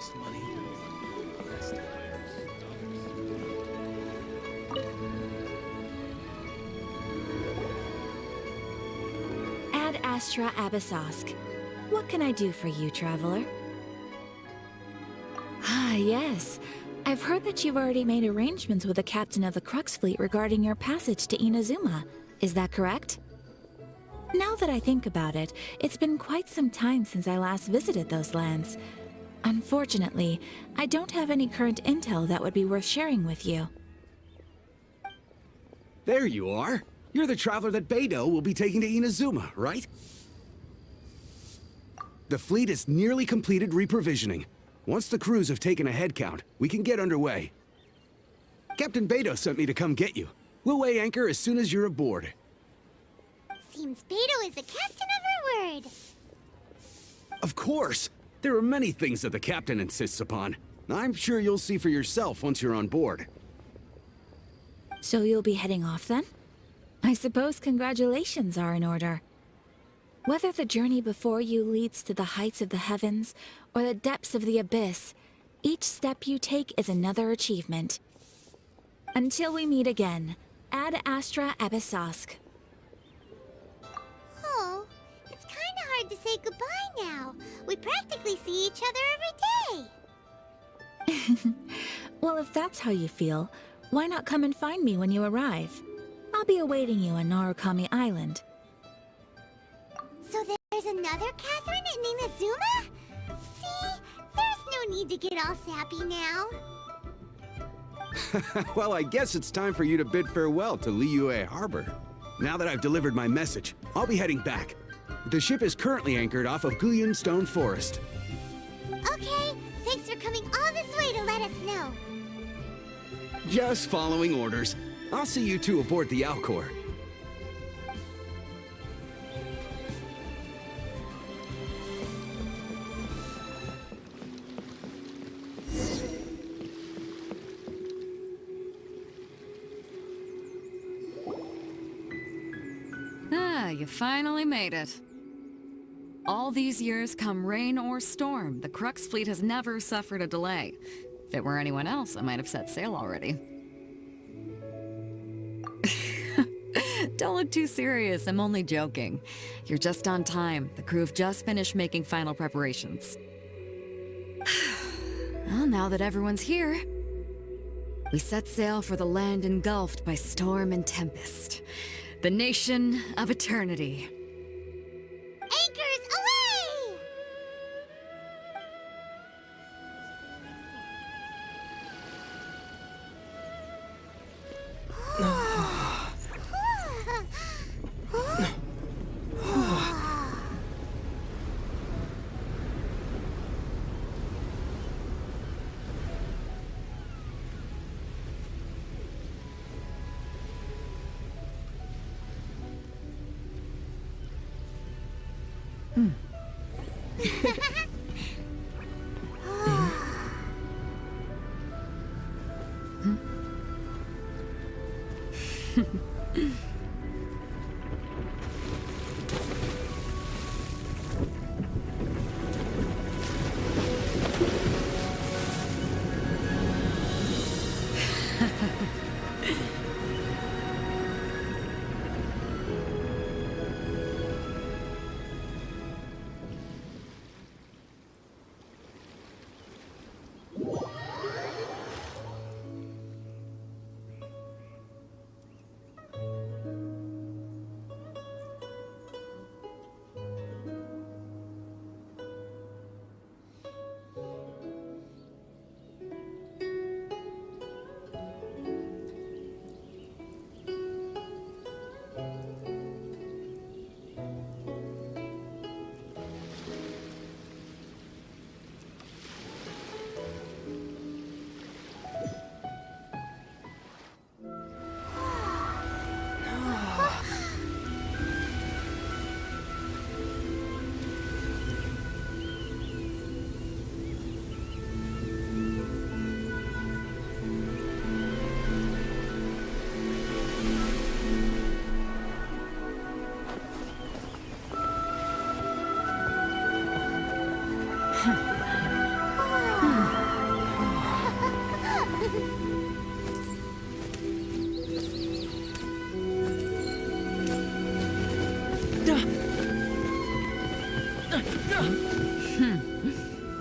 waste money. Ad Astra Abyssosk. What can I do for you, traveler? Ah, yes. I've heard that you've already made arrangements with the captain of the Crux fleet regarding your passage to Inazuma. Is that correct? Now that I think about it, it's been quite some time since I last visited those lands. Unfortunately, I don't have any current intel that would be worth sharing with you. There you are. You're the traveler that Beidou will be taking to Inazuma, right? The fleet is nearly completed reprovisioning. Once the crews have taken a head count, we can get underway. Captain Beidou sent me to come get you. We'll weigh anchor as soon as you're aboard. Seems Beidou is the captain of her word. Of course! There are many things that the captain insists upon. I'm sure you'll see for yourself once you're on board. So you'll be heading off then? I suppose congratulations are in order. Whether the journey before you leads to the heights of the heavens or the depths of the abyss, each step you take is another achievement. Until we meet again, Ad Astra Abyssosk. Oh, it's kinda hard to say goodbye now. We practically see each other every day. Well, if that's how you feel, why not come and find me when you arrive? I'll be awaiting you on Narukami Island. So there's another Catherine in Inazuma? See? There's no need to get all sappy now. Well, I guess it's time for you to bid farewell to Liyue Harbor. Now that I've delivered my message, I'll be heading back. The ship is currently anchored off of Guyun Stone Forest. Okay, thanks for coming all this way to let us know. Just following orders. I'll see you two aboard the Alcor. Ah, you finally made it. All these years, come rain or storm, the Crux fleet has never suffered a delay. If it were anyone else, I might have set sail already. Don't look too serious, I'm only joking. You're just on time. The crew have just finished making final preparations. Well, now that everyone's here, we set sail for the land engulfed by storm and tempest. The nation of eternity. Anchors away!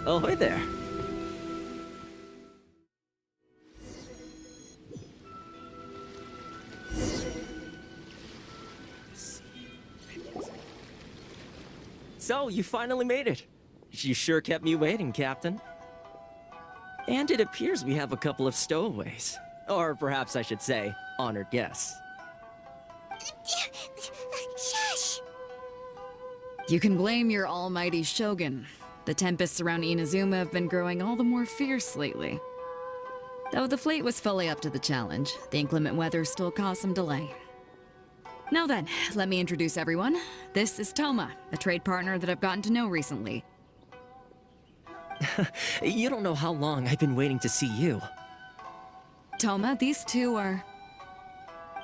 Ahoy there. So, you finally made it. You sure kept me waiting, Captain. And it appears we have a couple of stowaways. Or perhaps I should say, honored guests. Shush! You can blame your almighty Shogun. The tempests around Inazuma have been growing all the more fierce lately. Though the fleet was fully up to the challenge, the inclement weather still caused some delay. Now then, let me introduce everyone. This is Thoma, a trade partner that I've gotten to know recently. You don't know how long I've been waiting to see you. Thoma, these two are...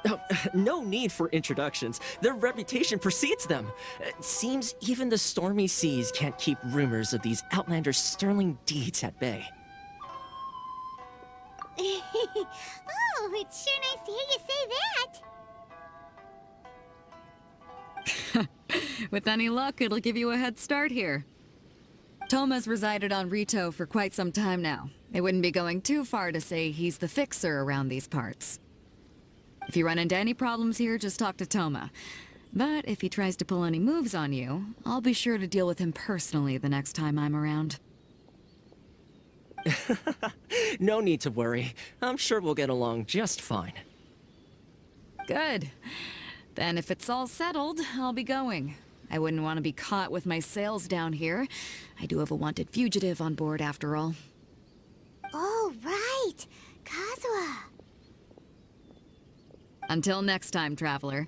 Oh, no need for introductions. Their reputation precedes them. Seems even the stormy seas can't keep rumors of these Outlanders' sterling deeds at bay. Oh, it's sure nice to hear you say that. With any luck, it'll give you a head start here. Thoma's resided on Rito for quite some time now. It wouldn't be going too far to say he's the fixer around these parts. If you run into any problems here, just talk to Thoma. But if he tries to pull any moves on you, I'll be sure to deal with him personally the next time I'm around. No need to worry. I'm sure we'll get along just fine. Good. Then if it's all settled, I'll be going. I wouldn't want to be caught with my sails down here. I do have a wanted fugitive on board after all. Oh, right. Kazuha. Until next time, traveler.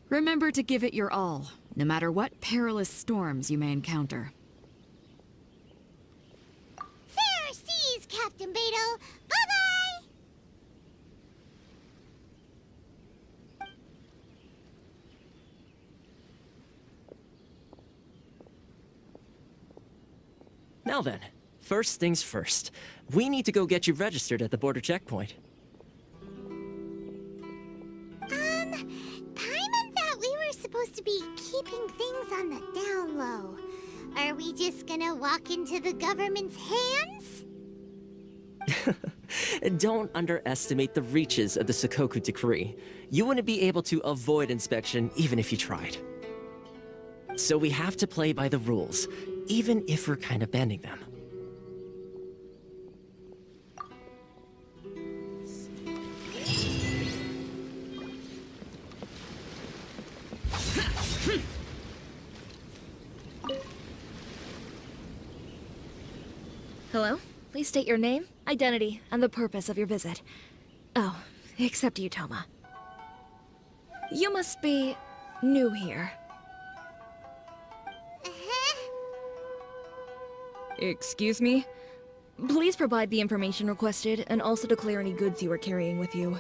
Remember to give it your all, no matter what perilous storms you may encounter. Fair seas, Captain Beto. Bye-bye! Now then, first things first. We need to go get you registered at the border checkpoint. Paimon thought we were supposed to be keeping things on the down low. Are we just gonna walk into the government's hands? Don't underestimate the reaches of the Sakoku Decree. You wouldn't be able to avoid inspection even if you tried. So we have to play by the rules, even if we're kind of bending them. Hello? Please state your name, identity, and the purpose of your visit. Oh, except you, Thoma. You must be new here. Excuse me? Please provide the information requested and also declare any goods you are carrying with you.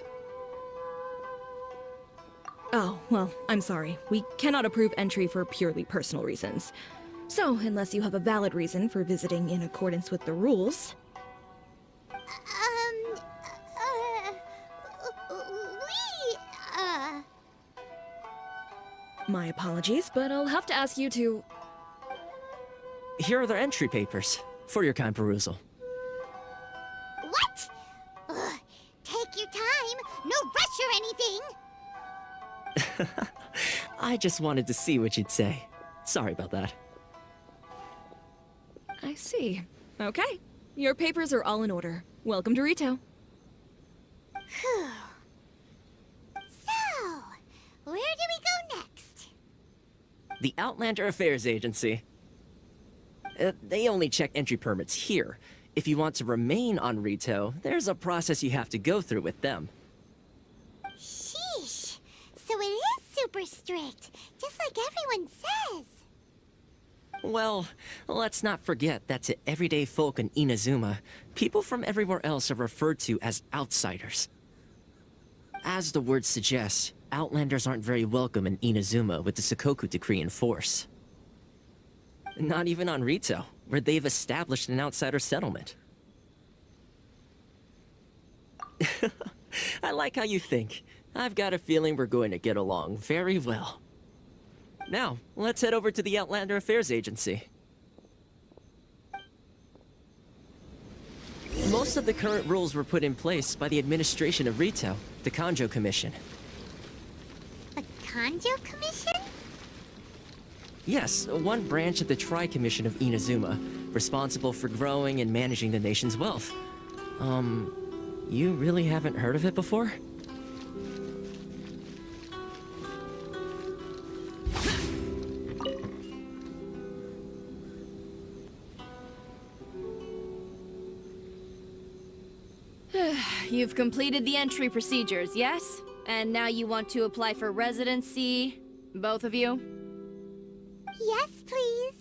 Oh, well, I'm sorry. We cannot approve entry for purely personal reasons. So, unless you have a valid reason for visiting in accordance with the rules... My apologies, but I'll have to ask you to... Here are the entry papers, for your kind perusal. What? Ugh, take your time. No rush or anything. I just wanted to see what you'd say. Sorry about that. I see. Okay. Your papers are all in order. Welcome to Rito. Phew. So, where do we go next? The Outlander Affairs Agency. They only check entry permits here. If you want to remain on Rito, there's a process you have to go through with them. Sheesh. So it is super strict, just like everyone says. Well, let's not forget that to everyday folk in Inazuma, people from everywhere else are referred to as outsiders. As the word suggests, Outlanders aren't very welcome in Inazuma with the Sakoku Decree in force. Not even on Rito, where they've established an outsider settlement. I like how you think. I've got a feeling we're going to get along very well. Now, let's head over to the Outlander Affairs Agency. Most of the current rules were put in place by the administration of Rito, the Kanjo Commission. A Kanjo Commission? Yes, one branch of the Tri-Commission of Inazuma, responsible for growing and managing the nation's wealth. You really haven't heard of it before? You've completed the entry procedures, yes? And now you want to apply for residency? Both of you? Yes, please.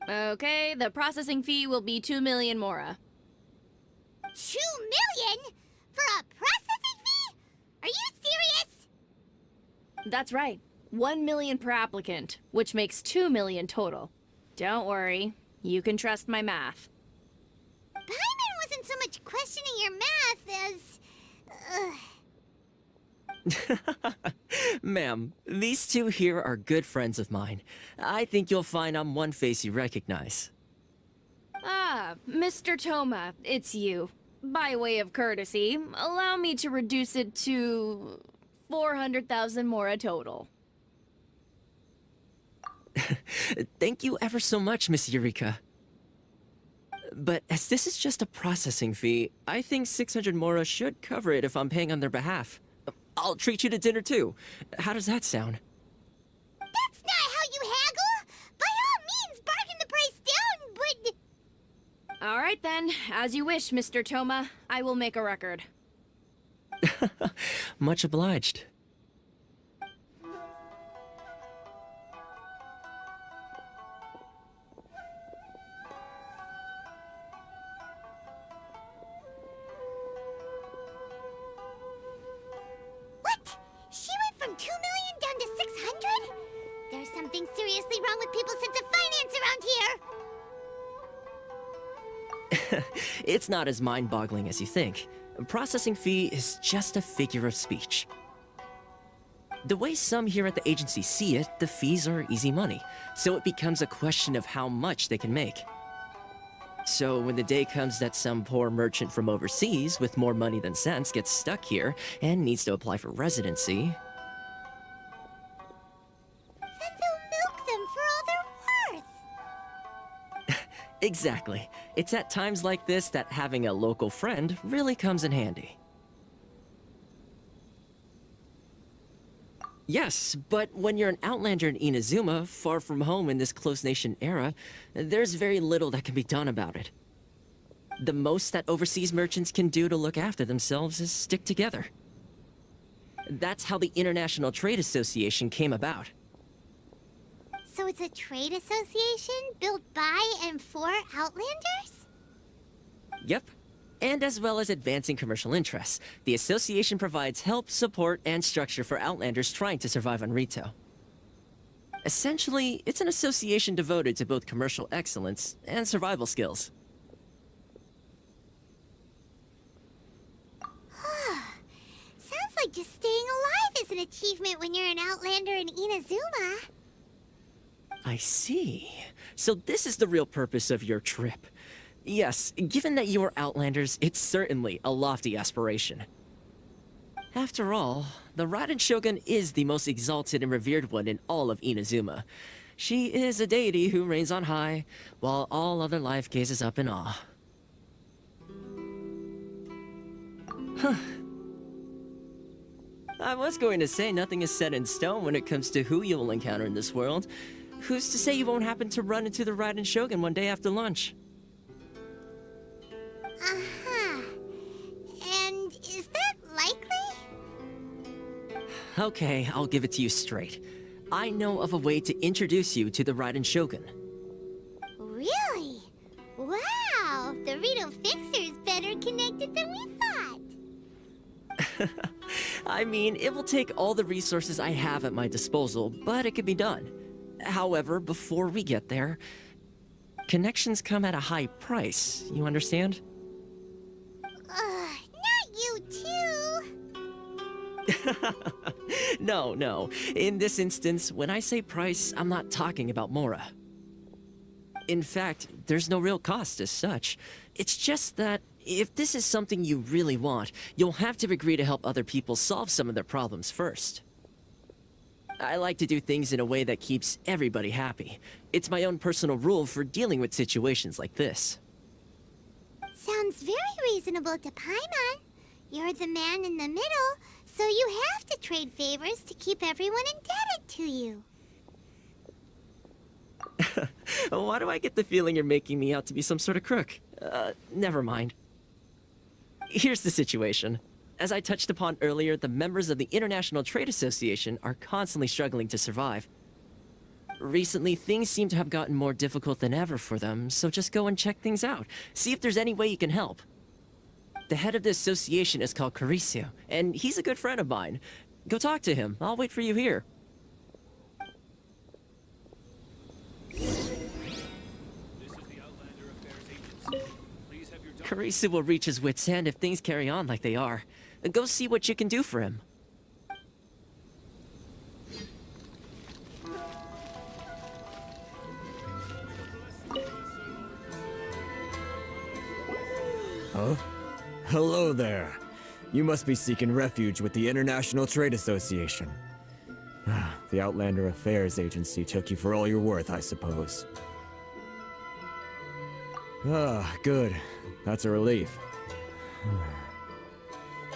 Okay, the processing fee will be 2 million mora. 2 million? For a processing fee? Are you serious? That's right. 1 million per applicant, which makes 2 million total. Don't worry, you can trust my math. Paimon wasn't so much questioning your math as... Ma'am, these two here are good friends of mine. I think you'll find I'm one face you recognize. Ah, Mr. Thoma, it's you. By way of courtesy, allow me to reduce it to 400,000 mora total. Thank you ever so much, Miss Eureka. But as this is just a processing fee, I think 600 mora should cover it if I'm paying on their behalf. I'll treat you to dinner too. How does that sound? That's not how you haggle! By all means, bargain the price down, but... All right then, as you wish, Mr. Thoma. I will make a record. Much obliged. What? She went from 2 million down to 600? There's something seriously wrong with people's sense of finance around here. It's not as mind-boggling as you think. A processing fee is just a figure of speech. The way some here at the agency see it, the fees are easy money, so it becomes a question of how much they can make. So when the day comes that some poor merchant from overseas with more money than sense gets stuck here and needs to apply for residency... Then they'll milk them for all they're worth. Exactly. It's at times like this that having a local friend really comes in handy. Yes, but when you're an outlander in Inazuma, far from home in this close nation era, there's very little that can be done about it. The most that overseas merchants can do to look after themselves is stick together. That's how the International Trade Association came about. So it's a trade association built by and for Outlanders? Yep. And as well as advancing commercial interests, the association provides help, support, and structure for Outlanders trying to survive on Rito. Essentially, it's an association devoted to both commercial excellence and survival skills. Sounds like just staying alive is an achievement when you're an Outlander in Inazuma. I see. So this is the real purpose of your trip. Yes, given that you are Outlanders, it's certainly a lofty aspiration. After all, the Raiden Shogun is the most exalted and revered one in all of Inazuma. She is a deity who reigns on high, while all other life gazes up in awe. Huh. I was going to say nothing is set in stone when it comes to who you'll encounter in this world. Who's to say you won't happen to run into the Raiden Shogun one day after lunch? Uh-huh. And is that likely? Okay, I'll give it to you straight. I know of a way to introduce you to the Raiden Shogun. Really? Wow! The Rito Fixer's better connected than we thought. I mean, it will take all the resources I have at my disposal, but it could be done. However, before we get there, connections come at a high price, you understand? Not you too! No. In this instance, when I say price, I'm not talking about Mora. In fact, there's no real cost as such. It's just that if this is something you really want, you'll have to agree to help other people solve some of their problems first. I like to do things in a way that keeps everybody happy. It's my own personal rule for dealing with situations like this. Sounds very reasonable to Paimon. You're the man in the middle, so you have to trade favors to keep everyone indebted to you. Why do I get the feeling you're making me out to be some sort of crook? Never mind. Here's the situation. As I touched upon earlier, the members of the International Trade Association are constantly struggling to survive. Recently, things seem to have gotten more difficult than ever for them, so just go and check things out. See if there's any way you can help. The head of the association is called Carassius, and he's a good friend of mine. Go talk to him. I'll wait for you here. Carassius will reach his wit's end if things carry on like they are. Go see what you can do for him. Huh? Hello there. You must be seeking refuge with the International Trade Association. The Outlander Affairs Agency took you for all you're worth, I suppose. Ah, good. That's a relief.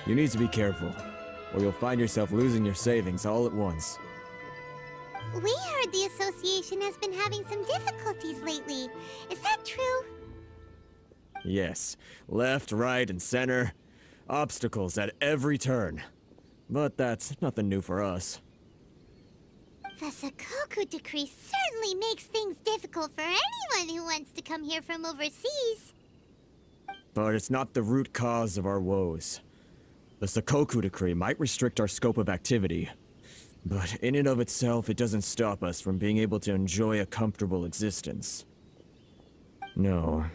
You need to be careful, or you'll find yourself losing your savings all at once. We heard the association has been having some difficulties lately. Is that true? Yes. Left, right, and center. Obstacles at every turn. But that's nothing new for us. The Sakoku decree certainly makes things difficult for anyone who wants to come here from overseas. But it's not the root cause of our woes. The Sakoku decree might restrict our scope of activity, but in and of itself, it doesn't stop us from being able to enjoy a comfortable existence. No.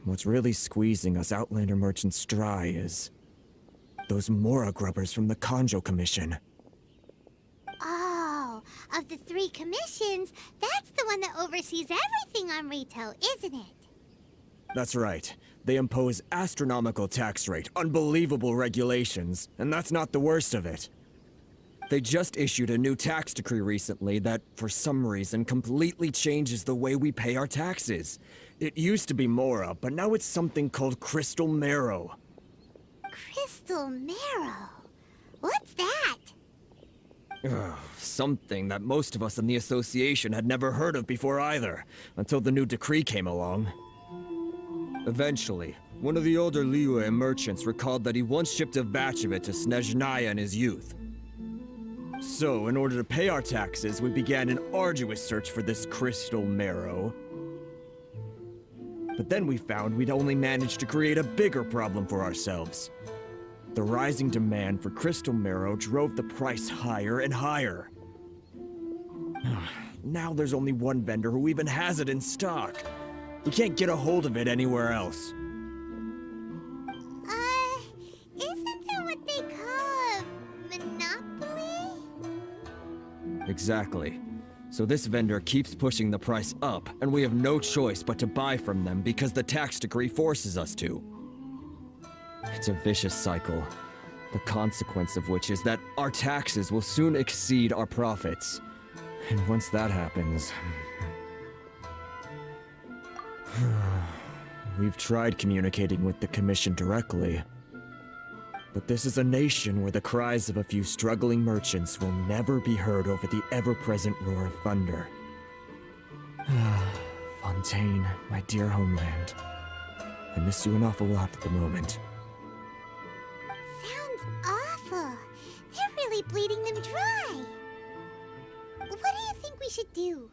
What's really squeezing us Outlander merchants dry is those Mora grubbers from the Kanjo Commission. Oh, of the 3 commissions, that's the one that oversees everything on retail, isn't it? That's right. They impose astronomical tax rate, unbelievable regulations, and that's not the worst of it. They just issued a new tax decree recently that, for some reason, completely changes the way we pay our taxes. It used to be Mora, but now it's something called Crystal Marrow. Crystal Marrow? What's that? Something that most of us in the association had never heard of before either, until the new decree came along. Eventually, one of the older Liyue merchants recalled that he once shipped a batch of it to Snezhnaya in his youth. So, in order to pay our taxes, we began an arduous search for this crystal marrow. But then we found we'd only managed to create a bigger problem for ourselves. The rising demand for crystal marrow drove the price higher and higher. Now there's only one vendor who even has it in stock. We can't get a hold of it anywhere else. Isn't that what they call a monopoly? Exactly. So this vendor keeps pushing the price up, and we have no choice but to buy from them because the tax decree forces us to. It's a vicious cycle, the consequence of which is that our taxes will soon exceed our profits. And once that happens... We've tried communicating with the Commission directly. But this is a nation where the cries of a few struggling merchants will never be heard over the ever-present roar of thunder. Fontaine, my dear homeland. I miss you an awful lot at the moment. Sounds awful. They're really bleeding them dry. What do you think we should do?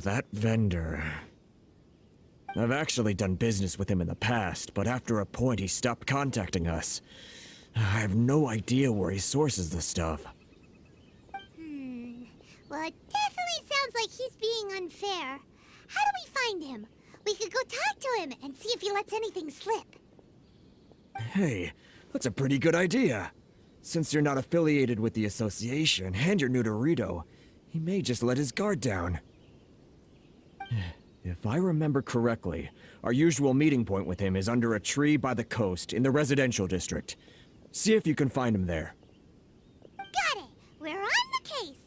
That vendor... I've actually done business with him in the past, but after a point he stopped contacting us. I have no idea where he sources the stuff. Well, it definitely sounds like he's being unfair. How do we find him? We could go talk to him and see if he lets anything slip. Hey, that's a pretty good idea. Since you're not affiliated with the association, and you're new to Rito, He may just let his guard down. If I remember correctly, our usual meeting point with him is under a tree by the coast in the residential district. See if you can find him there. Got it! We're on the case!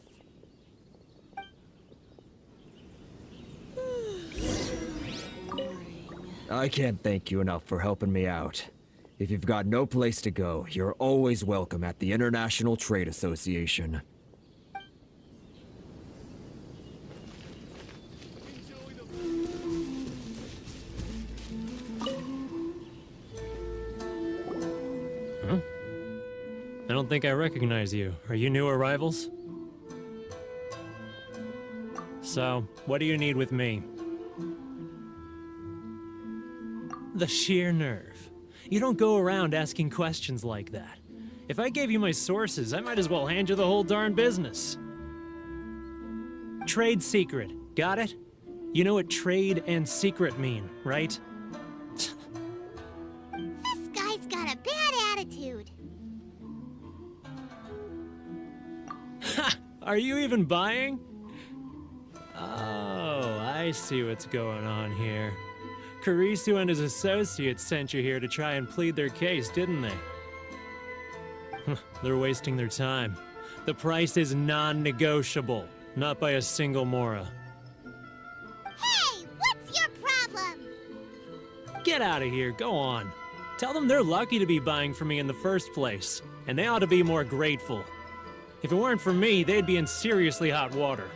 I can't thank you enough for helping me out. If you've got no place to go, you're always welcome at the International Trade Association. Huh? I don't think I recognize you. Are you new arrivals? So, what do you need with me? The sheer nerve. You don't go around asking questions like that. If I gave you my sources, I might as well hand you the whole darn business. Trade secret. Got it? You know what trade and secret mean, right? This guy's got a bad attitude. Ha! Are you even buying? Oh, I see what's going on here. Carassius and his associates sent you here to try and plead their case, didn't they? They're wasting their time. The price is non-negotiable, not by a single Mora. Hey, what's your problem? Get out of here, go on. Tell them they're lucky to be buying from me in the first place, and they ought to be more grateful. If it weren't for me, they'd be in seriously hot water.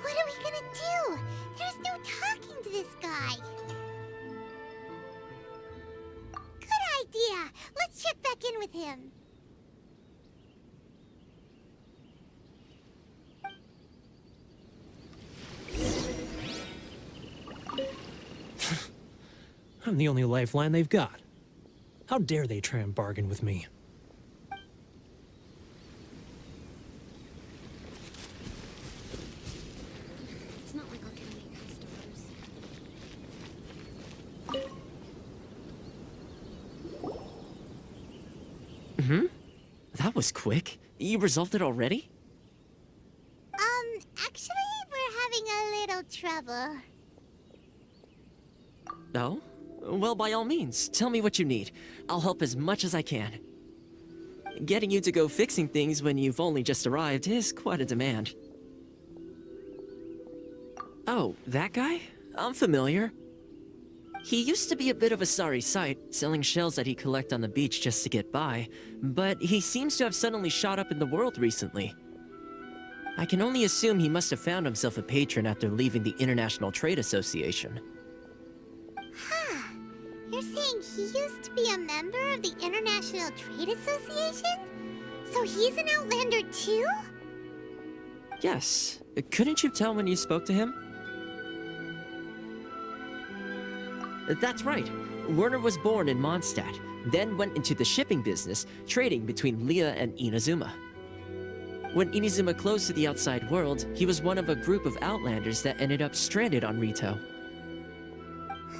What are we gonna do? There's no talking to this guy. Good idea. Let's check back in with him. I'm the only lifeline they've got. How dare they try and bargain with me? It's not like I'll get any customers. That was quick. You resolved it already? Actually, we're having a little trouble. Oh? Well, by all means, tell me what you need. I'll help as much as I can. Getting you to go fixing things when you've only just arrived is quite a demand. Oh, that guy? I'm familiar. He used to be a bit of a sorry sight, selling shells that he'd collect on the beach just to get by, but he seems to have suddenly shot up in the world recently. I can only assume he must have found himself a patron after leaving the International Trade Association. Huh. You're saying he used to be a member of the International Trade Association? So he's an Outlander too? Yes. Couldn't you tell when you spoke to him? That's right. Werner was born in Mondstadt, then went into the shipping business, trading between Leah and Inazuma. When Inazuma closed to the outside world, he was one of a group of Outlanders that ended up stranded on Rito.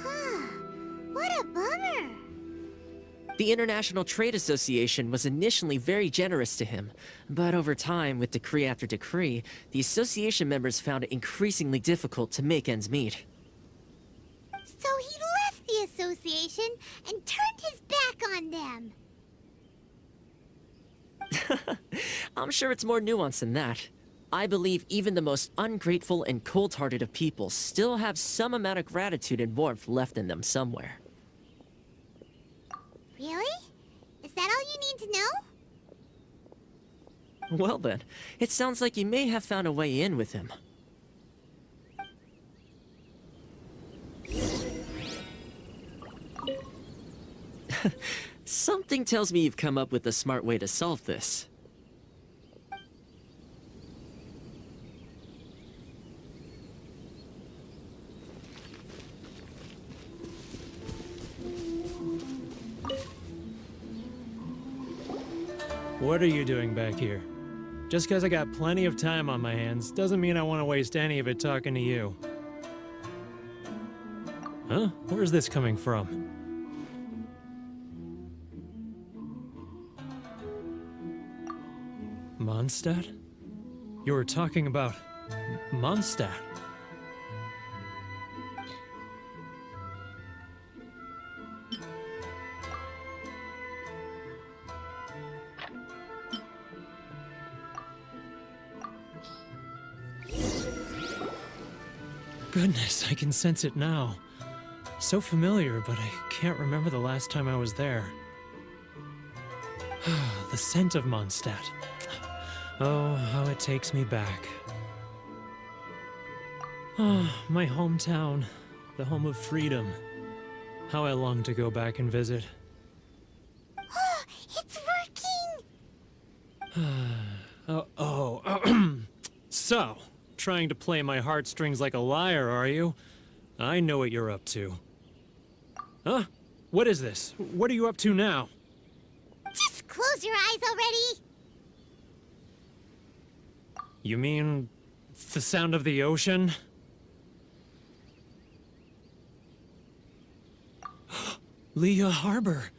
Huh. What a bummer. The International Trade Association was initially very generous to him, but over time, with decree after decree, the association members found it increasingly difficult to make ends meet. So he left the association and turned his back on them. I'm sure it's more nuanced than that. I believe even the most ungrateful and cold-hearted of people still have some amount of gratitude and warmth left in them somewhere. Really? Is that all you need to know? Well then, it sounds like you may have found a way in with him. Something tells me you've come up with a smart way to solve this. What are you doing back here? Just because I got plenty of time on my hands doesn't mean I want to waste any of it talking to you. Huh? Where's this coming from? Mondstadt? You were talking about Mondstadt. Goodness, I can sense it now. So familiar, but I can't remember the last time I was there. The scent of Mondstadt. Oh, how it takes me back. Ah, my hometown, the home of freedom. How I long to go back and visit. Oh, it's working! So, trying to play my heartstrings like a liar, are you? I know what you're up to. Huh? What is this? What are you up to now? Just close your eyes already! You mean the sound of the ocean? Leah Harbor.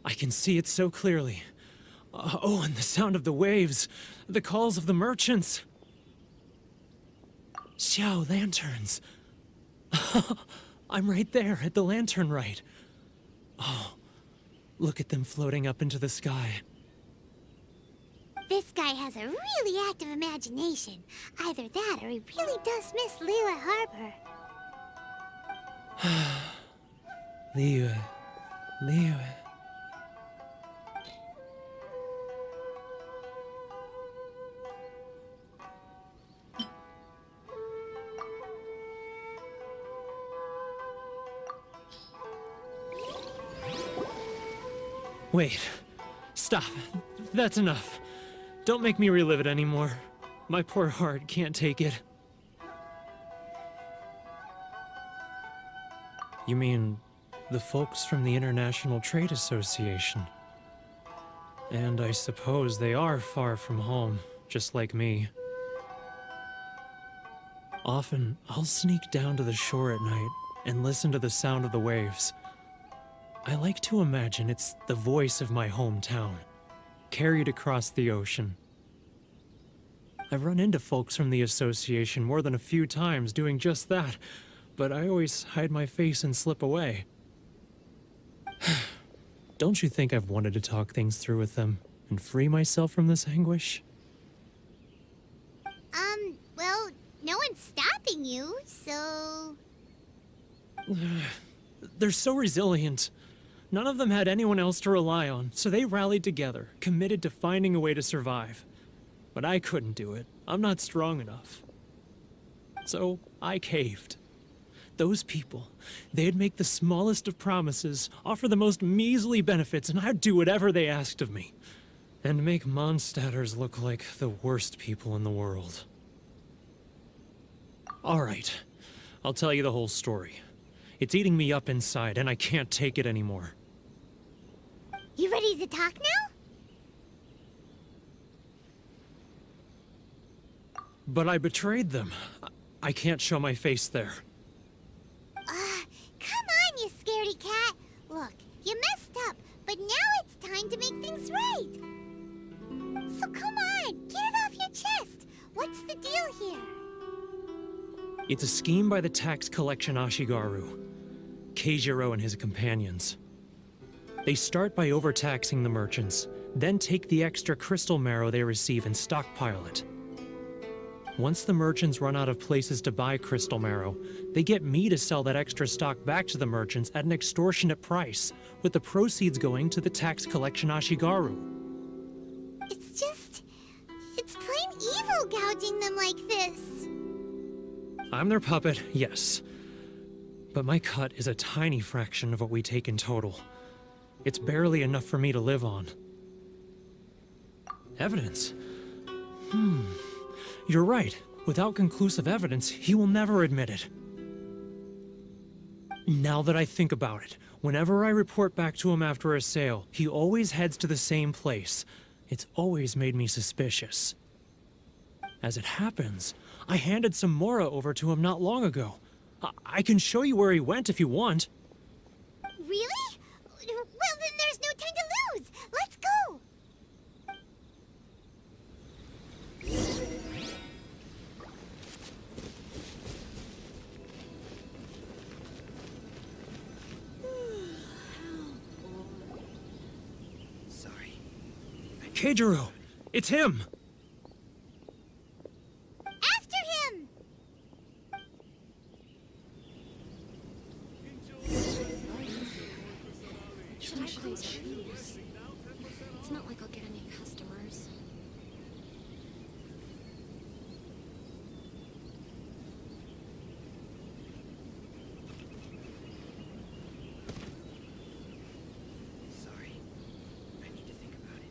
I can see it so clearly. Oh, and the sound of the waves. The calls of the merchants. Xiao lanterns. I'm right there at the lantern right. Oh, look at them floating up into the sky. This guy has a really active imagination. Either that or he really does miss Liyue Harbor. Liyue. Wait. Stop. That's enough. Don't make me relive it anymore. My poor heart can't take it. You mean the folks from the International Trade Association? And I suppose they are far from home, just like me. Often, I'll sneak down to the shore at night and listen to the sound of the waves. I like to imagine it's the voice of my hometown, carried across the ocean. I've run into folks from the association more than a few times doing just that, but I always hide my face and slip away. Don't you think I've wanted to talk things through with them and free myself from this anguish? Well, no one's stopping you, so... They're so resilient. None of them had anyone else to rely on, so they rallied together, committed to finding a way to survive. But I couldn't do it. I'm not strong enough. So I caved. Those people, they'd make the smallest of promises, offer the most measly benefits, and I'd do whatever they asked of me. And make Mondstadters look like the worst people in the world. All right, I'll tell you the whole story. It's eating me up inside, and I can't take it anymore. You ready to talk now? But I betrayed them. I can't show my face there. Come on, you scaredy cat. Look, you messed up, but now it's time to make things right. So come on, get it off your chest. What's the deal here? It's a scheme by the tax collection Ashigaru, Keijiro and his companions. They start by overtaxing the merchants, then take the extra crystal marrow they receive and stockpile it. Once the merchants run out of places to buy crystal marrow, they get me to sell that extra stock back to the merchants at an extortionate price, with the proceeds going to the tax collection Ashigaru. It's plain evil gouging them like this. I'm their puppet, yes. But my cut is a tiny fraction of what we take in total. It's barely enough for me to live on. Evidence? You're right. Without conclusive evidence, he will never admit it. Now that I think about it, whenever I report back to him after a sale, he always heads to the same place. It's always made me suspicious. As it happens, I handed some Mora over to him not long ago. I can show you where he went if you want. Really? Well, then there's no time to lose. Let's go. Keijiro! It's him! After him! Should I close reviews? It's not like I'll get any customers. Sorry. I need to think about it.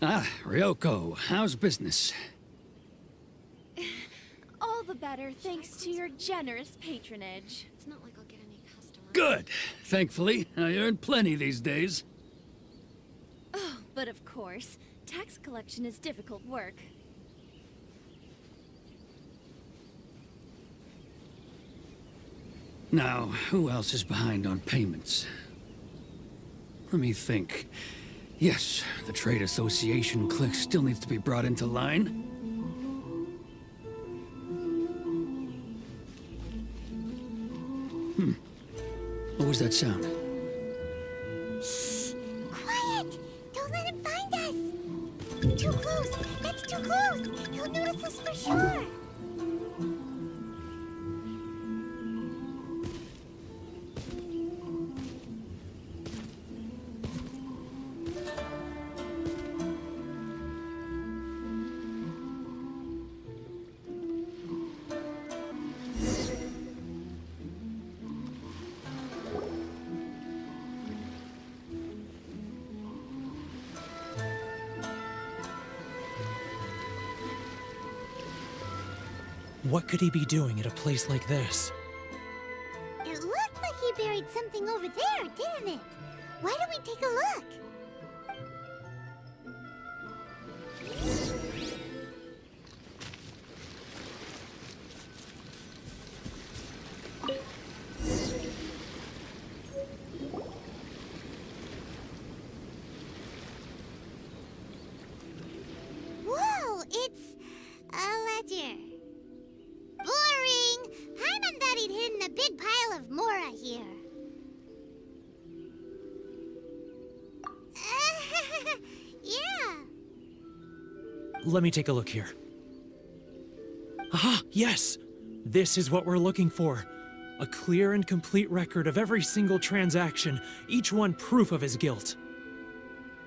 Ah, Ryoko, how's business? All the better thanks to your generous patronage. It's not like I'll get any customers. Good! Thankfully, I earn plenty these days. Oh, but of course, tax collection is difficult work. Now, who else is behind on payments? Let me think. Yes, the Trade Association clique still needs to be brought into line. What was that sound? Shh! Quiet! Don't let him find us! Too close! That's too close! He'll notice us for sure! What could he be doing at a place like this? It looked like he buried something over there, didn't it? Why don't we take a look? Whoa, it's a ledger. Boring! Paimon thought he'd hidden a big pile of Mora here. Yeah. Let me take a look here. Ah, yes! This is what we're looking for. A clear and complete record of every single transaction, each one proof of his guilt.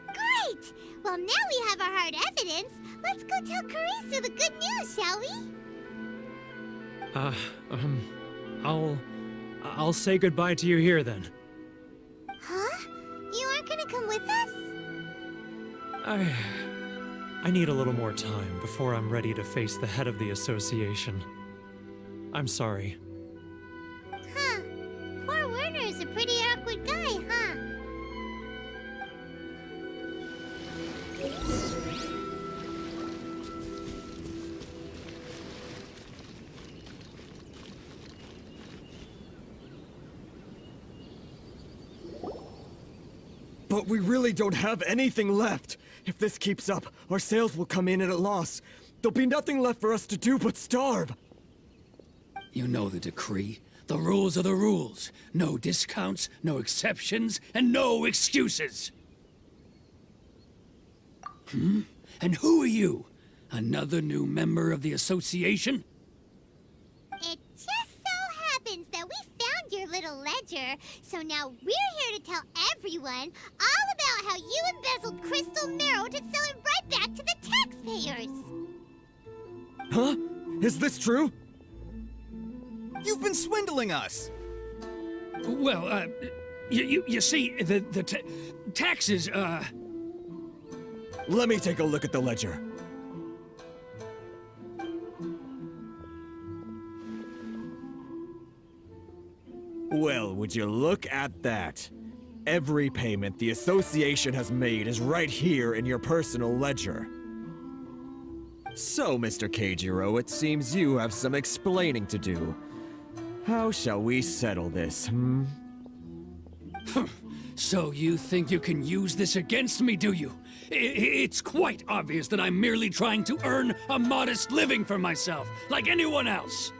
Great! Well, now we have our hard evidence. Let's go tell Carassius the good news, shall we? I'll say goodbye to you here then. Huh? You aren't gonna come with us? I need a little more time before I'm ready to face the head of the association. I'm sorry. Huh. Poor Werner's a pretty awkward guy, huh? But we really don't have anything left. If this keeps up, our sales will come in at a loss. There'll be nothing left for us to do but starve. You know the decree. The rules are the rules. No discounts, no exceptions, and no excuses. And who are you? Another new member of the association? It just so happens that we found your little ledger, so now we're here to tell everyone all about how you embezzled crystal marrow to sell it right back to the taxpayers. Huh? Is this true? You've been swindling us! Well, you see, the taxes, Let me take a look at the ledger. Well, would you look at that? Every payment the association has made is right here in your personal ledger. So, Mr. Keijiro, it seems you have some explaining to do. How shall we settle this, So you think you can use this against me, do you? It's quite obvious that I'm merely trying to earn a modest living for myself, like anyone else.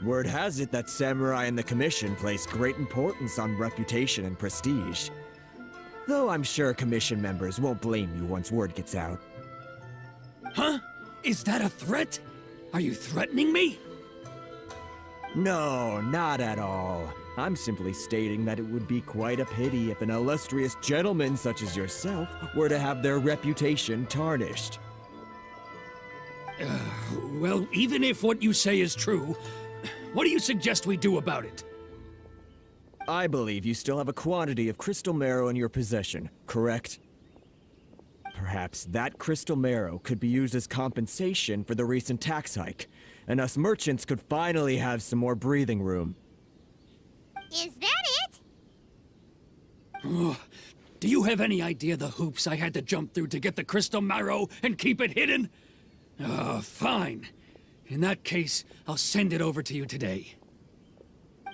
Word has it that samurai in the Commission place great importance on reputation and prestige. Though I'm sure Commission members won't blame you once word gets out. Huh? Is that a threat? Are you threatening me? No, not at all. I'm simply stating that it would be quite a pity if an illustrious gentleman such as yourself were to have their reputation tarnished. Well, even if what you say is true, what do you suggest we do about it? I believe you still have a quantity of crystal marrow in your possession, correct? Perhaps that crystal marrow could be used as compensation for the recent tax hike, and us merchants could finally have some more breathing room. Is that it? Do you have any idea the hoops I had to jump through to get the crystal marrow and keep it hidden? Fine. In that case, I'll send it over to you today.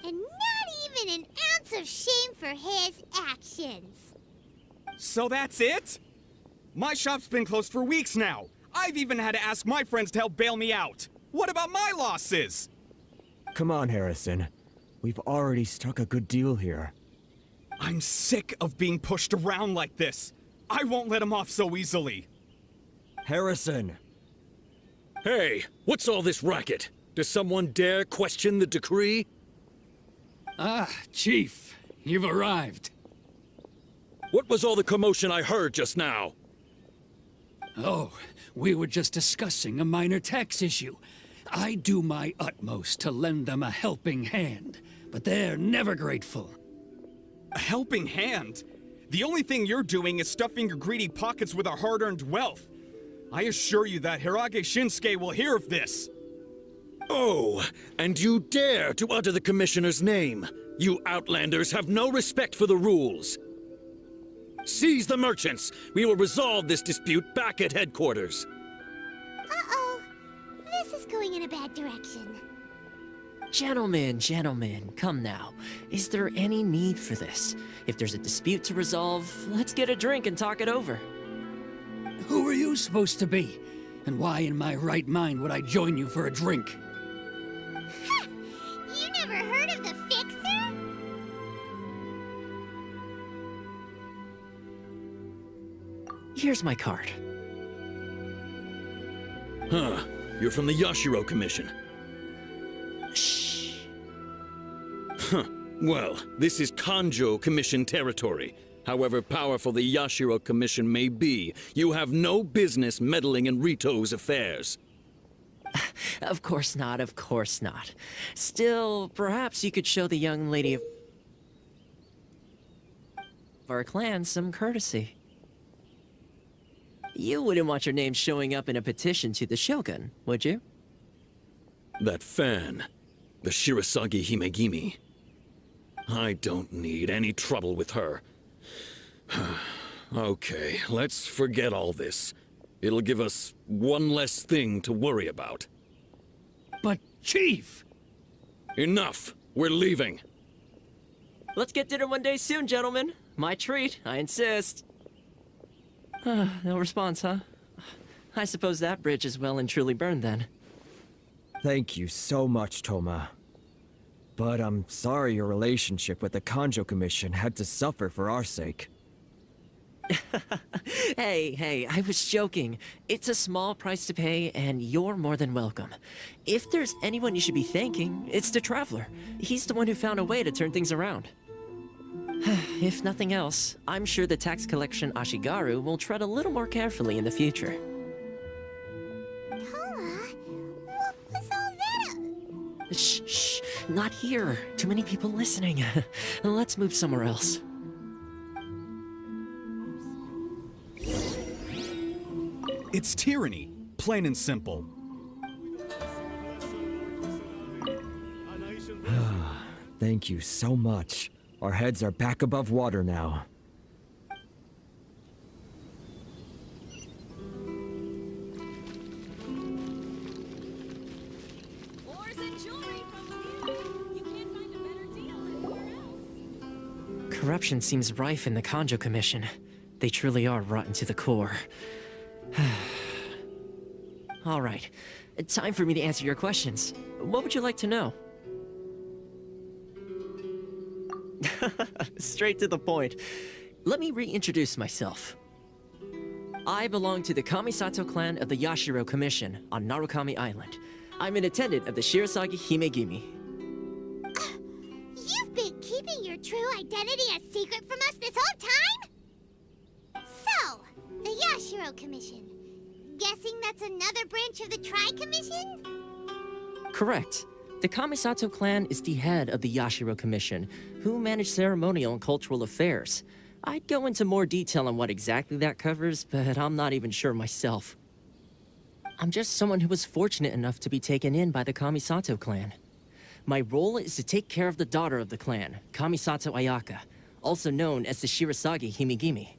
And not even an ounce of shame for his actions. So that's it? My shop's been closed for weeks now. I've even had to ask my friends to help bail me out. What about my losses? Come on, Harrison. We've already struck a good deal here. I'm sick of being pushed around like this. I won't let him off so easily. Harrison! Hey, what's all this racket? Does someone dare question the decree? Ah, Chief, you've arrived. What was all the commotion I heard just now? Oh, we were just discussing a minor tax issue. I do my utmost to lend them a helping hand, but they're never grateful. A helping hand? The only thing you're doing is stuffing your greedy pockets with our hard-earned wealth. I assure you that Hirage Shinsuke will hear of this. Oh, and you dare to utter the Commissioner's name. You Outlanders have no respect for the rules. Seize the merchants. We will resolve this dispute back at headquarters. Uh-oh. This is going in a bad direction. Gentlemen, come now. Is there any need for this? If there's a dispute to resolve, let's get a drink and talk it over. Who are you supposed to be? And why in my right mind would I join you for a drink? Ha! You never heard of the Fixer? Here's my card. Huh. You're from the Yashiro Commission. Shh. Huh. Well, this is Kanjo Commission territory. However powerful the Yashiro Commission may be, you have no business meddling in Rito's affairs. Of course not, of course not. Still, perhaps you could show the young lady of our clan some courtesy. You wouldn't want your name showing up in a petition to the Shogun, would you? That fan, the Shirasagi Himegimi. I don't need any trouble with her. Okay, let's forget all this. It'll give us one less thing to worry about. But, Chief! Enough! We're leaving! Let's get dinner one day soon, gentlemen. My treat, I insist. No response, huh? I suppose that bridge is well and truly burned then. Thank you so much, Thoma. But I'm sorry your relationship with the Kanjo Commission had to suffer for our sake. Hey, I was joking. It's a small price to pay, and you're more than welcome. If there's anyone you should be thanking, it's the Traveler. He's the one who found a way to turn things around. If nothing else, I'm sure the tax collection Ashigaru will tread a little more carefully in the future. Thoma, what was all that? Shh, not here. Too many people listening. Let's move somewhere else. It's tyranny, plain and simple. Thank you so much. Our heads are back above water now. Corruption seems rife in the Kanjo Commission. They truly are rotten to the core. All right, time for me to answer your questions. What would you like to know? Straight to the point. Let me reintroduce myself. I belong to the Kamisato clan of the Yashiro Commission on Narukami Island. I'm an attendant of the Shirasagi Himegimi. You've been keeping your true identity a secret from us this whole time? So, the Yashiro Commission. Guessing that's another branch of the Tri-Commission? Correct. The Kamisato clan is the head of the Yashiro Commission, who manage ceremonial and cultural affairs. I'd go into more detail on what exactly that covers, but I'm not even sure myself. I'm just someone who was fortunate enough to be taken in by the Kamisato clan. My role is to take care of the daughter of the clan, Kamisato Ayaka, also known as the Shirasagi Himegimi.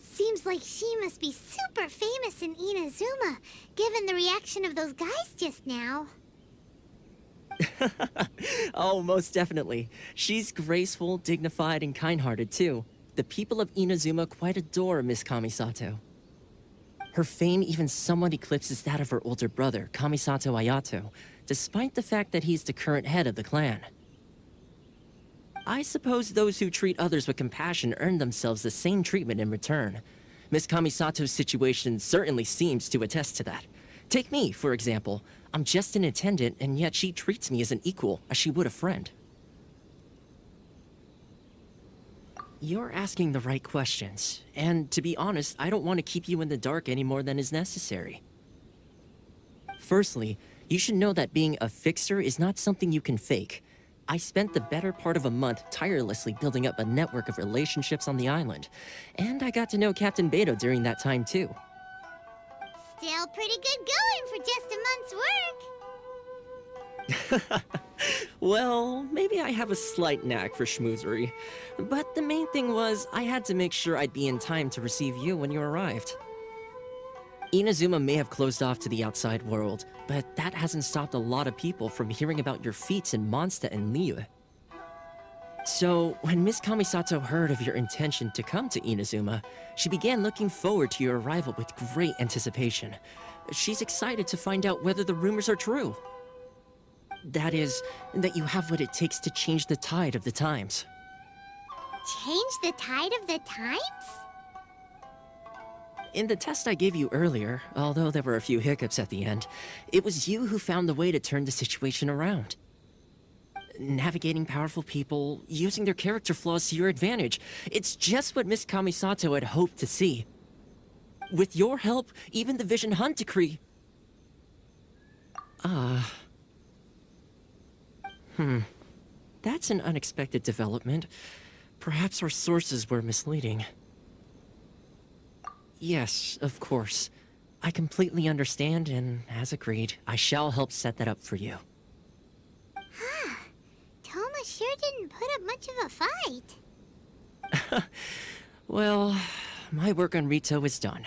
Seems like she must be super famous in Inazuma, given the reaction of those guys just now. Oh, most definitely. She's graceful, dignified, and kind-hearted, too. The people of Inazuma quite adore Miss Kamisato. Her fame even somewhat eclipses that of her older brother, Kamisato Ayato, despite the fact that he's the current head of the clan. I suppose those who treat others with compassion earn themselves the same treatment in return. Miss Kamisato's situation certainly seems to attest to that. Take me, for example. I'm just an attendant, and yet she treats me as an equal, as she would a friend. You're asking the right questions, and to be honest, I don't want to keep you in the dark any more than is necessary. Firstly, you should know that being a fixer is not something you can fake. I spent the better part of a month tirelessly building up a network of relationships on the island, and I got to know Captain Beto during that time too. Still pretty good going for just a month's work. Well, maybe I have a slight knack for schmoozery, but the main thing was I had to make sure I'd be in time to receive you when you arrived. Inazuma may have closed off to the outside world, but that hasn't stopped a lot of people from hearing about your feats in Mondstadt and Liyue. So, when Miss Kamisato heard of your intention to come to Inazuma, she began looking forward to your arrival with great anticipation. She's excited to find out whether the rumors are true. That is, that you have what it takes to change the tide of the times. Change the tide of the times? In the test I gave you earlier, although there were a few hiccups at the end, it was you who found the way to turn the situation around. Navigating powerful people, using their character flaws to your advantage. It's just what Miss Kamisato had hoped to see. With your help, even the Vision Hunt decree... That's an unexpected development. Perhaps our sources were misleading. Yes, of course. I completely understand, and as agreed, I shall help set that up for you. Thoma sure didn't put up much of a fight. Well, my work on Rito is done.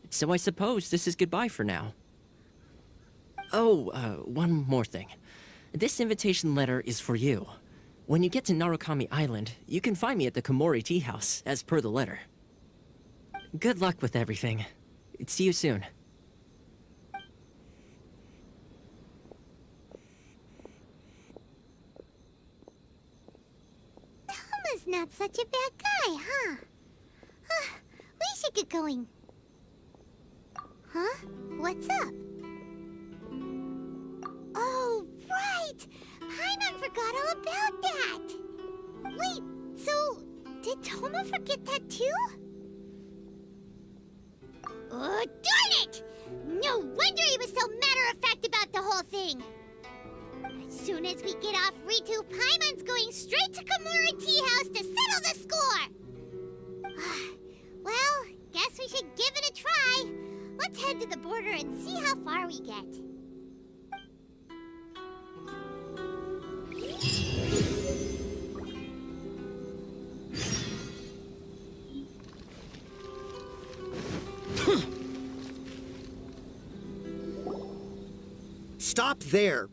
So I suppose this is goodbye for now. Oh, one more thing. This invitation letter is for you. When you get to Narukami Island, you can find me at the Komori Tea House, as per the letter. Good luck with everything. See you soon. Thoma's not such a bad guy, huh? We should get going. Huh? What's up? Oh, right! Paimon forgot all about that! Wait, so did Thoma forget that too? Oh, darn it! No wonder he was so matter-of-fact about the whole thing! As soon as we get off Ritu, Paimon's going straight to Komori Tea House to settle the score! Well, guess we should give it a try. Let's head to the border and see how far we get. Stop there!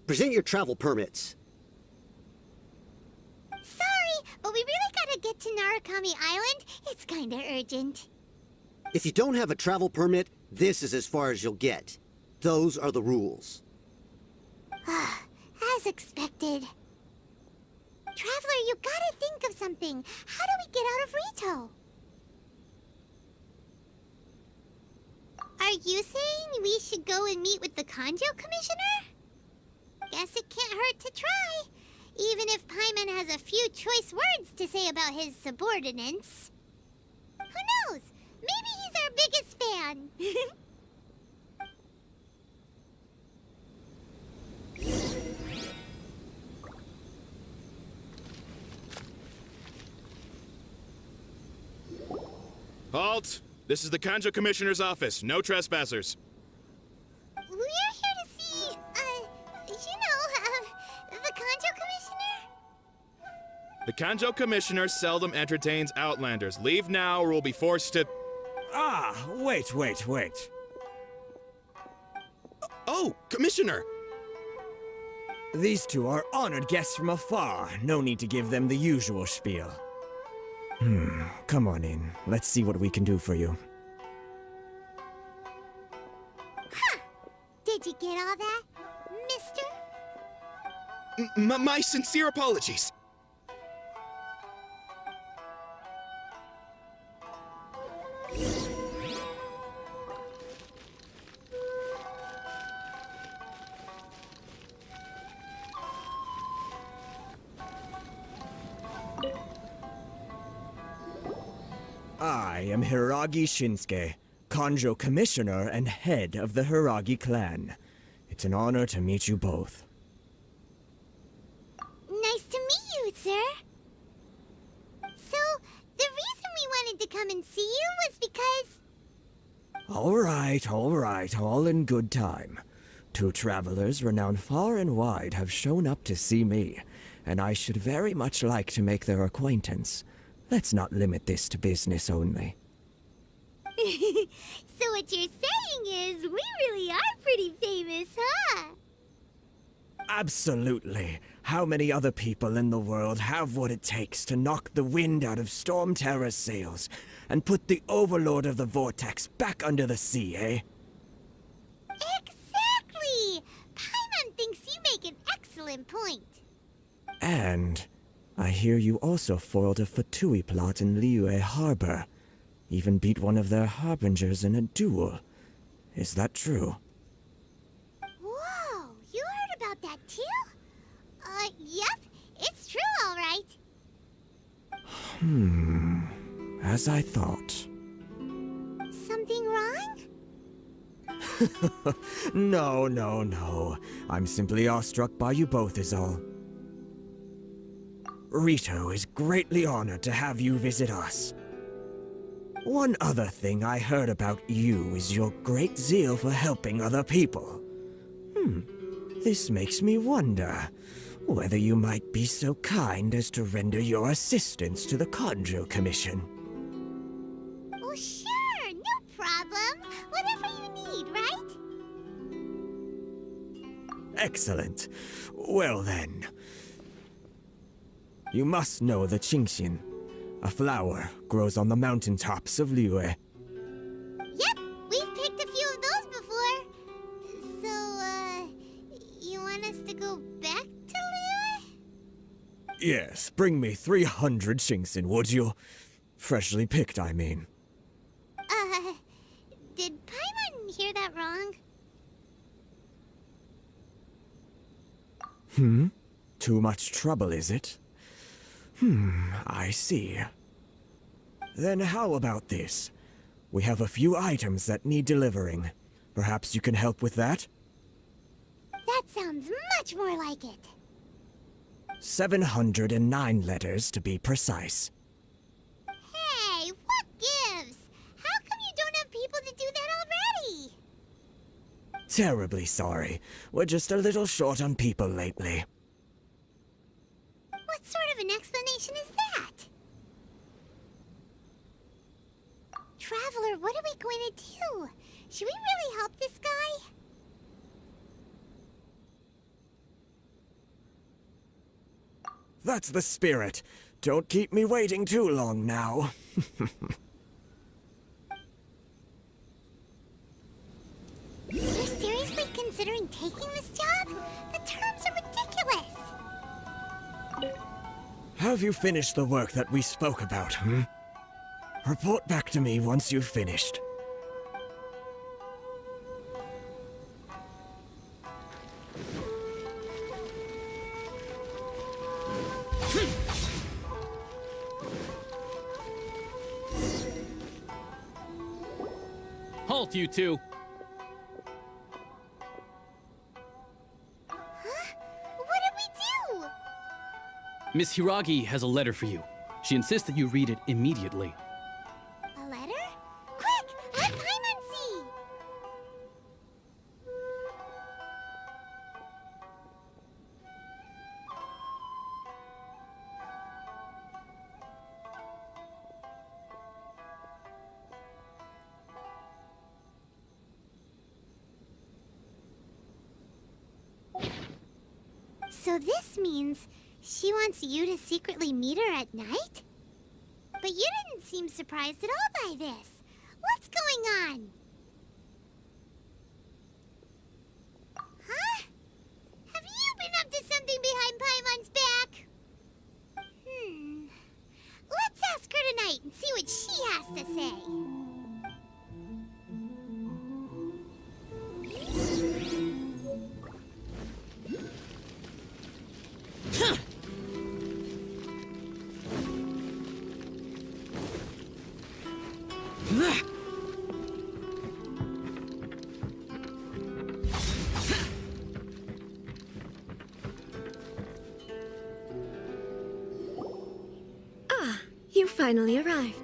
Present your travel permits. Sorry, but we really gotta get to Narukami Island. It's kinda urgent. If you don't have a travel permit, this is as far as you'll get. Those are the rules. As expected. Traveler, you gotta think of something. How do we get out of Rito? Are you saying we should go and meet with the Kanjo Commissioner? Guess it can't hurt to try, even if Paimon has a few choice words to say about his subordinates. Who knows? Maybe he's our biggest fan. Halt! This is the Kanjo Commissioner's office. No trespassers. We're here to see, the Kanjo Commissioner? The Kanjo Commissioner seldom entertains Outlanders. Leave now or we'll be forced to... Ah, wait. Oh, Commissioner! These two are honored guests from afar. No need to give them the usual spiel. Come on in. Let's see what we can do for you. Huh. Did you get all that, mister? My sincere apologies. I am Hiragi Shinsuke, Kanjo Commissioner and head of the Hiragi clan. It's an honor to meet you both. Nice to meet you, sir. So, the reason we wanted to come and see you was because... All right, all in good time. Two travelers renowned far and wide have shown up to see me, and I should very much like to make their acquaintance. Let's not limit this to business only. So what you're saying is, we really are pretty famous, huh? Absolutely. How many other people in the world have what it takes to knock the wind out of Storm Terror's sails and put the Overlord of the Vortex back under the sea, eh? Exactly! Paimon thinks you make an excellent point. And I hear you also foiled a Fatui plot in Liyue Harbor. Even beat one of their harbingers in a duel. Is that true? Whoa, you heard about that too? Yep, it's true, all right. As I thought. Something wrong? No. I'm simply awestruck by you both is all. Rito is greatly honored to have you visit us. One other thing I heard about you is your great zeal for helping other people. This makes me wonder whether you might be so kind as to render your assistance to the Kanjo Commission. Oh, sure, no problem. Whatever you need, right? Excellent. Well then. You must know the Qingxin. A flower grows on the mountaintops of Liyue. Yep, we've picked a few of those before. So, you want us to go back to Liyue? Yes, bring me 300 Qingxin, would you? Freshly picked, I mean. Did Paimon hear that wrong? Too much trouble, is it? I see. Then how about this? We have a few items that need delivering. Perhaps you can help with that? That sounds much more like it. 709 letters to be precise. Hey, what gives? How come you don't have people to do that already? Terribly sorry. We're just a little short on people lately. What sort of an explanation is that? Traveler, what are we going to do? Should we really help this guy? That's the spirit. Don't keep me waiting too long now. You're seriously considering taking this job? The terms are ridiculous. Have you finished the work that we spoke about, hmm? Report back to me once you've finished. Halt, you two! What did we do? Miss Hiragi has a letter for you. She insists that you read it immediately. A letter? Quick, let Paimon see! So this means she wants you to secretly meet her at night? But you didn't seem surprised at all by this. What's going on? Huh? Have you been up to something behind Paimon's back? Let's ask her tonight and see what she has to say. You finally arrived.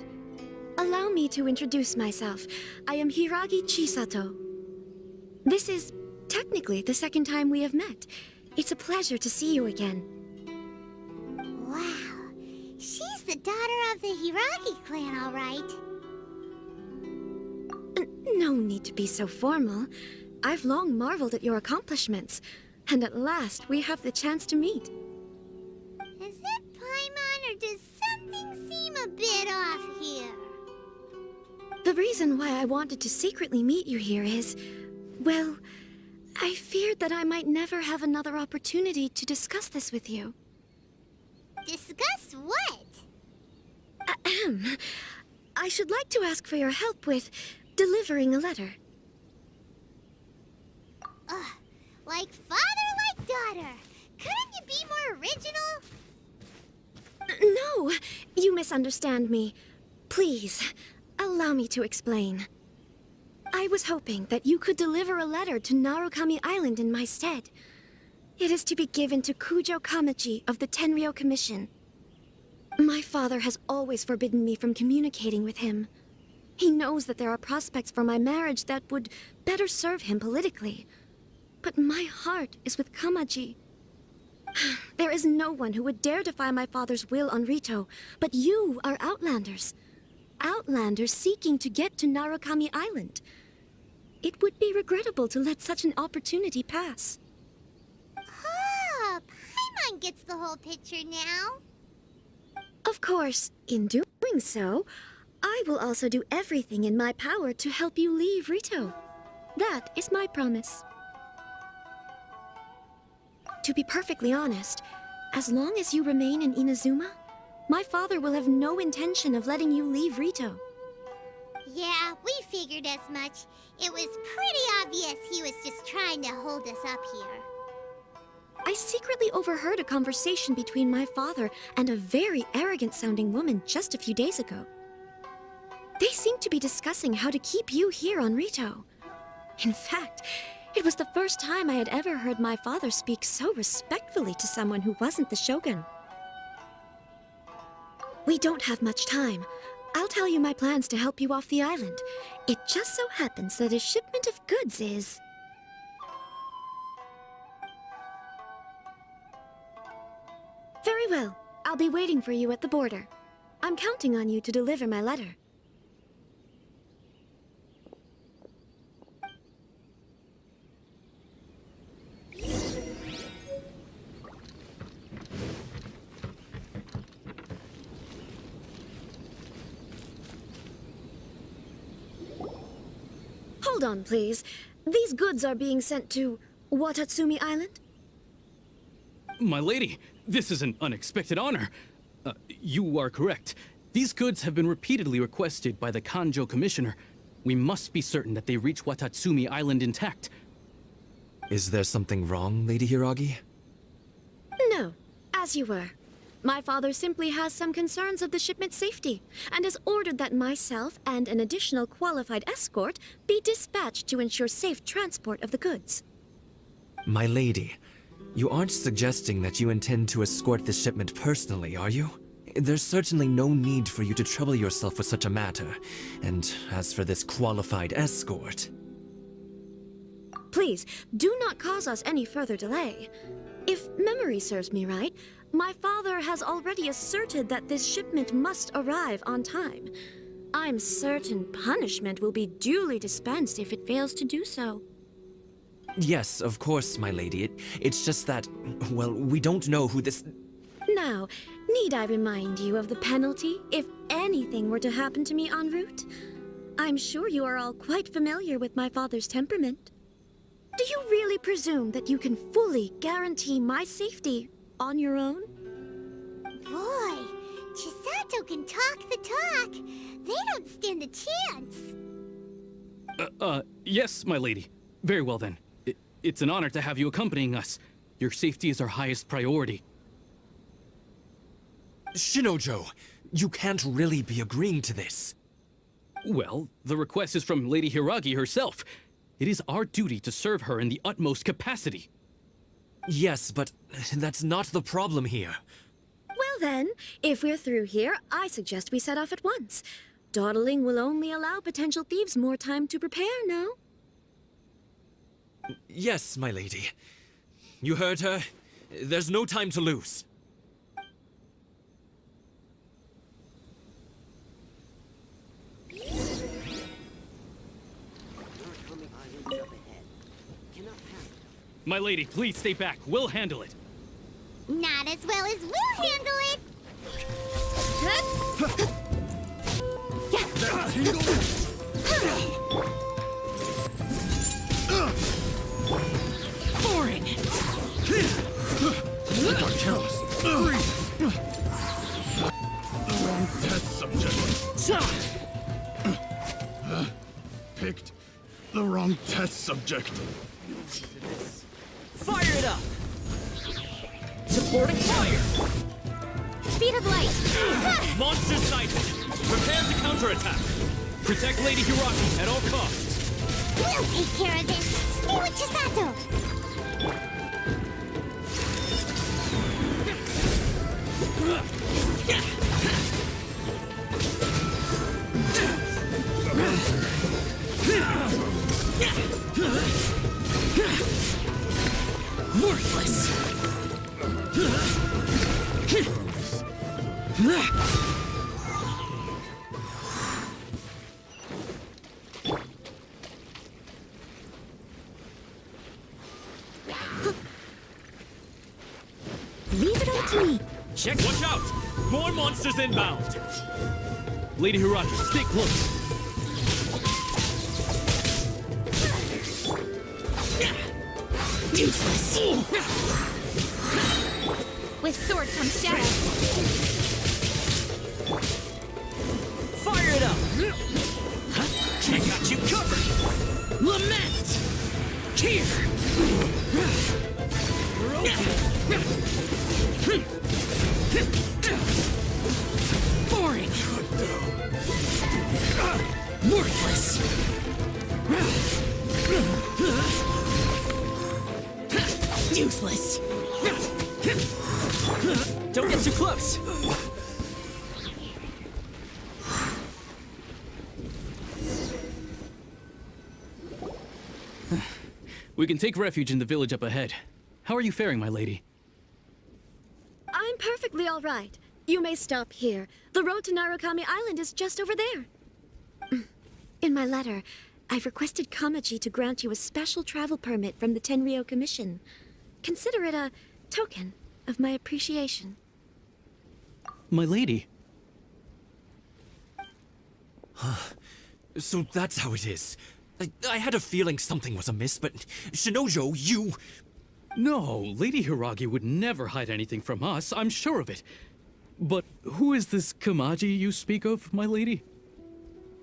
Allow me to introduce myself. I am Hiragi Chisato. This is technically the second time we have met. It's a pleasure to see you again. Wow, she's the daughter of the Hiragi clan, all right. No need to be so formal. I've long marveled at your accomplishments, and at last we have the chance to meet. Is it Paimon, or does something seem a bit off here? The reason why I wanted to secretly meet you here is, well, I feared that I might never have another opportunity to discuss this with you. Discuss what? Ahem. I should like to ask for your help with delivering a letter. Like father, like daughter. Couldn't you be more original? No, you misunderstand me. Please, allow me to explain. I was hoping that you could deliver a letter to Narukami Island in my stead. It is to be given to Kujo Kamachi of the Tenryou Commission. My father has always forbidden me from communicating with him. He knows that there are prospects for my marriage that would better serve him politically. But my heart is with Kamaji. There is no one who would dare defy my father's will on Rito, but you are Outlanders. Outlanders seeking to get to Narukami Island. It would be regrettable to let such an opportunity pass. Oh, Paimon gets the whole picture now. Of course, in doing so, I will also do everything in my power to help you leave Rito. That is my promise. To be perfectly honest, as long as you remain in Inazuma, my father will have no intention of letting you leave Rito. Yeah, we figured as much. It was pretty obvious he was just trying to hold us up here. I secretly overheard a conversation between my father and a very arrogant-sounding woman just a few days ago. They seemed to be discussing how to keep you here on Rito. In fact, it was the first time I had ever heard my father speak so respectfully to someone who wasn't the Shogun. We don't have much time. I'll tell you my plans to help you off the island. It just so happens that a shipment of goods is... Very well. I'll be waiting for you at the border. I'm counting on you to deliver my letter. Hold on, please. These goods are being sent to Watatsumi Island? My lady, this is an unexpected honor. You are correct. These goods have been repeatedly requested by the Kanjo Commissioner. We must be certain that they reach Watatsumi Island intact. Is there something wrong, Lady Hiragi? No, as you were. My father simply has some concerns of the shipment's safety, and has ordered that myself and an additional qualified escort be dispatched to ensure safe transport of the goods. My lady, you aren't suggesting that you intend to escort this shipment personally, are you? There's certainly no need for you to trouble yourself with such a matter. And as for this qualified escort... Please, do not cause us any further delay. If memory serves me right, my father has already asserted that this shipment must arrive on time. I'm certain punishment will be duly dispensed if it fails to do so. Yes, of course, my lady. It's just that, well, we don't know who this... Now, need I remind you of the penalty if anything were to happen to me en route? I'm sure you are all quite familiar with my father's temperament. Do you really presume that you can fully guarantee my safety on your own? Boy, Chisato can talk the talk. They don't stand a chance. Yes, my lady. Very well then. It's an honor to have you accompanying us. Your safety is our highest priority. Shinojo, you can't really be agreeing to this. Well, the request is from Lady Hiragi herself. It is our duty to serve her in the utmost capacity. Yes, but that's not the problem here. Well then, if we're through here, I suggest we set off at once. Dawdling will only allow potential thieves more time to prepare, no? Yes, my lady. You heard her. There's no time to lose. My lady, please stay back. We'll handle it. Not as well as we'll handle it. Boring. The wrong test subject. Picked the wrong test subject. Fire it up! Supporting fire! Speed of light. Monster sighted! Prepare to counterattack! Protect Lady Hiragi at all costs! We'll take care of this. Stay with Chisato. Worthless! Leave it all to me. Check! Watch out! More monsters inbound! Lady Hiragi, stay close! Useless! With sword comes shadow. Fire it up! I got you covered! Lament! Here! Boring! Worthless! Useless! Don't get too close! We can take refuge in the village up ahead. How are you faring, my lady? I'm perfectly all right. You may stop here. The road to Narukami Island is just over there. In my letter, I've requested Kamaji to grant you a special travel permit from the Tenryou Commission. Consider it a token of my appreciation. My lady. So that's how it is. I had a feeling something was amiss, but Shinojo, you... No, Lady Hiragi would never hide anything from us, I'm sure of it. But who is this Kamaji you speak of, my lady?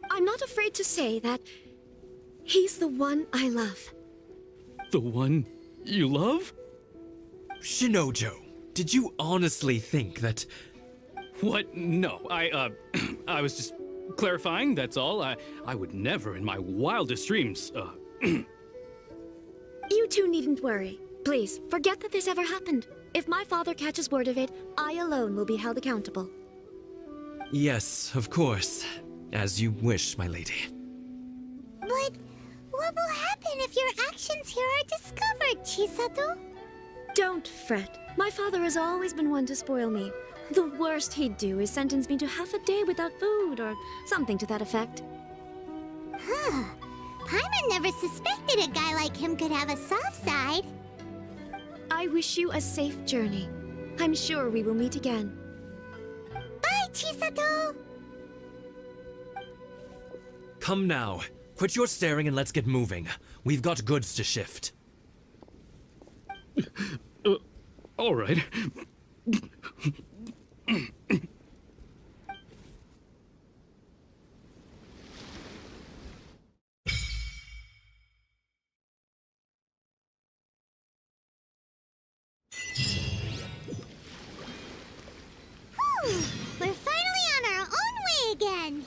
I'm not afraid to say that he's the one I love. The one you love? Shinojo, did you honestly think that... What? No, I was just clarifying, that's all. I would never in my wildest dreams, You two needn't worry. Please, forget that this ever happened. If my father catches word of it, I alone will be held accountable. Yes, of course. As you wish, my lady. But what will happen if your actions here are discovered, Chisato? Don't fret. My father has always been one to spoil me. The worst he'd do is sentence me to half a day without food, or something to that effect. Huh. Paimon never suspected a guy like him could have a soft side. I wish you a safe journey. I'm sure we will meet again. Bye, Chisato! Come now. Quit your staring and let's get moving. We've got goods to shift. All right. We're finally on our own way again.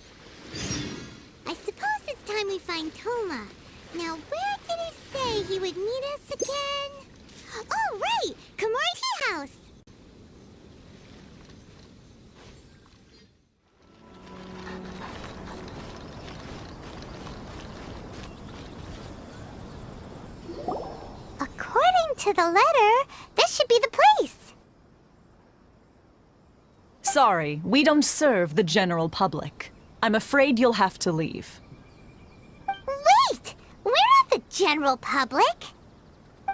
I suppose it's time we find Thoma. Now, where did he say he would meet us again? Oh, right! Komori Tea House! According to the letter, this should be the place. Sorry, we don't serve the general public. I'm afraid you'll have to leave. Wait! We're not the general public!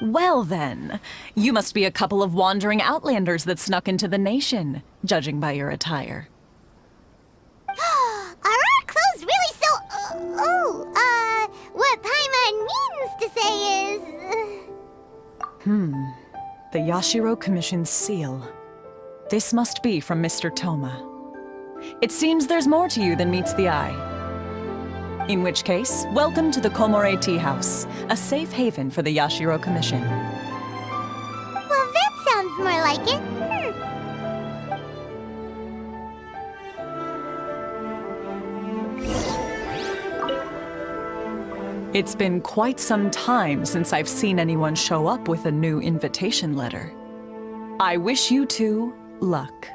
Well then, you must be a couple of wandering outlanders that snuck into the nation, judging by your attire. Are our clothes really so... what Paimon means to say is... The Yashiro Commission's seal. This must be from Mr. Thoma. It seems there's more to you than meets the eye. In which case, welcome to the Komore Tea House, a safe haven for the Yashiro Commission. Well, that sounds more like it. It's been quite some time since I've seen anyone show up with a new invitation letter. I wish you two luck.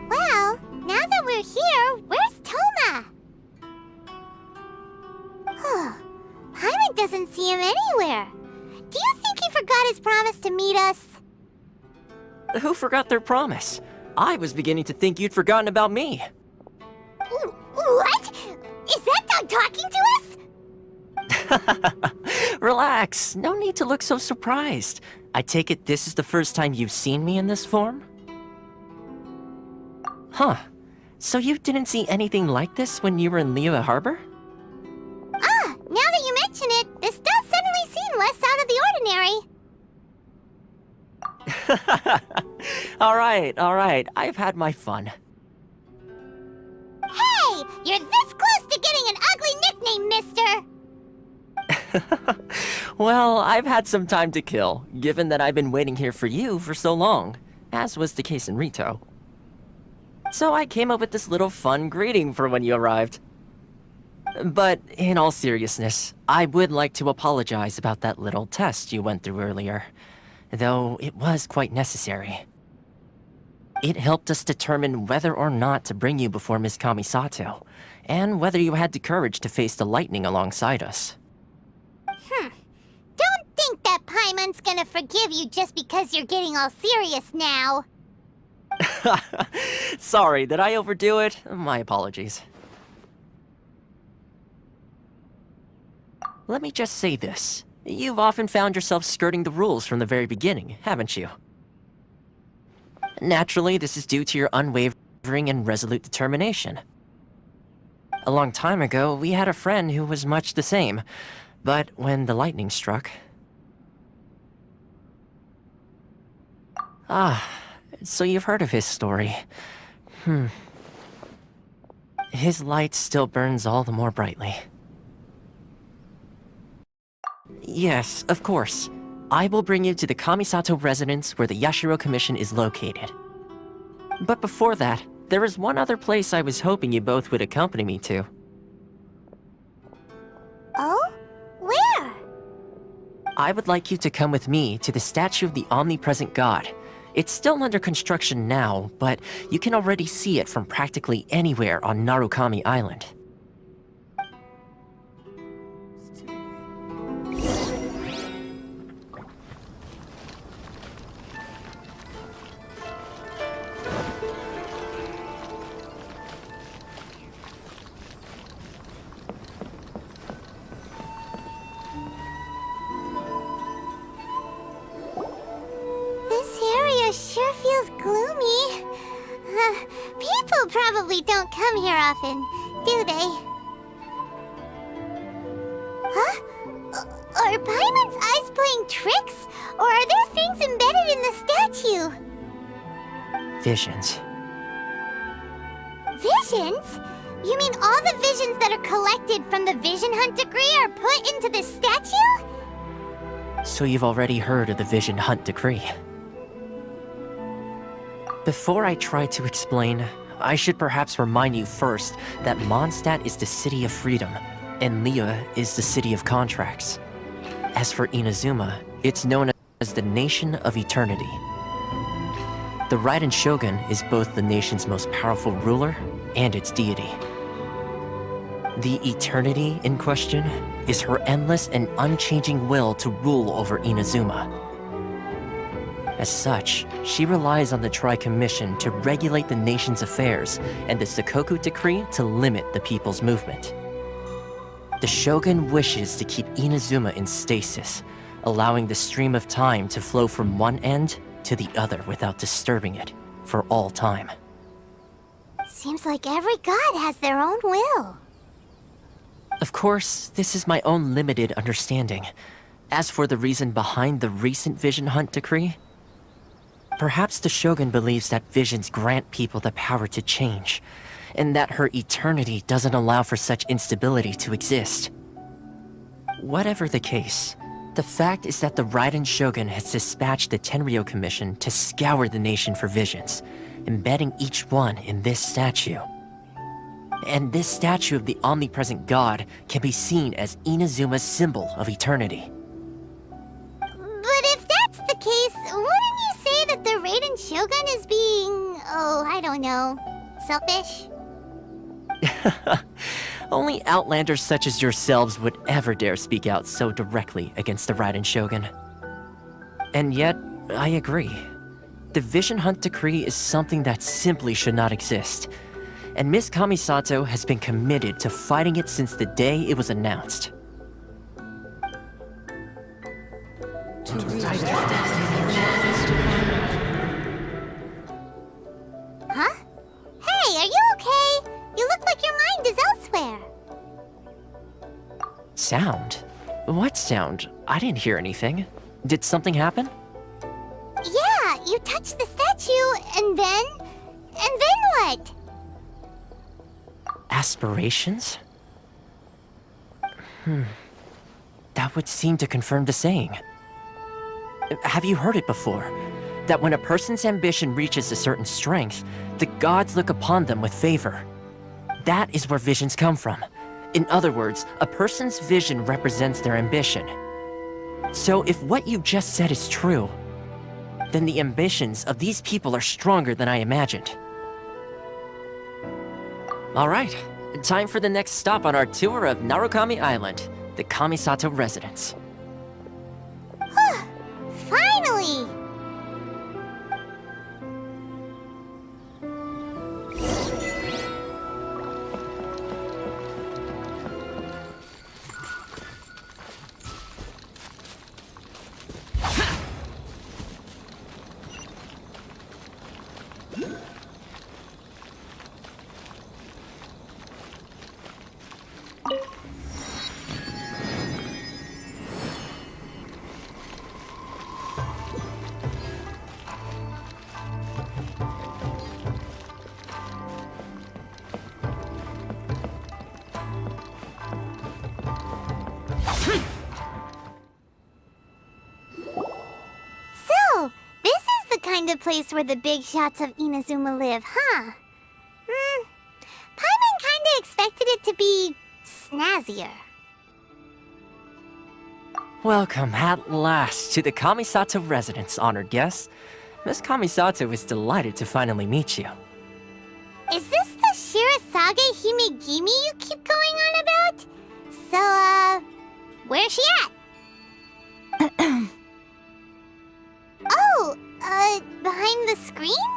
Well, now that we're here, where's Thoma? Paimon doesn't see him anywhere. Do you think he forgot his promise to meet us? Who forgot their promise? I was beginning to think you'd forgotten about me. What? Is that dog talking to us? Relax, no need to look so surprised. I take it this is the first time you've seen me in this form? Huh. So you didn't see anything like this when you were in Liyue Harbor? Now that you mention it, this does suddenly seem less out of the ordinary. Alright, I've had my fun. Hey! You're this close to getting an ugly nickname, mister! Well, I've had some time to kill, given that I've been waiting here for you for so long, as was the case in Rito. So I came up with this little fun greeting for when you arrived. But in all seriousness, I would like to apologize about that little test you went through earlier, though it was quite necessary. It helped us determine whether or not to bring you before Miss Kamisato, and whether you had the courage to face the lightning alongside us. Don't think that Paimon's gonna forgive you just because you're getting all serious now. Sorry, did I overdo it? My apologies. Let me just say this. You've often found yourself skirting the rules from the very beginning, haven't you? Naturally, this is due to your unwavering and resolute determination. A long time ago, we had a friend who was much the same, but when the lightning struck, Ah, so you've heard of his story. His light still burns all the more brightly. Yes, of course. I will bring you to the Kamisato residence where the Yashiro Commission is located. But before that, there is one other place I was hoping you both would accompany me to. Oh? Where? I would like you to come with me to the statue of the Omnipresent God. It's still under construction now, but you can already see it from practically anywhere on Narukami Island. Sure feels gloomy. People probably don't come here often, do they? Huh? Are Paimon's eyes playing tricks? Or are there things embedded in the statue? Visions. Visions? You mean all the visions that are collected from the Vision Hunt decree are put into the statue? So you've already heard of the Vision Hunt decree. Before I try to explain, I should perhaps remind you first that Mondstadt is the city of freedom, and Liyue is the city of contracts. As for Inazuma, it's known as the Nation of Eternity. The Raiden Shogun is both the nation's most powerful ruler and its deity. The Eternity in question is her endless and unchanging will to rule over Inazuma. As such, she relies on the Tri-Commission to regulate the nation's affairs and the Sakoku Decree to limit the people's movement. The Shogun wishes to keep Inazuma in stasis, allowing the stream of time to flow from one end to the other without disturbing it for all time. Seems like every god has their own will. Of course, this is my own limited understanding. As for the reason behind the recent Vision Hunt decree, perhaps the Shogun believes that visions grant people the power to change, and that her eternity doesn't allow for such instability to exist. Whatever the case, the fact is that the Raiden Shogun has dispatched the Tenryou Commission to scour the nation for visions, embedding each one in this statue. And this statue of the Omnipresent God can be seen as Inazuma's symbol of eternity. But if that's the case, wouldn't you say that the Raiden Shogun is being, I don't know, selfish? Only outlanders such as yourselves would ever dare speak out so directly against the Raiden Shogun. And yet, I agree. The Vision Hunt decree is something that simply should not exist. And Miss Kamisato has been committed to fighting it since the day it was announced. Huh? Hey, are you okay? You look like your mind is elsewhere. Sound? What sound? I didn't hear anything. Did something happen? Yeah, you touched the statue, and then what? Aspirations? That would seem to confirm the saying. Have you heard it before? That when a person's ambition reaches a certain strength, the gods look upon them with favor. That is where visions come from. In other words, a person's vision represents their ambition. So if what you just said is true, then the ambitions of these people are stronger than I imagined. Alright, time for the next stop on our tour of Narukami Island, the Kamisato residence. Finally! kind of place where the big shots of Inazuma live, huh? Paimon kinda expected it to be snazzier. Welcome at last to the Kamisato residence, honored guests. Miss Kamisato is delighted to finally meet you. Is this the Shirasage Himegimi you keep going on about? So, where's she at? Behind the screen?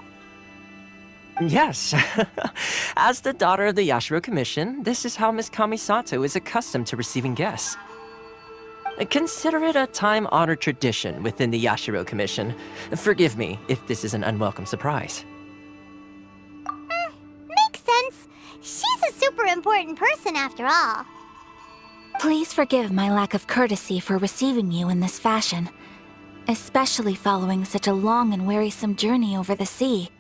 Yes. As the daughter of the Yashiro Commission, this is how Miss Kamisato is accustomed to receiving guests. Consider it a time-honored tradition within the Yashiro Commission. Forgive me if this is an unwelcome surprise. Makes sense. She's a super important person after all. Please forgive my lack of courtesy for receiving you in this fashion, especially following such a long and wearisome journey over the sea.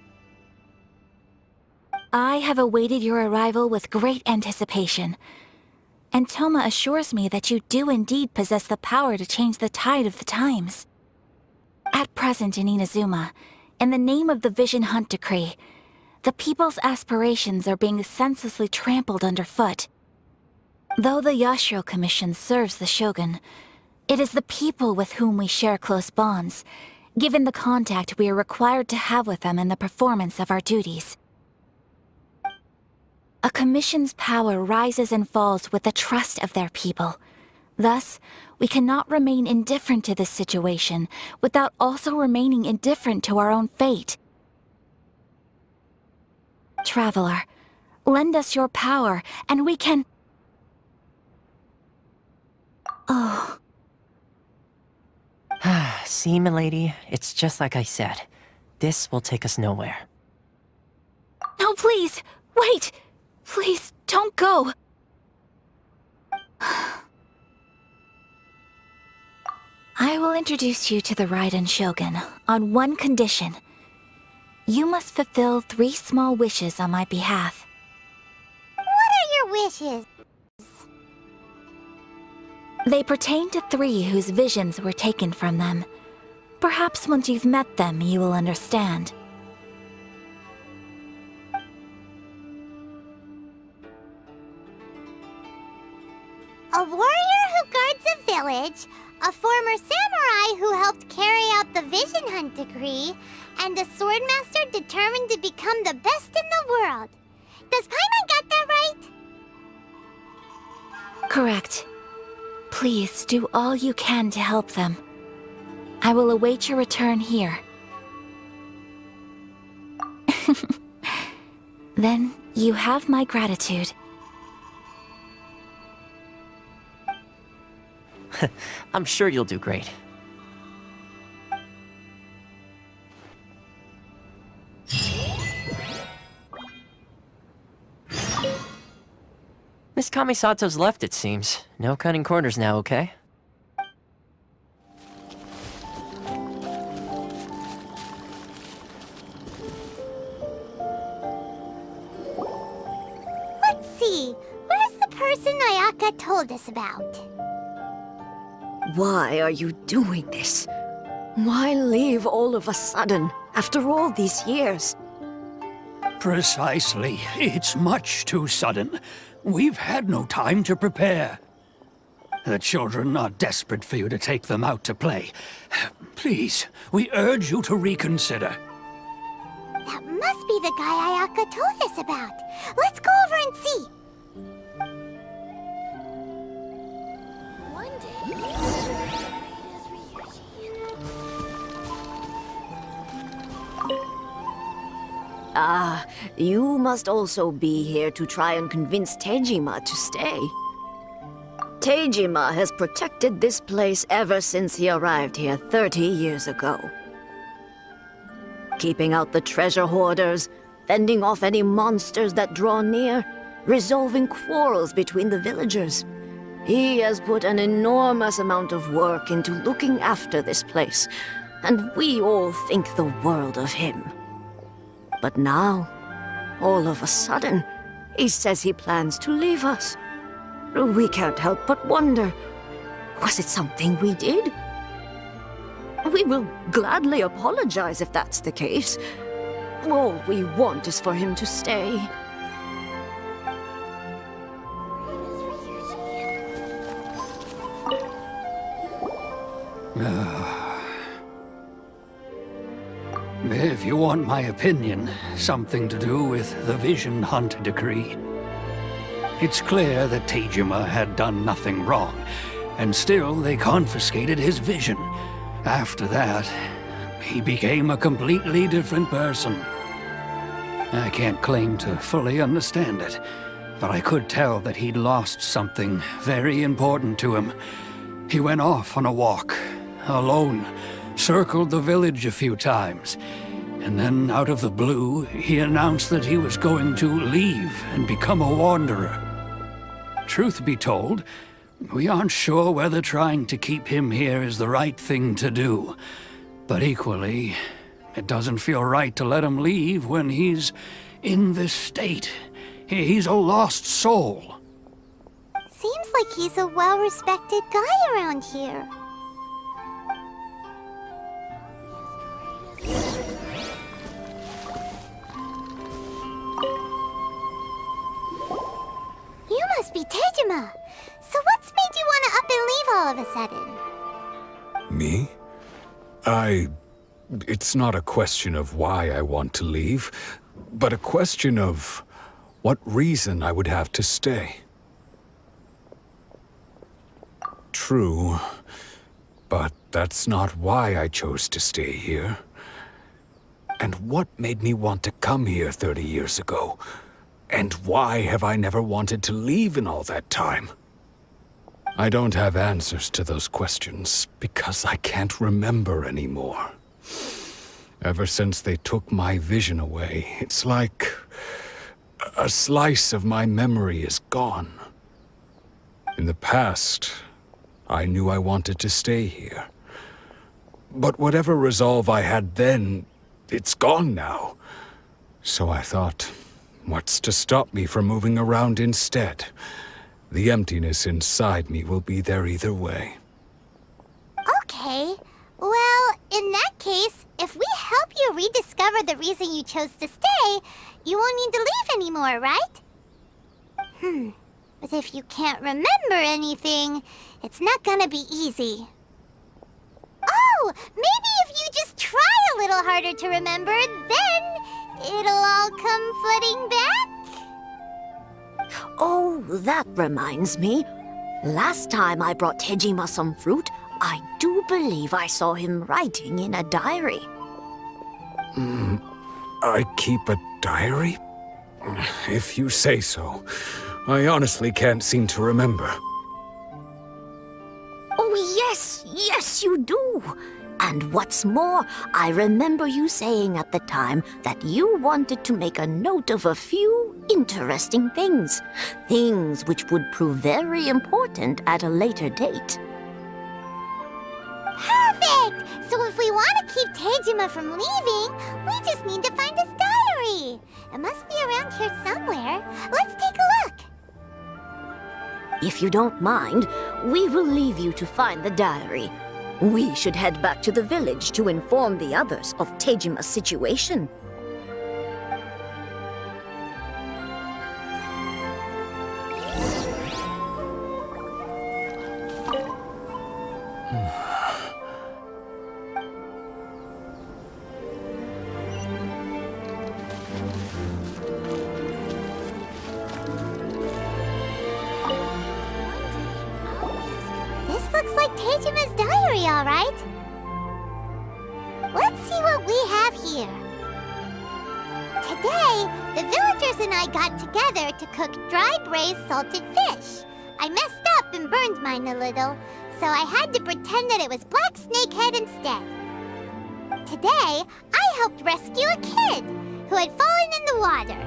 I have awaited your arrival with great anticipation, and Thoma assures me that you do indeed possess the power to change the tide of the times. At present in Inazuma, in the name of the Vision Hunt Decree, the people's aspirations are being senselessly trampled underfoot. Though the Yashiro Commission serves the Shogun, it is the people with whom we share close bonds, given the contact we are required to have with them in the performance of our duties. A commission's power rises and falls with the trust of their people. Thus, we cannot remain indifferent to this situation without also remaining indifferent to our own fate. Traveler, lend us your power, and we can... Oh. See, milady, it's just like I said. This will take us nowhere. No, please! Wait! Please, don't go! I will introduce you to the Raiden Shogun on one condition. You must fulfill 3 small wishes on my behalf. What are your wishes? They pertain to 3 whose visions were taken from them. Perhaps once you've met them, you will understand. A warrior who guards a village, a former samurai who helped carry out the Vision Hunt Decree, and a swordmaster determined to become the best in the world. Does Paimon got that right? Correct. Please do all you can to help them. I will await your return here. Then you have my gratitude. I'm sure you'll do great. Miss Kamisato's left, it seems. No cutting corners now, okay? Let's see. Where's the person Ayaka told us about? Why are you doing this? Why leave all of a sudden, after all these years? Precisely. It's much too sudden. We've had no time to prepare. The children are desperate for you to take them out to play. Please, we urge you to reconsider. That must be the guy Ayaka told us about. Let's go over and see. One day... Ah, you must also be here to try and convince Tejima to stay. Tejima has protected this place ever since he arrived here 30 years ago. Keeping out the treasure hoarders, fending off any monsters that draw near, resolving quarrels between the villagers. He has put an enormous amount of work into looking after this place, and we all think the world of him. But now, all of a sudden, he says he plans to leave us. We can't help but wonder, was it something we did? We will gladly apologize if that's the case. All we want is for him to stay. If you want my opinion, something to do with the Vision Hunt decree. It's clear that Tejima had done nothing wrong, and still they confiscated his vision. After that, he became a completely different person. I can't claim to fully understand it, but I could tell that he'd lost something very important to him. He went off on a walk, alone, circled the village a few times, and then out of the blue, he announced that he was going to leave and become a wanderer. Truth be told, we aren't sure whether trying to keep him here is the right thing to do. But equally, it doesn't feel right to let him leave when he's in this state. He's a lost soul. Seems like he's a well-respected guy around here. You must be Tejima. So what's made you want to up and leave all of a sudden? Me? It's not a question of why I want to leave, but a question of what reason I would have to stay. True, but that's not why I chose to stay here. And what made me want to come here 30 years ago? And why have I never wanted to leave in all that time? I don't have answers to those questions because I can't remember anymore. Ever since they took my vision away, it's like a slice of my memory is gone. In the past, I knew I wanted to stay here. But whatever resolve I had then, it's gone now. So I thought, what's to stop me from moving around instead? The emptiness inside me will be there either way. Okay. Well, in that case, if we help you rediscover the reason you chose to stay, you won't need to leave anymore, right? But if you can't remember anything, it's not gonna be easy. Oh, maybe if you just try a little harder to remember, then it'll all come flooding back? Oh, that reminds me. Last time I brought Tejima some fruit, I do believe I saw him writing in a diary. I keep a diary? If you say so. I honestly can't seem to remember. Oh, yes, you do. And what's more, I remember you saying at the time that you wanted to make a note of a few interesting things. Things which would prove very important at a later date. Perfect! So if we want to keep Tejima from leaving, we just need to find his diary. It must be around here somewhere. Let's take a look. If you don't mind, we will leave you to find the diary. We should head back to the village to inform the others of Tejima's situation. Looks like Tejima's diary, all right. Let's see what we have here. Today, the villagers and I got together to cook dry braised salted fish. I messed up and burned mine a little, so I had to pretend that it was black snakehead instead. Today, I helped rescue a kid who had fallen in the water.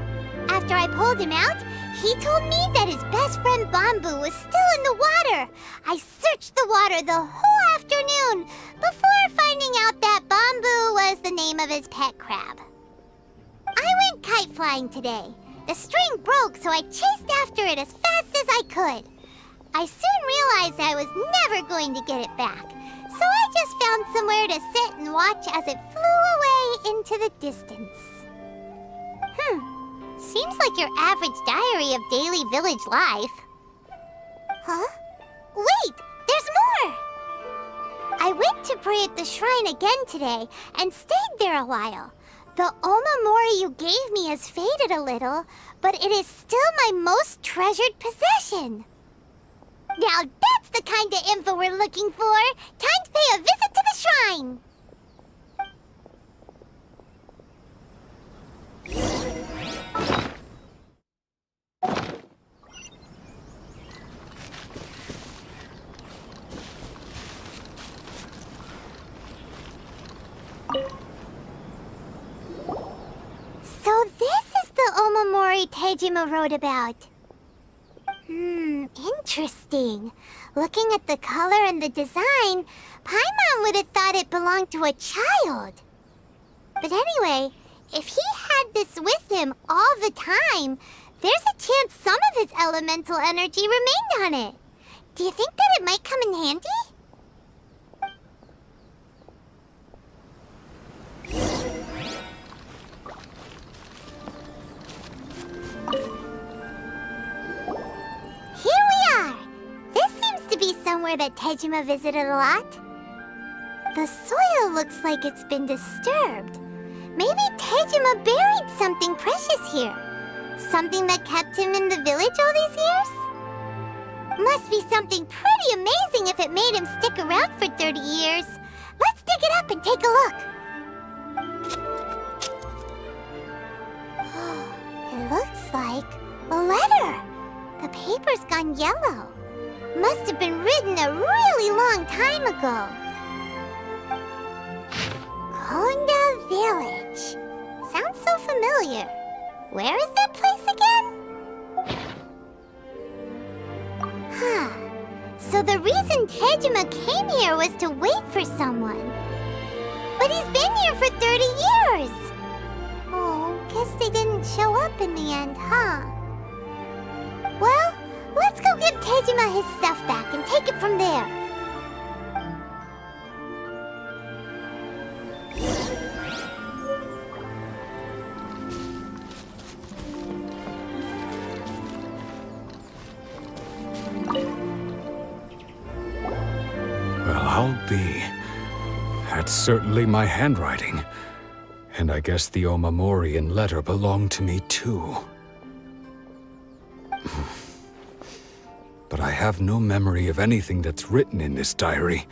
After I pulled him out, he told me that his best friend Bamboo was still in the water. I searched the water the whole afternoon before finding out that Bamboo was the name of his pet crab. I went kite flying today. The string broke, so I chased after it as fast as I could. I soon realized I was never going to get it back, So I just found somewhere to sit and watch as it flew away into the distance. Seems like your average diary of daily village life. Huh? Wait! There's more! I went to pray at the shrine again today and stayed there a while. The Omamori you gave me has faded a little, but it is still my most treasured possession. Now that's the kind of info we're looking for! Time to pay a visit to the shrine! So this is the Omamori Tejima wrote about. Interesting. Looking at the color and the design, Paimon would have thought it belonged to a child. But anyway, if he had this with him all the time, there's a chance some of his elemental energy remained on it. Do you think that it might come in handy? Here we are! This seems to be somewhere that Tejima visited a lot. The soil looks like it's been disturbed. Maybe Tejima buried something precious here. Something that kept him in the village all these years? Must be something pretty amazing if it made him stick around for 30 years. Let's dig it up and take a look. It looks like a letter. The paper's gone yellow. Must have been written a really long time ago. Konda Village. Sounds so familiar. Where is that place again? So the reason Tejima came here was to wait for someone. But he's been here for 30 years! Oh, guess they didn't show up in the end, huh? Well, let's go give Tejima his stuff back and take it from there. Well, I'll be. That's certainly my handwriting. And I guess the Omamorian letter belonged to me too. But I have no memory of anything that's written in this diary.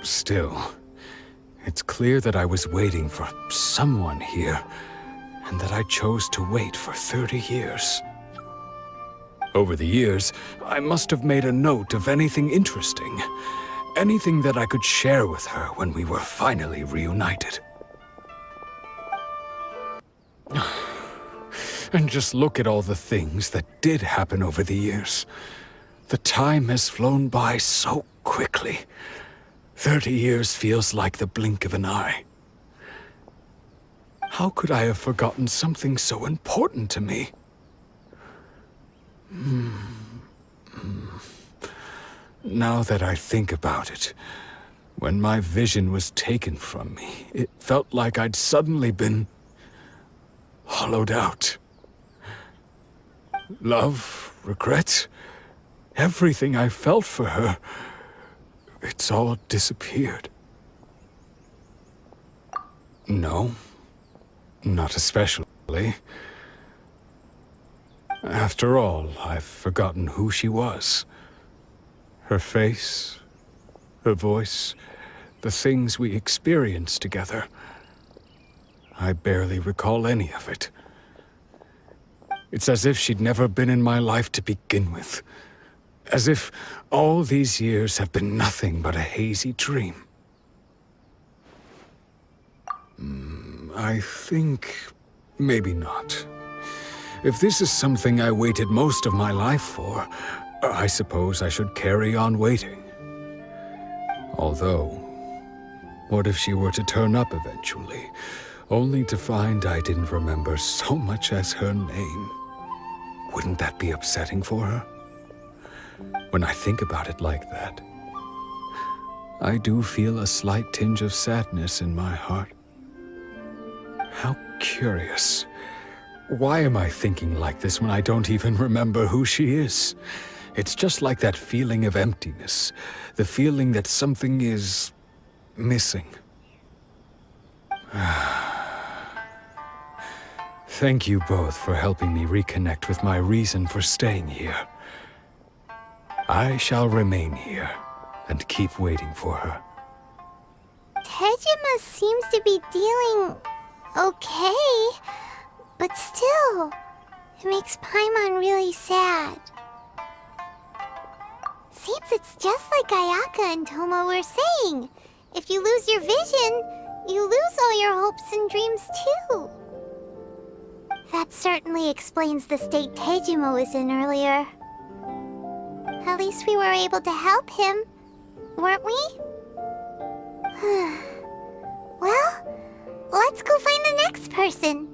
Still, it's clear that I was waiting for someone here, and that I chose to wait for 30 years. Over the years, I must have made a note of anything interesting. Anything that I could share with her when we were finally reunited. And just look at all the things that did happen over the years. The time has flown by so quickly. 30 years feels like the blink of an eye. How could I have forgotten something so important to me? Now that I think about it, when my vision was taken from me, it felt like I'd suddenly been hollowed out. Love, regret, everything I felt for her, it's all disappeared. No, not especially. After all, I've forgotten who she was. Her face, her voice, the things we experienced together. I barely recall any of it. It's as if she'd never been in my life to begin with. As if all these years have been nothing but a hazy dream. I think maybe not. If this is something I waited most of my life for, I suppose I should carry on waiting. Although, what if she were to turn up eventually, only to find I didn't remember so much as her name? Wouldn't that be upsetting for her? When I think about it like that, I do feel a slight tinge of sadness in my heart. How curious. Why am I thinking like this when I don't even remember who she is? It's just like that feeling of emptiness, the feeling that something is missing. Thank you both for helping me reconnect with my reason for staying here. I shall remain here and keep waiting for her. Tejima seems to be dealing okay, but still, it makes Paimon really sad. Seems it's just like Ayaka and Thoma were saying. If you lose your vision, you lose all your hopes and dreams too. That certainly explains the state Tejima was in earlier. At least we were able to help him, weren't we? Well, let's go find the next person.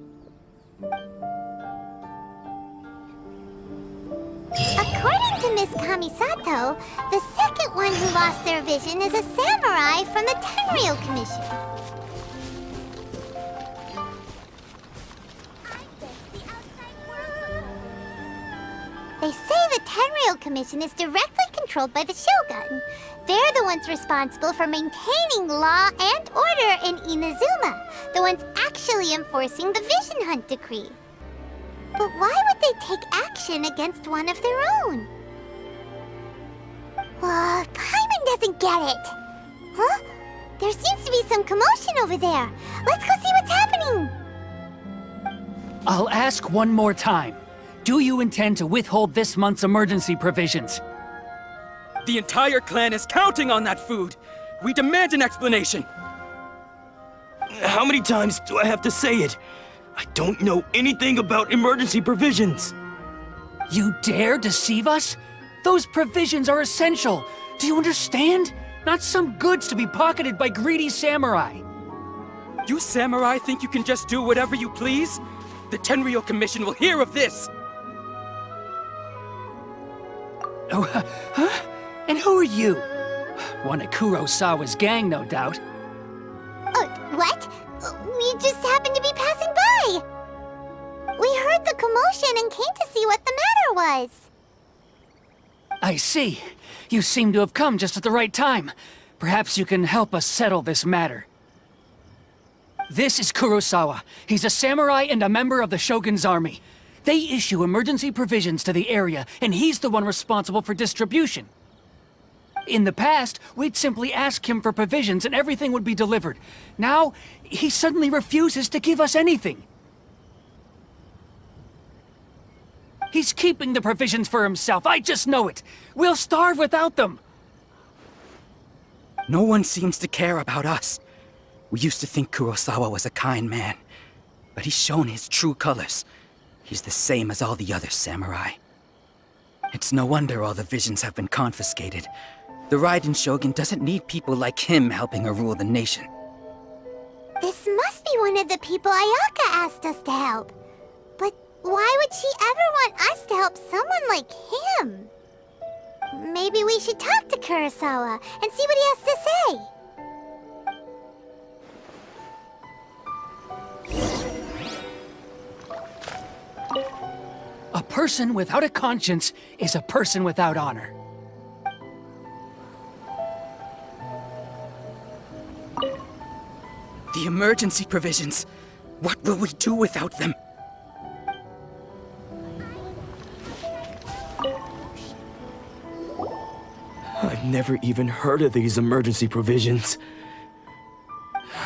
According to Miss Kamisato, the second one who lost their vision is a samurai from the Tenryou Commission. They say the Tenryou Commission is directly controlled by the Shogun. They're the ones responsible for maintaining law and order in Inazuma, the ones actually enforcing the Vision Hunt decree. But why would they take action against one of their own? Paimon doesn't get it. Huh? There seems to be some commotion over there. Let's go see what's happening. I'll ask one more time. Do you intend to withhold this month's emergency provisions? The entire clan is counting on that food. We demand an explanation. How many times do I have to say it? I don't know anything about emergency provisions. You dare deceive us? Those provisions are essential. Do you understand? Not some goods to be pocketed by greedy samurai. You samurai think you can just do whatever you please? The Tenryou Commission will hear of this! Oh, huh? And who are you? One of Kurosawa's gang, no doubt. What? We just happened to be passing by. We heard the commotion and came to see what the matter was. I see. You seem to have come just at the right time. Perhaps you can help us settle this matter. This is Kurosawa. He's a samurai and a member of the Shogun's army. They issue emergency provisions to the area, and he's the one responsible for distribution. In the past, we'd simply ask him for provisions and everything would be delivered. Now, he suddenly refuses to give us anything. He's keeping the provisions for himself, I just know it. We'll starve without them. No one seems to care about us. We used to think Kurosawa was a kind man, but he's shown his true colors. He's the same as all the other samurai. It's no wonder all the visions have been confiscated. The Raiden Shogun doesn't need people like him helping her rule the nation. This must be one of the people Ayaka asked us to help. But why would she ever want us to help someone like him? Maybe we should talk to Kurosawa and see what he has to say. A person without a conscience is a person without honor. The emergency provisions. What will we do without them? I've never even heard of these emergency provisions.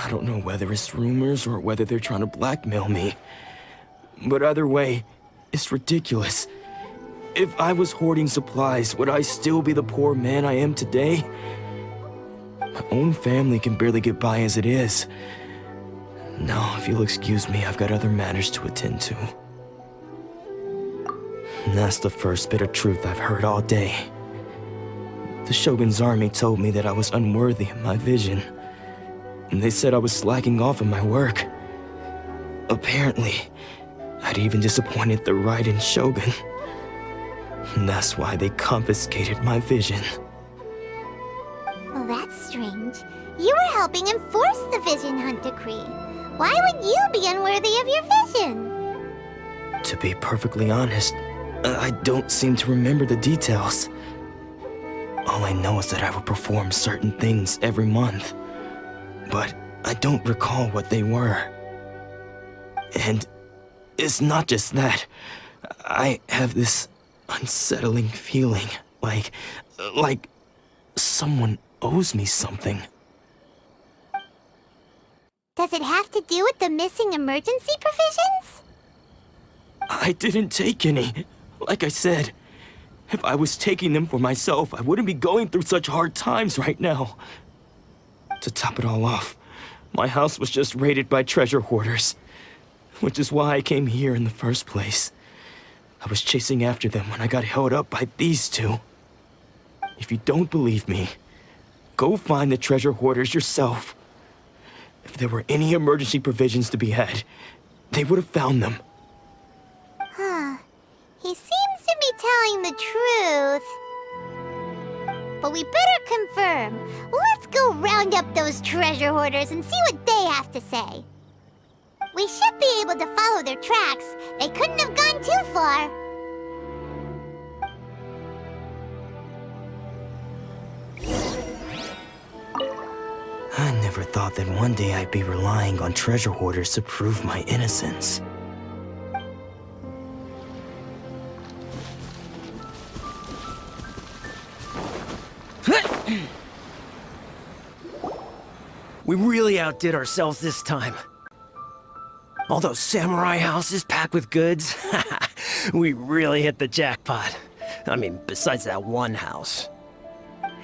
I don't know whether it's rumors or whether they're trying to blackmail me. But either way, it's ridiculous. If I was hoarding supplies, would I still be the poor man I am today? My own family can barely get by as it is. Now, if you'll excuse me, I've got other matters to attend to. And that's the first bit of truth I've heard all day. The Shogun's army told me that I was unworthy of my vision. And they said I was slacking off in my work. Apparently, I'd even disappointed the Raiden Shogun. And that's why they confiscated my vision. Well, that's strange. helping enforce the Vision Hunt Decree. Why would you be unworthy of your vision? To be perfectly honest, I don't seem to remember the details. All I know is that I would perform certain things every month, but I don't recall what they were. And it's not just that. I have this unsettling feeling, like someone owes me something. Does it have to do with the missing emergency provisions? I didn't take any. Like I said, if I was taking them for myself, I wouldn't be going through such hard times right now. To top it all off, my house was just raided by treasure hoarders, which is why I came here in the first place. I was chasing after them when I got held up by these two. If you don't believe me, go find the treasure hoarders yourself. If there were any emergency provisions to be had, they would have found them. Huh. He seems to be telling the truth. But we better confirm. Let's go round up those treasure hoarders and see what they have to say. We should be able to follow their tracks. They couldn't have gone too far. I never thought that one day I'd be relying on treasure hoarders to prove my innocence. We really outdid ourselves this time. All those samurai houses packed with goods, we really hit the jackpot. I mean, besides that one house.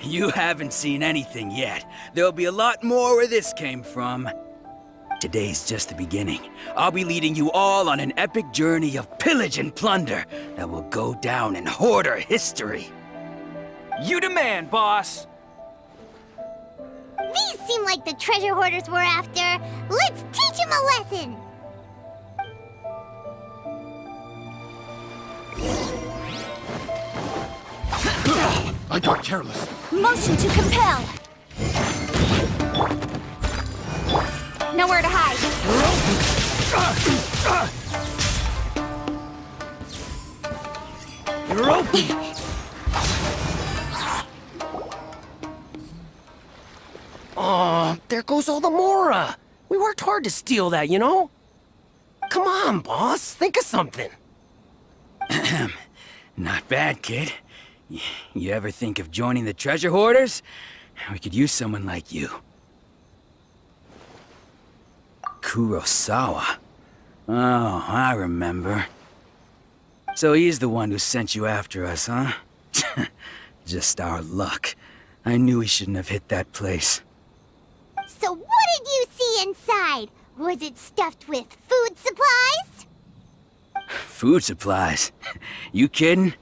You haven't seen anything yet. There'll be a lot more where this came from. Today's just the beginning. I'll be leading you all on an epic journey of pillage and plunder that will go down in hoarder history. You demand, boss! These seem like the treasure hoarders we're after. Let's teach them a lesson! I got careless. Motion to compel! Nowhere to hide. You're open! Oh, there goes all the Mora. We worked hard to steal that, you know? Come on, boss. Think of something. Not bad, kid. You ever think of joining the treasure hoarders? We could use someone like you. Kurosawa. Oh, I remember. So he's the one who sent you after us, huh? Just our luck. I knew he shouldn't have hit that place. So what did you see inside? Was it stuffed with food supplies? Food supplies? You kidding?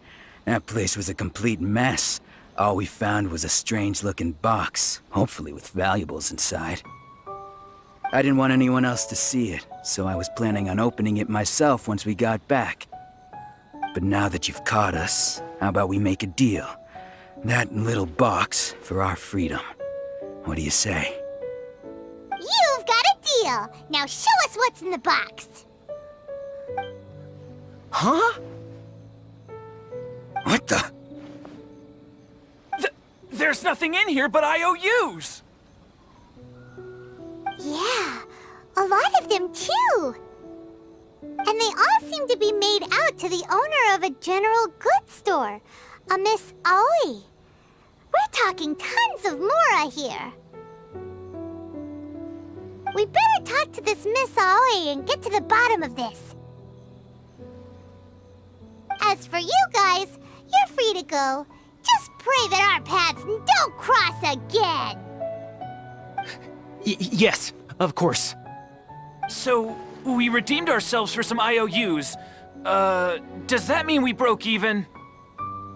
That place was a complete mess. All we found was a strange-looking box, hopefully with valuables inside. I didn't want anyone else to see it, so I was planning on opening it myself once we got back. But now that you've caught us, how about we make a deal? That little box for our freedom. What do you say? You've got a deal! Now show us what's in the box! Huh? What the? There's nothing in here but IOUs! Yeah, a lot of them too! And they all seem to be made out to the owner of a general goods store, a Miss Aoi. We're talking tons of Mora here. We better talk to this Miss Aoi and get to the bottom of this. As for you guys, you're free to go. Just pray that our paths don't cross again. Yes, of course. So, we redeemed ourselves for some IOUs. Does that mean we broke even?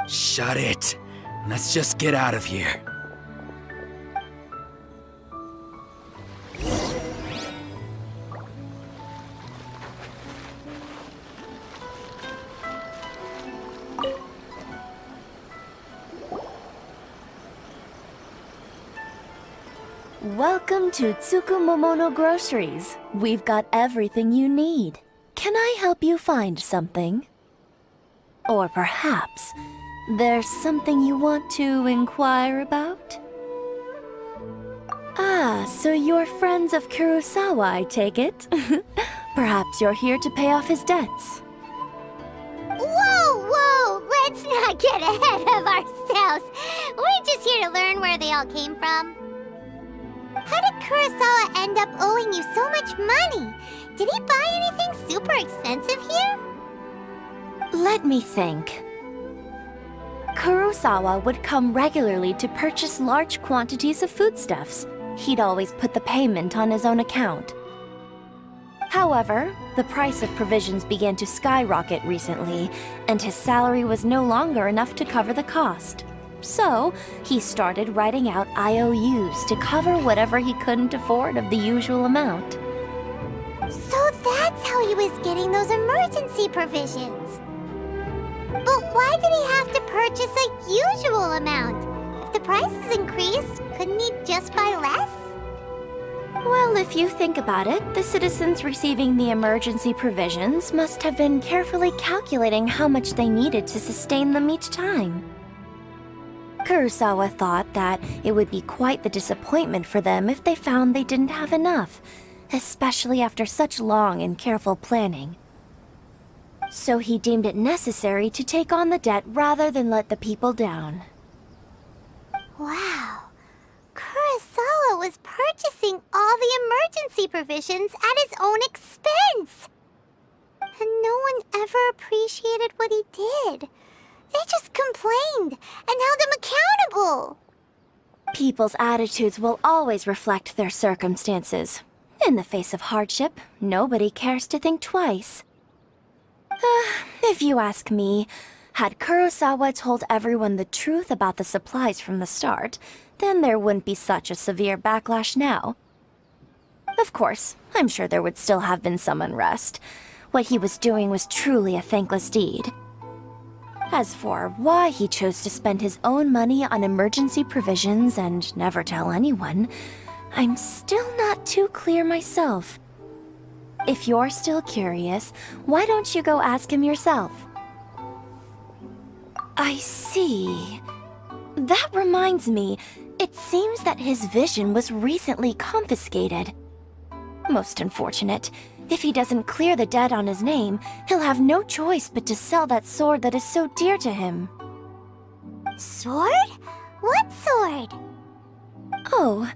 Shut it. Let's just get out of here. Welcome to Tsukumomono Groceries. We've got everything you need. Can I help you find something? Or perhaps there's something you want to inquire about? Ah, so you're friends of Kurosawa, I take it? Perhaps you're here to pay off his debts. Whoa! Let's not get ahead of ourselves. We're just here to learn where they all came from. How did Kurosawa end up owing you so much money? Did he buy anything super expensive here? Let me think. Kurosawa would come regularly to purchase large quantities of foodstuffs. He'd always put the payment on his own account. However, the price of provisions began to skyrocket recently, and his salary was no longer enough to cover the cost. So, he started writing out IOUs to cover whatever he couldn't afford of the usual amount. So that's how he was getting those emergency provisions. But why did he have to purchase a usual amount? If the prices increased, couldn't he just buy less? Well, if you think about it, the citizens receiving the emergency provisions must have been carefully calculating how much they needed to sustain them each time. Kurosawa thought that it would be quite the disappointment for them if they found they didn't have enough, especially after such long and careful planning. So he deemed it necessary to take on the debt rather than let the people down. Wow. Kurosawa was purchasing all the emergency provisions at his own expense. And no one ever appreciated what he did. They just complained and held him accountable. People's attitudes will always reflect their circumstances. In the face of hardship, nobody cares to think twice. If you ask me, had Kurosawa told everyone the truth about the supplies from the start, then there wouldn't be such a severe backlash now. Of course, I'm sure there would still have been some unrest. What he was doing was truly a thankless deed. As for why he chose to spend his own money on emergency provisions and never tell anyone, I'm still not too clear myself. If you're still curious, why don't you go ask him yourself? I see. That reminds me, it seems that his vision was recently confiscated. Most unfortunate. If he doesn't clear the debt on his name, he'll have no choice but to sell that sword that is so dear to him. Sword? What sword? Oh,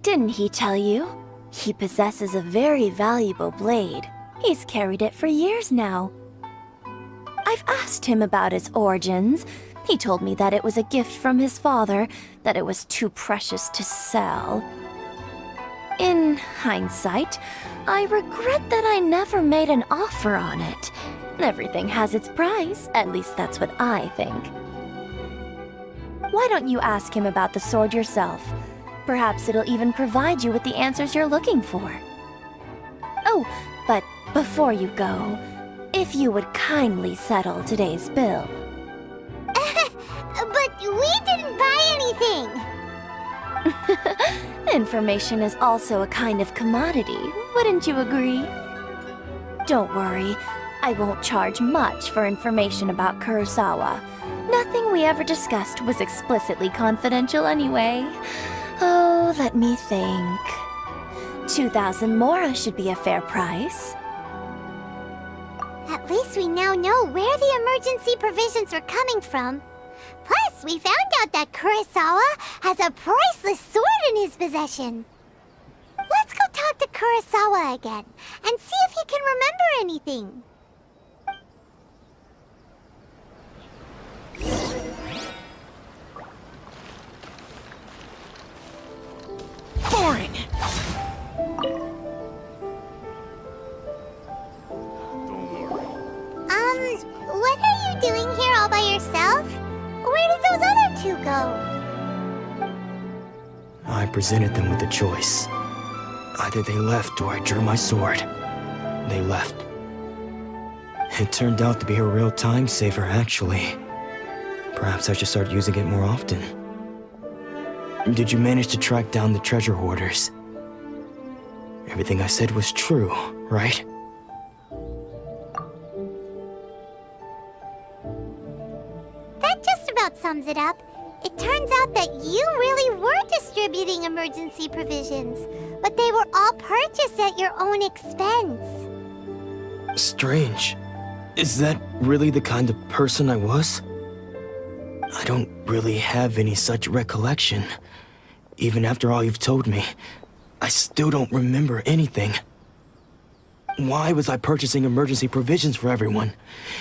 didn't he tell you? He possesses a very valuable blade. He's carried it for years now. I've asked him about its origins. He told me that it was a gift from his father, that it was too precious to sell. In hindsight, I regret that I never made an offer on it. Everything has its price, at least that's what I think. Why don't you ask him about the sword yourself? Perhaps it'll even provide you with the answers you're looking for. Oh, but before you go, if you would kindly settle today's bill. But we didn't buy anything! Information is also a kind of commodity, wouldn't you agree? Don't worry, I won't charge much for information about Kurosawa. Nothing we ever discussed was explicitly confidential anyway. Oh, let me think. 2,000 mora should be a fair price. At least we now know where the emergency provisions were coming from. Plus, we found out that Kurosawa has a priceless sword in his possession. Let's go talk to Kurosawa again, and see if he can remember anything. Boring! What are you doing here all by yourself? Where did those other two go? I presented them with a choice. Either they left or I drew my sword. They left. It turned out to be a real time saver, actually. Perhaps I should start using it more often. Did you manage to track down the treasure hoarders? Everything I said was true, right? That just about sums it up. It turns out that you really were distributing emergency provisions, but they were all purchased at your own expense. Strange. Is that really the kind of person I was? I don't really have any such recollection. Even after all you've told me, I still don't remember anything. Why was I purchasing emergency provisions for everyone?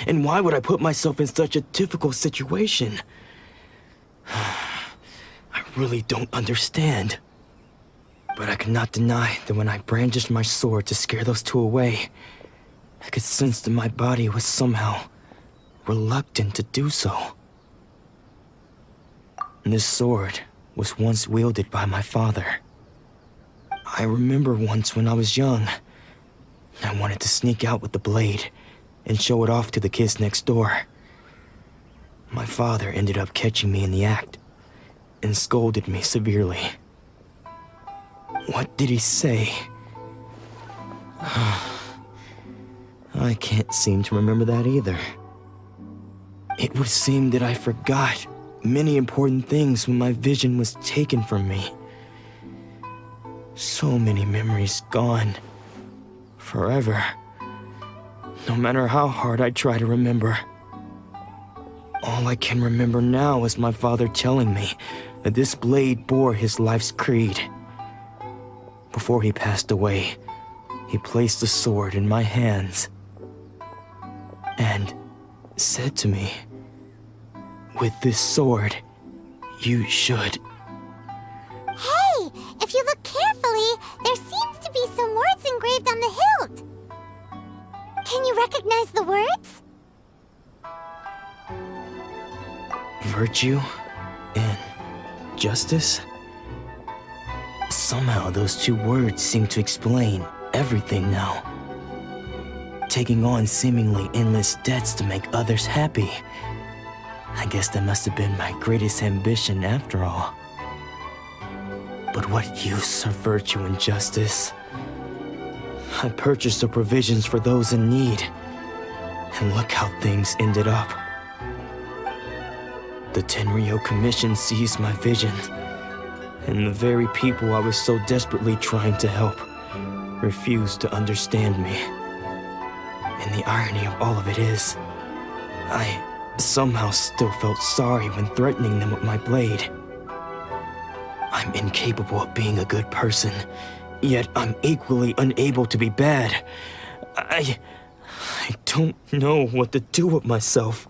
And why would I put myself in such a difficult situation? I really don't understand. But I cannot deny that when I brandished my sword to scare those two away, I could sense that my body was somehow reluctant to do so. This sword was once wielded by my father. I remember once when I was young, I wanted to sneak out with the blade and show it off to the kids next door. My father ended up catching me in the act and scolded me severely. What did he say? I can't seem to remember that either. It would seem that I forgot many important things when my vision was taken from me. So many memories gone. Forever. No matter how hard I try to remember. All I can remember now is my father telling me that this blade bore his life's creed. Before he passed away, he placed the sword in my hands and said to me, "With this sword, you should..." Hey, if you look carefully, there seems to be some words engraved on the hilt. Can you recognize the words? Virtue and justice? Somehow those two words seem to explain everything now. Taking on seemingly endless debts to make others happy. I guess that must have been my greatest ambition after all. But what use are virtue and justice? I purchased the provisions for those in need, and look how things ended up. The Tenryou Commission seized my vision, and the very people I was so desperately trying to help refused to understand me. And the irony of all of it is, I somehow still felt sorry when threatening them with my blade. I'm incapable of being a good person, yet I'm equally unable to be bad. I don't know what to do with myself.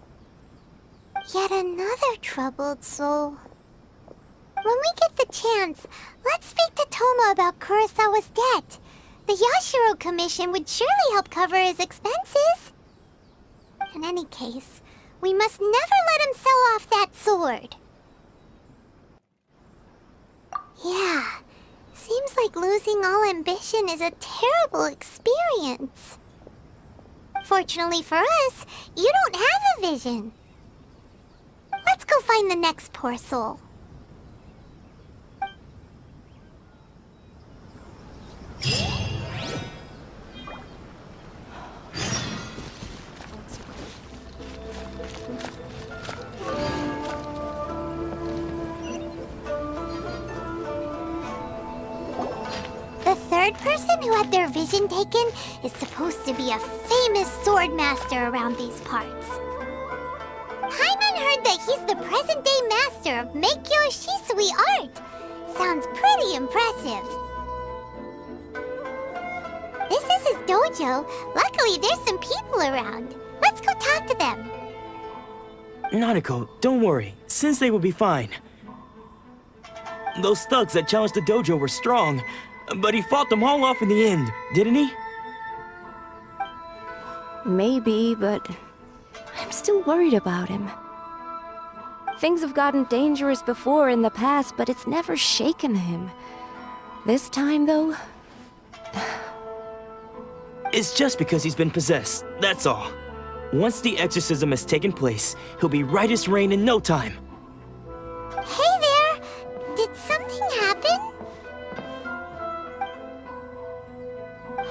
Yet another troubled soul. When we get the chance, let's speak to Thoma about Kurosawa's debt. The Yashiro Commission would surely help cover his expenses. In any case, we must never let him sell off that sword. Yeah, seems like losing all ambition is a terrible experience. Fortunately for us, you don't have a vision. Let's go find the next poor soul. The third person who had their vision taken is supposed to be a famous sword master around these parts. Paimon heard that he's the present-day master of Meikyo Shisui art. Sounds pretty impressive. This is his dojo. Luckily, there's some people around. Let's go talk to them. Nanako, don't worry. Sensei will be fine. Those thugs that challenged the dojo were strong, but he fought them all off in the end, didn't he? Maybe, but I'm still worried about him. Things have gotten dangerous before in the past, but it's never shaken him. This time, though... It's just because he's been possessed, that's all. Once the exorcism has taken place, he'll be right as rain in no time. Hey there! Did something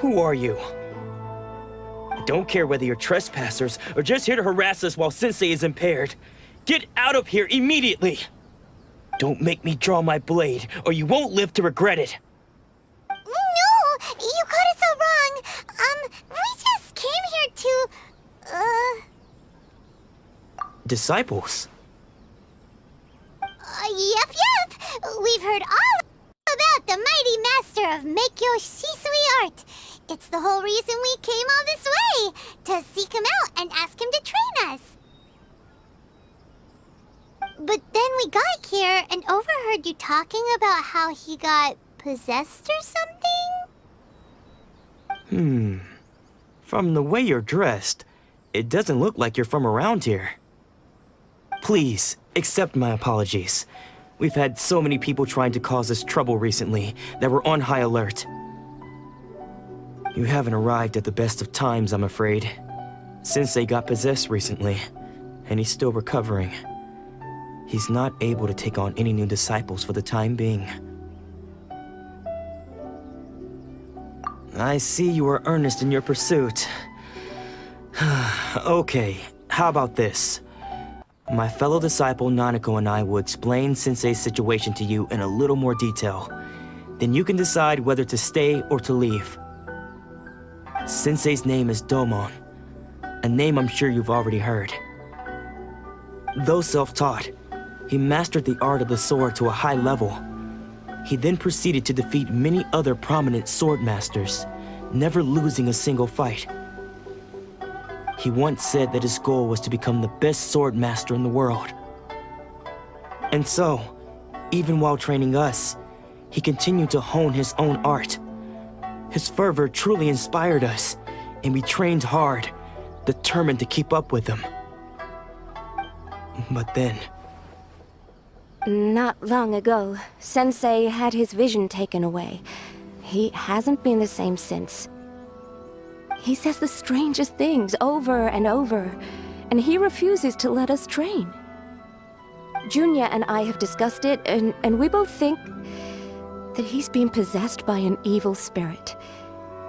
Who are you? I don't care whether you're trespassers or just here to harass us while Sensei is impaired. Get out of here immediately! Don't make me draw my blade, or you won't live to regret it. No! You got it so wrong! We just came here to... Disciples? Yep. We've heard all about the mighty master of Meikyo Shisui art. It's the whole reason we came all this way, to seek him out and ask him to train us. But then we got here and overheard you talking about how he got possessed or something? From the way you're dressed, it doesn't look like you're from around here. Please, accept my apologies. We've had so many people trying to cause us trouble recently that we're on high alert. You haven't arrived at the best of times, I'm afraid. Sensei got possessed recently, and he's still recovering. He's not able to take on any new disciples for the time being. I see you are earnest in your pursuit. Okay, how about this? My fellow disciple Nanako and I will explain Sensei's situation to you in a little more detail. Then you can decide whether to stay or to leave. Sensei's name is Domon, a name I'm sure you've already heard. Though self-taught, he mastered the art of the sword to a high level. He then proceeded to defeat many other prominent sword masters, never losing a single fight. He once said that his goal was to become the best sword master in the world. And so, even while training us, he continued to hone his own art. His fervor truly inspired us, and we trained hard, determined to keep up with him. But then... Not long ago, Sensei had his vision taken away. He hasn't been the same since. He says the strangest things over and over, and he refuses to let us train. Junya and I have discussed it, and we both think that he's been possessed by an evil spirit.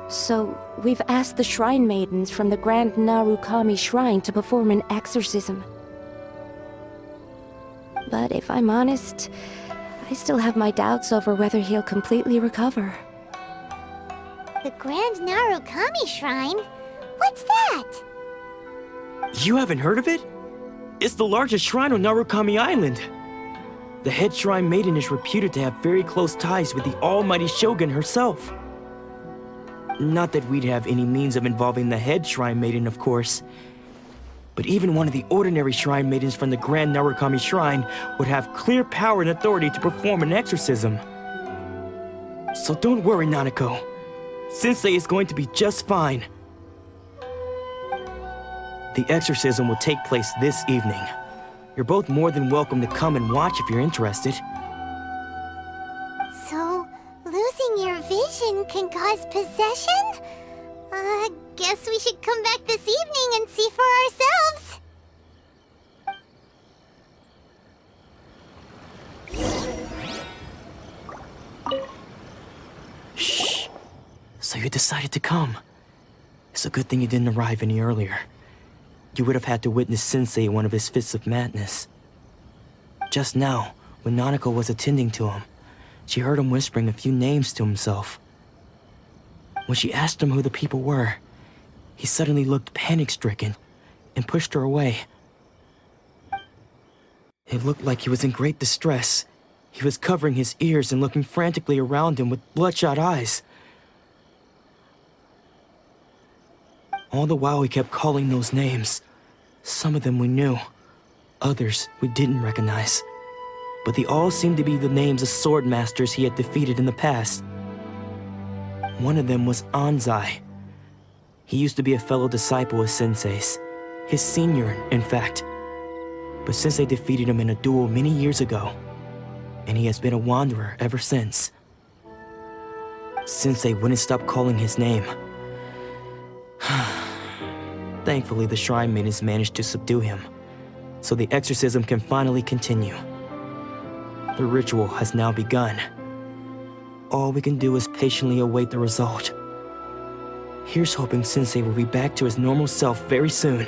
So we've asked the Shrine Maidens from the Grand Narukami Shrine to perform an exorcism. But if I'm honest, I still have my doubts over whether he'll completely recover. The Grand Narukami Shrine? What's that? You haven't heard of it? It's the largest shrine on Narukami Island. The head shrine maiden is reputed to have very close ties with the almighty Shogun herself. Not that we'd have any means of involving the head shrine maiden, of course. But even one of the ordinary shrine maidens from the Grand Narukami Shrine would have clear power and authority to perform an exorcism. So don't worry, Nanako. Sensei is going to be just fine. The exorcism will take place this evening. You're both more than welcome to come and watch if you're interested. So, losing your vision can cause possession? Guess we should come back this evening and see for ourselves. Shh. So you decided to come. It's a good thing you didn't arrive any earlier. You would have had to witness Sensei in one of his fits of madness. Just now, when Nanako was attending to him, she heard him whispering a few names to himself. When she asked him who the people were, he suddenly looked panic-stricken and pushed her away. It looked like he was in great distress. He was covering his ears and looking frantically around him with bloodshot eyes. All the while he kept calling those names. Some of them we knew, others we didn't recognize. But they all seemed to be the names of sword masters he had defeated in the past. One of them was Anzai. He used to be a fellow disciple of Sensei's, his senior, in fact. But Sensei defeated him in a duel many years ago, and he has been a wanderer ever since. Sensei wouldn't stop calling his name. Thankfully, the Shrine Maidens managed to subdue him, so the exorcism can finally continue. The ritual has now begun. All we can do is patiently await the result. Here's hoping Sensei will be back to his normal self very soon.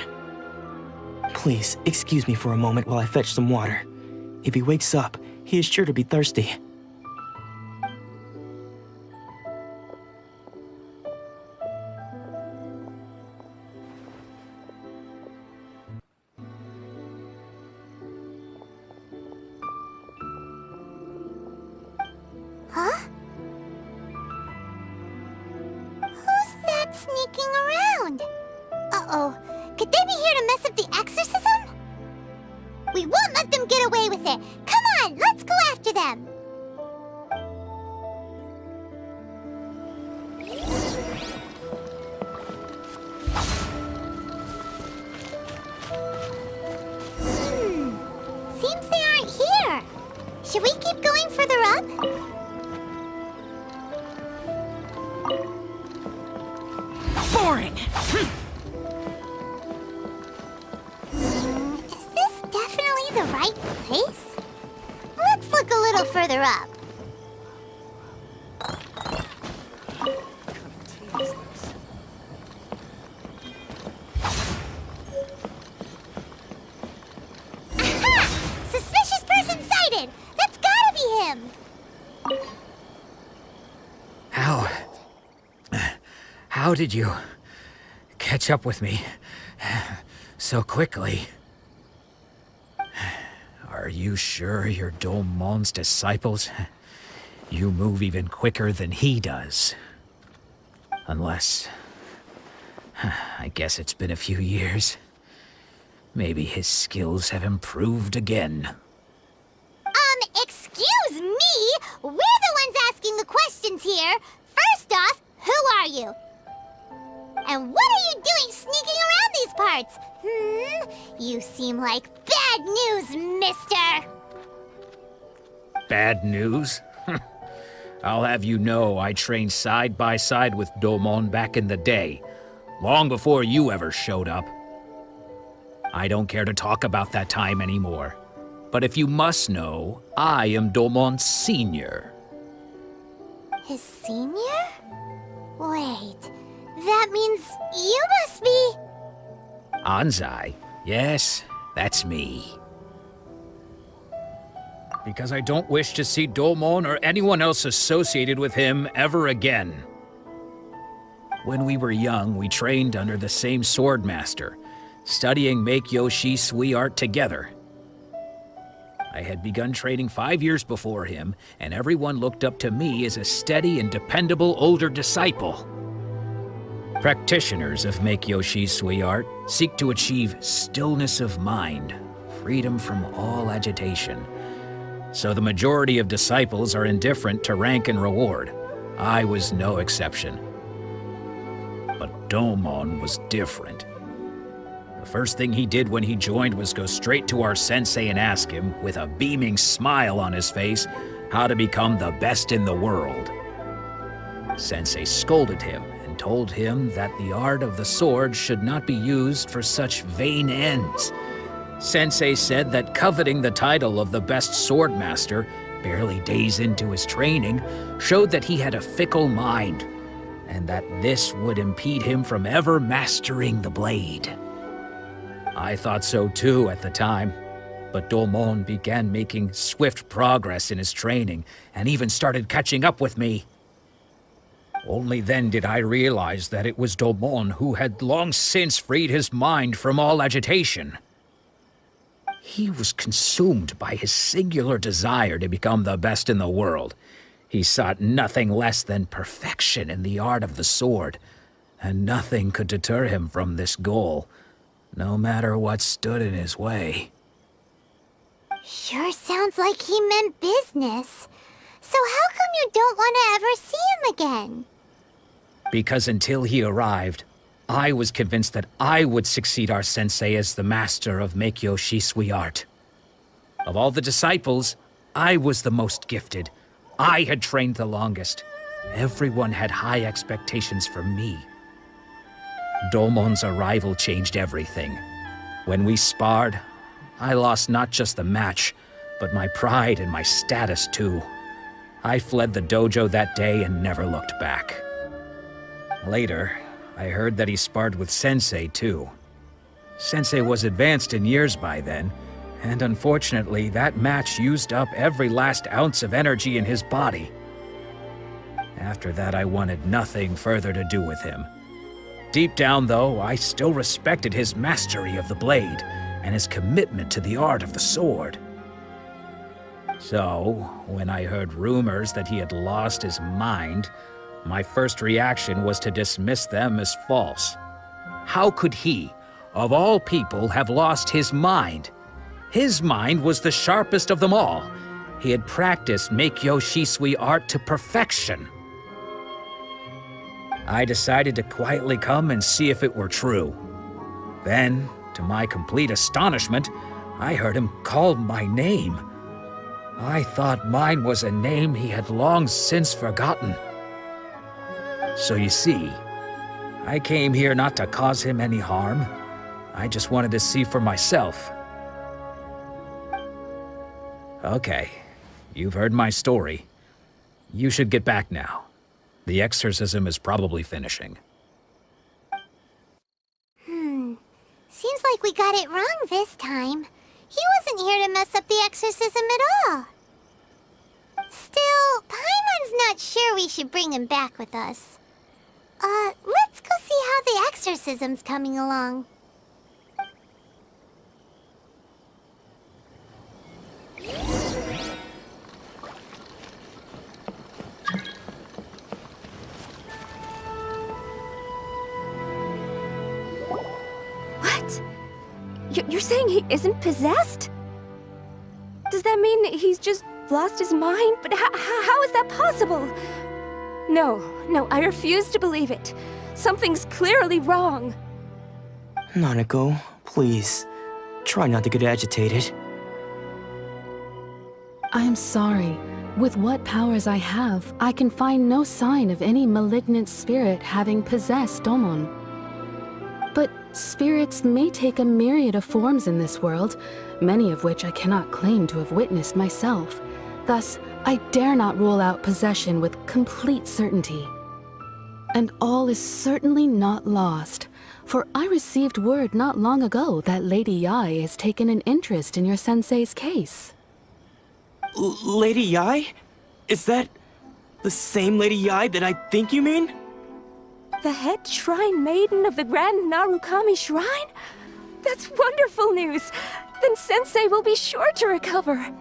Please, excuse me for a moment while I fetch some water. If he wakes up, he is sure to be thirsty. Huh? Who's that sneaking around? Uh-oh. Could they be here to mess up the exorcism? We won't let them get away with it. Come on, let's go after them. Seems they aren't here. Should we keep going further up? Boring! Is this definitely the right place? Let's look a little further up. Aha! Suspicious person sighted! That's gotta be him! How did you catch up with me so quickly? Are you sure you're Domon's disciples? You move even quicker than he does. Unless... I guess it's been a few years. Maybe his skills have improved again. Excuse me? We're the ones asking the questions here. First off, who are you? And what are you doing sneaking around these parts? You seem like bad news, mister! Bad news? I'll have you know I trained side by side with Domon back in the day, long before you ever showed up. I don't care to talk about that time anymore. But if you must know, I am Domon's senior. His senior? Wait, that means you must be... Anzai? Yes, that's me. Because I don't wish to see Domon or anyone else associated with him ever again. When we were young, we trained under the same swordmaster, studying Make-Yoshi Sui art together. I had begun training 5 years before him, and everyone looked up to me as a steady and dependable older disciple. Practitioners of Make-Yoshi Sui art seek to achieve stillness of mind, freedom from all agitation. So the majority of disciples are indifferent to rank and reward. I was no exception. But Domon was different. The first thing he did when he joined was go straight to our sensei and ask him, with a beaming smile on his face, how to become the best in the world. Sensei scolded him and told him that the art of the sword should not be used for such vain ends. Sensei said that coveting the title of the best swordmaster, barely days into his training, showed that he had a fickle mind, and that this would impede him from ever mastering the blade. I thought so too at the time, but Domon began making swift progress in his training and even started catching up with me. Only then did I realize that it was Domon who had long since freed his mind from all agitation. He was consumed by his singular desire to become the best in the world. He sought nothing less than perfection in the art of the sword, and nothing could deter him from this goal, no matter what stood in his way. Sure sounds like he meant business. So how come you don't want to ever see him again? Because until he arrived, I was convinced that I would succeed our sensei as the master of Make-Yoshi Sui art. Of all the disciples, I was the most gifted. I had trained the longest. Everyone had high expectations from me. Domon's arrival changed everything. When we sparred, I lost not just the match, but my pride and my status too. I fled the dojo that day and never looked back. Later, I heard that he sparred with Sensei, too. Sensei was advanced in years by then, and unfortunately, that match used up every last ounce of energy in his body. After that, I wanted nothing further to do with him. Deep down, though, I still respected his mastery of the blade and his commitment to the art of the sword. So, when I heard rumors that he had lost his mind, my first reaction was to dismiss them as false. How could he, of all people, have lost his mind? His mind was the sharpest of them all. He had practiced Meikyo Shisui art to perfection. I decided to quietly come and see if it were true. Then, to my complete astonishment, I heard him call my name. I thought mine was a name he had long since forgotten. So you see, I came here not to cause him any harm. I just wanted to see for myself. Okay, you've heard my story. You should get back now. The exorcism is probably finishing. Seems like we got it wrong this time. He wasn't here to mess up the exorcism at all. Still, Paimon's not sure we should bring him back with us. Let's go see how the exorcism's coming along. What? You're saying he isn't possessed? Does that mean he's just lost his mind? But how is that possible? No, I refuse to believe it. Something's clearly wrong. Nanako, please. Try not to get agitated. I am sorry. With what powers I have, I can find no sign of any malignant spirit having possessed Domon. But spirits may take a myriad of forms in this world, many of which I cannot claim to have witnessed myself. Thus, I dare not rule out possession with complete certainty. And all is certainly not lost, for I received word not long ago that Lady Yae has taken an interest in your sensei's case. Lady Yae? Is that the same Lady Yae that I think you mean? The head shrine maiden of the Grand Narukami Shrine? That's wonderful news! Then Sensei will be sure to recover.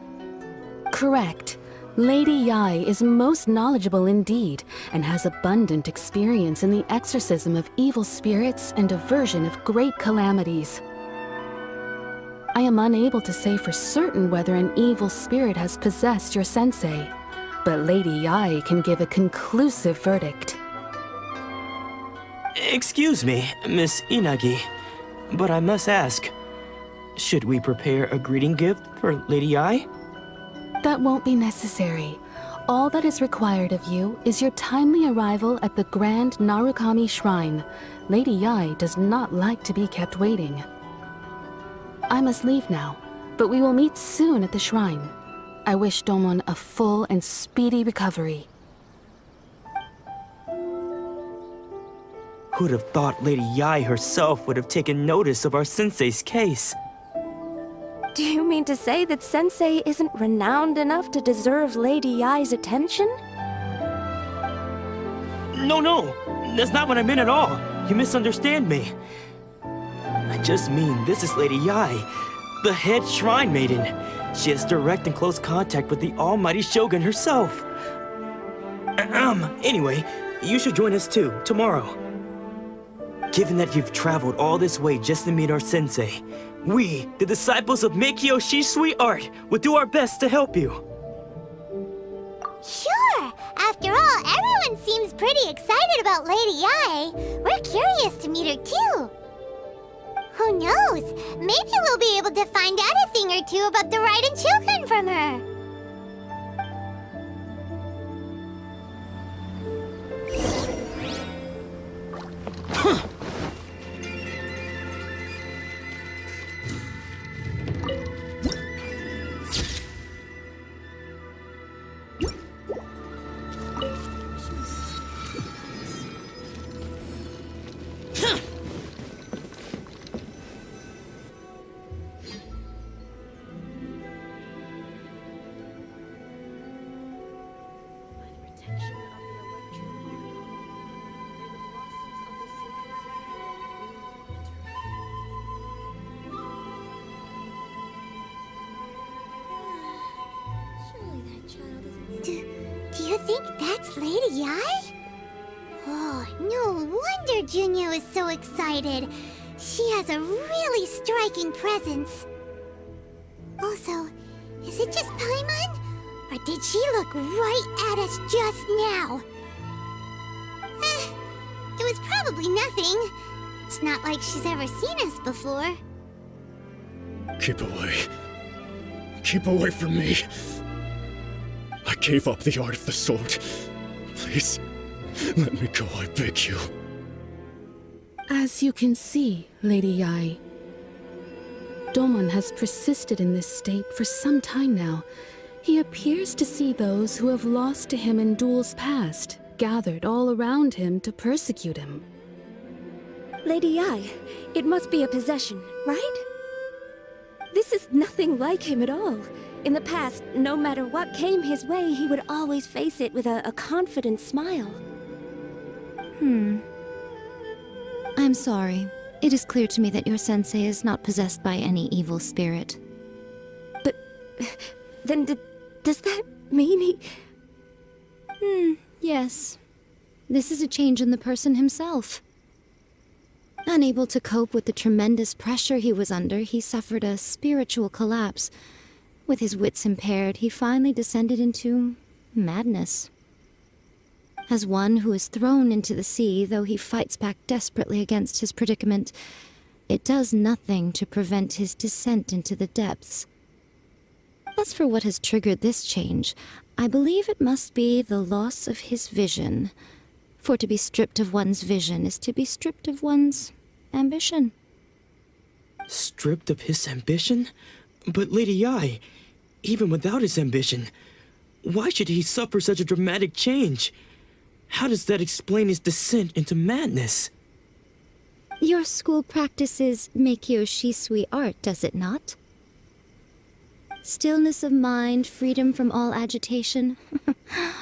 Correct. Lady Yae is most knowledgeable indeed, and has abundant experience in the exorcism of evil spirits and aversion of great calamities. I am unable to say for certain whether an evil spirit has possessed your sensei, but Lady Yae can give a conclusive verdict. Excuse me, Miss Inagi, but I must ask, should we prepare a greeting gift for Lady Yae? That won't be necessary. All that is required of you is your timely arrival at the Grand Narukami Shrine. Lady Yae does not like to be kept waiting. I must leave now, but we will meet soon at the shrine. I wish Domon a full and speedy recovery. Who'd have thought Lady Yae herself would have taken notice of our sensei's case? Do you mean to say that Sensei isn't renowned enough to deserve Lady Yae's attention? No, that's not what I meant at all. You misunderstand me. I just mean this is Lady Yae, the head shrine maiden. She has direct and close contact with the almighty Shogun herself. Anyway, you should join us too, tomorrow. Given that you've traveled all this way just to meet our sensei, we, the disciples of Meikyo Shisui art, will do our best to help you. Sure! After all, everyone seems pretty excited about Lady Yae. We're curious to meet her too. Who knows? Maybe we'll be able to find out a thing or two about the Raiden children from her. think that's Lady Yae? Oh, no wonder Junyo is so excited. She has a really striking presence. Also, is it just Paimon? Or did she look right at us just now? It was probably nothing. It's not like she's ever seen us before. Keep away. Keep away from me. I gave up the art of the sword. Please, let me go, I beg you. As you can see, Lady Yae, Domon has persisted in this state for some time now. He appears to see those who have lost to him in duels past, gathered all around him to persecute him. Lady Yae, it must be a possession, right? This is nothing like him at all. In the past, no matter what came his way, he would always face it with a confident smile. I'm sorry. It is clear to me that your sensei is not possessed by any evil spirit. But then does that mean he... Yes. This is a change in the person himself. Unable to cope with the tremendous pressure he was under, he suffered a spiritual collapse. With his wits impaired, he finally descended into madness. As one who is thrown into the sea, though he fights back desperately against his predicament, it does nothing to prevent his descent into the depths. As for what has triggered this change, I believe it must be the loss of his vision. For to be stripped of one's vision is to be stripped of one's ambition. Stripped of his ambition? But Lady Yae, even without his ambition, why should he suffer such a dramatic change? How does that explain his descent into madness? Your school practices Meikyo Shisui art, does it not? Stillness of mind, freedom from all agitation.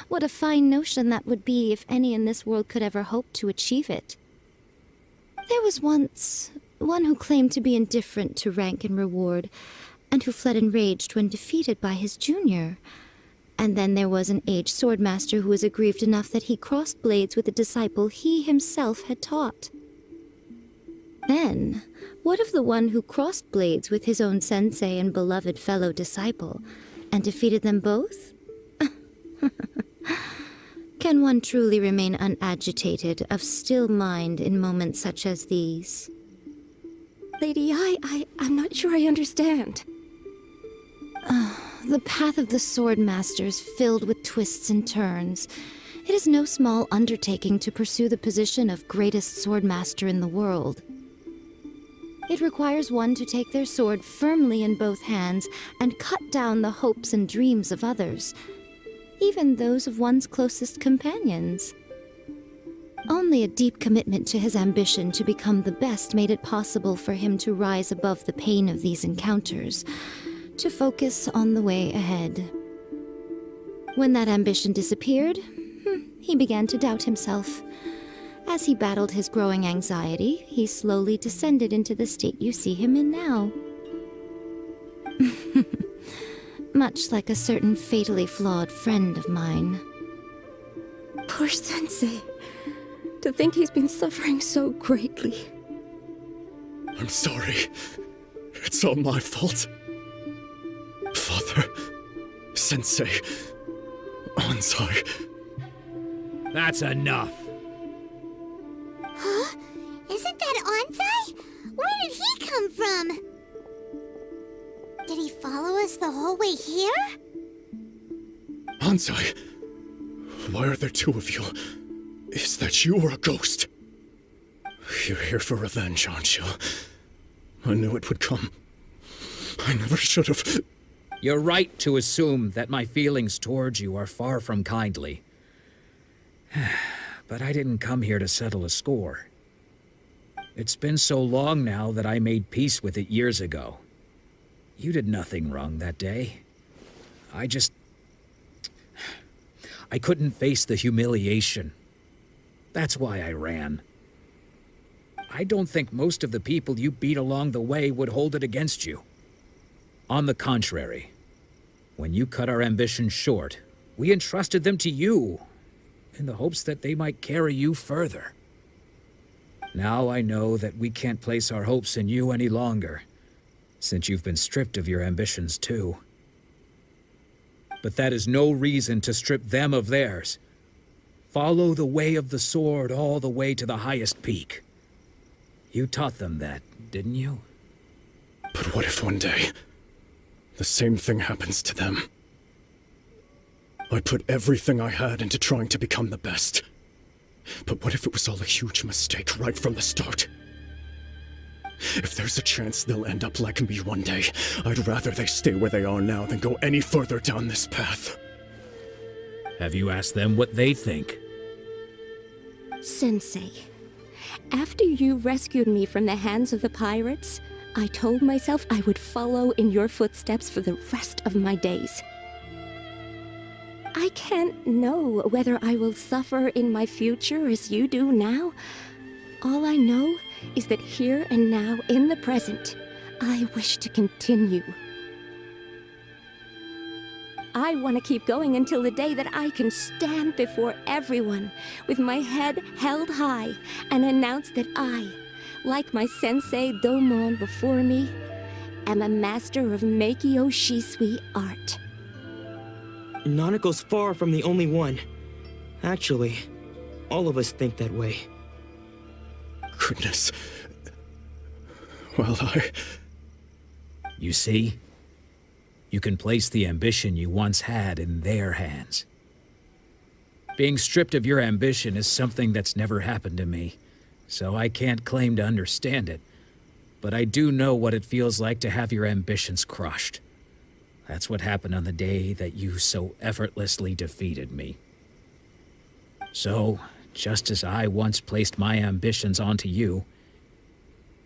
What a fine notion that would be if any in this world could ever hope to achieve it. There was once one who claimed to be indifferent to rank and reward, and who fled enraged when defeated by his junior. And then there was an aged swordmaster who was aggrieved enough that he crossed blades with a disciple he himself had taught. Then, what of the one who crossed blades with his own sensei and beloved fellow disciple, and defeated them both? Can one truly remain unagitated, of still mind in moments such as these? Lady Yae, I'm not sure I understand. The path of the Swordmaster is filled with twists and turns. It is no small undertaking to pursue the position of greatest Swordmaster in the world. It requires one to take their sword firmly in both hands and cut down the hopes and dreams of others, even those of one's closest companions. Only a deep commitment to his ambition to become the best made it possible for him to rise above the pain of these encounters, to focus on the way ahead. When that ambition disappeared, he began to doubt himself. As he battled his growing anxiety, he slowly descended into the state you see him in now. Much like a certain fatally flawed friend of mine. Poor Sensei. To think he's been suffering so greatly. I'm sorry. It's all my fault. Father, Sensei, Ansai. That's enough. Huh? Isn't that Ansai? Where did he come from? Did he follow us the whole way here? Ansai, why are there two of you? Is that you or a ghost? You're here for revenge, aren't you? I knew it would come. I never should have. You're right to assume that my feelings towards you are far from kindly. But I didn't come here to settle a score. It's been so long now that I made peace with it years ago. You did nothing wrong that day. I couldn't face the humiliation. That's why I ran. I don't think most of the people you beat along the way would hold it against you. On the contrary, when you cut our ambition short, We entrusted them to you, in the hopes that they might carry you further. Now I know that we can't place our hopes in you any longer, since you've been stripped of your ambitions too. But that is no reason to strip them of theirs. Follow the way of the sword all the way to the highest peak. You taught them that, didn't you? But what if one day, the same thing happens to them? I put everything I had into trying to become the best. But what if it was all a huge mistake right from the start? If there's a chance they'll end up like me one day, I'd rather they stay where they are now than go any further down this path. Have you asked them what they think? Sensei, after you rescued me from the hands of the pirates, I told myself I would follow in your footsteps for the rest of my days. I can't know whether I will suffer in my future as you do now. All I know is that here and now, in the present, I wish to continue. I want to keep going until the day that I can stand before everyone with my head held high and announce that I, like my sensei Domon before me, am a master of Meikyo Shisui art. Nanako's far from the only one. Actually, all of us think that way. Goodness. Well, You see? You can place the ambition you once had in their hands. Being stripped of your ambition is something that's never happened to me, so I can't claim to understand it. But I do know what it feels like to have your ambitions crushed. That's what happened on the day that you so effortlessly defeated me. So, just as I once placed my ambitions onto you,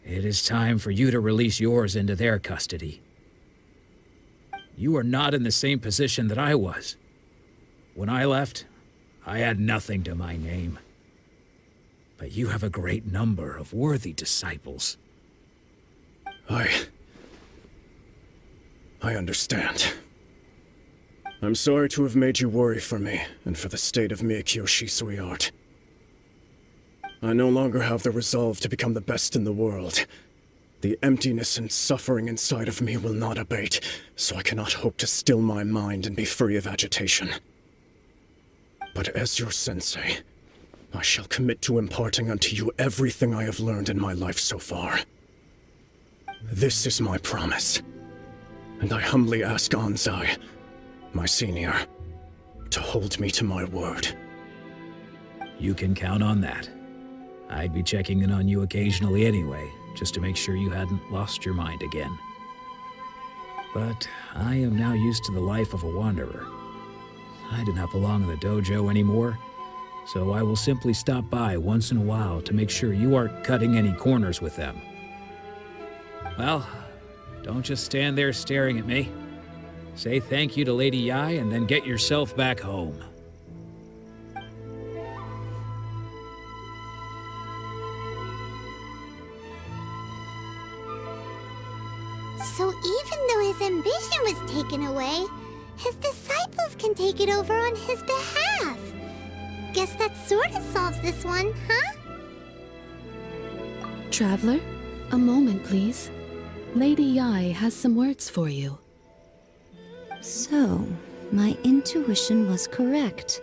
it is time for you to release yours into their custody. You are not in the same position that I was. When I left, I had nothing to my name. But you have a great number of worthy disciples. I understand. I'm sorry to have made you worry for me, and for the state of Meikyo Shisui art. I no longer have the resolve to become the best in the world. The emptiness and suffering inside of me will not abate, so I cannot hope to still my mind and be free of agitation. But as your sensei, I shall commit to imparting unto you everything I have learned in my life so far. This is my promise. And I humbly ask Anzai, my senior, to hold me to my word. You can count on that. I'd be checking in on you occasionally anyway, just to make sure you hadn't lost your mind again. But I am now used to the life of a wanderer. I do not belong in the dojo anymore, so I will simply stop by once in a while to make sure you aren't cutting any corners with them. Well, don't just stand there staring at me. Say thank you to Lady Yae and then get yourself back home. So even though his ambition was taken away, his disciples can take it over on his behalf. Guess that sort of solves this one, huh? Traveler, a moment, please. Lady Yae has some words for you. So, my intuition was correct.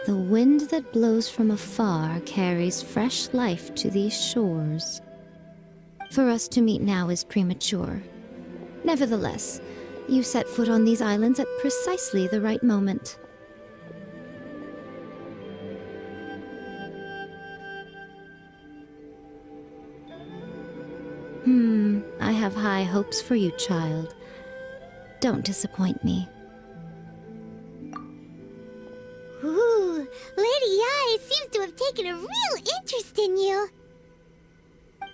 The wind that blows from afar carries fresh life to these shores. For us to meet now is premature. Nevertheless, you set foot on these islands at precisely the right moment. I have high hopes for you, child. Don't disappoint me. Ooh, Lady Yae seems to have taken a real interest in you.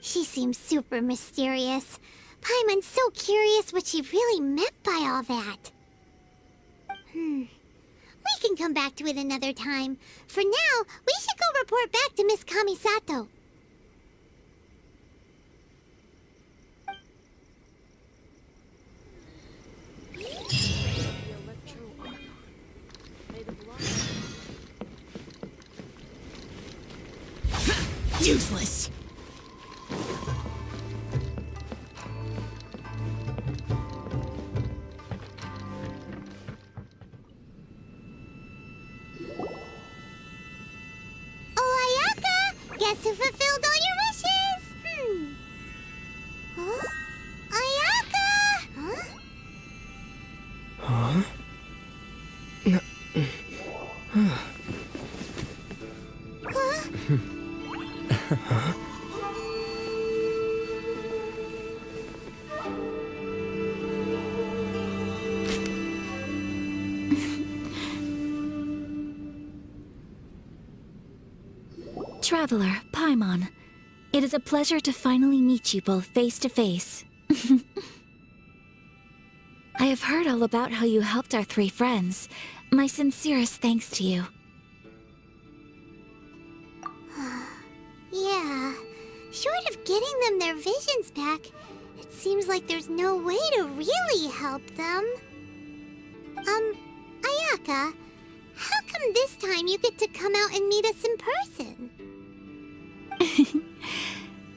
She seems super mysterious. Paimon's so curious what she really meant by all that. We can come back to it another time. For now, we should go report back to Miss Kamisato. Useless! Oh, Ayaka! Guess who fulfilled all your wishes? Huh? Ayaka! Huh? Huh? Huh? Traveler, Paimon. It is a pleasure to finally meet you both face to face. I have heard all about how you helped our three friends. My sincerest thanks to you. Yeah. Short of getting them their visions back, it seems like there's no way to really help them. Ayaka, how come this time you get to come out and meet us in person?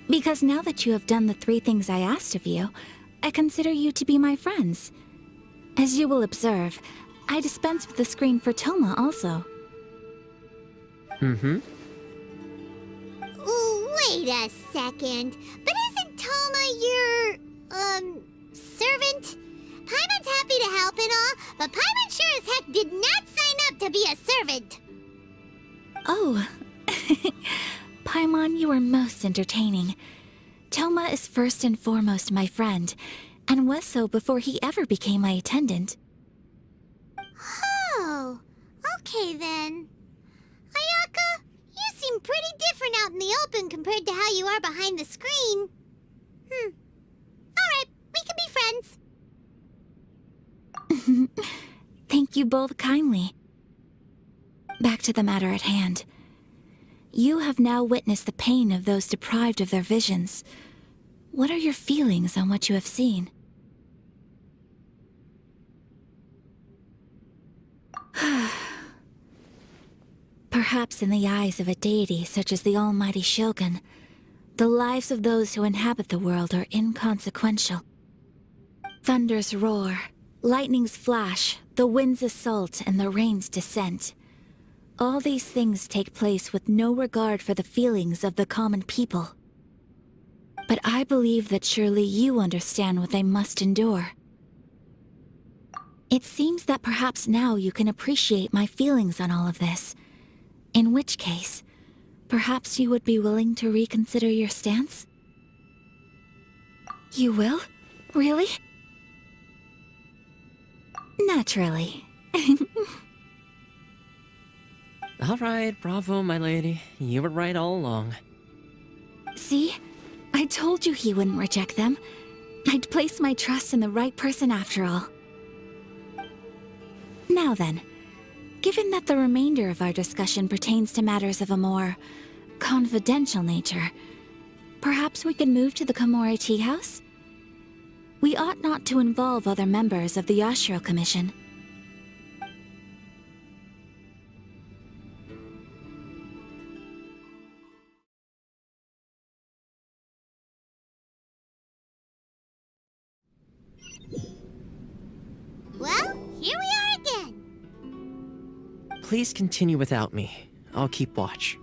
Because now that you have done the 3 things I asked of you, I consider you to be my friends. As you will observe, I dispense with the screen for Thoma also. Mm-hmm. Wait a second. But isn't Thoma your, servant? Paimon's happy to help and all, but Paimon sure as heck did not sign up to be a servant. Oh. Paimon, you are most entertaining. Thoma is first and foremost my friend, and was so before he ever became my attendant. Oh, okay then. Ayaka, you seem pretty different out in the open compared to how you are behind the screen. Alright, we can be friends. Thank you both kindly. Back to the matter at hand. You have now witnessed the pain of those deprived of their visions. What are your feelings on what you have seen? Perhaps in the eyes of a deity such as the almighty Shogun, the lives of those who inhabit the world are inconsequential. Thunders roar, lightnings flash, the winds assault, and the rains descent. All these things take place with no regard for the feelings of the common people. But I believe that surely you understand what they must endure. It seems that perhaps now you can appreciate my feelings on all of this. In which case, perhaps you would be willing to reconsider your stance? You will? Really? Naturally. All right, bravo, my lady. You were right all along. See? I told you he wouldn't reject them. I'd placed my trust in the right person after all. Now then, given that the remainder of our discussion pertains to matters of a more confidential nature, perhaps we could move to the Komore Tea House? We ought not to involve other members of the Yashiro Commission. Well, here we are again. Please continue without me. I'll keep watch.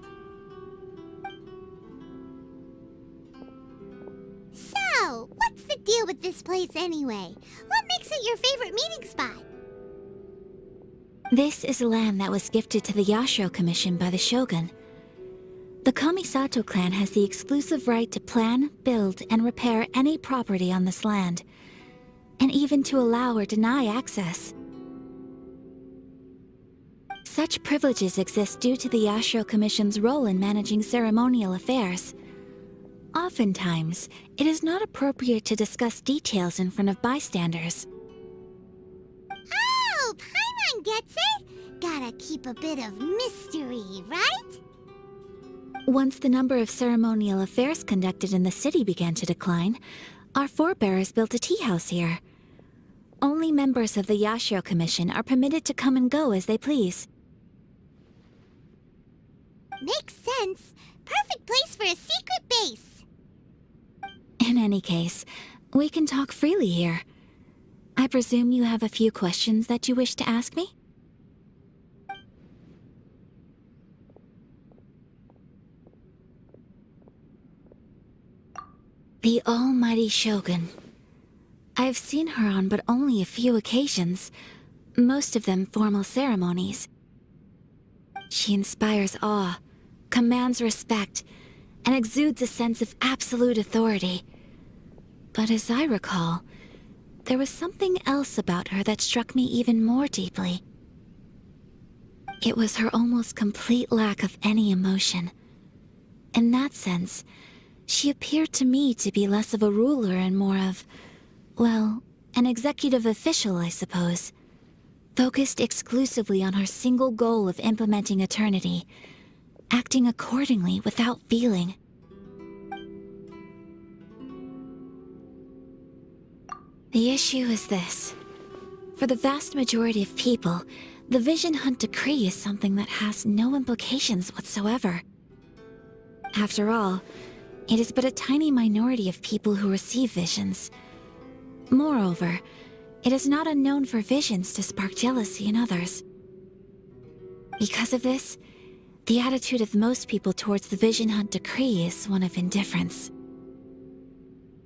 So, what's the deal with this place anyway? What makes it your favorite meeting spot? This is land that was gifted to the Yashiro Commission by the Shogun. The Kamisato clan has the exclusive right to plan, build, and repair any property on this land, and even to allow or deny access. Such privileges exist due to the Yashiro Commission's role in managing ceremonial affairs. Oftentimes, it is not appropriate to discuss details in front of bystanders. Oh, Paimon gets it! Gotta keep a bit of mystery, right? Once the number of ceremonial affairs conducted in the city began to decline, our forebears built a tea house here. Only members of the Yashiro Commission are permitted to come and go as they please. Makes sense. perfect place for a secret base. In any case, we can talk freely here. I presume you have a few questions that you wish to ask me? The almighty Shogun. I've seen her on but only a few occasions, most of them formal ceremonies. She inspires awe, commands respect, and exudes a sense of absolute authority. But as I recall, there was something else about her that struck me even more deeply. It was her almost complete lack of any emotion. In that sense, she appeared to me to be less of a ruler and more of, well, an executive official, I suppose. Focused exclusively on her single goal of implementing eternity, acting accordingly without feeling. The issue is this. For the vast majority of people, the Vision Hunt Decree is something that has no implications whatsoever. After all, it is but a tiny minority of people who receive visions. Moreover, it is not unknown for visions to spark jealousy in others. Because of this, the attitude of most people towards the Vision Hunt Decree is one of indifference.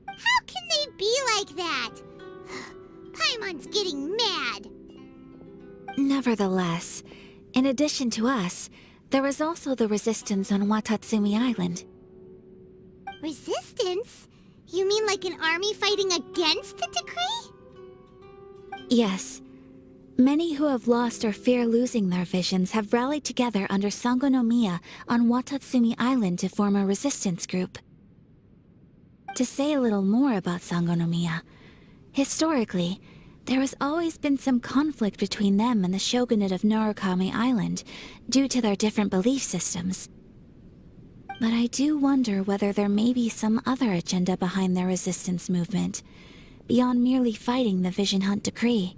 How can they be like that? Paimon's getting mad. Nevertheless, in addition to us, there is also the resistance on Watatsumi Island. Resistance? You mean like an army fighting against the decree? Yes. Many who have lost or fear losing their visions have rallied together under Sangonomiya on Watatsumi Island to form a resistance group. To say a little more about Sangonomiya, historically, there has always been some conflict between them and the shogunate of Narukami Island due to their different belief systems. But I do wonder whether there may be some other agenda behind their resistance movement, beyond merely fighting the Vision Hunt Decree.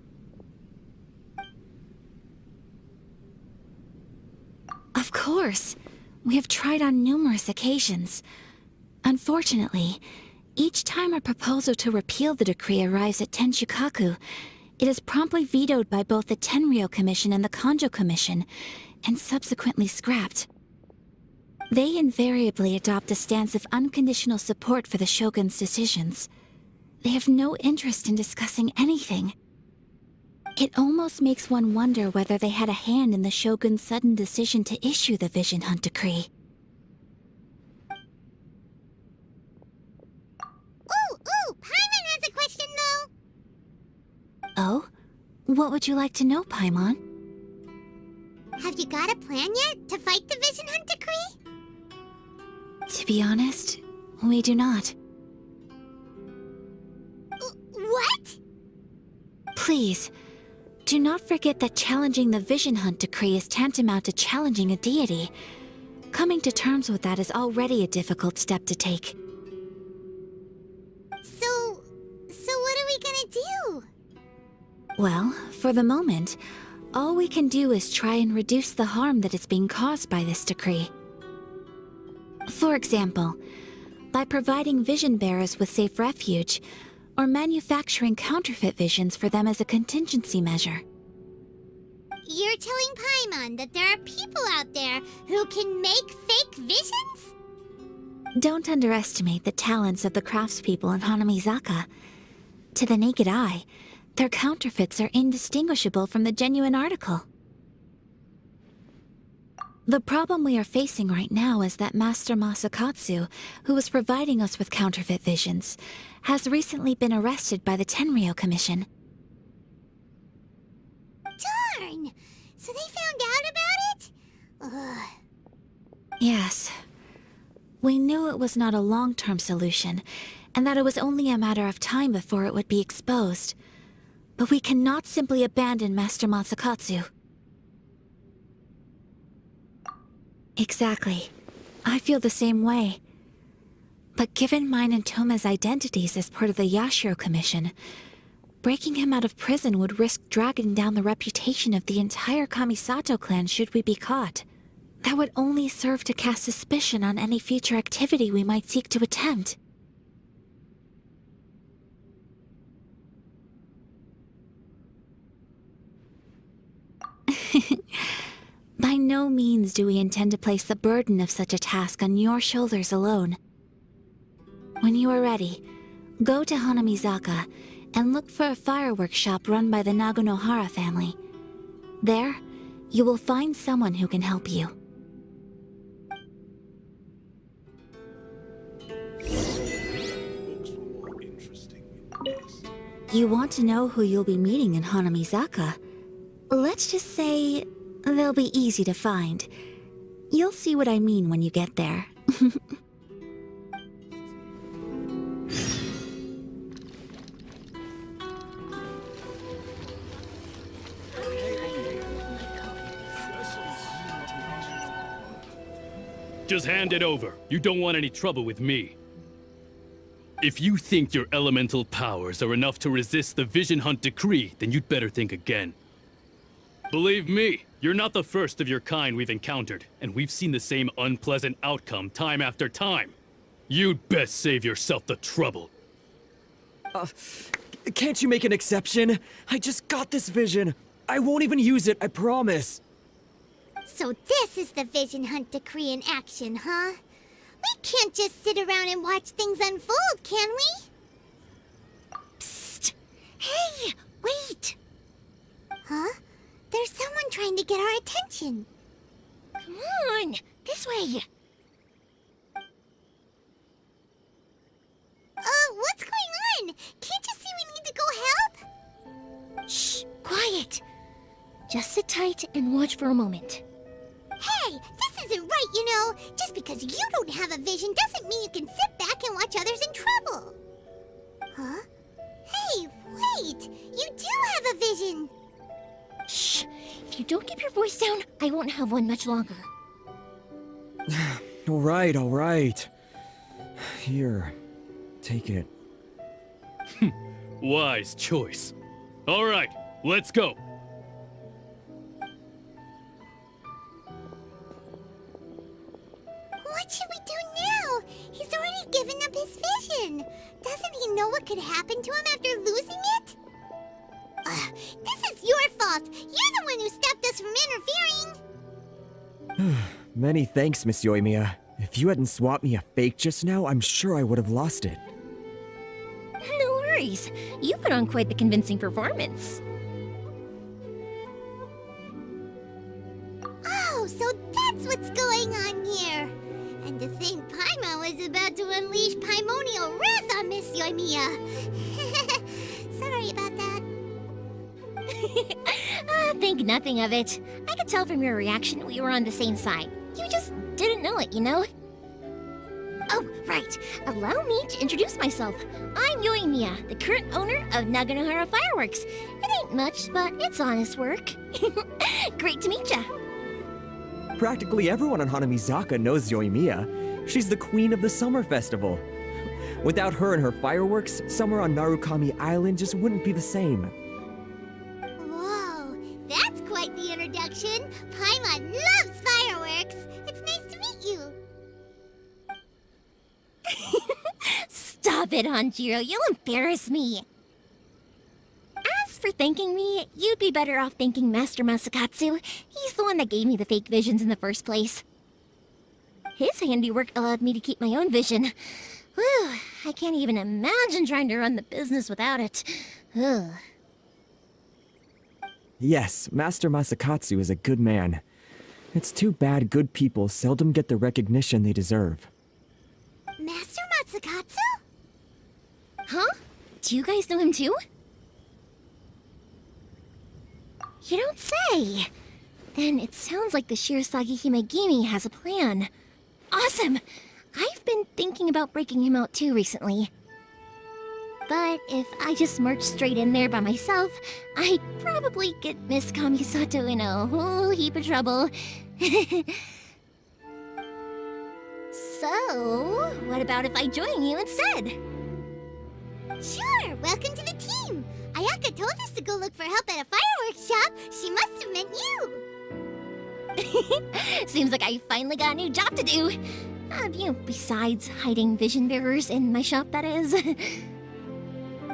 Of course! We have tried on numerous occasions. Unfortunately, each time a proposal to repeal the decree arrives at Tenshukaku, it is promptly vetoed by both the Tenryou Commission and the Kanjo Commission, and subsequently scrapped. They invariably adopt a stance of unconditional support for the Shogun's decisions. They have no interest in discussing anything. It almost makes one wonder whether they had a hand in the Shogun's sudden decision to issue the Vision Hunt Decree. Ooh, Paimon has a question though. Oh? What would you like to know, Paimon? Have you got a plan yet to fight the Vision Hunt Decree? To be honest, we do not. What? Please, do not forget that challenging the Vision Hunt Decree is tantamount to challenging a deity. Coming to terms with that is already a difficult step to take. So what are we gonna do? Well, for the moment, all we can do is try and reduce the harm that is being caused by this decree. For example, by providing vision bearers with safe refuge, or manufacturing counterfeit visions for them as a contingency measure. You're telling Paimon that there are people out there who can make fake visions? Don't underestimate the talents of the craftspeople in Hanamizaka. To the naked eye, their counterfeits are indistinguishable from the genuine article. The problem we are facing right now is that Master Masakatsu, who was providing us with counterfeit visions, has recently been arrested by the Tenryou Commission. Darn! So they found out about it? Ugh. Yes. We knew it was not a long-term solution, and that it was only a matter of time before it would be exposed. But we cannot simply abandon Master Masakatsu. Exactly. I feel the same way. But given mine and Thoma's identities as part of the Yashiro Commission, breaking him out of prison would risk dragging down the reputation of the entire Kamisato clan should we be caught. That would only serve to cast suspicion on any future activity we might seek to attempt. By no means do we intend to place the burden of such a task on your shoulders alone. When you are ready, go to Hanamizaka and look for a fireworks shop run by the Naganohara family. There, you will find someone who can help you. You want to know who you'll be meeting in Hanamizaka? Let's just say they'll be easy to find. You'll see what I mean when you get there. Just hand it over. You don't want any trouble with me. If you think your elemental powers are enough to resist the Vision Hunt decree, then you'd better think again. Believe me, you're not the first of your kind we've encountered, and we've seen the same unpleasant outcome time after time. You'd best save yourself the trouble. Can't you make an exception? I just got this vision. I won't even use it, I promise. So this is the Vision Hunt decree in action, huh? We can't just sit around and watch things unfold, can we? Psst! Hey, wait! Huh? There's someone trying to get our attention. Come on, this way. What's going on? Can't you see we need to go help? Shh, quiet. Just sit tight and watch for a moment. Hey, this isn't right, you know. Just because you don't have a vision doesn't mean you can sit back and watch others in trouble. Huh? Hey, wait! You do have a vision! Shh! If you don't keep your voice down, I won't have one much longer. All right. Here, take it. Wise choice. All right, let's go. What should we do now? He's already given up his vision. Doesn't he know what could happen to him after losing it? This is your fault. You're the one who stopped us from interfering. Many thanks, Miss Yoimiya. If you hadn't swapped me a fake just now, I'm sure I would have lost it. No worries. You put on quite the convincing performance. Oh, so that's what's going on here. And to think Paimon was about to unleash Paimonial wrath on Miss Yoimiya. Sorry about that. Think nothing of it. I could tell from your reaction we were on the same side. You just didn't know it, you know? Oh, right. Allow me to introduce myself. I'm Yoimiya, the current owner of Naganohara Fireworks. It ain't much, but it's honest work. Great to meet ya. Practically everyone on Hanamizaka knows Yoimiya. She's the queen of the summer festival. Without her and her fireworks, summer on Narukami Island just wouldn't be the same. Whoa, that's quite the introduction. Paimon loves fireworks. It's nice to meet you. Stop it, Hanjiro. You'll embarrass me. As for thanking me, you'd be better off thanking Master Masakatsu. He's the one that gave me the fake visions in the first place. His handiwork allowed me to keep my own vision. Whew, I can't even imagine trying to run the business without it. Ugh. Yes, Master Masakatsu is a good man. It's too bad good people seldom get the recognition they deserve. Master Masakatsu? Huh? Do you guys know him too? You don't say! Then it sounds like the Shirasagi Himegimi has a plan. Awesome! I've been thinking about breaking him out too recently. But if I just marched straight in there by myself, I'd probably get Miss Kamisato in a whole heap of trouble. So, what about if I join you instead? Sure, welcome to the team. Ayaka told us to go look for help at a fireworks shop. She must have meant you. Seems like I finally got a new job to do. Besides hiding vision bearers in my shop, that is.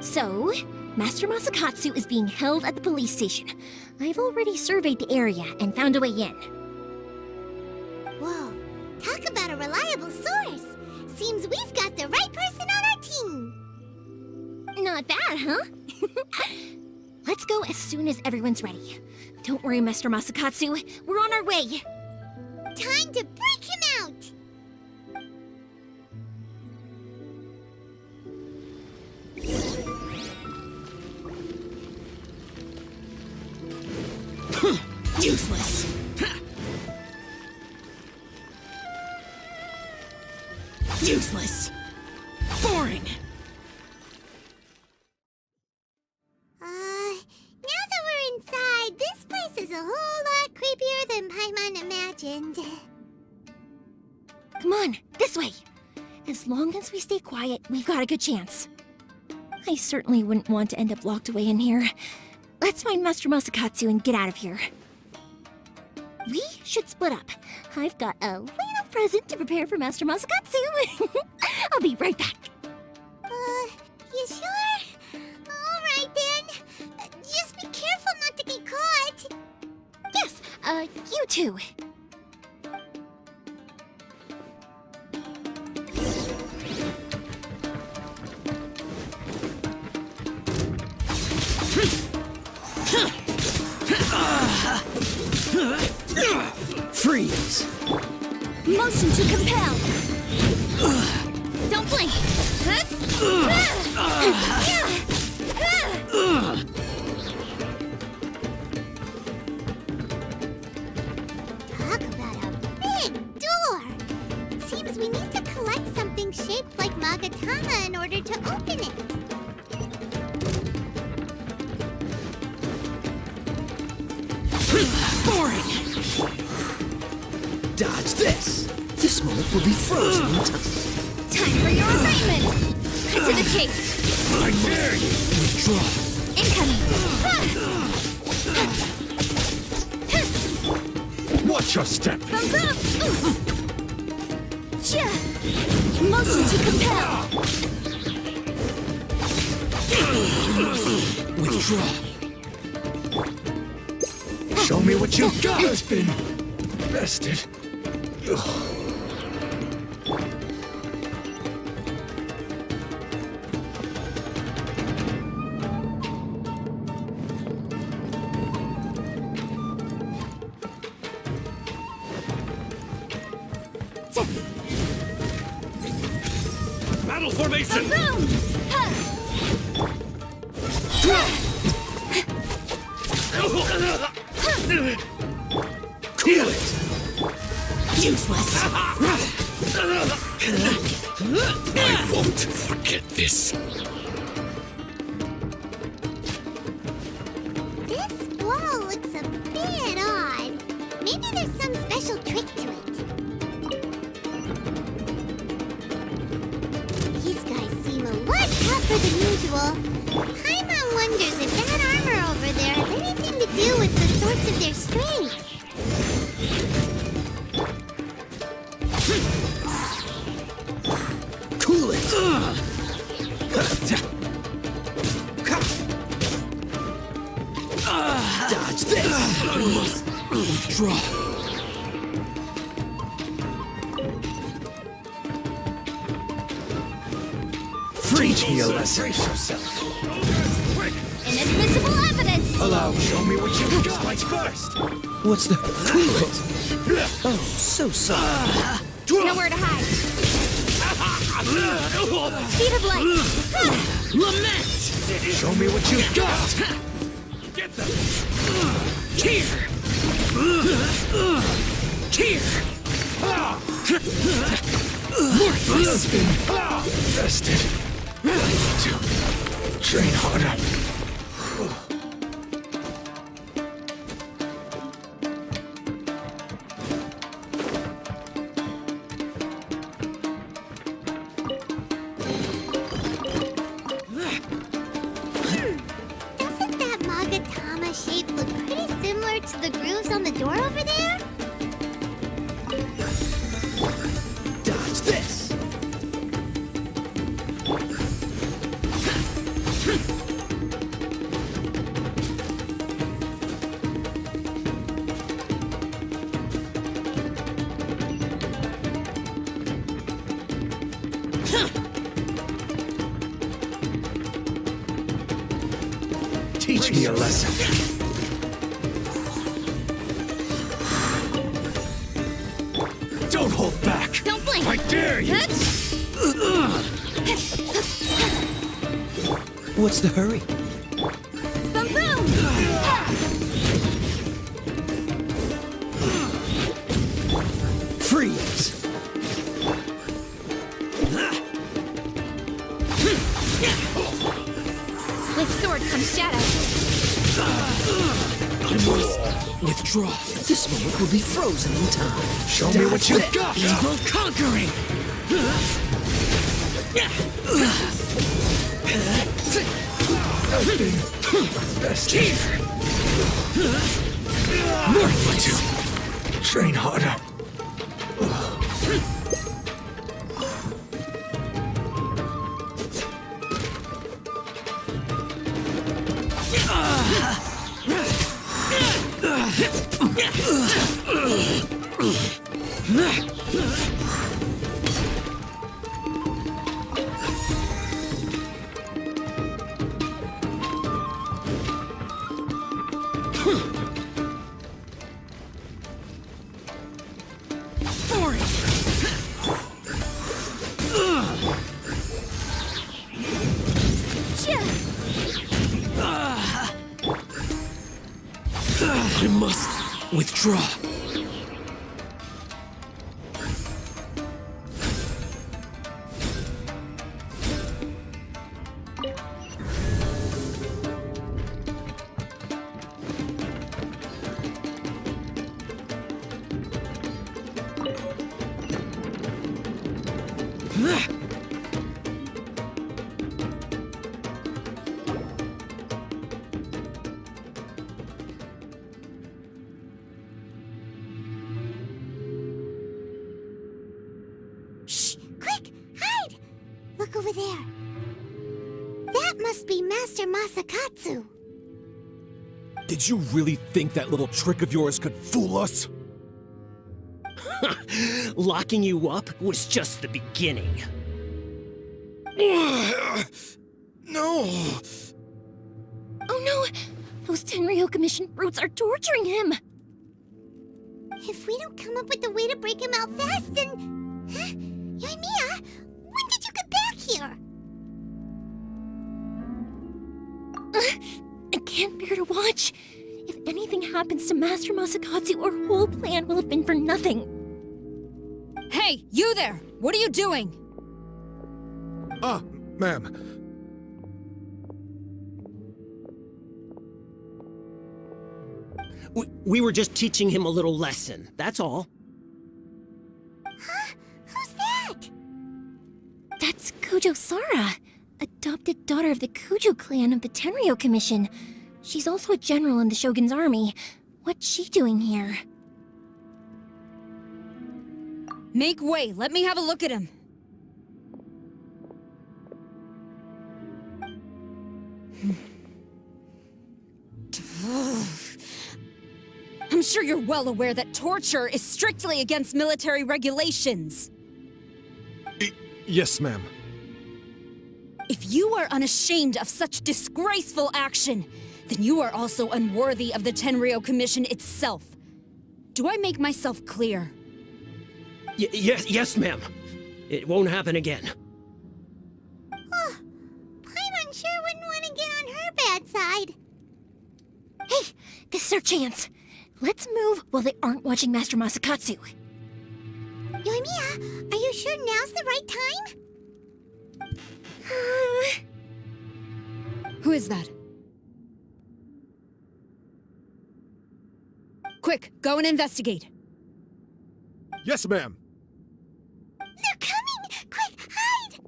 So, Master Masakatsu is being held at the police station. I've already surveyed the area and found a way in. Whoa, talk about a reliable source. Seems we've got the right person on our team. Not bad, huh? Let's go as soon as everyone's ready. Don't worry, Master Masakatsu. We're on our way. Time to break him out! Useless! Useless! Boring! Now that we're inside, this place is a whole lot creepier than Paimon imagined. Come on, this way. As long as we stay quiet, we've got a good chance. I certainly wouldn't want to end up locked away in here. Let's find Master Masakatsu and get out of here. We should split up. I've got a little present to prepare for Master Masakatsu. I'll be right back. You sure? Alright then. Just be careful not to get caught. Yes, you too. Freeze! Motion to compel! Don't blink! Talk about a big door! Seems we need to collect something shaped like Magatama in order to open it. Boring! Dodge this! This moment will be frozen in time. Time for your assignment! Cut to the chase! I dare you! Withdraw! Incoming! Watch your step! Motion to compel! Withdraw! Show me what you've got! Has been bested. Battle formation! Cool it! Useless! I won't forget this. This wall looks a bit odd. Maybe there's some special trick to it. These guys seem a lot tougher than usual. Paimon wonders if that armor over there has anything to do with the source of their strength. Cool it! Dodge this! Withdraw! Teach me a lesson. Brace yourself. Inadmissible evidence! Allow, show me what you've got. Strike first. What's the... Cool it! Oh, so sorry. Nowhere to hide. Speed of light. Lament! Show me what you've got. Get them! Here! Here! Worthless! Bested. I need to train harder. Doesn't that Magatama shape look pretty similar to the grooves on the door over there? Teach me a lesson. Don't hold back! Don't blink! I dare you! What's the hurry? Boom, boom! Freeze! With sword comes shadow. I must withdraw. This moment will be frozen in time. Show me what you got! Evil conquering! Best here. Train harder. I must withdraw. Shh! Quick! Hide! Look over there. That must be Master Masakatsu. Did you really think that little trick of yours could fool us? Locking you up was just the beginning. No! Oh no! Those Tenryou Commission brutes are torturing him! If we don't come up with a way to break him out fast, then... Huh? Yoimiya, when did you get back here? I can't bear to watch. If anything happens to Master Masakatsu, our whole plan will have been for nothing. Hey, you there! What are you doing? Ma'am. We were just teaching him a little lesson, that's all. Huh? Who's that? That's Kujo Sara, adopted daughter of the Kujo clan of the Tenryou Commission. She's also a general in the Shogun's army. What's she doing here? Make way, let me have a look at him. I'm sure you're well aware that torture is strictly against military regulations. Yes, ma'am. If you are unashamed of such disgraceful action, then you are also unworthy of the Tenryou Commission itself. Do I make myself clear? Yes, ma'am. It won't happen again. Oh, Paimon sure wouldn't want to get on her bad side. Hey, this is our chance. Let's move while they aren't watching Master Masakatsu. Yoimiya, are you sure now's the right time? Who is that? Quick, go and investigate. Yes, ma'am. They're coming! Quick, hide!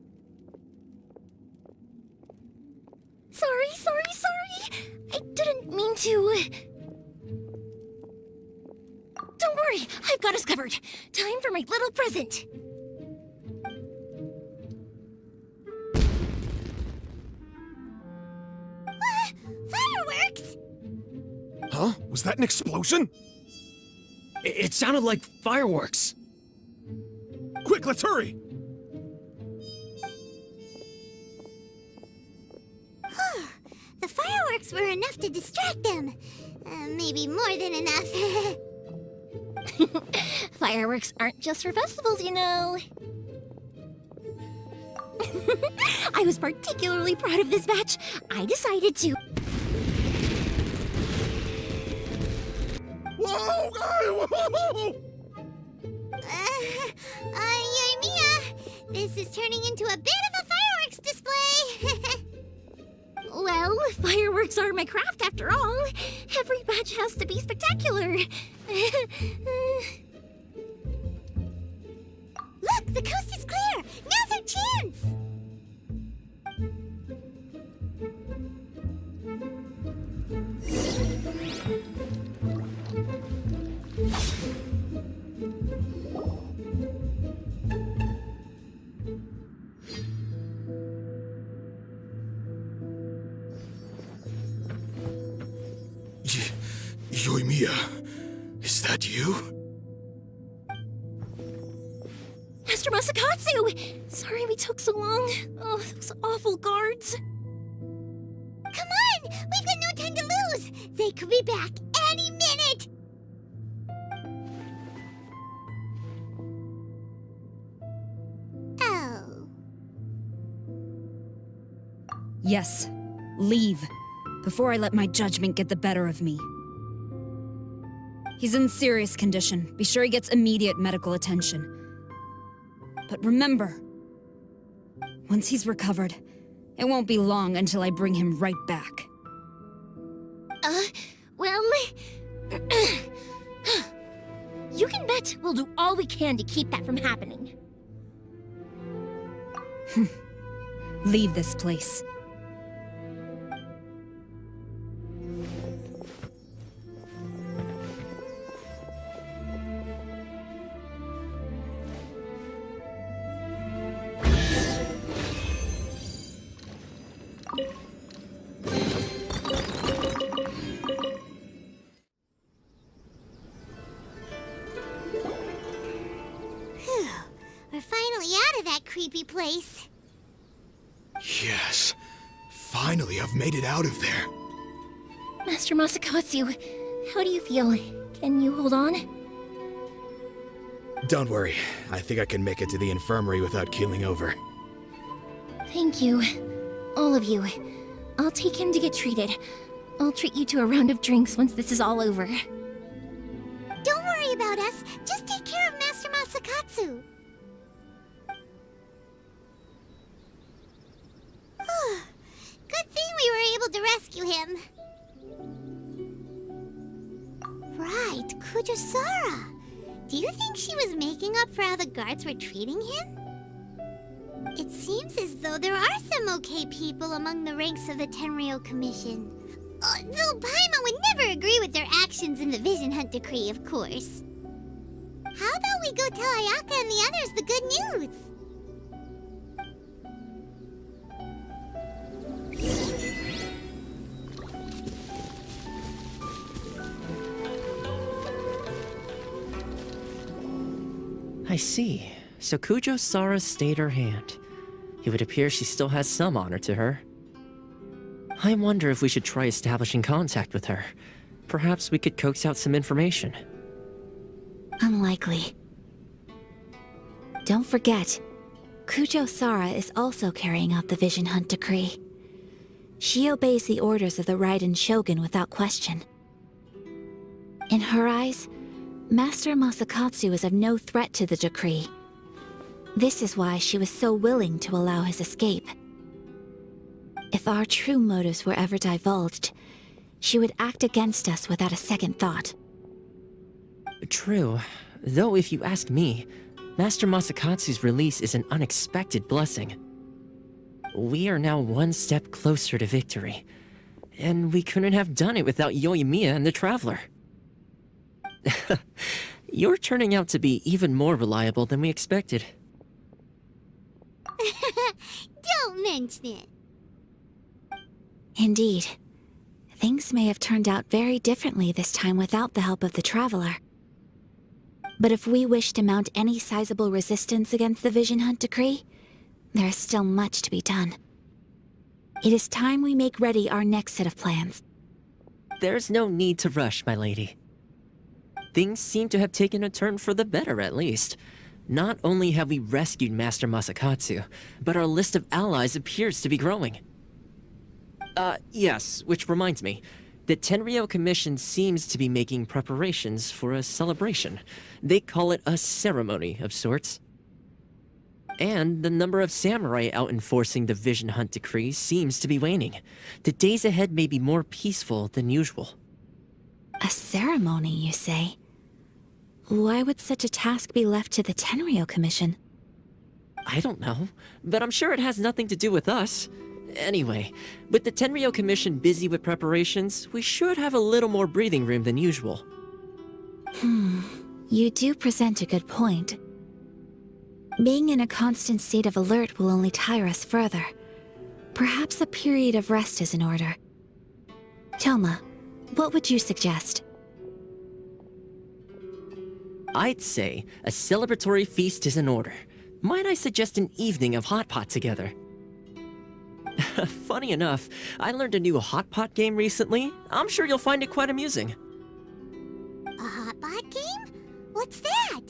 Sorry. I didn't mean to... Don't worry, I've got us covered. Time for my little present. Fireworks! Huh? Was that an explosion? It sounded like fireworks. Quick, let's hurry! The fireworks were enough to distract them. Maybe more than enough. Fireworks aren't just for festivals, you know. I was particularly proud of this batch. I decided to... Whoa! Whoa! Yae Miko, this is turning into a bit of a fireworks display. Well, fireworks are my craft after all. Every batch has to be spectacular. Look, the coast is clear. Now's our chance. Euthymia, is that you? Master Masakatsu! Sorry we took so long. Oh, those awful guards. Come on! We've got no time to lose! They could be back any minute! Oh. Yes, leave. Before I let my judgment get the better of me. He's in serious condition. Be sure he gets immediate medical attention. But remember, once he's recovered, it won't be long until I bring him right back. Well... you can bet we'll do all we can to keep that from happening. Leave this place. We're finally out of that creepy place. Yes. Finally, I've made it out of there. Master Masakatsu, how do you feel? Can you hold on? Don't worry. I think I can make it to the infirmary without keeling over. Thank you. All of you. I'll take him to get treated. I'll treat you to a round of drinks once this is all over. Don't worry about us. Just take care of Master Masakatsu. Good thing we were able to rescue him. Right, Kujosara. Do you think she was making up for how the guards were treating him? It seems as though there are some okay people among the ranks of the Tenryou Commission. Though Paimon would never agree with their actions in the Vision Hunt Decree, of course. How about we go tell Ayaka and the others the good news? I see. So Kujosara stayed her hand. It would appear she still has some honor to her. I wonder if we should try establishing contact with her. Perhaps we could coax out some information. Unlikely. Don't forget, Kujosara is also carrying out the Vision Hunt Decree. She obeys the orders of the Raiden Shogun without question. In her eyes, Master Masakatsu is of no threat to the decree. This is why she was so willing to allow his escape. If our true motives were ever divulged, she would act against us without a second thought. True. Though if you ask me, Master Masakatsu's release is an unexpected blessing. We are now one step closer to victory. And we couldn't have done it without Euthymia and the Traveler. You're turning out to be even more reliable than we expected. Don't mention it. Indeed. Things may have turned out very differently this time without the help of the Traveler. But if we wish to mount any sizable resistance against the Vision Hunt Decree, there is still much to be done. It is time we make ready our next set of plans. There's no need to rush, my lady. Things seem to have taken a turn for the better, at least. Not only have we rescued Master Masakatsu, but our list of allies appears to be growing. Yes, which reminds me. The Tenryou Commission seems to be making preparations for a celebration. They call it a ceremony of sorts. And the number of samurai out enforcing the Vision Hunt decree seems to be waning. The days ahead may be more peaceful than usual. A ceremony, you say? Why would such a task be left to the Tenryou Commission? I don't know, but I'm sure it has nothing to do with us. Anyway, with the Tenryou Commission busy with preparations, we should have a little more breathing room than usual. You do present a good point. Being in a constant state of alert will only tire us further. Perhaps a period of rest is in order. Thoma, what would you suggest? I'd say a celebratory feast is in order. Might I suggest an evening of hot pot together? Funny enough, I learned a new hot pot game recently. I'm sure you'll find it quite amusing. A hot pot game? What's that?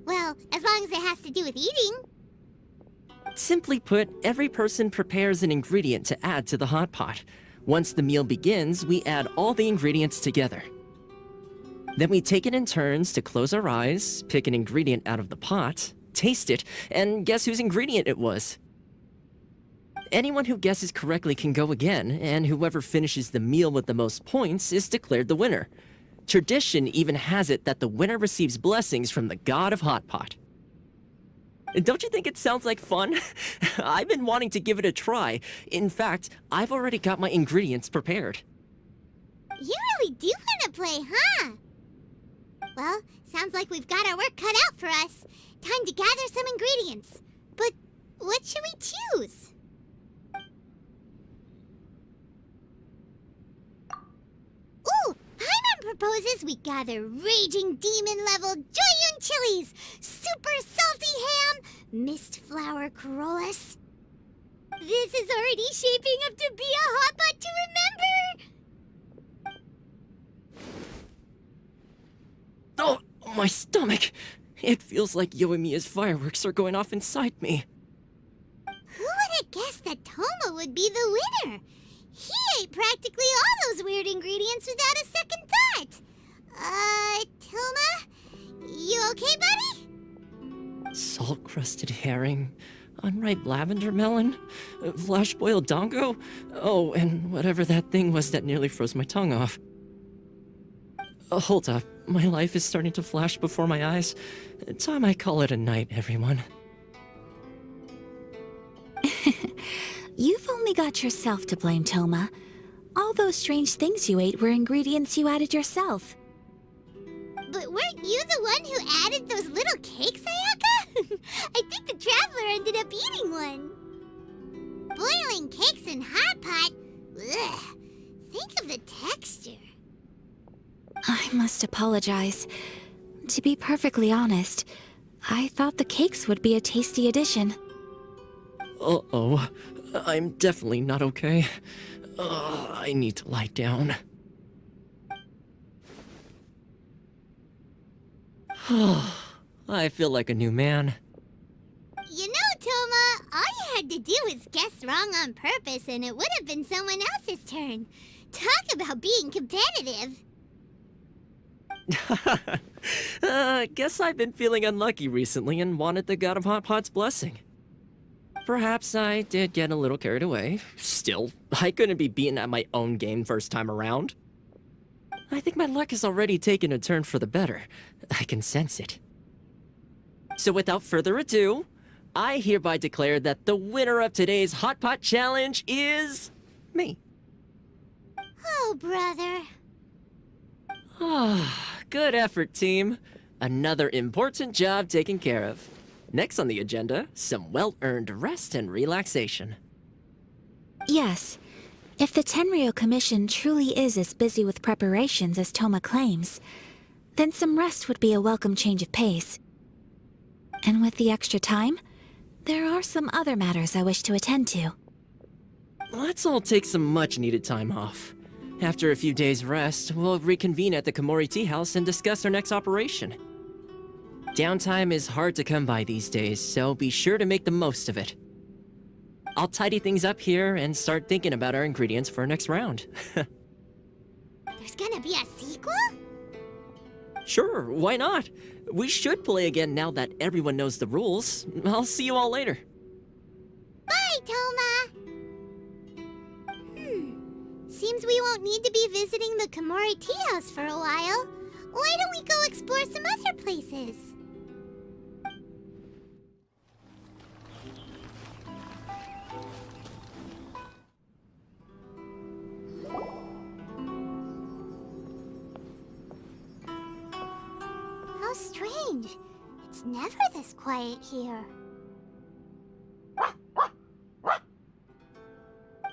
Well, as long as it has to do with eating. Simply put, every person prepares an ingredient to add to the hot pot. Once the meal begins, we add all the ingredients together. Then we take it in turns to close our eyes, pick an ingredient out of the pot, taste it, and guess whose ingredient it was. Anyone who guesses correctly can go again, and whoever finishes the meal with the most points is declared the winner. Tradition even has it that the winner receives blessings from the god of hot pot. Don't you think it sounds like fun? I've been wanting to give it a try. In fact, I've already got my ingredients prepared. You really do want to play, huh? Well, sounds like we've got our work cut out for us. Time to gather some ingredients. But what should we choose? Ooh! Paimon proposes we gather raging demon-level Joyun chilies, super salty ham, mist flower corollas. This is already shaping up to be a hot pot to remember! Oh, my stomach! It feels like Yoimiya's fireworks are going off inside me. Who would have guessed that Thoma would be the winner? He ate practically all those weird ingredients without a second thought. Thoma? You okay, buddy? Salt-crusted herring, unripe lavender melon, flash-boiled dango, oh, and whatever that thing was that nearly froze my tongue off. Hold up, my life is starting to flash before my eyes. Time I call it a night, everyone. You've only got yourself to blame, Thoma. All those strange things you ate were ingredients you added yourself. But weren't you the one who added those little cakes, Ayaka? I think the traveler ended up eating one. Boiling cakes in hot pot? Ugh. Think of the texture. I must apologize. To be perfectly honest, I thought the cakes would be a tasty addition. Uh-oh. I'm definitely not okay. I need to lie down. I feel like a new man. You know, Thoma, all you had to do was guess wrong on purpose and it would have been someone else's turn. Talk about being competitive. Guess I've been feeling unlucky recently and wanted the god of hot pot's blessing. Perhaps I did get a little carried away. Still, I couldn't be beaten at my own game first time around. I think my luck has already taken a turn for the better. I can sense it. So without further ado, I hereby declare that the winner of today's Hot Pot Challenge is... me. Oh, brother. Good effort, team. Another important job taken care of. Next on the agenda, some well-earned rest and relaxation. Yes. If the Tenryou Commission truly is as busy with preparations as Thoma claims, then some rest would be a welcome change of pace. And with the extra time, there are some other matters I wish to attend to. let's all take some much-needed time off. After a few days' rest, we'll reconvene at the Komori Tea House and discuss our next operation. Downtime is hard to come by these days, so be sure to make the most of it. I'll tidy things up here and start thinking about our ingredients for our next round. There's gonna be a sequel? Sure, why not? We should play again now that everyone knows the rules. I'll see you all later. Bye, Thoma! Seems we won't need to be visiting the Komori Tea House for a while. Why don't we go explore some other places? How strange. It's never this quiet here.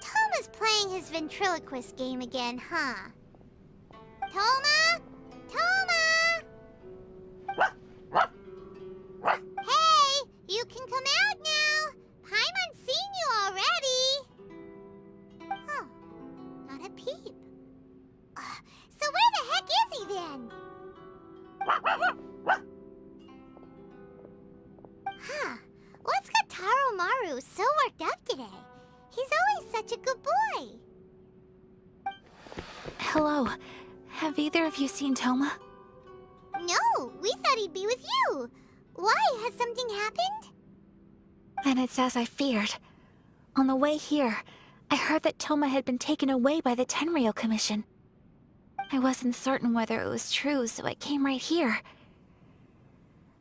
Thoma's playing his ventriloquist game again, huh? Thoma? Thoma! Hey, you can come out now. Paimon's seen you already. Huh, not a peep. So where the heck is he then? Huh, what's got Taro Maru so worked up today? He's always such a good boy. Hello. Have either of you seen Thoma? No, we thought he'd be with you. Why? Has something happened? Then it's as I feared. On the way here, I heard that Thoma had been taken away by the Tenryou Commission. I wasn't certain whether it was true, so I came right here.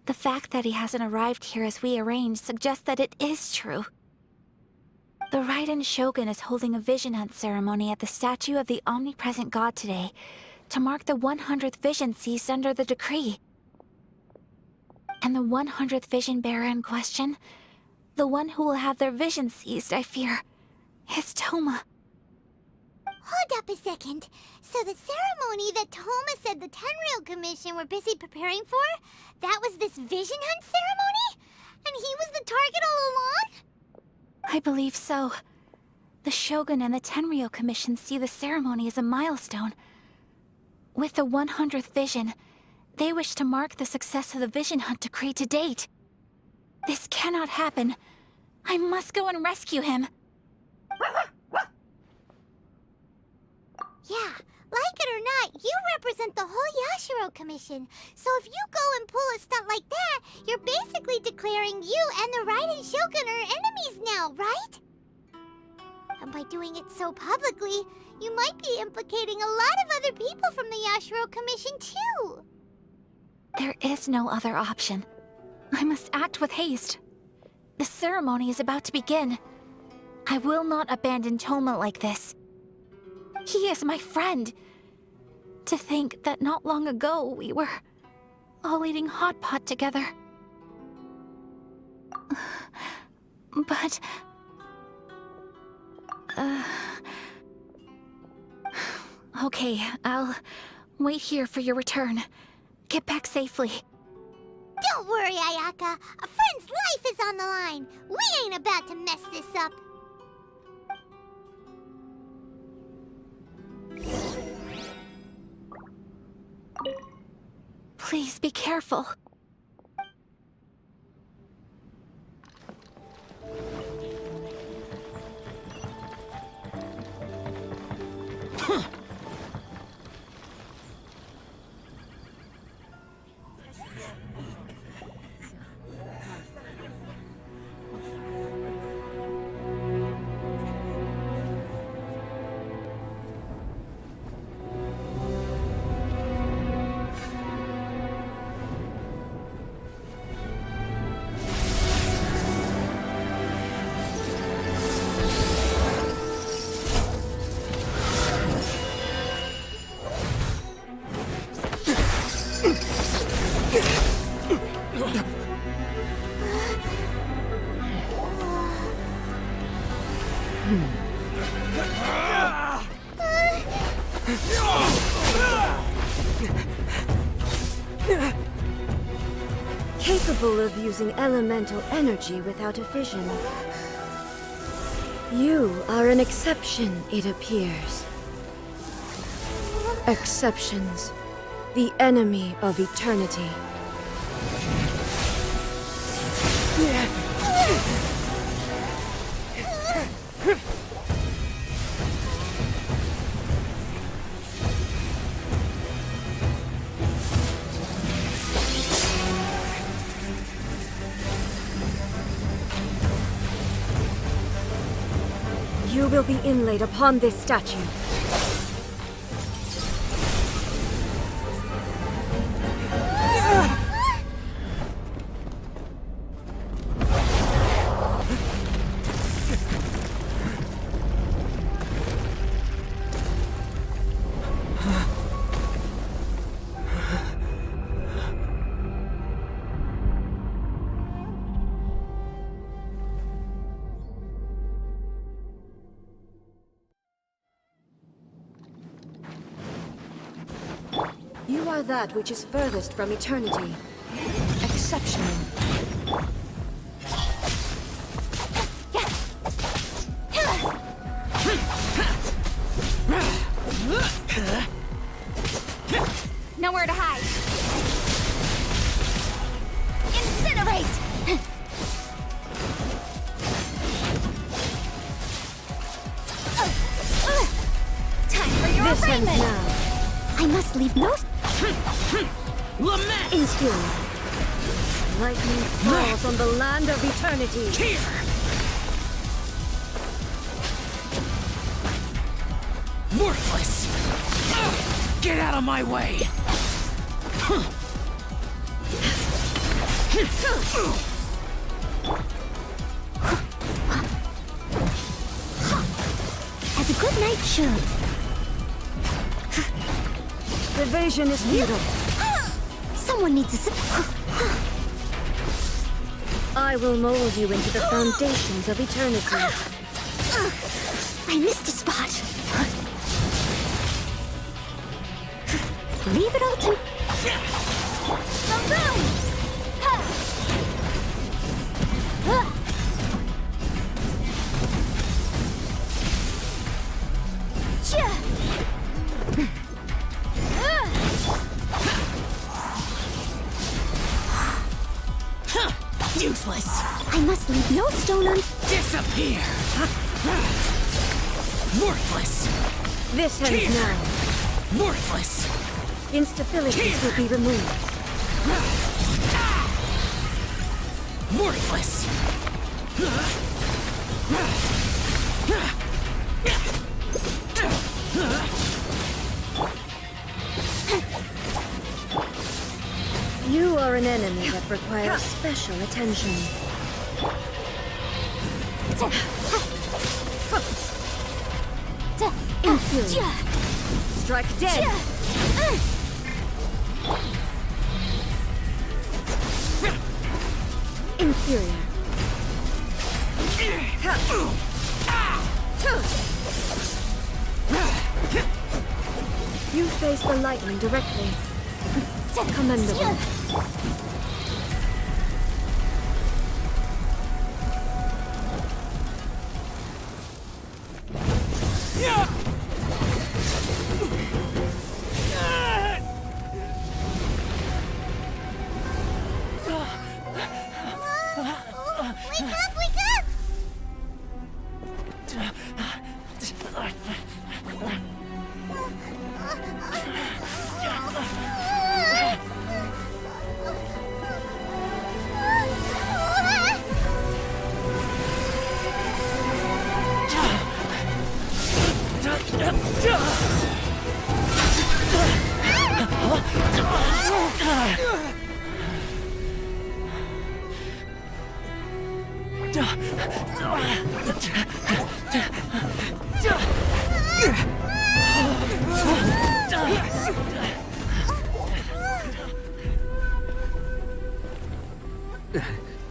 The fact that he hasn't arrived here as we arranged suggests that it is true. The Raiden Shogun is holding a vision hunt ceremony at the statue of the Omnipresent God today to mark the 100th vision seized under the decree. And the 100th vision bearer in question, the one who will have their vision seized, I fear, is Thoma. Hold up a second. So the ceremony that Thoma said the Tenryou Commission were busy preparing for, that was this vision hunt ceremony? And he was the target all along? I believe so. The Shogun and the Tenryou Commission see the ceremony as a milestone. With the 100th vision, they wish to mark the success of the vision hunt decree to date. This cannot happen. I must go and rescue him. Yeah, like it or not, you represent the whole Yashiro Commission. So if you go and pull a stunt like that, you're basically declaring you and the Raiden Shogun are enemies now, right? And by doing it so publicly, you might be implicating a lot of other people from the Yashiro Commission too. There is no other option. I must act with haste. The ceremony is about to begin. I will not abandon Thoma like this. He is my friend. To think that not long ago we were all eating hot pot together. But... Okay, I'll wait here for your return. Get back safely. Don't worry, Ayaka. A friend's life is on the line. We ain't about to mess this up. Please be careful. Capable of using elemental energy without a vision. You are an exception, it appears. Exceptions. The enemy of eternity. You will be inlaid upon this statue. You are that which is furthest from eternity. Exceptional. Nowhere to hide. Incinerate! Time for your This ends arraignment! now. I must leave no... Lament! Instilled. Lightning falls on the land of eternity. Here! Worthless! Get out of my way! As a good knight should. Evasion is futile. Someone needs a... I will mold you into the foundations of eternity. I missed a spot. Leave it all to... Useless! I must leave no stone un... Disappear! Worthless! This ends now. Worthless! Instabilities will be removed. Worthless! You are an enemy that requires special attention. Inferior. Strike dead. Inferior. You face the lightning directly. Commendable.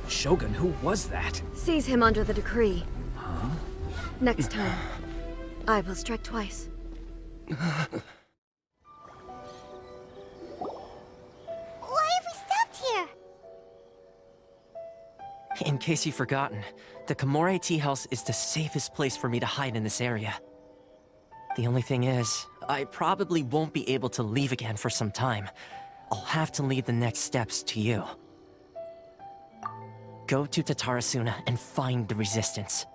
Shogun, who was that? Seize him under the decree. Huh? Next time, I will strike twice. Why have we stopped here? In case you've forgotten, the Komore Tea House is the safest place for me to hide in this area. The only thing is, I probably won't be able to leave again for some time. I'll have to leave the next steps to you. Go to Tatarasuna and find the Resistance.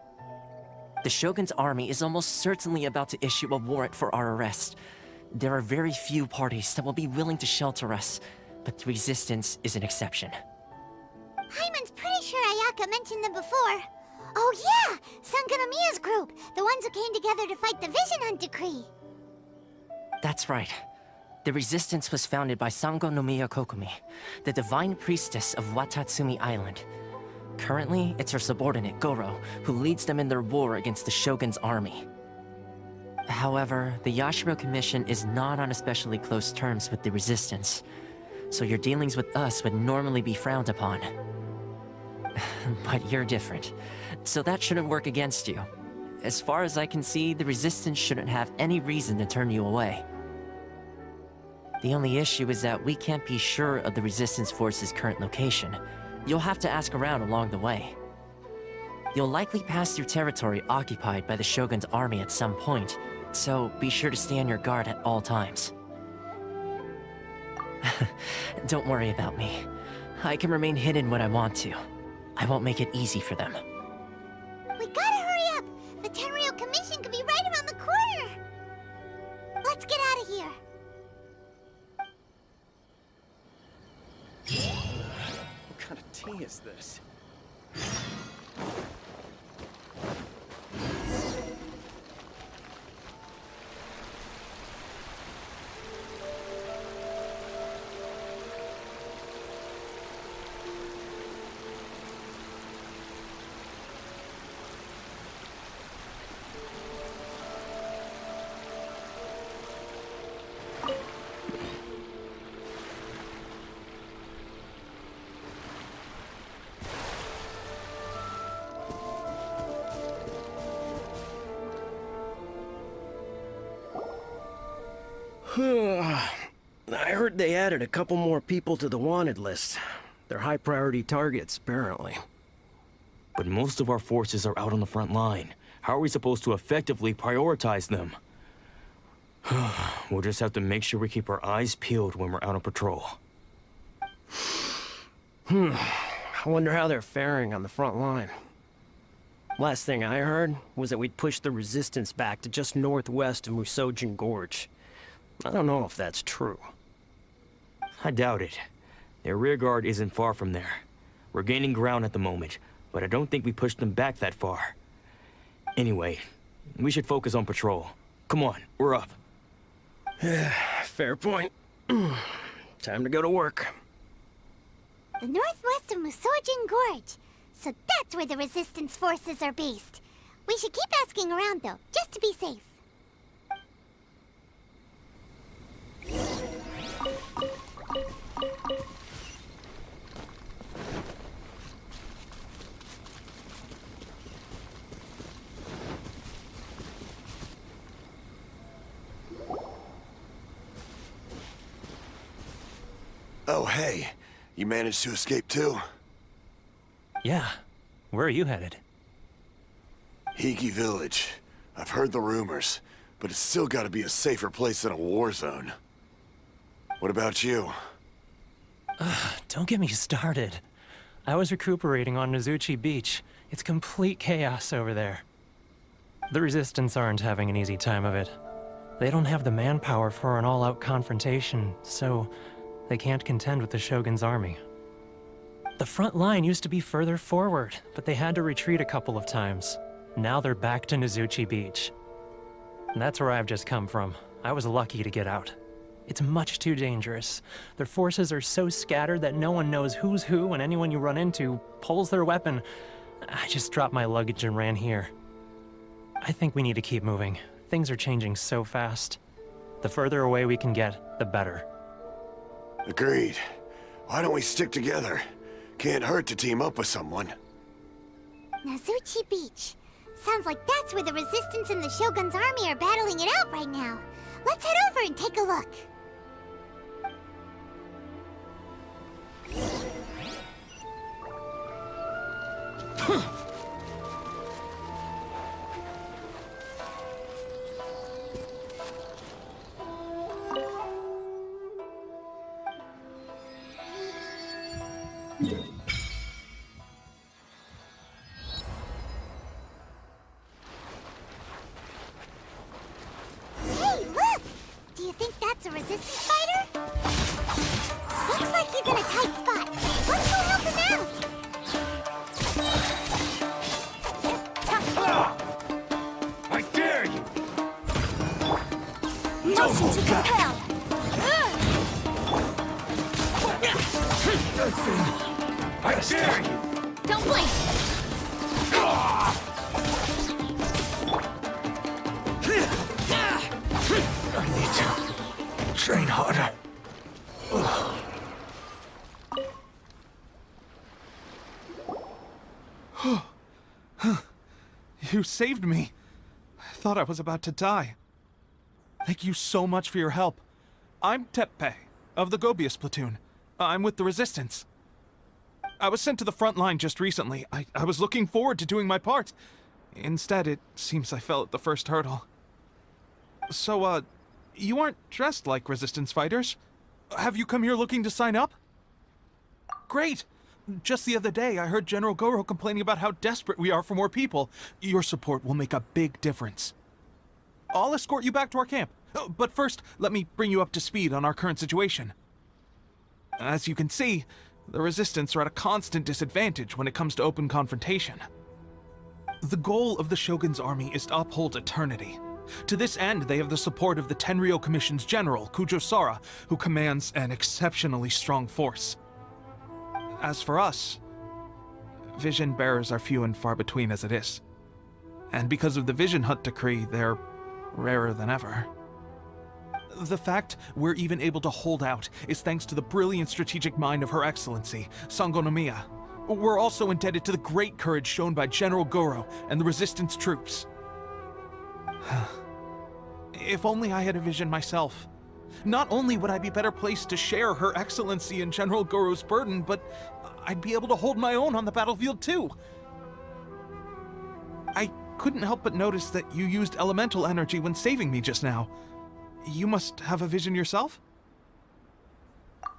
The Shogun's army is almost certainly about to issue a warrant for our arrest. There are very few parties that will be willing to shelter us, but the Resistance is an exception. Paimon's pretty sure Ayaka mentioned them before. Oh yeah! Sangonomiya's group! The ones who came together to fight the Vision Hunt Decree! That's right. The Resistance was founded by Sangonomiya Kokomi, the divine priestess of Watatsumi Island. Currently, it's her subordinate, Goro, who leads them in their war against the Shogun's army. However, the Yashiro Commission is not on especially close terms with the Resistance, so your dealings with us would normally be frowned upon. But you're different, so that shouldn't work against you. As far as I can see, the Resistance shouldn't have any reason to turn you away. The only issue is that we can't be sure of the Resistance force's current location. You'll have to ask around along the way. You'll likely pass through territory occupied by the Shogun's army at some point, so be sure to stay on your guard at all times. Don't worry about me. I can remain hidden when I want to. I won't make it easy for them. We gotta hurry up! The Tenryou Commission could be right around the corner! Let's get out of here! What kind of tea is this? I heard they added a couple more people to the wanted list. They're high-priority targets, apparently. But most of our forces are out on the front line. How are we supposed to effectively prioritize them? We'll just have to make sure we keep our eyes peeled when we're out on patrol. I wonder how they're faring on the front line. Last thing I heard was that we'd pushed the Resistance back to just northwest of Musojin Gorge. I don't know if that's true. I doubt it. Their rearguard isn't far from there. We're gaining ground at the moment, but I don't think we pushed them back that far. Anyway, we should focus on patrol. Come on, we're up. Fair point. Time to go to work. The northwest of Musojin Gorge. So that's where the Resistance forces are based. We should keep asking around, though, just to be safe. Oh, hey. You managed to escape too? Yeah. Where are you headed? Hiki Village. I've heard the rumors, but it's still gotta be a safer place than a war zone. What about you? Don't get me started. I was recuperating on Nozuchi Beach. It's complete chaos over there. The Resistance aren't having an easy time of it. They don't have the manpower for an all-out confrontation, so they can't contend with the Shogun's army. The front line used to be further forward, but they had to retreat a couple of times. Now they're back to Nozuchi Beach. That's where I've just come from. I was lucky to get out. It's much too dangerous. Their forces are so scattered that no one knows who's who, and anyone you run into pulls their weapon. I just dropped my luggage and ran here. I think we need to keep moving. Things are changing so fast. The further away we can get, the better. Agreed. Why don't we stick together? Can't hurt to team up with someone. Nozuchi Beach. Sounds like that's where the Resistance and the Shogun's army are battling it out right now. Let's head over and take a look. Hey, look! Do you think that's a resistance fighter? Looks like he's in a tight spot. Let's go help him out! I dare you! Motion to compel! I dare you! Don't blink! I need to train harder. You saved me. I thought I was about to die. Thank you so much for your help. I'm Teppe, of the Gobius platoon. I'm with the Resistance. I was sent to the front line just recently. I was looking forward to doing my part. Instead, it seems I fell at the first hurdle. So, you aren't dressed like Resistance fighters. Have you come here looking to sign up? Great! Just the other day, I heard General Goro complaining about how desperate we are for more people. Your support will make a big difference. I'll escort you back to our camp. But first, let me bring you up to speed on our current situation. As you can see, the Resistance are at a constant disadvantage when it comes to open confrontation. The goal of the Shogun's army is to uphold eternity. To this end, they have the support of the Tenryou Commission's general, Kujosara, who commands an exceptionally strong force. As for us, vision bearers are few and far between as it is. And because of the Vision Hunt decree, they're rarer than ever. The fact we're even able to hold out is thanks to the brilliant strategic mind of Her Excellency, Sangonomiya. We're also indebted to the great courage shown by General Goro and the Resistance troops. If only I had a vision myself. Not only would I be better placed to share Her Excellency and General Goro's burden, but I'd be able to hold my own on the battlefield too. I couldn't help but notice that you used elemental energy when saving me just now. You must have a vision yourself?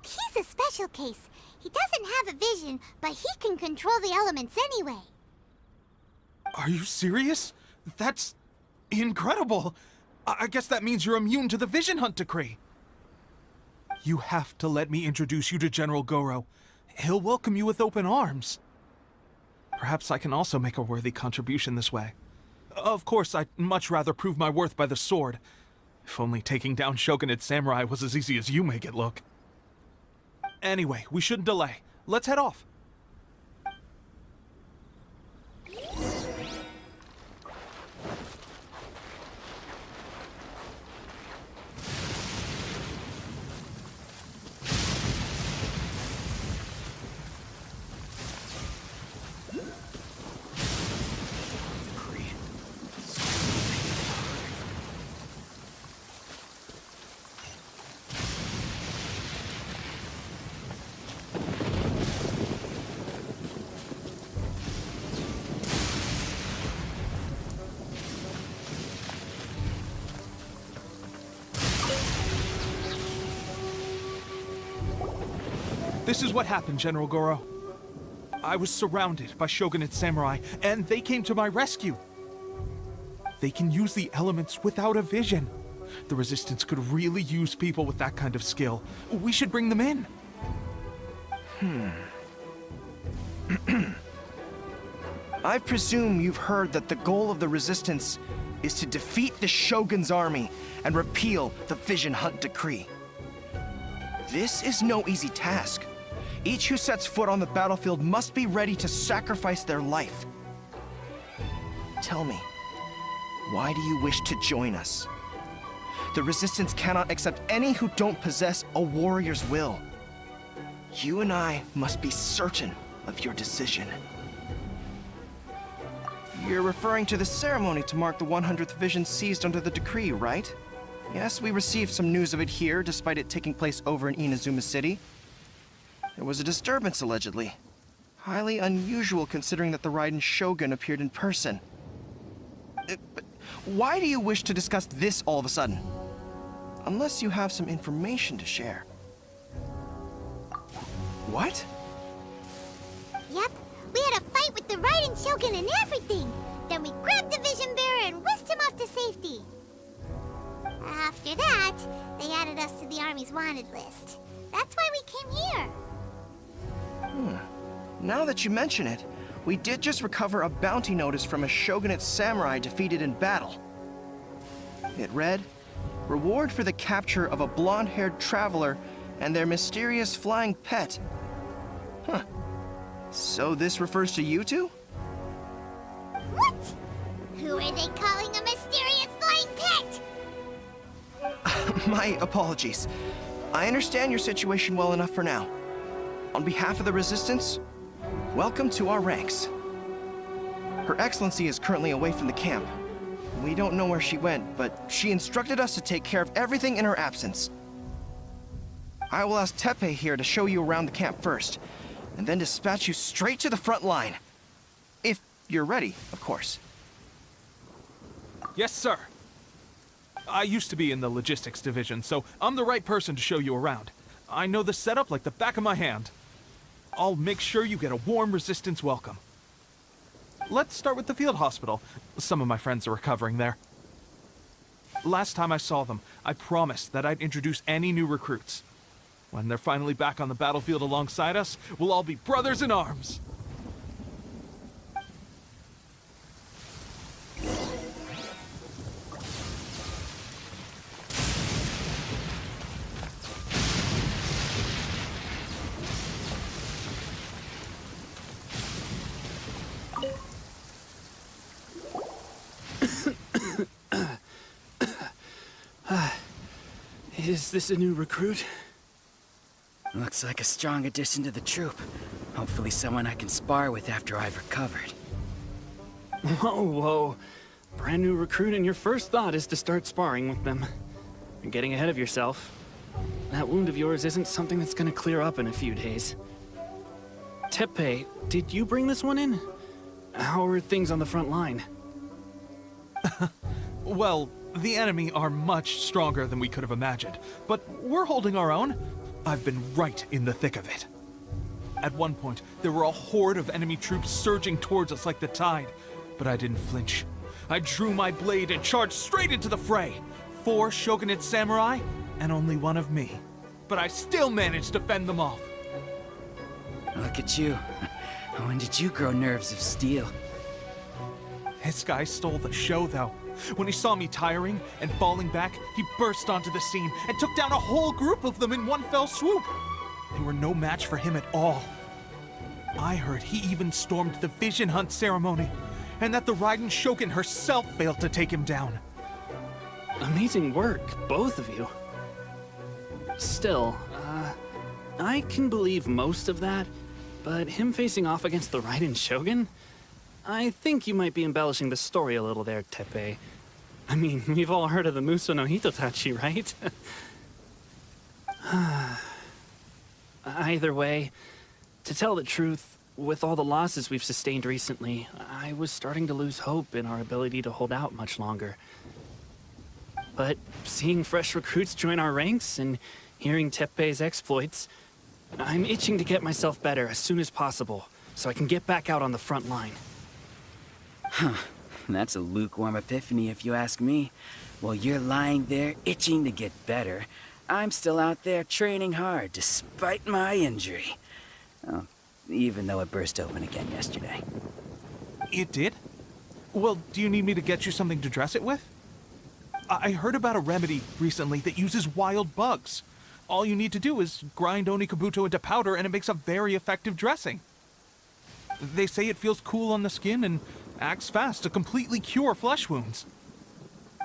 He's a special case. He doesn't have a vision, but he can control the elements anyway. Are you serious? That's incredible. I guess that means you're immune to the Vision Hunt decree. You have to let me introduce you to General Goro. He'll welcome you with open arms. Perhaps I can also make a worthy contribution this way. Of course, I'd much rather prove my worth by the sword. If only taking down Shogunate samurai was as easy as you make it look. Anyway, we shouldn't delay. Let's head off. This is what happened, General Goro. I was surrounded by Shogunate samurai, and they came to my rescue. They can use the elements without a vision. The Resistance could really use people with that kind of skill. We should bring them in. I presume you've heard that the goal of the Resistance is to defeat the Shogun's army and repeal the Vision Hunt decree. This is no easy task. Each who sets foot on the battlefield must be ready to sacrifice their life. Tell me, why do you wish to join us? The Resistance cannot accept any who don't possess a warrior's will. You and I must be certain of your decision. You're referring to the ceremony to mark the 100th vision seized under the decree, right? Yes, we received some news of it here, despite it taking place over in Inazuma City. There was a disturbance, allegedly. Highly unusual considering that the Raiden Shogun appeared in person. But why do you wish to discuss this all of a sudden? Unless you have some information to share. What? Yep, we had a fight with the Raiden Shogun and everything. Then we grabbed the Vision Bearer and whisked him off to safety. After that, they added us to the Army's wanted list. That's why we came here. Now that you mention it, we did just recover a bounty notice from a Shogunate samurai defeated in battle. It read, "Reward for the capture of a blonde-haired traveler and their mysterious flying pet." Huh. So this refers to you two? What? Who are they calling a mysterious flying pet? My apologies. I understand your situation well enough for now. On behalf of the Resistance, welcome to our ranks. Her Excellency is currently away from the camp. We don't know where she went, but she instructed us to take care of everything in her absence. I will ask Teppei here to show you around the camp first, and then dispatch you straight to the front line. If you're ready, of course. Yes, sir. I used to be in the logistics division, so I'm the right person to show you around. I know the setup like the back of my hand. I'll make sure you get a warm Resistance welcome. Let's start with the field hospital. Some of my friends are recovering there. Last time I saw them, I promised that I'd introduce any new recruits. When they're finally back on the battlefield alongside us, we'll all be brothers in arms. Is this a new recruit? Looks like a strong addition to the troop. Hopefully someone I can spar with after I've recovered. Whoa. Brand new recruit and your first thought is to start sparring with them. You're getting ahead of yourself. That wound of yours isn't something that's gonna clear up in a few days. Teppei, did you bring this one in? How are things on the front line? Well, the enemy are much stronger than we could have imagined, but we're holding our own. I've been right in the thick of it. At one point, there were a horde of enemy troops surging towards us like the tide, but I didn't flinch. I drew my blade and charged straight into the fray. 4 Shogunate samurai, and only one of me. But I still managed to fend them off. Look at you. When did you grow nerves of steel? This guy stole the show, though. When he saw me tiring and falling back, he burst onto the scene and took down a whole group of them in one fell swoop. They were no match for him at all. I heard he even stormed the Vision Hunt ceremony, and that the Raiden Shogun herself failed to take him down. Amazing work, both of you. Still, I can believe most of that, but him facing off against the Raiden Shogun? I think you might be embellishing the story a little there, Teppei. I mean, we've all heard of the Muso no Hitotachi, right? Either way, to tell the truth, with all the losses we've sustained recently, I was starting to lose hope in our ability to hold out much longer. But seeing fresh recruits join our ranks and hearing Teppei's exploits, I'm itching to get myself better as soon as possible, so I can get back out on the front line. Huh. That's a lukewarm epiphany if you ask me. While you're lying there itching to get better, I'm still out there training hard despite my injury. Oh, even though it burst open again yesterday. It did? Well, do you need me to get you something to dress it with? I heard about a remedy recently that uses wild bugs. All you need to do is grind Onikabuto into powder and it makes a very effective dressing. They say it feels cool on the skin and acts fast to completely cure flesh wounds.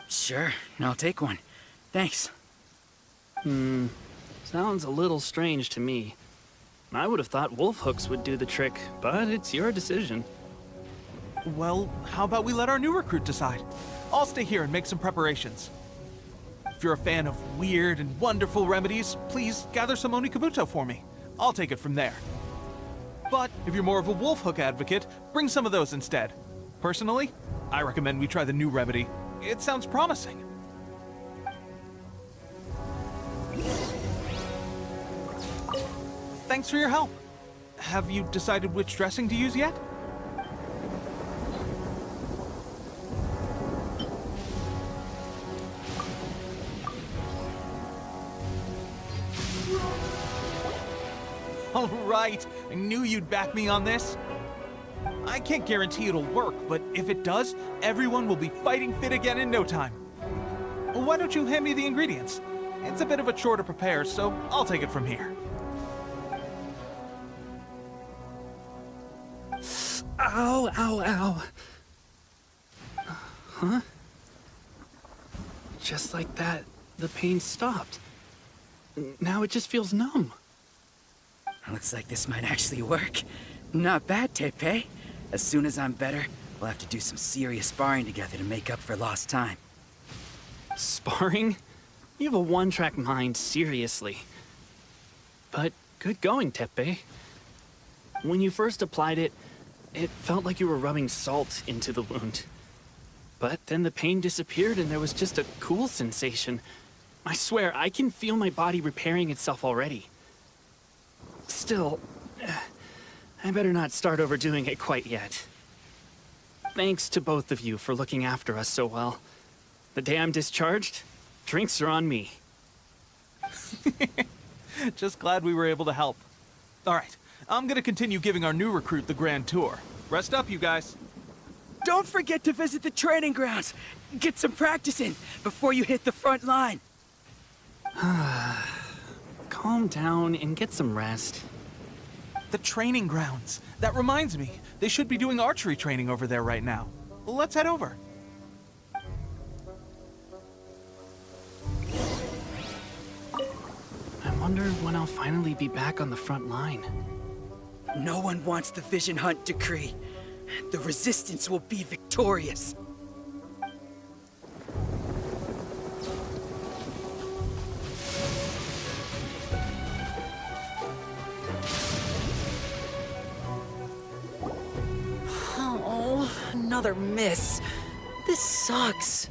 Sure, I'll take one. Thanks. Sounds a little strange to me. I would have thought wolf hooks would do the trick, but it's your decision. Well, how about we let our new recruit decide? I'll stay here and make some preparations. If you're a fan of weird and wonderful remedies, please gather some Onikabuto for me. I'll take it from there. But if you're more of a wolf hook advocate, bring some of those instead. Personally, I recommend we try the new remedy. It sounds promising. Thanks for your help. Have you decided which dressing to use yet? All right, I knew you'd back me on this. I can't guarantee it'll work, but if it does, everyone will be fighting fit again in no time. Why don't you hand me the ingredients? It's a bit of a chore to prepare, so I'll take it from here. Ow, ow, ow. Huh? Just like that, the pain stopped. Now it just feels numb. Looks like this might actually work. Not bad, Tepe. As soon as I'm better, we'll have to do some serious sparring together to make up for lost time. Sparring? You have a one-track mind, seriously. But good going, Tepe. When you first applied it, it felt like you were rubbing salt into the wound. But then the pain disappeared and there was just a cool sensation. I swear, I can feel my body repairing itself already. Still, I better not start overdoing it quite yet. Thanks to both of you for looking after us so well. The day I'm discharged, drinks are on me. Just glad we were able to help. All right, I'm gonna continue giving our new recruit the grand tour. Rest up, you guys. Don't forget to visit the training grounds. Get some practice in before you hit the front line. Calm down and get some rest. The training grounds. That reminds me, they should be doing archery training over there right now. Let's head over. I wonder when I'll finally be back on the front line. No one wants the Vision Hunt decree. The Resistance will be victorious. Oh, another miss. This sucks.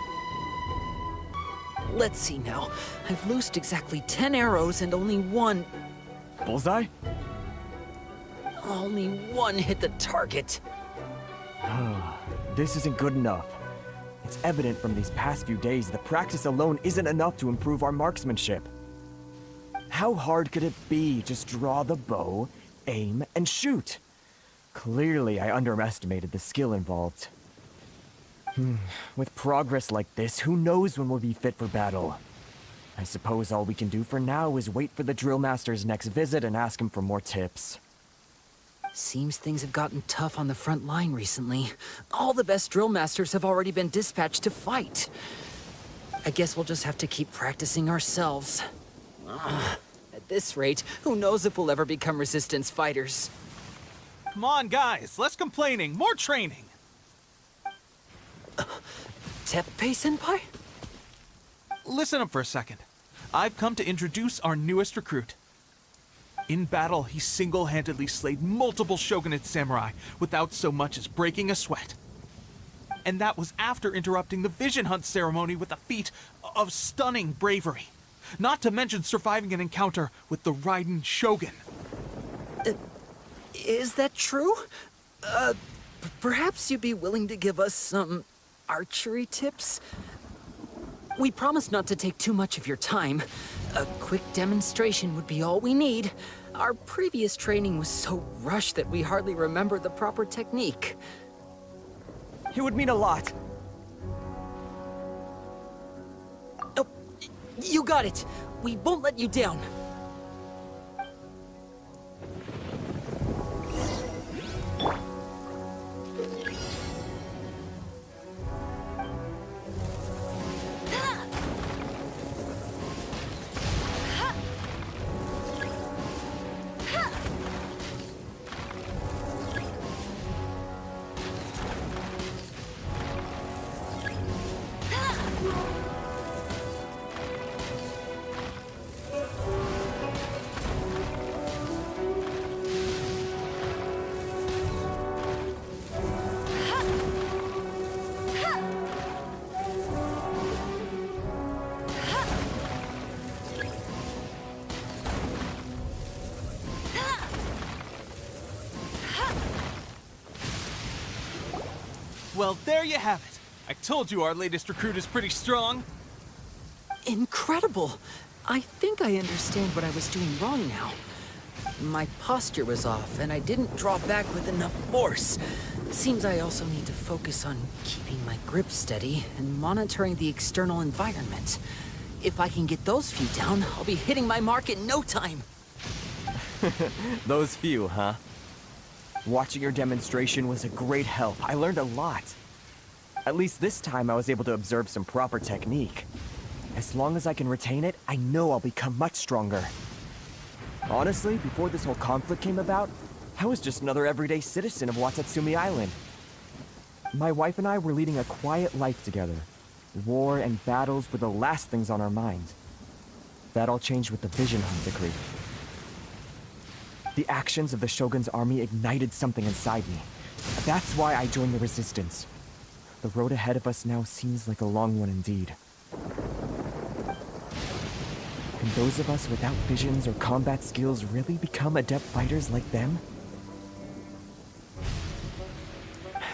Let's see now. I've loosed exactly 10 arrows and only one... Bullseye? Only one hit the target. This isn't good enough. It's evident from these past few days that practice alone isn't enough to improve our marksmanship. How hard could it be? Just draw the bow, aim, and shoot. Clearly, I underestimated the skill involved. With progress like this, who knows when we'll be fit for battle? I suppose all we can do for now is wait for the drill master's next visit and ask him for more tips. Seems things have gotten tough on the front line recently. All the best drill masters have already been dispatched to fight. I guess we'll just have to keep practicing ourselves. At this rate, who knows if we'll ever become Resistance fighters. Come on, guys, less complaining, more training. Teppei-senpai? Listen up for a second. I've come to introduce our newest recruit. In battle, he single-handedly slayed multiple shogunate samurai without so much as breaking a sweat. And that was after interrupting the Vision Hunt ceremony with a feat of stunning bravery. Not to mention surviving an encounter with the Raiden Shogun. Is that true? Perhaps you'd be willing to give us some archery tips? We promise not to take too much of your time. A quick demonstration would be all we need. Our previous training was so rushed that we hardly remember the proper technique. It would mean a lot. Oh, you got it. We won't let you down. Well, there you have it. I told you our latest recruit is pretty strong. Incredible! I think I understand what I was doing wrong now. My posture was off, and I didn't draw back with enough force. Seems I also need to focus on keeping my grip steady and monitoring the external environment. If I can get those few down, I'll be hitting my mark in no time. Those few, huh? Watching your demonstration was a great help. I learned a lot. At least this time I was able to observe some proper technique. As long as I can retain it, I know I'll become much stronger. Honestly, before this whole conflict came about, I was just another everyday citizen of Watatsumi Island. My wife and I were leading a quiet life together. War and battles were the last things on our mind. That all changed with the Vision Hunt decree. The actions of the Shogun's army ignited something inside me. That's why I joined the Resistance. The road ahead of us now seems like a long one indeed. Can those of us without visions or combat skills really become adept fighters like them?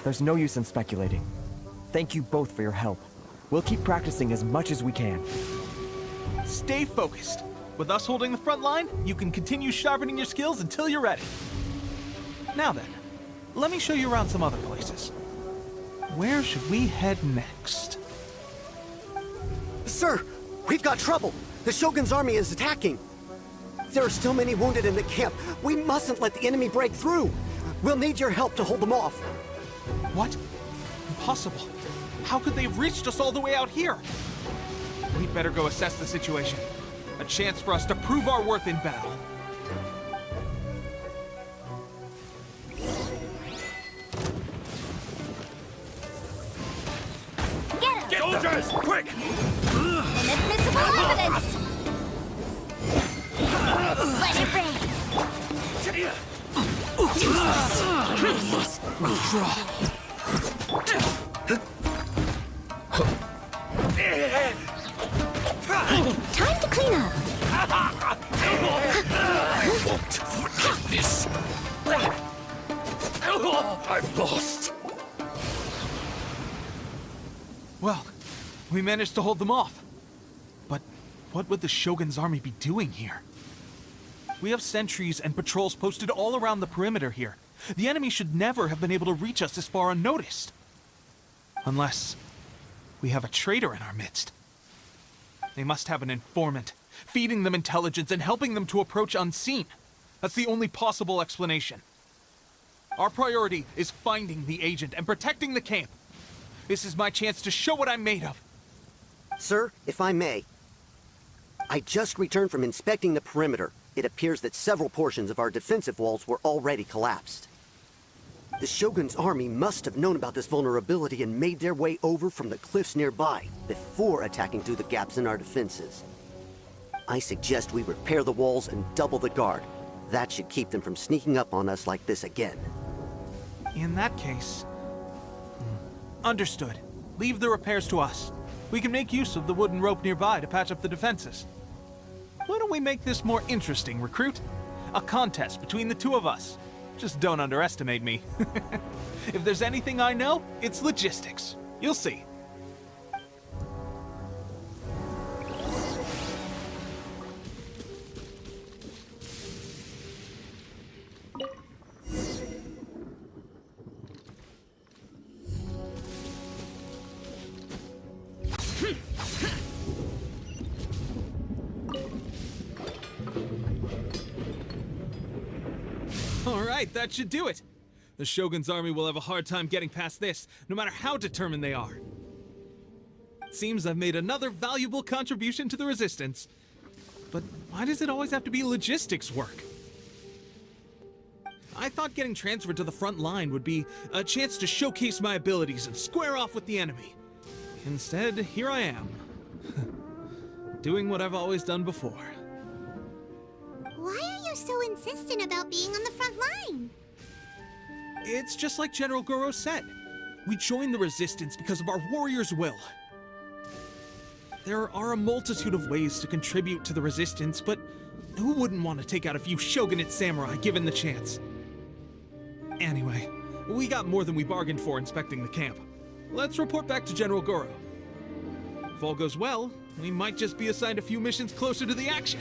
There's no use in speculating. Thank you both for your help. We'll keep practicing as much as we can. Stay focused. With us holding the front line, you can continue sharpening your skills until you're ready. Now then, let me show you around some other places. Where should we head next? Sir, we've got trouble. The Shogun's army is attacking. There are still many wounded in the camp. We mustn't let the enemy break through. We'll need your help to hold them off. What? Impossible. How could they have reached us all the way out here? We'd better go assess the situation. A chance for us to prove our worth in battle. Get him! Soldiers, quick! Inadmissible evidence! Let it rain! Time to clean up! I won't forget this. I've lost. Well, we managed to hold them off. But what would the Shogun's army be doing here? We have sentries and patrols posted all around the perimeter here. The enemy should never have been able to reach us this far unnoticed. Unless we have a traitor in our midst. They must have an informant, feeding them intelligence and helping them to approach unseen. That's the only possible explanation. Our priority is finding the agent and protecting the camp. This is my chance to show what I'm made of. Sir, if I may. I just returned from inspecting the perimeter. It appears that several portions of our defensive walls were already collapsed. The Shogun's army must have known about this vulnerability and made their way over from the cliffs nearby before attacking through the gaps in our defenses. I suggest we repair the walls and double the guard. That should keep them from sneaking up on us like this again. In that case... Understood. Leave the repairs to us. We can make use of the wooden rope nearby to patch up the defenses. Why don't we make this more interesting, recruit? A contest between the two of us. Just don't underestimate me. If there's anything I know, it's logistics. You'll see. Alright, that should do it. The Shogun's army will have a hard time getting past this, no matter how determined they are. It seems I've made another valuable contribution to the Resistance. But why does it always have to be logistics work? I thought getting transferred to the front line would be a chance to showcase my abilities and square off with the enemy. Instead, here I am. Doing what I've always done before. Why are you so insistent about being on the front line? It's just like General Goro said. We joined the Resistance because of our warrior's will. There are a multitude of ways to contribute to the Resistance, but who wouldn't want to take out a few shogunate samurai given the chance? Anyway, we got more than we bargained for inspecting the camp. let's report back to General Goro. If all goes well, we might just be assigned a few missions closer to the action.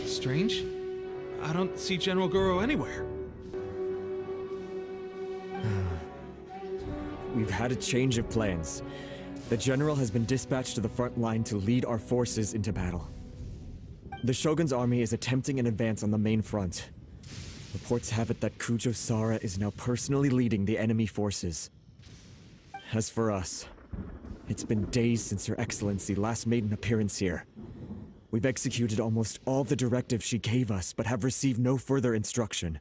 Strange. I don't see General Goro anywhere. We've had a change of plans. The General has been dispatched to the front line to lead our forces into battle. The Shogun's army is attempting an advance on the main front. Reports have it that Kujo Sara is now personally leading the enemy forces. As for us, it's been days since Her Excellency last made an appearance here. We've executed almost all the directives she gave us, but have received no further instruction.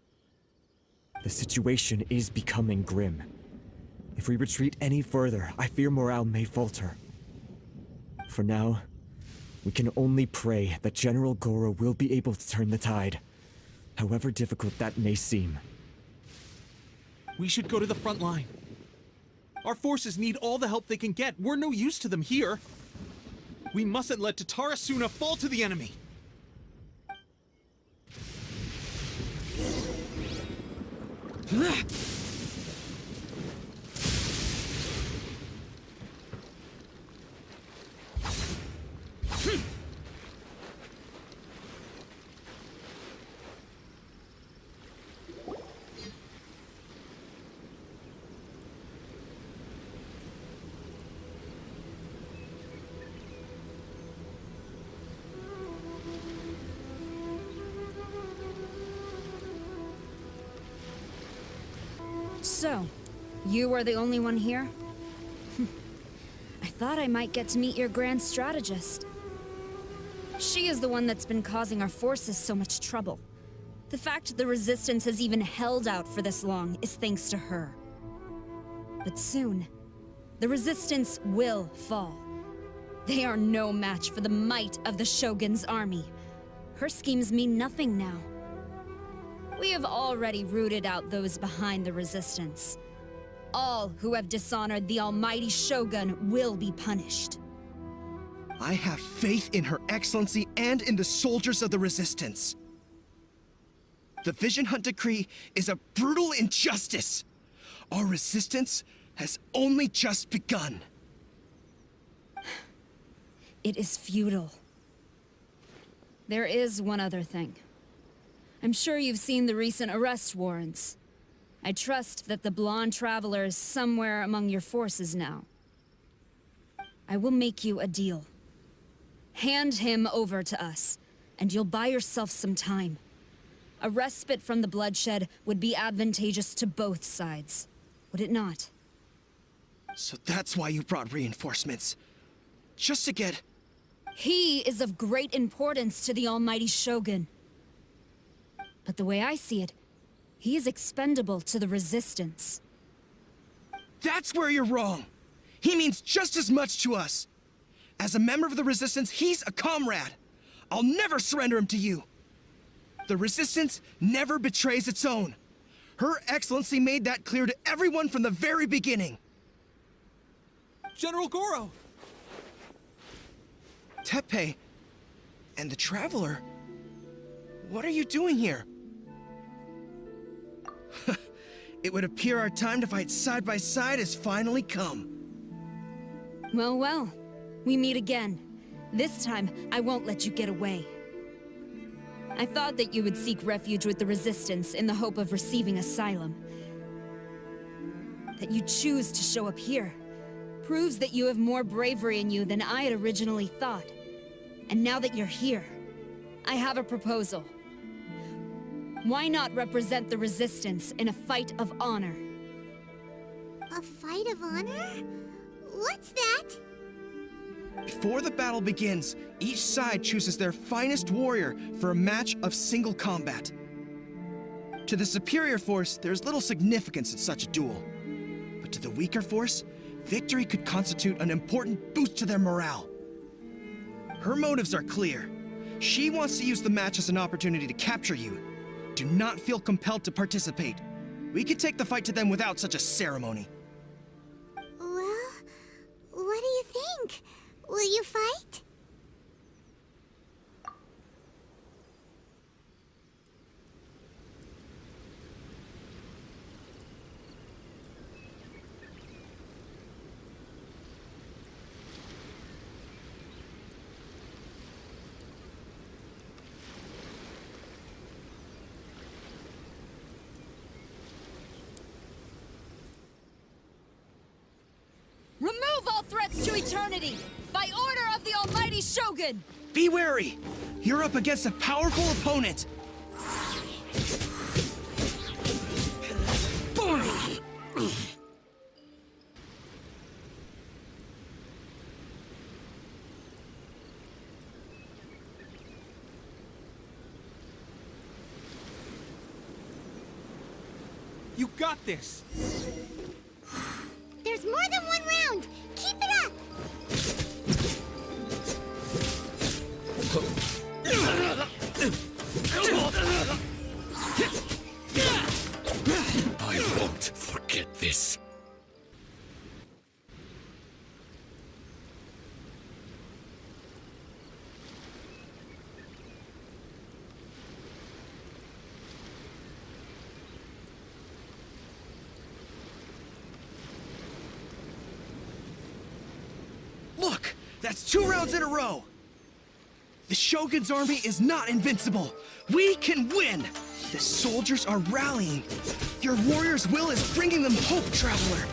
The situation is becoming grim. If we retreat any further, I fear morale may falter. For now, we can only pray that General Goro will be able to turn the tide, however difficult that may seem. We should go to the front line. Our forces need all the help they can get. We're no use to them here. We mustn't let Tatarasuna fall to the enemy. So, you are the only one here? I thought I might get to meet your grand strategist. She is the one that's been causing our forces so much trouble. The fact the Resistance has even held out for this long is thanks to her. But soon, the Resistance will fall. They are no match for the might of the Shogun's army. Her schemes mean nothing now. We have already rooted out those behind the Resistance. All who have dishonored the almighty Shogun will be punished. I have faith in Her Excellency and in the soldiers of the Resistance. The Vision Hunt Decree is a brutal injustice. Our resistance has only just begun. It is futile. There is one other thing. I'm sure you've seen the recent arrest warrants. I trust that the blonde traveler is somewhere among your forces now. I will make you a deal. Hand him over to us, and you'll buy yourself some time. A respite from the bloodshed would be advantageous to both sides, would it not? So that's why you brought reinforcements. Just to get... He is of great importance to the almighty Shogun. But the way I see it, he is expendable to the Resistance. That's where you're wrong! He means just as much to us! As a member of the Resistance, he's a comrade! I'll never surrender him to you! The Resistance never betrays its own! Her Excellency made that clear to everyone from the very beginning! General Goro! Teppei, and the Traveler, what are you doing here? It would appear our time to fight side by side has finally come. Well, well. We meet again. This time, I won't let you get away. I thought that you would seek refuge with the Resistance in the hope of receiving asylum. That you choose to show up here proves that you have more bravery in you than I had originally thought. And now that you're here, I have a proposal. Why not represent the Resistance in a fight of honor? A fight of honor? What's that? Before the battle begins, each side chooses their finest warrior for a match of single combat. To the superior force, there's little significance in such a duel. But to the weaker force, victory could constitute an important boost to their morale. Her motives are clear. She wants to use the match as an opportunity to capture you. Do not feel compelled to participate. We could take the fight to them without such a ceremony. Well, Will you fight? Remove all threats to eternity! By order of the Almighty Shogun! Be wary! You're up against a powerful opponent! You got this! There's more than one round! Keep it up! I won't forget this. Look! That's 2 rounds in a row! The Shogun's army is not invincible! We can win! The soldiers are rallying! Your warrior's will is bringing them hope, Traveler!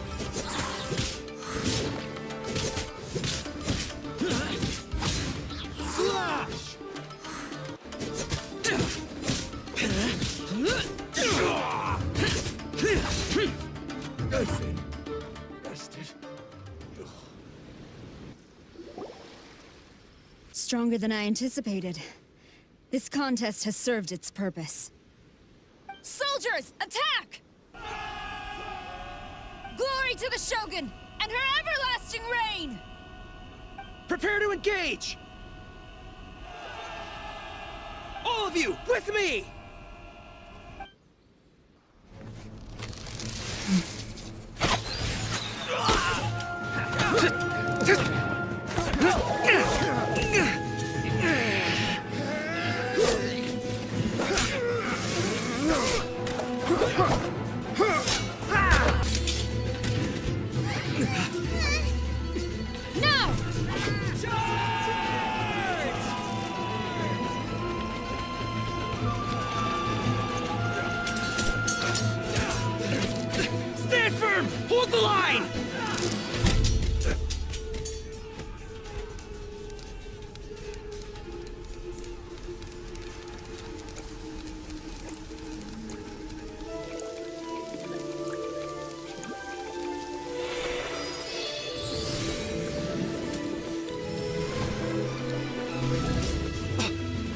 Slash! Stronger than I anticipated. This contest has served its purpose. Soldiers, attack! Glory to the Shogun and her everlasting reign! Prepare to engage! All of you, with me! Stand firm! Hold the line!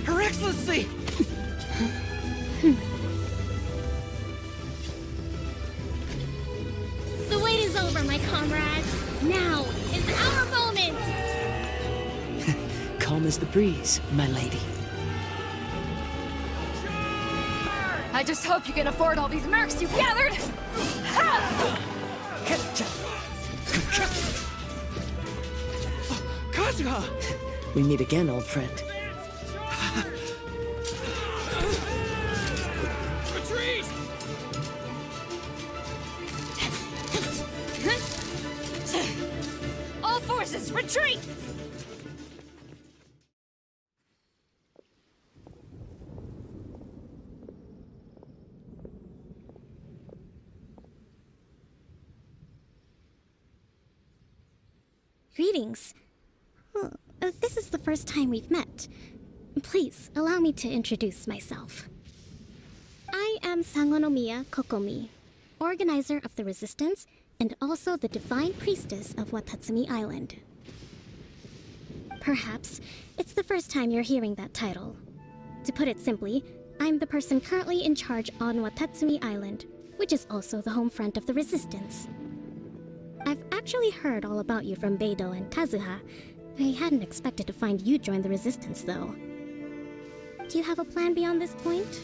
Her Excellency! The wait is over, my comrades. Now is our moment! Calm as the breeze, my lady. I just hope you can afford all these mercs you've gathered! Kazuha! We meet again, old friend. Retreat! All forces, retreat! Greetings. This is the first time we've met. Please, allow me to introduce myself. I am Sangonomiya Kokomi, organizer of the Resistance and also the Divine Priestess of Watatsumi Island. Perhaps it's the first time you're hearing that title. To put it simply, I'm the person currently in charge on Watatsumi Island, which is also the home front of the Resistance. I've actually heard all about you from Beidou and Kazuha. I hadn't expected to find you join the Resistance, though. Do you have a plan beyond this point?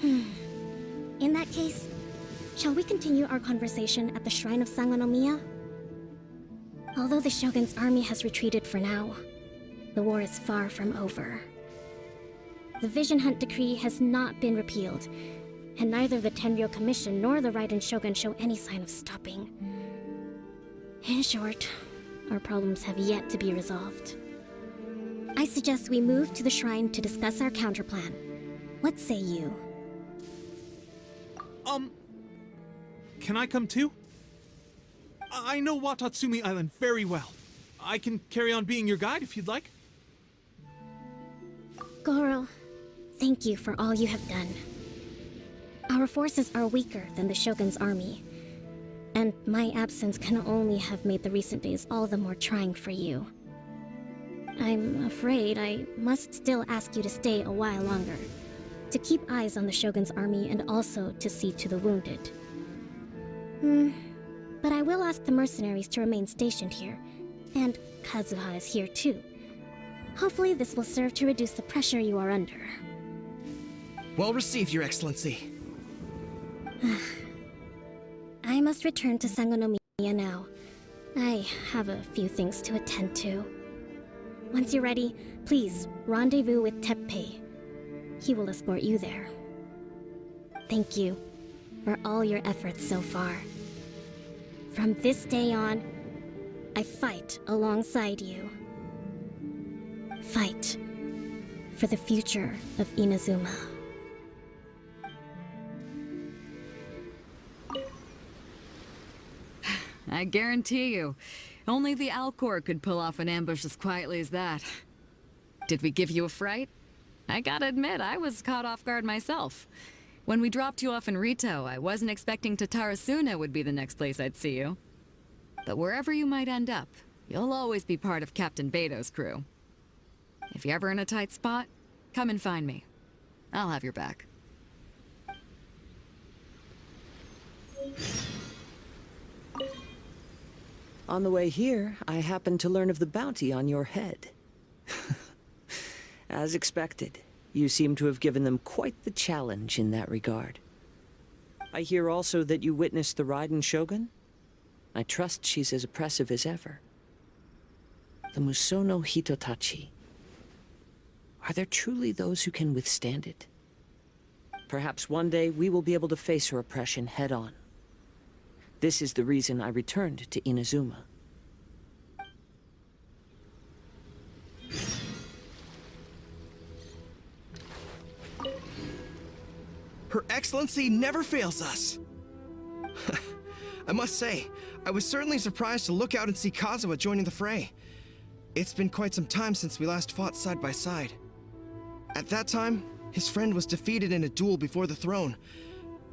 In that case, shall we continue our conversation at the Shrine of Sangonomiya? Although the Shogun's army has retreated for now, the war is far from over. The Vision Hunt Decree has not been repealed, and neither the Tenryou Commission nor the Raiden Shogun show any sign of stopping. In short, our problems have yet to be resolved. I suggest we move to the shrine to discuss our counterplan. What say you? Can I come too? I know Watatsumi Island very well. I can carry on being your guide if you'd like. Goro, thank you for all you have done. Our forces are weaker than the Shogun's army, and my absence can only have made the recent days all the more trying for you. I'm afraid I must still ask you to stay a while longer, to keep eyes on the Shogun's army and also to see to the wounded. But I will ask the mercenaries to remain stationed here, and Kazuha is here too. Hopefully this will serve to reduce the pressure you are under. Well received, Your Excellency. I must return to Sangonomiya now. I have a few things to attend to. Once you're ready, please rendezvous with Teppei. He will escort you there. Thank you for all your efforts so far. From this day on, I fight alongside you. Fight for the future of Inazuma. I guarantee you, only the Alcor could pull off an ambush as quietly as that. Did we give you a fright? I gotta admit, I was caught off guard myself. When we dropped you off in Rito, I wasn't expecting Tatarasuna would be the next place I'd see you. But wherever you might end up, you'll always be part of Captain Beto's crew. If you're ever in a tight spot, come and find me. I'll have your back. On the way here, I happened to learn of the bounty on your head. As expected, you seem to have given them quite the challenge in that regard. I hear also that you witnessed the Raiden Shogun? I trust she's as oppressive as ever. The Musono Hitotachi. Are there truly those who can withstand it? Perhaps one day we will be able to face her oppression head-on. This is the reason I returned to Inazuma. Her Excellency never fails us. I must say, I was certainly surprised to look out and see Kazuha joining the fray. It's been quite some time since we last fought side by side. At that time, his friend was defeated in a duel before the throne,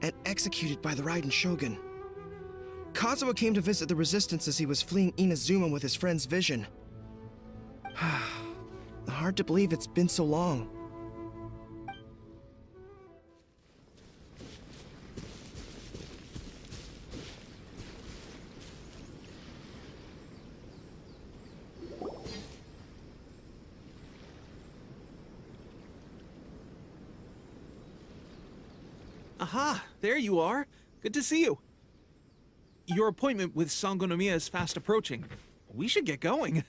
and executed by the Raiden Shogun. Kazuha came to visit the Resistance as he was fleeing Inazuma with his friend's vision. Hard to believe it's been so long. Aha, there you are. Good to see you. Your appointment with Sangonomiya is fast approaching. We should get going.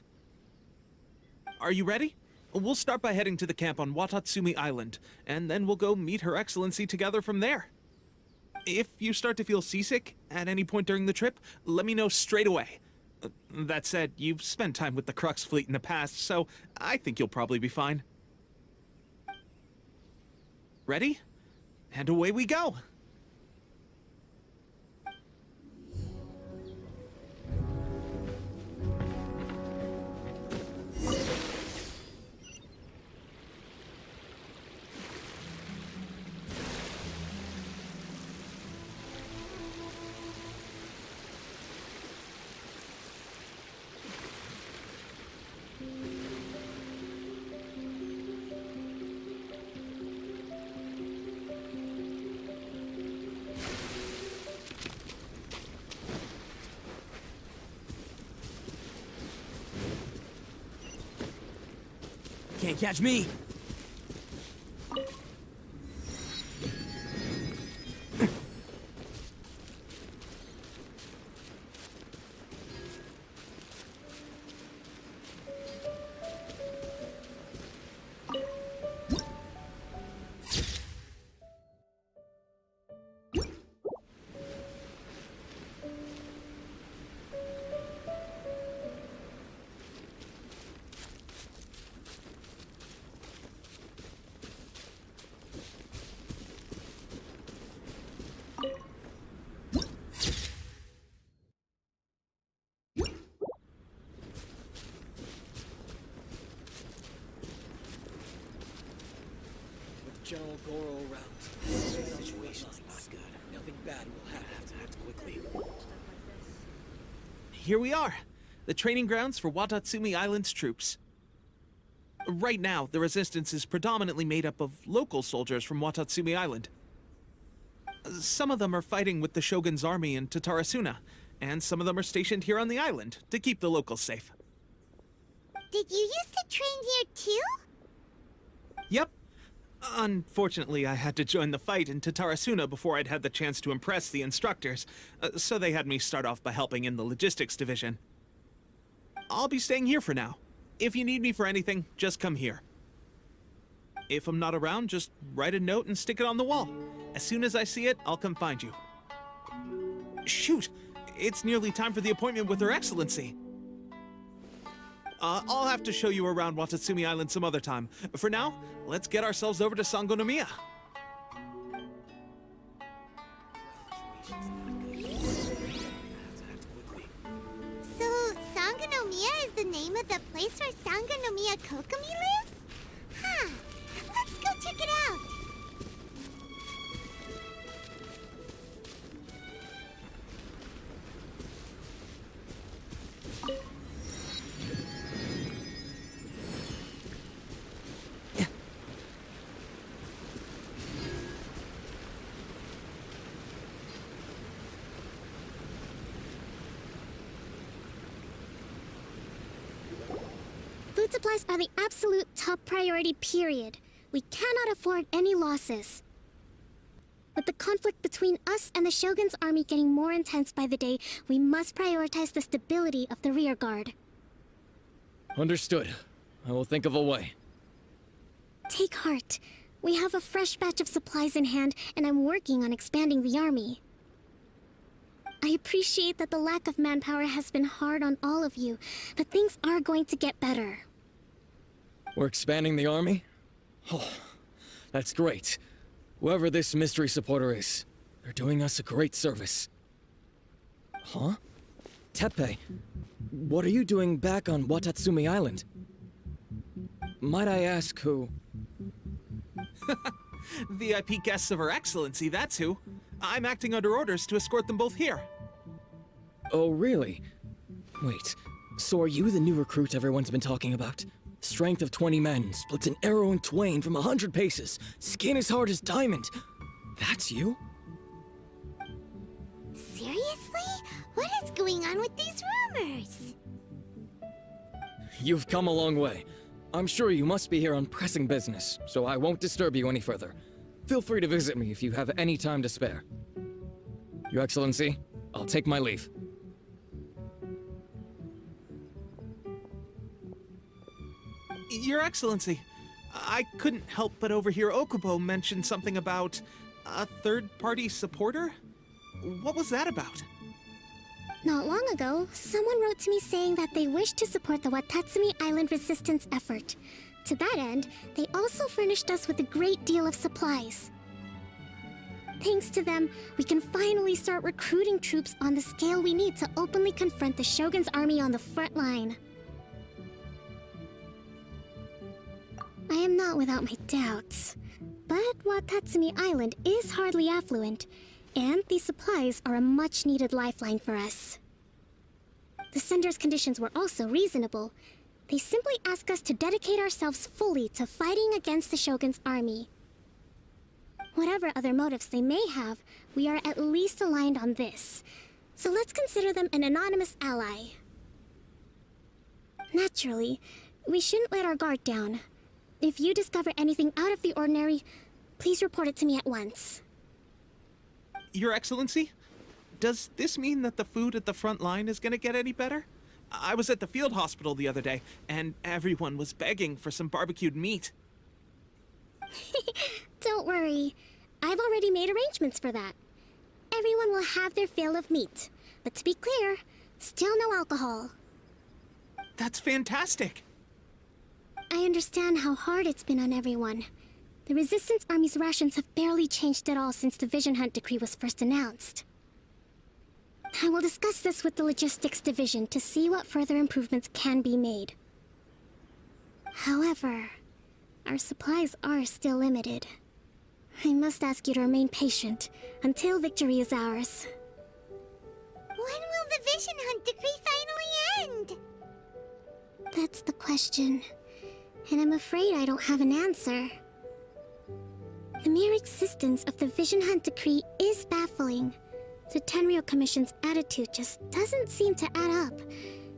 Are you ready? We'll start by heading to the camp on Watatsumi Island, and then we'll go meet Her Excellency together from there. If you start to feel seasick at any point during the trip, let me know straight away. That said, you've spent time with the Crux fleet in the past, so I think you'll probably be fine. Ready? And away we go! Can't catch me! General Goro around. The situation's not good. Nothing bad will happen. I have to act quickly. Here we are, the training grounds for Watatsumi Island's troops. Right now, the Resistance is predominantly made up of local soldiers from Watatsumi Island. Some of them are fighting with the Shogun's army in Tatarasuna, and some of them are stationed here on the island to keep the locals safe. Did you used to train here too? Yep. Unfortunately, I had to join the fight in Tatarasuna before I'd had the chance to impress the instructors, so they had me start off by helping in the logistics division. I'll be staying here for now. If you need me for anything, just come here. If I'm not around, just write a note and stick it on the wall. As soon as I see it, I'll come find you. Shoot! It's nearly time for the appointment with Her Excellency. I'll have to show you around Watatsumi Island some other time. For now, let's get ourselves over to Sangonomiya. So, Sangonomiya is the name of the place where Sangonomiya Kokomi lives? Huh. Let's go check it out. Food supplies are the absolute top priority, period. We cannot afford any losses. With the conflict between us and the Shogun's army getting more intense by the day, we must prioritize the stability of the rear guard. Understood. I will think of a way. Take heart. We have a fresh batch of supplies in hand, and I'm working on expanding the army. I appreciate that the lack of manpower has been hard on all of you, but things are going to get better. We're expanding the army? Oh, that's great. Whoever this mystery supporter is, they're doing us a great service. Huh? Teppei, what are you doing back on Watatsumi Island? Might I ask who? VIP guests of Her Excellency, that's who. I'm acting under orders to escort them both here. Oh, really? Wait, so are you the new recruit everyone's been talking about? Strength of 20 men, splits an arrow in twain from 100 paces, skin as hard as diamond. That's you? Seriously? What is going on with these rumors? You've come a long way. I'm sure you must be here on pressing business, so I won't disturb you any further. Feel free to visit me if you have any time to spare. Your Excellency, I'll take my leave. Your Excellency, I couldn't help but overhear Okubo mention something about a third-party supporter? What was that about? Not long ago, someone wrote to me saying that they wish to support the Watatsumi Island resistance effort. To that end, they also furnished us with a great deal of supplies. Thanks to them, we can finally start recruiting troops on the scale we need to openly confront the Shogun's army on the front line. I am not without my doubts, but Watatsumi Island is hardly affluent, and these supplies are a much-needed lifeline for us. The sender's conditions were also reasonable. They simply ask us to dedicate ourselves fully to fighting against the Shogun's army. Whatever other motives they may have, we are at least aligned on this. So let's consider them an anonymous ally. Naturally, we shouldn't let our guard down. If you discover anything out of the ordinary, please report it to me at once. Your Excellency, does this mean that the food at the front line is gonna get any better? I was at the field hospital the other day, and everyone was begging for some barbecued meat. Don't worry. I've already made arrangements for that. Everyone will have their fill of meat. But to be clear, still no alcohol. That's fantastic! I understand how hard it's been on everyone. The Resistance Army's rations have barely changed at all since the Vision Hunt decree was first announced. I will discuss this with the Logistics Division to see what further improvements can be made. However, our supplies are still limited. I must ask you to remain patient until victory is ours. When will the Vision Hunt decree finally end? That's the question, and I'm afraid I don't have an answer. The mere existence of the Vision Hunt decree is baffling. The Tenryou Commission's attitude just doesn't seem to add up,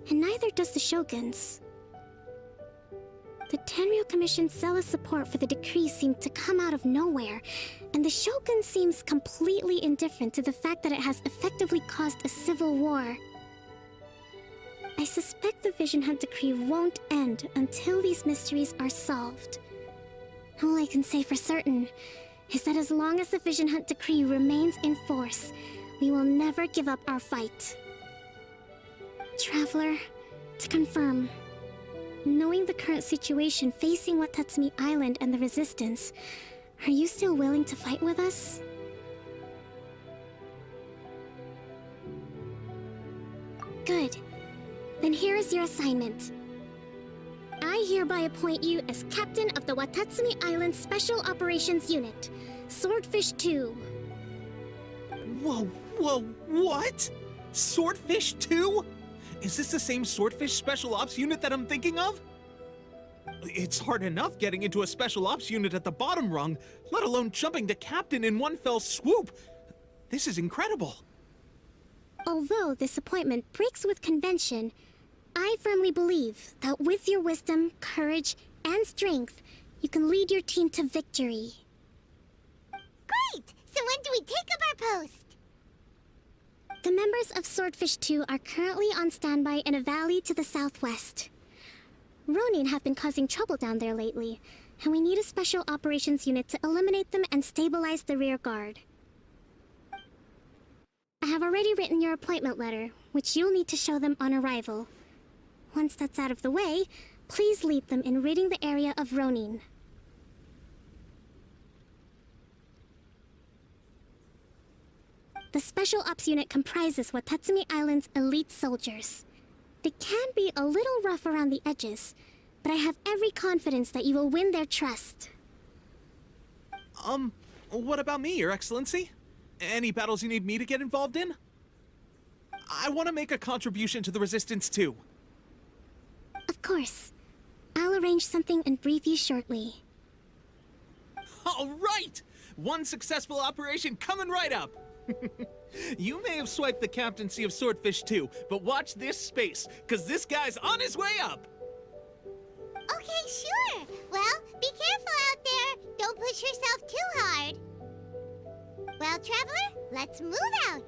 and neither does the Shogun's. The Tenryou Commission's zealous support for the decree seemed to come out of nowhere, and the Shogun seems completely indifferent to the fact that it has effectively caused a civil war. I suspect the Vision Hunt decree won't end until these mysteries are solved. All I can say for certain is that as long as the Vision Hunt decree remains in force, we will never give up our fight. Traveler, to confirm, knowing the current situation facing Watatsumi Island and the Resistance, are you still willing to fight with us? Good. Then here is your assignment. I hereby appoint you as captain of the Watatsumi Island Special Operations Unit, Swordfish II. Whoa, what? Swordfish II? Is this the same Swordfish Special Ops unit that I'm thinking of? It's hard enough getting into a Special Ops unit at the bottom rung, let alone jumping to captain in one fell swoop. This is incredible. Although this appointment breaks with convention, I firmly believe that with your wisdom, courage, and strength, you can lead your team to victory. Great! So when do we take up our post? The members of Swordfish II are currently on standby in a valley to the southwest. Ronin have been causing trouble down there lately, and we need a special operations unit to eliminate them and stabilize the rear guard. I have already written your appointment letter, which you'll need to show them on arrival. Once that's out of the way, please lead them in ridding the area of Ronin. The Special Ops Unit comprises Watatsumi Island's elite soldiers. They can be a little rough around the edges, but I have every confidence that you will win their trust. What about me, Your Excellency? Any battles you need me to get involved in? I want to make a contribution to the Resistance too. Of course. I'll arrange something and brief you shortly. All right! One successful operation coming right up! You may have swiped the captaincy of Swordfish II, but watch this space, because this guy's on his way up! Okay, sure. Well, be careful out there. Don't push yourself too hard. Well, Traveler, let's move out.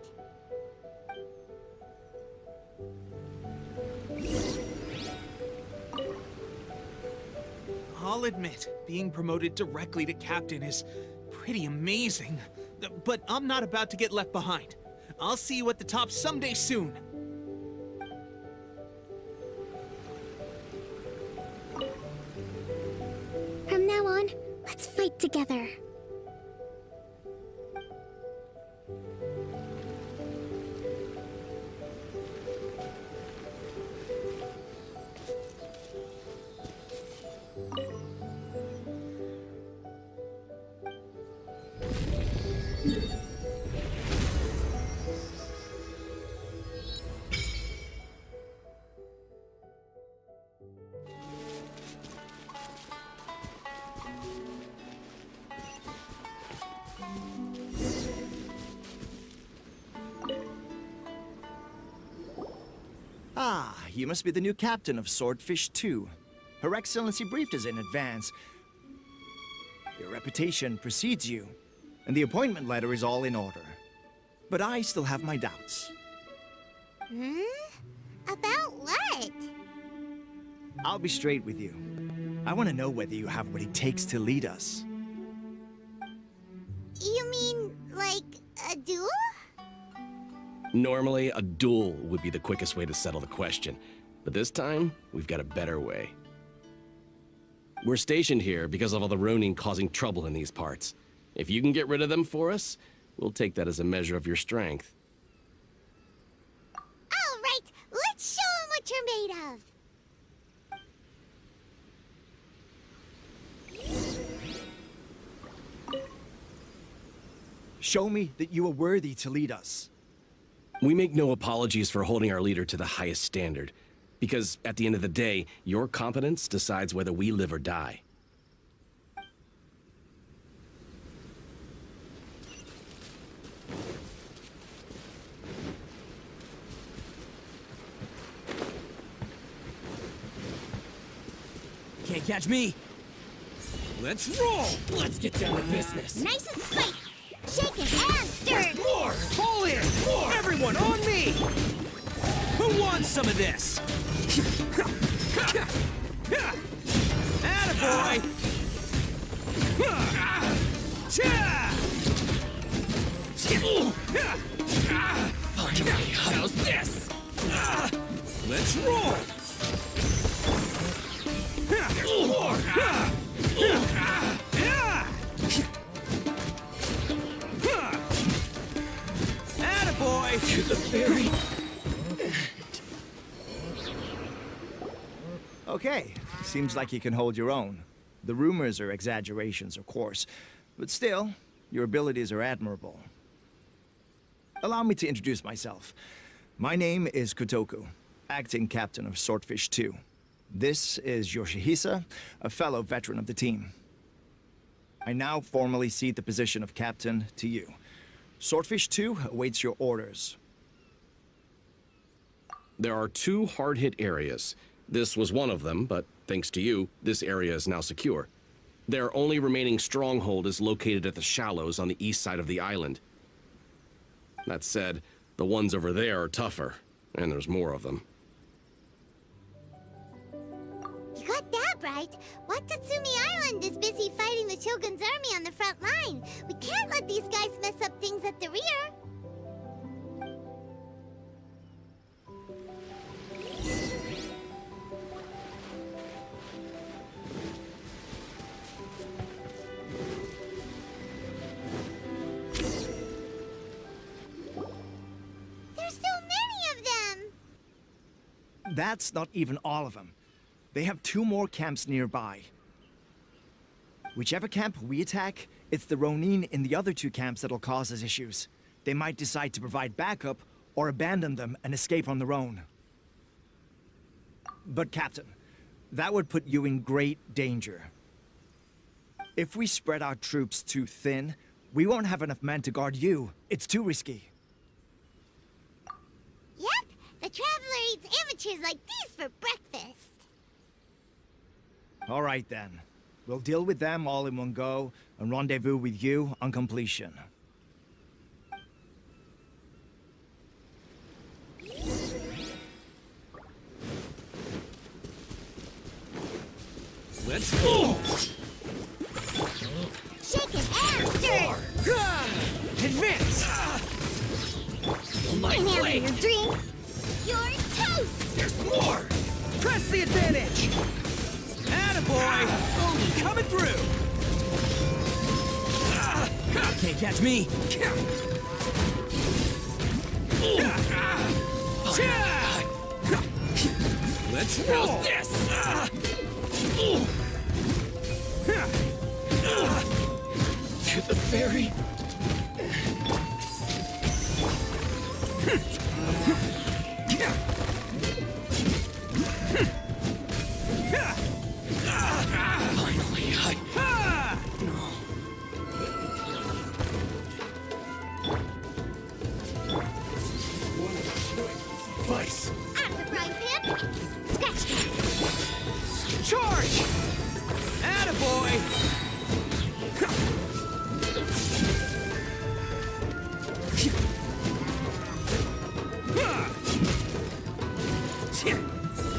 I'll admit, being promoted directly to captain is pretty amazing. But I'm not about to get left behind. I'll see you at the top someday soon. From now on, let's fight together. Ah, you must be the new captain of Swordfish II. Her Excellency briefed us in advance. Your reputation precedes you, and the appointment letter is all in order. But I still have my doubts. About what? I'll be straight with you. I want to know whether you have what it takes to lead us. You mean, like, a duel? Normally, a duel would be the quickest way to settle the question, but this time, we've got a better way. We're stationed here because of all the Ronin causing trouble in these parts. If you can get rid of them for us, we'll take that as a measure of your strength. All right, let's show 'em what you're made of. Show me that you are worthy to lead us. We make no apologies for holding our leader to the highest standard, because at the end of the day, your competence decides whether we live or die. Can't catch me. Let's roll! Let's get down to business. Nice and spiked. Shaken and stirred. More! Pull in! More! Everyone on me! Who wants some of this? Attaboy! Finally, how's this? Let's roll! There's more! Attaboy! To the very... Okay, seems like you can hold your own. The rumors are exaggerations, of course, but still, your abilities are admirable. Allow me to introduce myself. My name is Kotoku, acting captain of Swordfish II. This is Yoshihisa, a fellow veteran of the team. I now formally cede the position of captain to you. Swordfish II awaits your orders. There are 2 hard-hit areas. This was one of them, but thanks to you, this area is now secure. Their only remaining stronghold is located at the shallows on the east side of the island. That said, the ones over there are tougher, and there's more of them. You got that right. Watatsumi Island is busy fighting the Shogun's army on the front line. We can't let these guys mess up things at the rear. There's so many of them! That's not even all of them. They have 2 more camps nearby. Whichever camp we attack, it's the Ronin in the other 2 camps that'll cause us issues. They might decide to provide backup or abandon them and escape on their own. But Captain, that would put you in great danger. If we spread our troops too thin, we won't have enough men to guard you. It's too risky. Yep, the Traveler eats amateurs like these for breakfast. All right then. We'll deal with them all in one go and rendezvous with you on completion. Let's go! Shaken and stirred! Advance! And have your drink. You're toast! There's more! Press the advantage! Attaboy! Only coming through! Can't catch me! Let's roll! How's this? To the very... Finally, No. Vice. Out of the frying pan. Scratch that. Charge! Attaboy!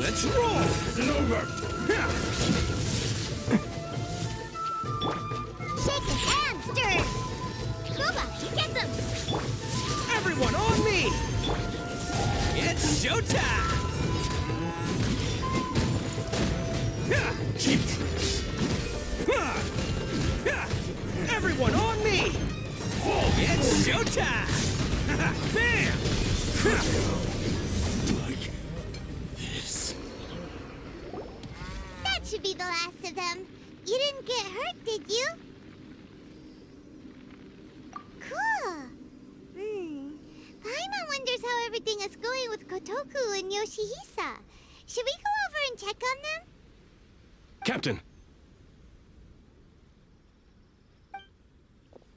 Let's roll! It's over! Shaken and stirred! Booba, get them! Everyone on me! It's showtime! Cheap tricks! Everyone on me! It's showtime! Bam! Like this. That should be the last of them. You didn't get hurt, did you? Cool. everything is going with Kotoku and Yoshihisa. Should we go over and check on them? Captain!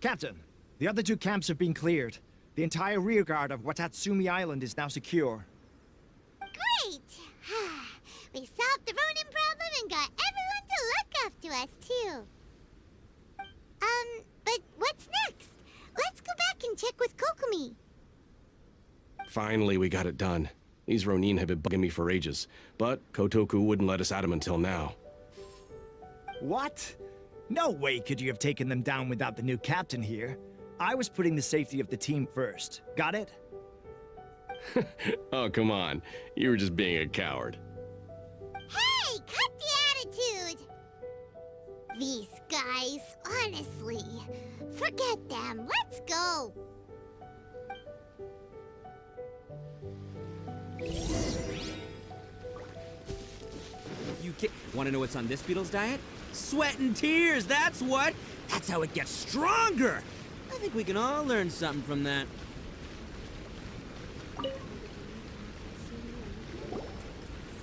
Captain, the other two camps have been cleared. The entire rearguard of Watatsumi Island is now secure. Great! We solved the Ronin problem and got everyone to look after us, too. But what's next? Let's go back and check with Kokomi. Finally, we got it done. These Ronin have been bugging me for ages, but Kotoku wouldn't let us at them until now. What? No way could you have taken them down without the new captain here. I was putting the safety of the team first. Got it? Oh, come on. You were just being a coward. Hey, cut the attitude! These guys, honestly. Forget them. Let's go. Want to know what's on this beetle's diet? Sweat and tears, that's what! That's how it gets stronger! I think we can all learn something from that.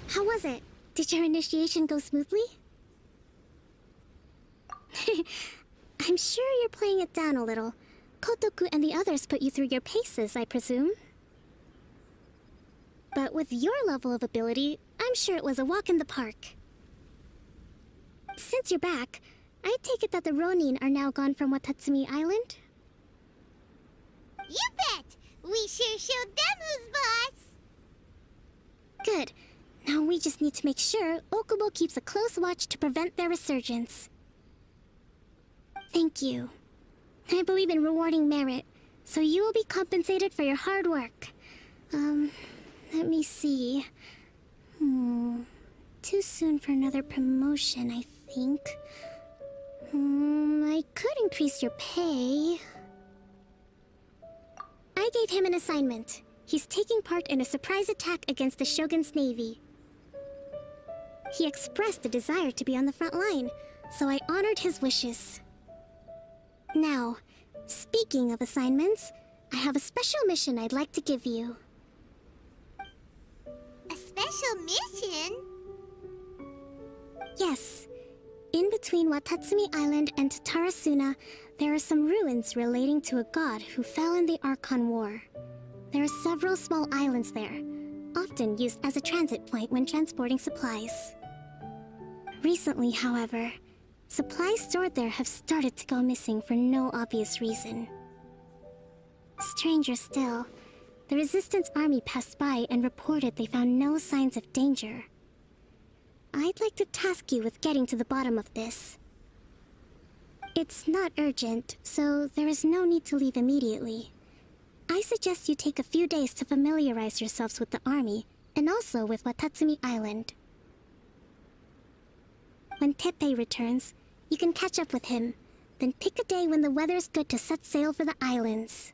How was it? Did your initiation go smoothly? I'm sure you're playing it down a little. Kotoku and the others put you through your paces, I presume. But with your level of ability, I'm sure it was a walk in the park. Since you're back, I take it that the Ronin are now gone from Watatsumi Island? You bet! We sure showed them who's boss! Good. Now we just need to make sure Okubo keeps a close watch to prevent their resurgence. Thank you. I believe in rewarding merit, so you will be compensated for your hard work. Let me see. Too soon for another promotion, I think. I could increase your pay. I gave him an assignment. He's taking part in a surprise attack against the Shogun's navy. He expressed a desire to be on the front line, so I honored his wishes. Now, speaking of assignments, I have a special mission I'd like to give you. A special mission? Yes. In between Watatsumi Island and Tarasuna, there are some ruins relating to a god who fell in the Archon War. There are several small islands there, often used as a transit point when transporting supplies. Recently, however, supplies stored there have started to go missing for no obvious reason. Stranger still, the Resistance army passed by and reported they found no signs of danger. I'd like to task you with getting to the bottom of this. It's not urgent, so there is no need to leave immediately. I suggest you take a few days to familiarize yourselves with the army, and also with Watatsumi Island. When Teppei returns, you can catch up with him, then pick a day when the weather's good to set sail for the islands.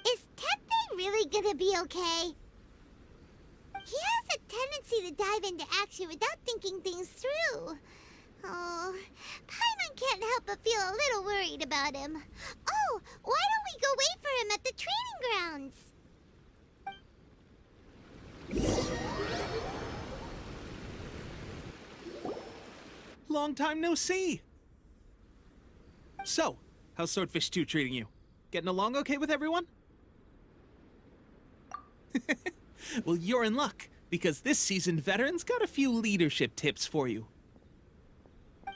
Is Teppei really gonna be okay? He has a tendency to dive into action without thinking things through. Oh, Paimon can't help but feel a little worried about him. Oh, why don't we go wait for him at the training grounds? Long time no see! So, how's Swordfish II treating you? Getting along okay with everyone? Well, you're in luck, because this seasoned veteran's got a few leadership tips for you.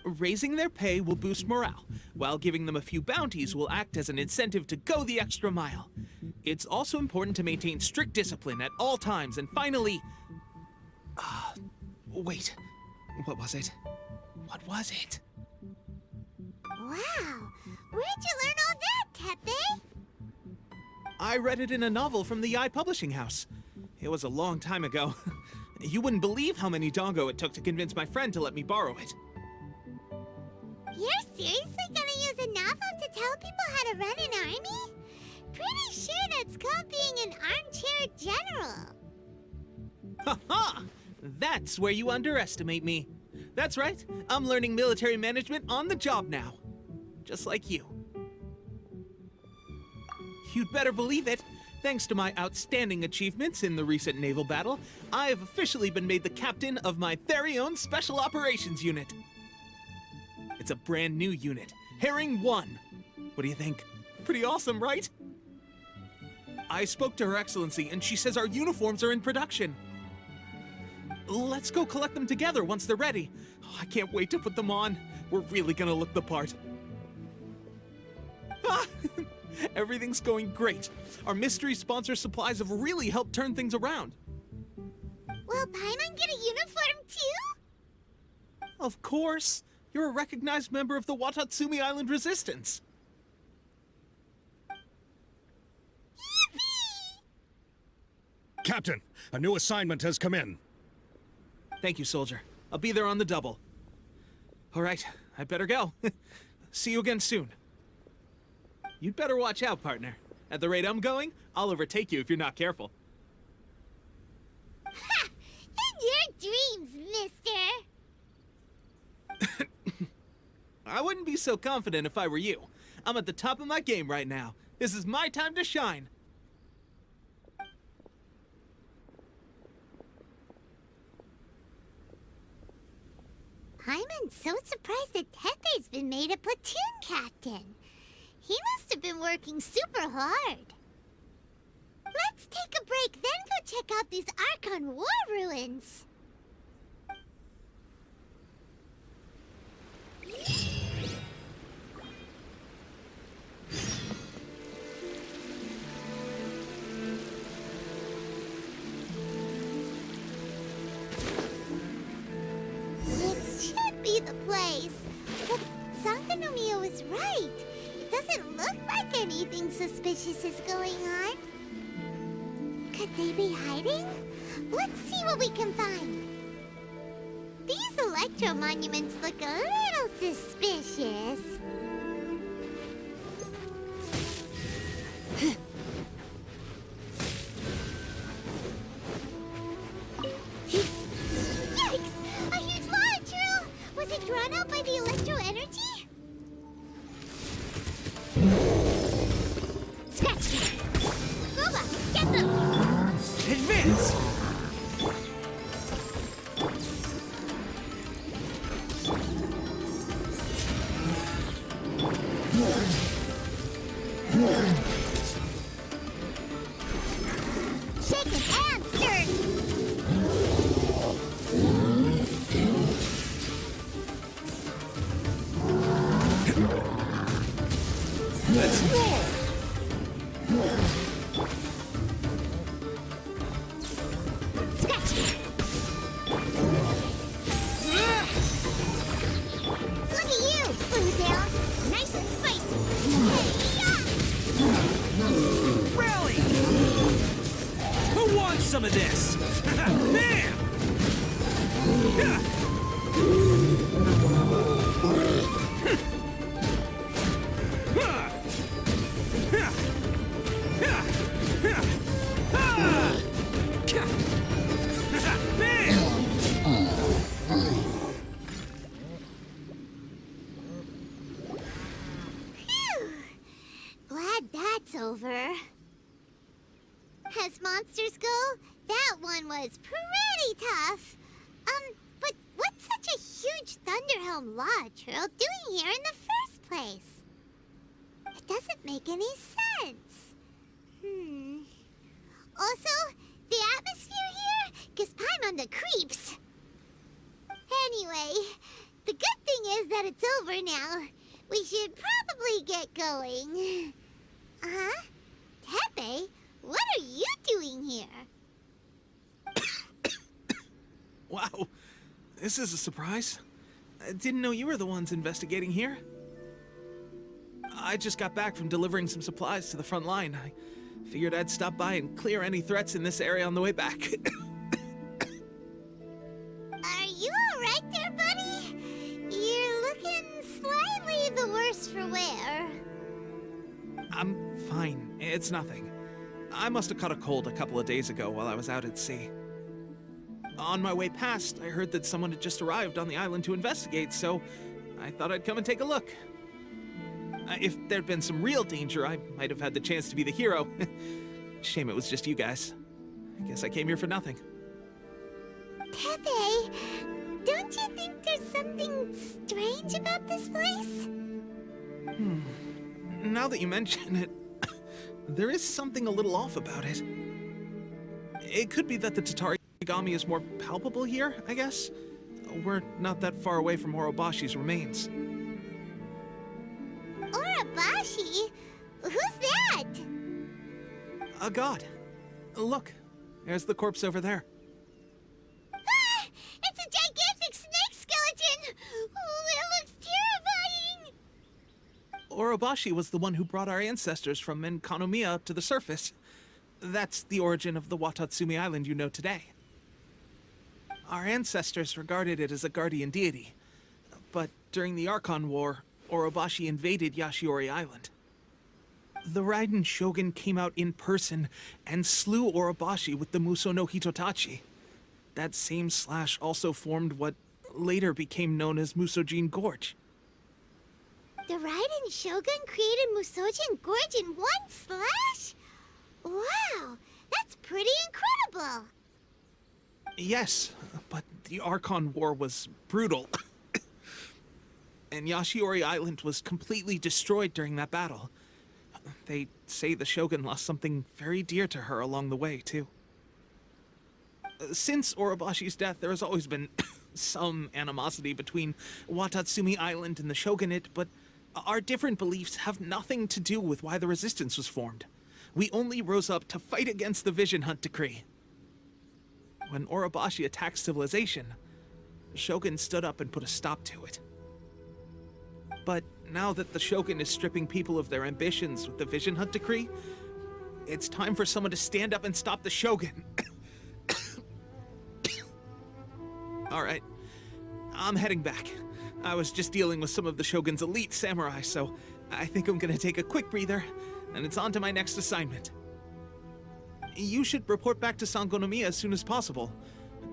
Raising their pay will boost morale, while giving them a few bounties will act as an incentive to go the extra mile. It's also important to maintain strict discipline at all times, and finally... wait. What was it? What was it? Wow! Where'd you learn all that, Teppei? I read it in a novel from the Yae Publishing House. It was a long time ago. You wouldn't believe how many dongo it took to convince my friend to let me borrow it. You're seriously gonna use a novel to tell people how to run an army? Pretty sure that's called being an armchair general. Ha ha! That's where you underestimate me. That's right, I'm learning military management on the job now. Just like you. You'd better believe it. Thanks to my outstanding achievements in the recent naval battle, I have officially been made the captain of my very own Special Operations Unit. It's a brand new unit, Herring 1. What do you think? Pretty awesome, right? I spoke to Her Excellency, and she says our uniforms are in production. Let's go collect them together once they're ready. Oh, I can't wait to put them on. We're really gonna look the part. Ah, everything's going great. Our mystery sponsor supplies have really helped turn things around. Will Paimon get a uniform too? Of course. You're a recognized member of the Watatsumi Island Resistance. Captain, a new assignment has come in. Thank you, soldier. I'll be there on the double. All right, I better go. See you again soon. You'd better watch out, partner. At the rate I'm going, I'll overtake you if you're not careful. Ha! In your dreams, mister! I wouldn't be so confident if I were you. I'm at the top of my game right now. This is my time to shine. Paimon's so surprised that Tepe's been made a platoon captain. He must have been working super hard. Let's take a break, then go check out these Archon War ruins. This should be the place. But Sankanomiya was right. It doesn't look like anything suspicious is going on. Could they be hiding? Let's see what we can find. These electro monuments look a little suspicious. Yikes! A huge lava drill! Was it drawn out by the electro energy? Scratch that! Goba, get them! Advance! Shaken and stirred! Let's roll! Scratch! Look at you, Boozle! Nice and spicy! Hey-ya! Rally! Who wants some of this? Bam! Phew! Glad that's over. As monsters go, that one was pretty tough. But what's such a huge Thunderhelm Law Trail doing here in the first place? It doesn't make any sense. Also, the atmosphere here gives Paimon the creeps. Anyway, the good thing is that it's over now. We should probably get going. Huh? Tepe, what are you doing here? Wow, this is a surprise. I didn't know you were the ones investigating here. I just got back from delivering some supplies to the front line. I figured I'd stop by and clear any threats in this area on the way back. Are you alright there, buddy? You're looking slightly the worse for wear. I'm fine. It's nothing. I must have caught a cold a couple of days ago while I was out at sea. On my way past, I heard that someone had just arrived on the island to investigate, so I thought I'd come and take a look. If there'd been some real danger, I might have had the chance to be the hero. Shame it was just you guys. I guess I came here for nothing. Tepe, don't you think there's something strange about this place? Now that you mention it, there is something a little off about it. It could be that the Tatarigami is more palpable here, I guess. We're not that far away from Orobashi's remains. Orobashi? Who's that? A god. Look, there's the corpse over there. Ah! It's a gigantic snake skeleton! Oh, it looks terrifying! Orobashi was the one who brought our ancestors from Enkanomiya to the surface. That's the origin of the Watatsumi Island you know today. Our ancestors regarded it as a guardian deity, but during the Archon War, Orobashi invaded Yashiori Island. The Raiden Shogun came out in person and slew Orobashi with the Muso no Hitotachi. That same slash also formed what later became known as Musojin Gorge. The Raiden Shogun created Musojin Gorge in one slash? Wow, that's pretty incredible! Yes, but the Archon War was brutal. And Yashiori Island was completely destroyed during that battle. They say the Shogun lost something very dear to her along the way, too. Since Orobashi's death, there has always been some animosity between Watatsumi Island and the Shogunate, but our different beliefs have nothing to do with why the resistance was formed. We only rose up to fight against the Vision Hunt Decree. When Orobashi attacked civilization, the Shogun stood up and put a stop to it. But now that the Shogun is stripping people of their ambitions with the Vision Hunt Decree, it's time for someone to stand up and stop the Shogun. Alright, I'm heading back. I was just dealing with some of the Shogun's elite samurai, so I think I'm gonna take a quick breather, and it's on to my next assignment. You should report back to Sangonomiya as soon as possible.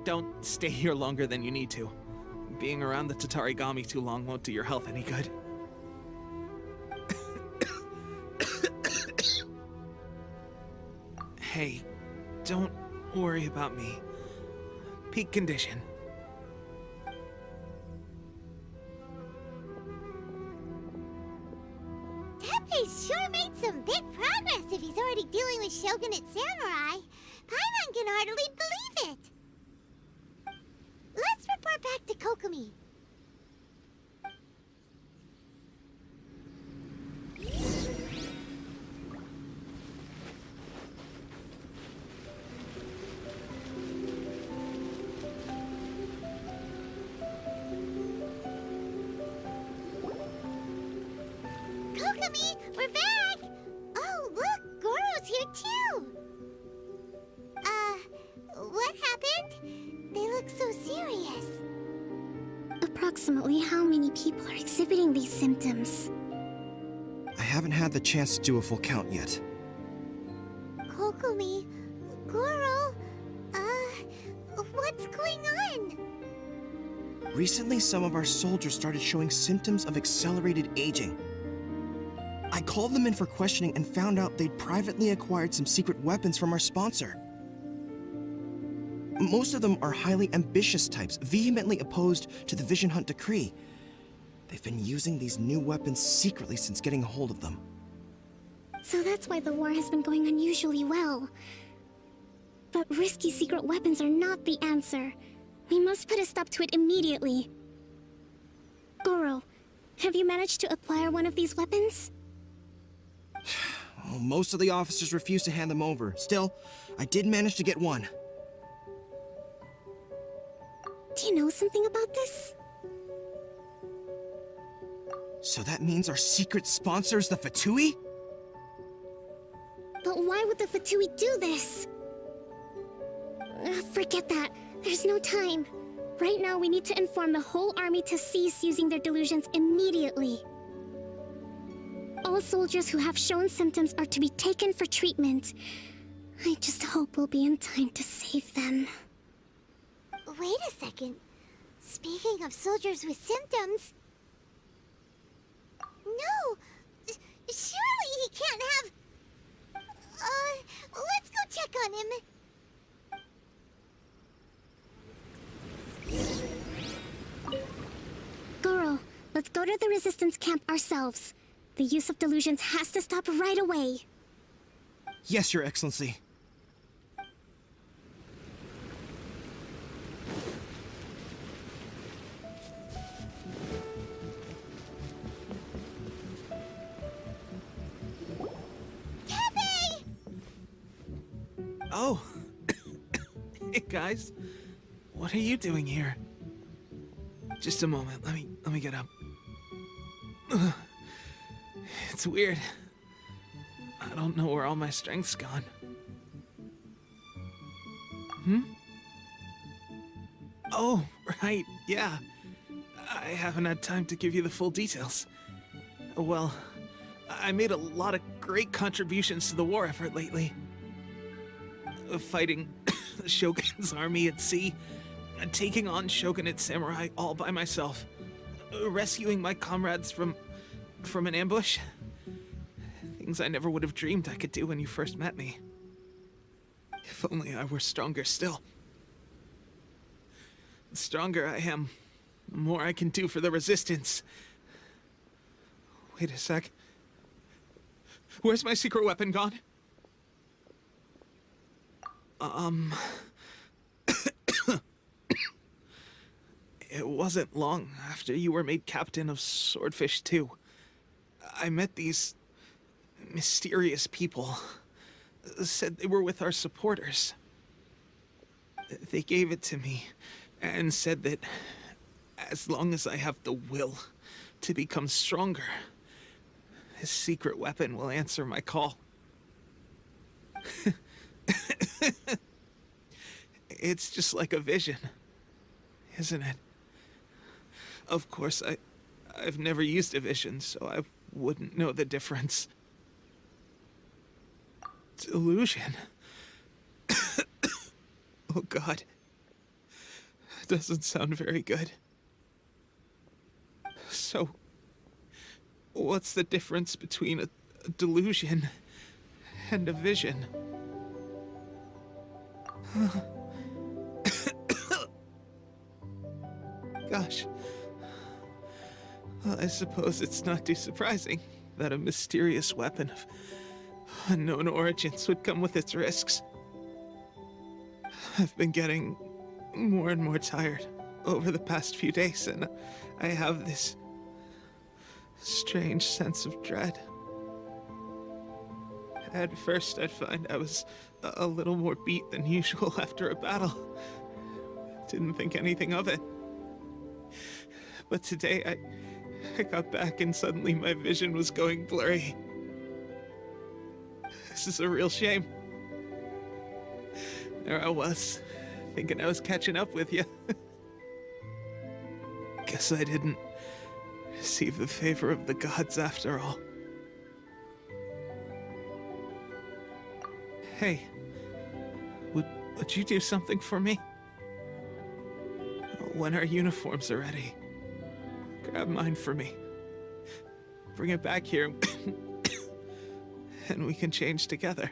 Don't stay here longer than you need to. Being around the Tatarigami too long won't do your health any good. Hey, don't worry about me. Peak condition. Tepe sure made some big progress if he's already dealing with Shogunate samurai. Paimon can hardly believe it. Let's report back to Kokomi. Kokomi, we're back! Oh, look, Goro's here too! What happened? They look so serious. Approximately how many people are exhibiting these symptoms? I haven't had the chance to do a full count yet. Kokomi, Goro, what's going on? Recently, some of our soldiers started showing symptoms of accelerated aging. I called them in for questioning and found out they'd privately acquired some secret weapons from our sponsor. Most of them are highly ambitious types, vehemently opposed to the Vision Hunt Decree. They've been using these new weapons secretly since getting a hold of them. So that's why the war has been going unusually well. But risky secret weapons are not the answer. We must put a stop to it immediately. Goro, have you managed to acquire one of these weapons? Well, most of the officers refuse to hand them over. Still, I did manage to get one. Do you know something about this? So that means our secret sponsor is the Fatui? But why would the Fatui do this? Forget that. There's no time. Right now, we need to inform the whole army to cease using their delusions immediately. All soldiers who have shown symptoms are to be taken for treatment. I just hope we'll be in time to save them. Wait a second. Speaking of soldiers with symptoms... No! Surely he can't have... Let's check on him. Guru, let's go to the Resistance camp ourselves. The use of delusions has to stop right away. Yes, Your Excellency. Oh. Hey, guys. What are you doing here? Just a moment. Let me get up. Ugh. It's weird. I don't know where all my strength's gone. Oh, right. Yeah. I haven't had time to give you the full details. Well, I made a lot of great contributions to the war effort lately. Fighting the Shogun's army at sea, taking on Shogunate samurai all by myself, rescuing my comrades from an ambush. Things I never would have dreamed I could do when you first met me. If only I were stronger still. The stronger I am, the more I can do for the Resistance. Wait a sec. Where's my secret weapon gone? It wasn't long after you were made captain of Swordfish II. I met these mysterious people. Said they were with our supporters. They gave it to me and said that as long as I have the will to become stronger, this secret weapon will answer my call. It's just like a vision, isn't it? Of course, I've never used a vision, so I wouldn't know the difference. Delusion. Oh God. Doesn't sound very good. So, what's the difference between a delusion and a vision? Gosh. Well, I suppose it's not too surprising that a mysterious weapon of unknown origins would come with its risks. I've been getting more and more tired over the past few days, and I have this strange sense of dread. At first, I'd find I was a little more beat than usual after a battle. Didn't think anything of it. But today, I got back and suddenly my vision was going blurry. This is a real shame. There I was, thinking I was catching up with you. Guess I didn't receive the favor of the gods after all. Hey, would you do something for me? When our uniforms are ready, grab mine for me. Bring it back here, and we can change together.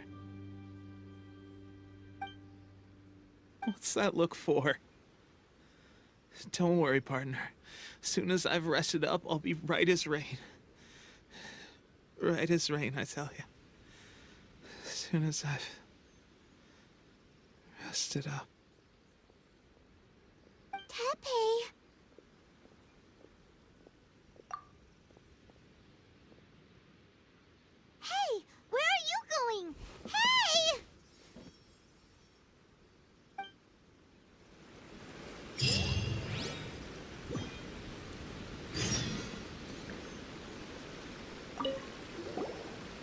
What's that look for? Don't worry, partner. As soon as I've rested up, I'll be right as rain. Right as rain, I tell you. As soon as I've rested up. Tepe! Hey! Where are you going? Hey!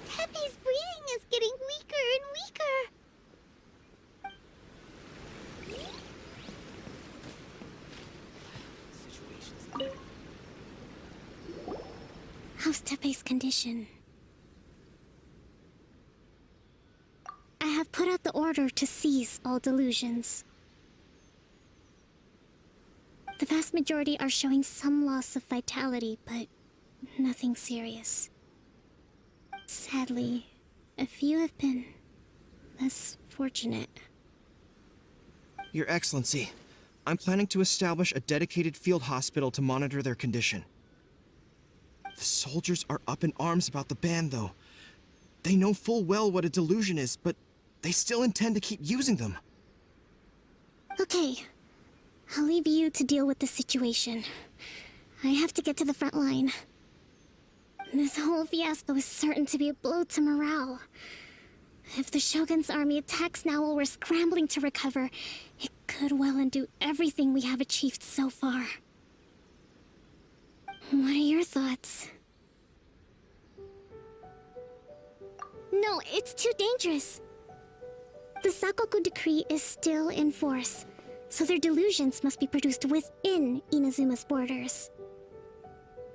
Tepe's breathing is getting weaker and weaker. How's Tepe's condition? I have put out the order to cease all delusions. The vast majority are showing some loss of vitality, but nothing serious. Sadly, a few have been less unfortunate. Your Excellency, I'm planning to establish a dedicated field hospital to monitor their condition. The soldiers are up in arms about the ban, though. They know full well what a delusion is, but they still intend to keep using them. Okay. I'll leave you to deal with the situation. I have to get to the front line. This whole fiasco is certain to be a blow to morale. If the Shogun's army attacks now while we're scrambling to recover, it could well undo everything we have achieved so far. What are your thoughts? No, it's too dangerous. The Sakoku decree is still in force, so their delusions must be produced within Inazuma's borders.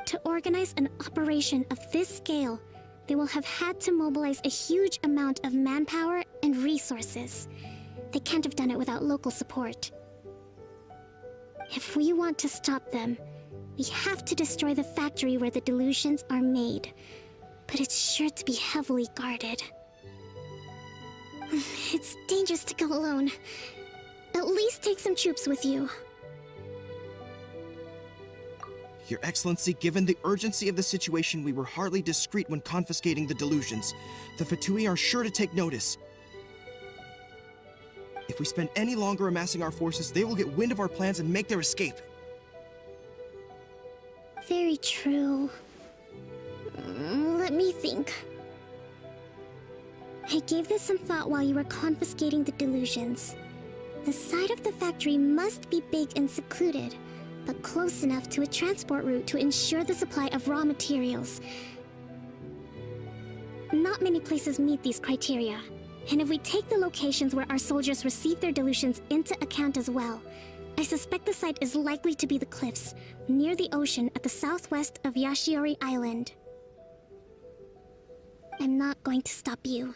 To organize an operation of this scale, they will have had to mobilize a huge amount of manpower and resources. They can't have done it without local support. If we want to stop them, we have to destroy the factory where the delusions are made. But it's sure to be heavily guarded. It's dangerous to go alone. At least take some troops with you. Your Excellency, given the urgency of the situation, we were hardly discreet when confiscating the delusions. The Fatui are sure to take notice. If we spend any longer amassing our forces, they will get wind of our plans and make their escape. Very true. Let me think. I gave this some thought while you were confiscating the delusions. The side of the factory must be big and secluded, but close enough to a transport route to ensure the supply of raw materials. Not many places meet these criteria, and if we take the locations where our soldiers receive their delusions into account as well, I suspect the site is likely to be the cliffs, near the ocean at the southwest of Yashiori Island. I'm not going to stop you,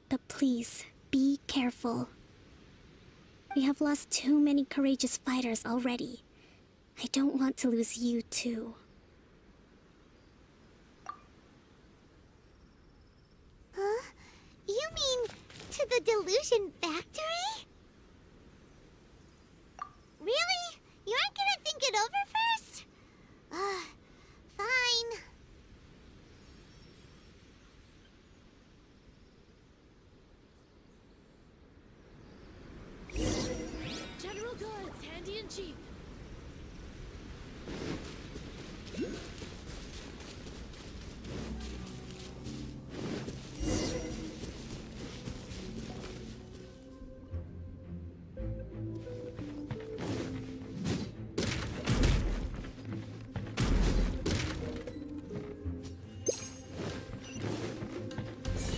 but please, be careful. We have lost too many courageous fighters already. I don't want to lose you too. Huh? You mean to the delusion factory? Really? You aren't gonna think it over first? Fine. General goods, handy and cheap.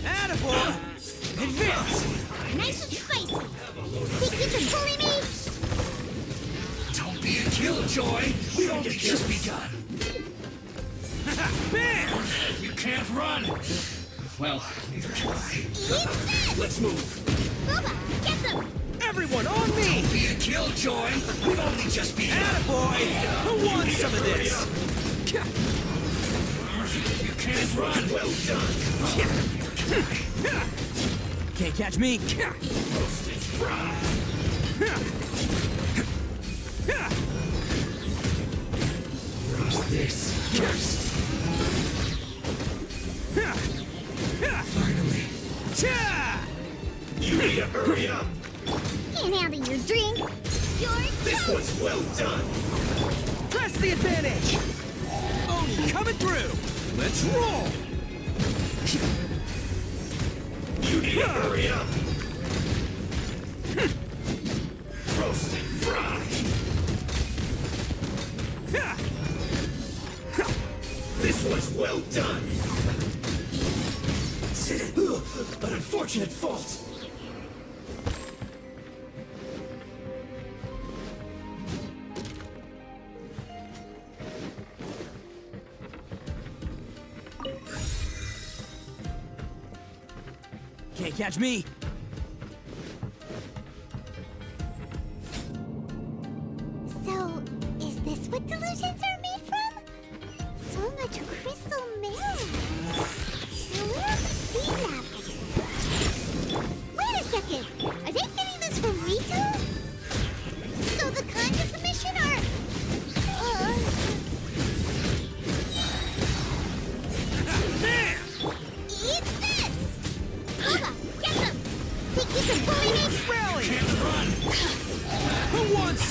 Attaboy! Advance! Nice and spicy. Think you can bully me? Don't be a killjoy. We've only just begun. Bam! You can't run. Well, neither can I. Let's move. Thoma, get them! Everyone on me! Don't be a killjoy. We've only just begun. Attaboy! Who wants some of this? You can't run. Well done. Can't catch me. Roasted fry. Roast this first. Finally. You need to hurry up. Can't handle your drink. This one's well done. Press the advantage. Oni coming through. Let's roll. You need to hurry up. Roast and fry. This one's well done. An unfortunate fault. Can't catch me. So, is this what delusions are made from? So much crystal merit. Now where have we seen that? Wait a second!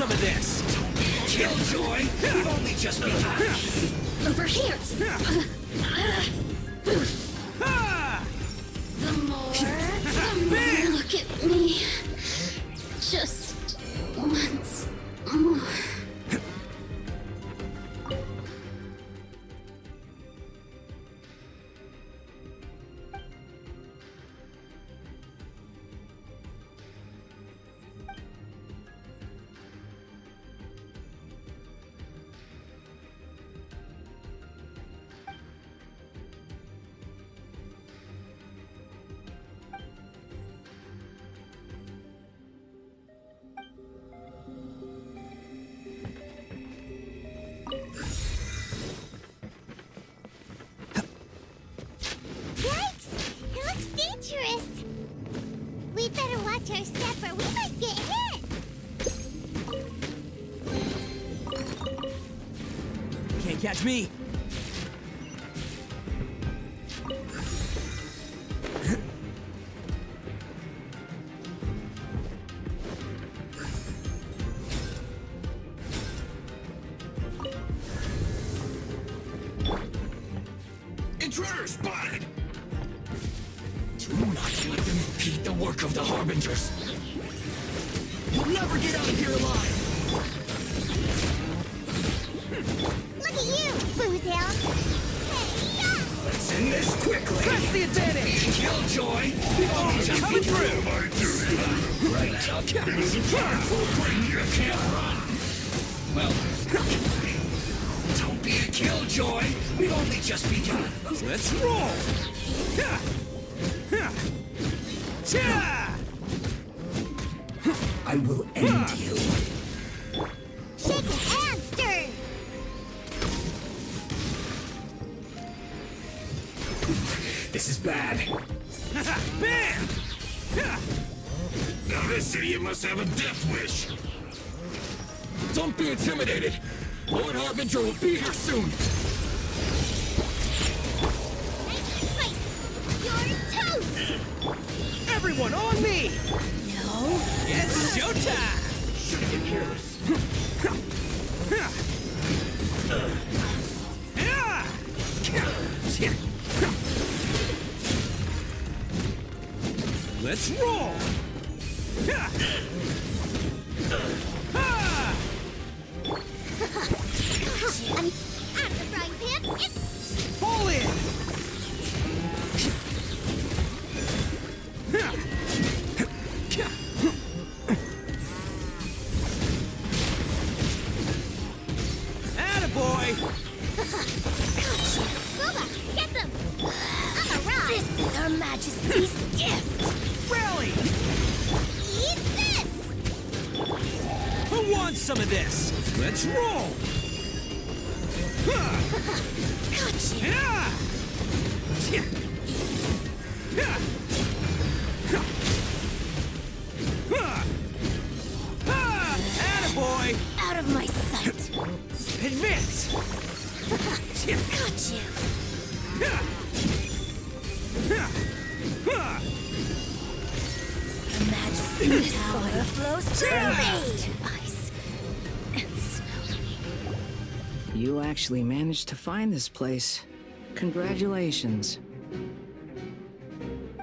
some of this! Killjoy! We've only just begun! Over here! The more... Look at me. Just once more. We'd better watch our step or we might get hit! Can't catch me! Intruder spotted! Do not let them impede the work of the Harbingers. You'll never get out of here alive! Look at you, Boozle! Let's end this quickly! Press the advantage! Killjoy! Coming through! Right, I'll get this bring you can't run! Well, don't be a killjoy! We've only just begun! Let's roll! I will end you. Shaken and stirred! This is bad. Bam! Now this idiot must have a death wish. Don't be intimidated. Lord Harbinger will be here soon. You're toast! Everyone on me! No. It's showtime! Should've been careless. Let's roll! I'm out of the frying pan. Fall in! Attaboy! Booba, get them! I'm a rock! This is Her Majesty's gift! Rally! Eat this! Who wants some of this? Let's roll! Gotcha! Attaboy! Out of my sight! Advance! Got you! Her Majesty's power flows through me! Ice and snow. You actually managed to find this place. Congratulations.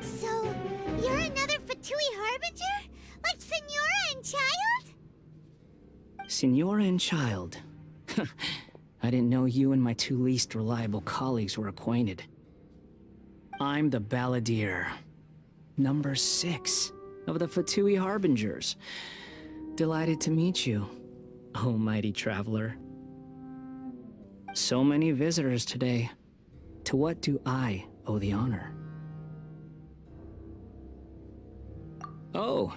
So, you're another Fatui Harbinger? Like Senora and Child? Senora and Child. I didn't know you and my two least reliable colleagues were acquainted. I'm the Balladeer, number 6 of the Fatui Harbingers. Delighted to meet you, oh mighty traveler. So many visitors today. To what do I owe the honor? Oh,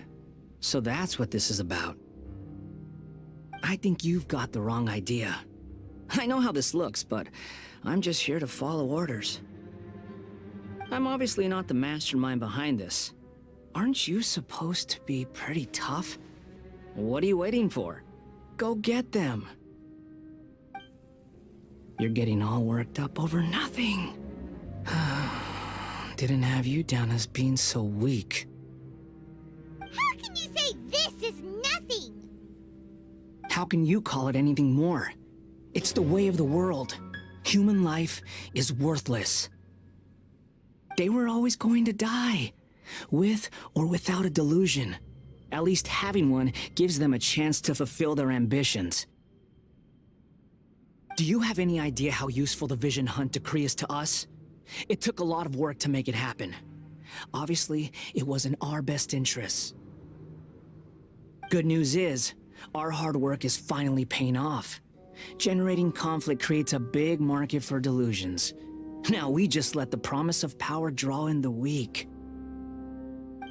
so that's what this is about. I think you've got the wrong idea. I know how this looks, but I'm just here to follow orders. I'm obviously not the mastermind behind this. Aren't you supposed to be pretty tough? What are you waiting for? Go get them. You're getting all worked up over nothing. Didn't have you down as being so weak. How can you say this is nothing? How can you call it anything more? It's the way of the world. Human life is worthless. They were always going to die, with or without a delusion. At least having one gives them a chance to fulfill their ambitions. Do you have any idea how useful the Vision Hunt decree is to us? It took a lot of work to make it happen. Obviously, it was in our best interests. Good news is, our hard work is finally paying off. Generating conflict creates a big market for delusions. Now we just let the promise of power draw in the weak.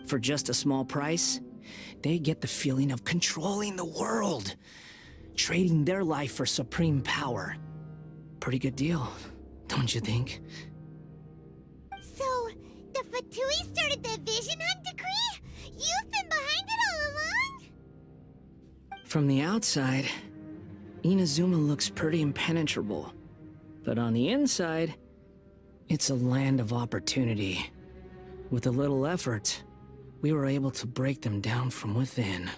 For just a small price, they get the feeling of controlling the world, trading their life for supreme power. Pretty good deal, don't you think? So, the Fatui started the Vision Hunt decree? You've been behind it all along? From the outside, Inazuma looks pretty impenetrable. But on the inside, it's a land of opportunity. With a little effort, we were able to break them down from within.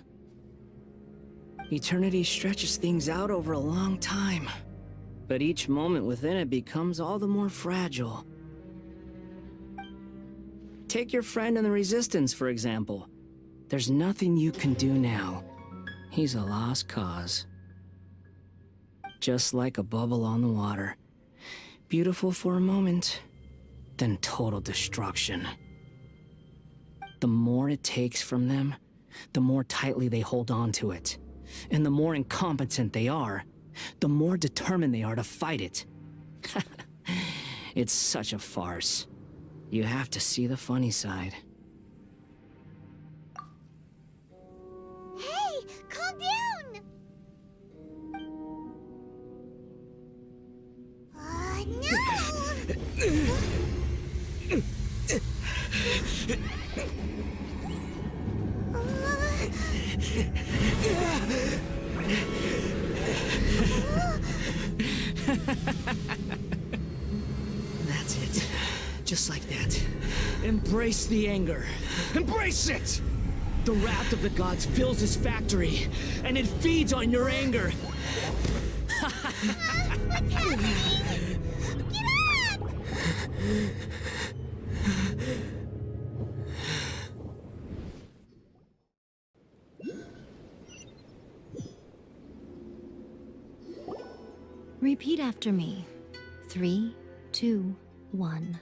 Eternity stretches things out over a long time, but each moment within it becomes all the more fragile. Take your friend in the Resistance, for example. There's nothing you can do now. He's a lost cause. Just like a bubble on the water. Beautiful for a moment, then total destruction. The more it takes from them, the more tightly they hold on to it. And the more incompetent they are, the more determined they are to fight it. It's such a farce. You have to see the funny side. Hey, calm down! No! That's it. Just like that. Embrace the anger. Embrace it! The wrath of the gods fills this factory, and it feeds on your anger. What's happening? Get up! Repeat after me. 3, 2, 1.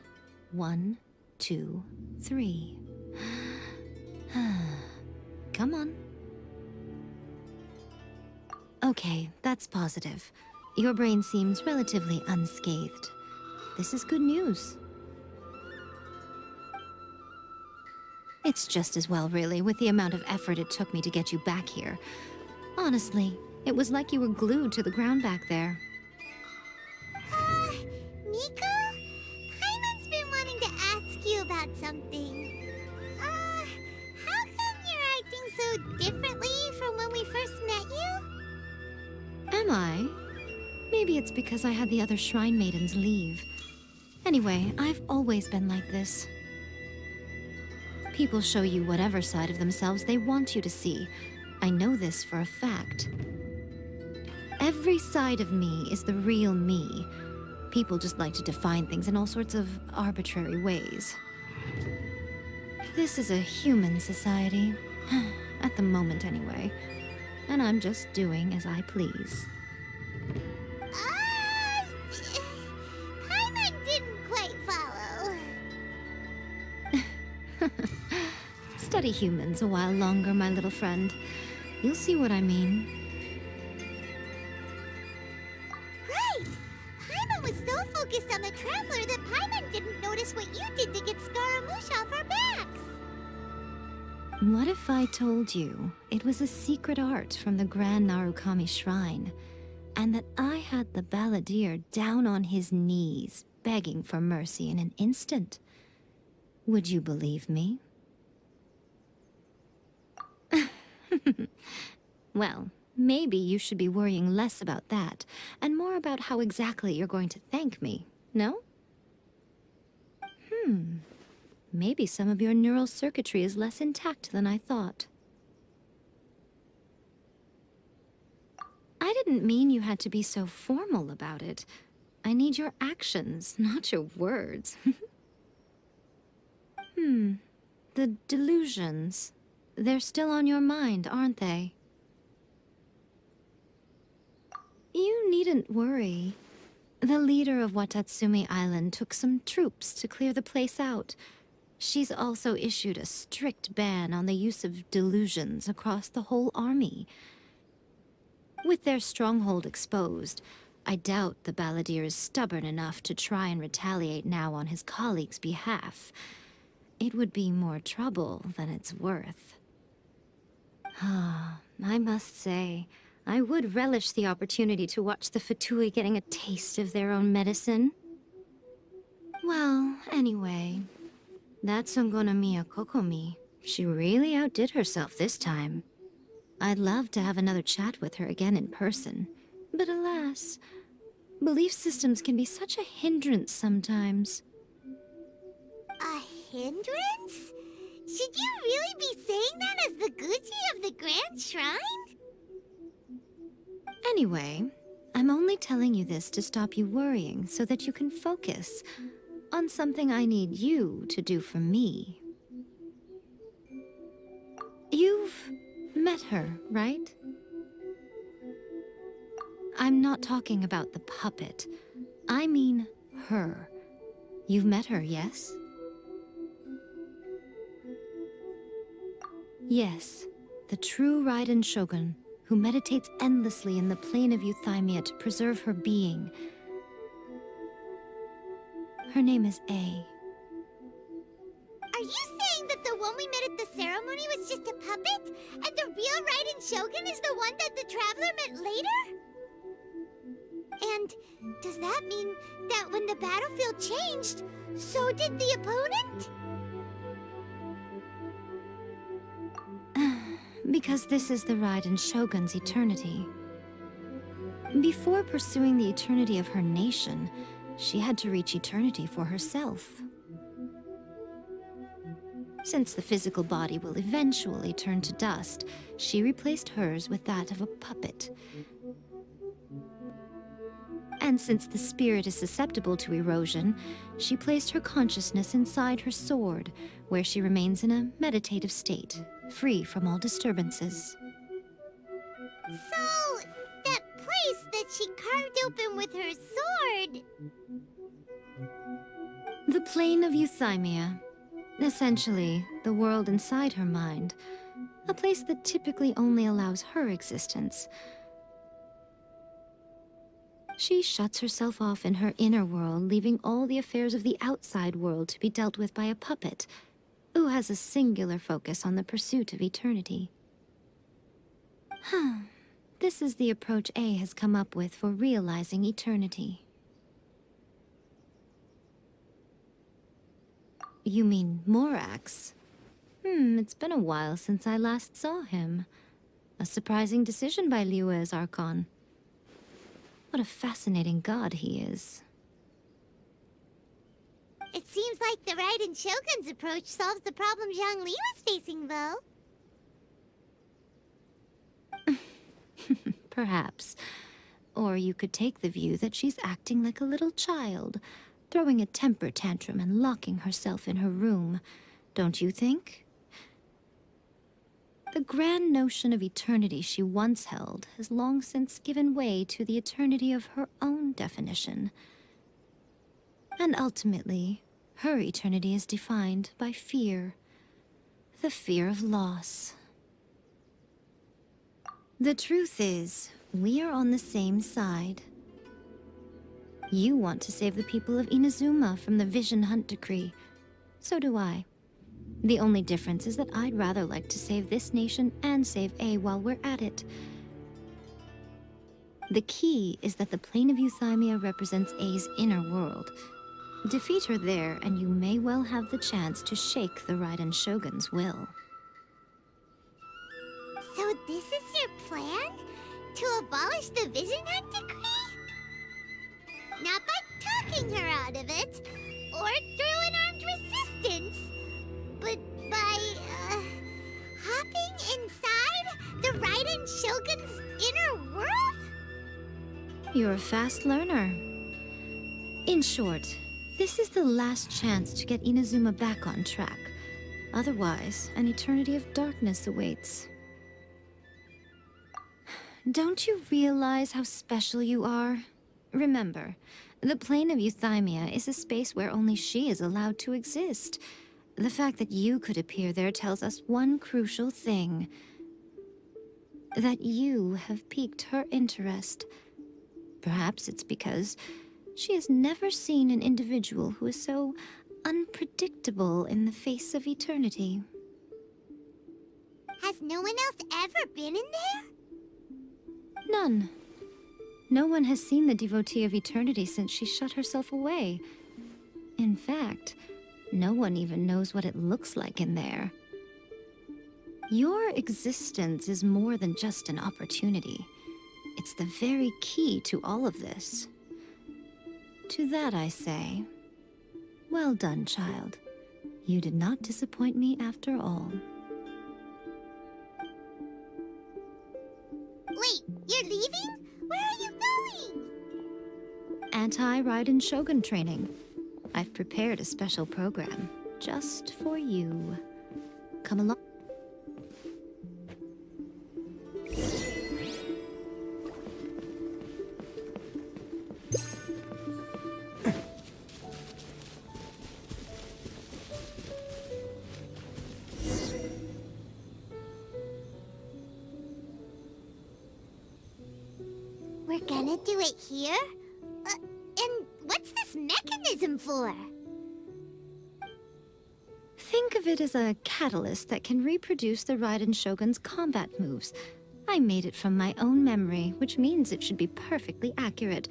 1, 2, 3. Come on. Okay, that's positive. Your brain seems relatively unscathed. This is good news. It's just as well, really, with the amount of effort it took me to get you back here. Honestly, it was like you were glued to the ground back there. Miko? Paimon's been wanting to ask you about something. How come you're acting so differently from when we first met you? Am I? Maybe it's because I had the other Shrine Maidens leave. Anyway, I've always been like this. People show you whatever side of themselves they want you to see. I know this for a fact. Every side of me is the real me. People just like to define things in all sorts of arbitrary ways. This is a human society. At the moment, anyway. And I'm just doing as I please. Paimon didn't quite follow. Study humans a while longer, my little friend. You'll see what I mean. Right! Paimon was so focused on the Traveler that Paimon didn't notice what you did to get Scaramouche off our backs. What if I told you it was a secret art from the Grand Narukami Shrine, and that I had the balladeer down on his knees, begging for mercy in an instant? Would you believe me? Well, maybe you should be worrying less about that, and more about how exactly you're going to thank me, no? Maybe some of your neural circuitry is less intact than I thought. I didn't mean you had to be so formal about it. I need your actions, not your words. The delusions. They're still on your mind, aren't they? You needn't worry. The leader of Watatsumi Island took some troops to clear the place out. She's also issued a strict ban on the use of delusions across the whole army. With their stronghold exposed, I doubt the balladeer is stubborn enough to try and retaliate now on his colleagues' behalf. It would be more trouble than it's worth. I must say, I would relish the opportunity to watch the Fatui getting a taste of their own medicine. Well, anyway, that Songonomiya Kokomi, she really outdid herself this time. I'd love to have another chat with her again in person, but alas, belief systems can be such a hindrance sometimes. A hindrance? Should you really be saying that as the Gucci of the Grand Shrine? Anyway, I'm only telling you this to stop you worrying so that you can focus on something I need you to do for me. You've met her, right? I'm not talking about the puppet. I mean her. You've met her, yes? Yes, the true Raiden Shogun, who meditates endlessly in the plane of Euthymia to preserve her being. Her name is A. Are you saying that the one we met at the ceremony was just a puppet? And the real Raiden Shogun is the one that the Traveler met later? And does that mean that when the battlefield changed, so did the opponent? Because this is the Raiden Shogun's eternity. Before pursuing the eternity of her nation, she had to reach eternity for herself. Since the physical body will eventually turn to dust, she replaced hers with that of a puppet. And since the spirit is susceptible to erosion, she placed her consciousness inside her sword, where she remains in a meditative state, free from all disturbances. So, that place that she carved open with her sword... The plane of Euthymia. Essentially, the world inside her mind. A place that typically only allows her existence. She shuts herself off in her inner world, leaving all the affairs of the outside world to be dealt with by a puppet, who has a singular focus on the pursuit of eternity. This is the approach A has come up with for realizing eternity. You mean Morax? It's been a while since I last saw him. A surprising decision by Liyue's Archon. What a fascinating god he is. It seems like the Raiden Shogun's approach solves the problem Zhang Li was facing, though. Perhaps. Or you could take the view that she's acting like a little child, throwing a temper tantrum and locking herself in her room. Don't you think? The grand notion of eternity she once held has long since given way to the eternity of her own definition. And ultimately, her eternity is defined by fear. The fear of loss. The truth is, we are on the same side. You want to save the people of Inazuma from the Vision Hunt Decree. So do I. The only difference is that I'd rather like to save this nation and save A while we're at it. The key is that the plane of Euthymia represents A's inner world. Defeat her there, and you may well have the chance to shake the Raiden Shogun's will. So this is your plan? To abolish the Vision Hunt Decree? Not by talking her out of it, or through an armed resistance, but by, hopping inside the Raiden Shogun's inner world? You're a fast learner. In short, this is the last chance to get Inazuma back on track. Otherwise, an eternity of darkness awaits. Don't you realize how special you are? Remember, the plane of Euthymia is a space where only she is allowed to exist. The fact that you could appear there tells us one crucial thing. That you have piqued her interest. Perhaps it's because she has never seen an individual who is so unpredictable in the face of eternity. Has no one else ever been in there? None. No one has seen the devotee of eternity since she shut herself away. In fact, no one even knows what it looks like in there. Your existence is more than just an opportunity. It's the very key to all of this. To that I say, well done, child. You did not disappoint me after all. Wait, you're leaving? Where are you going? Anti-Raiden Shogun training. I've prepared a special program just for you. Come along. We're gonna do it here? And what's this mechanism for? Think of it as a catalyst that can reproduce the Raiden Shogun's combat moves. I made it from my own memory, which means it should be perfectly accurate.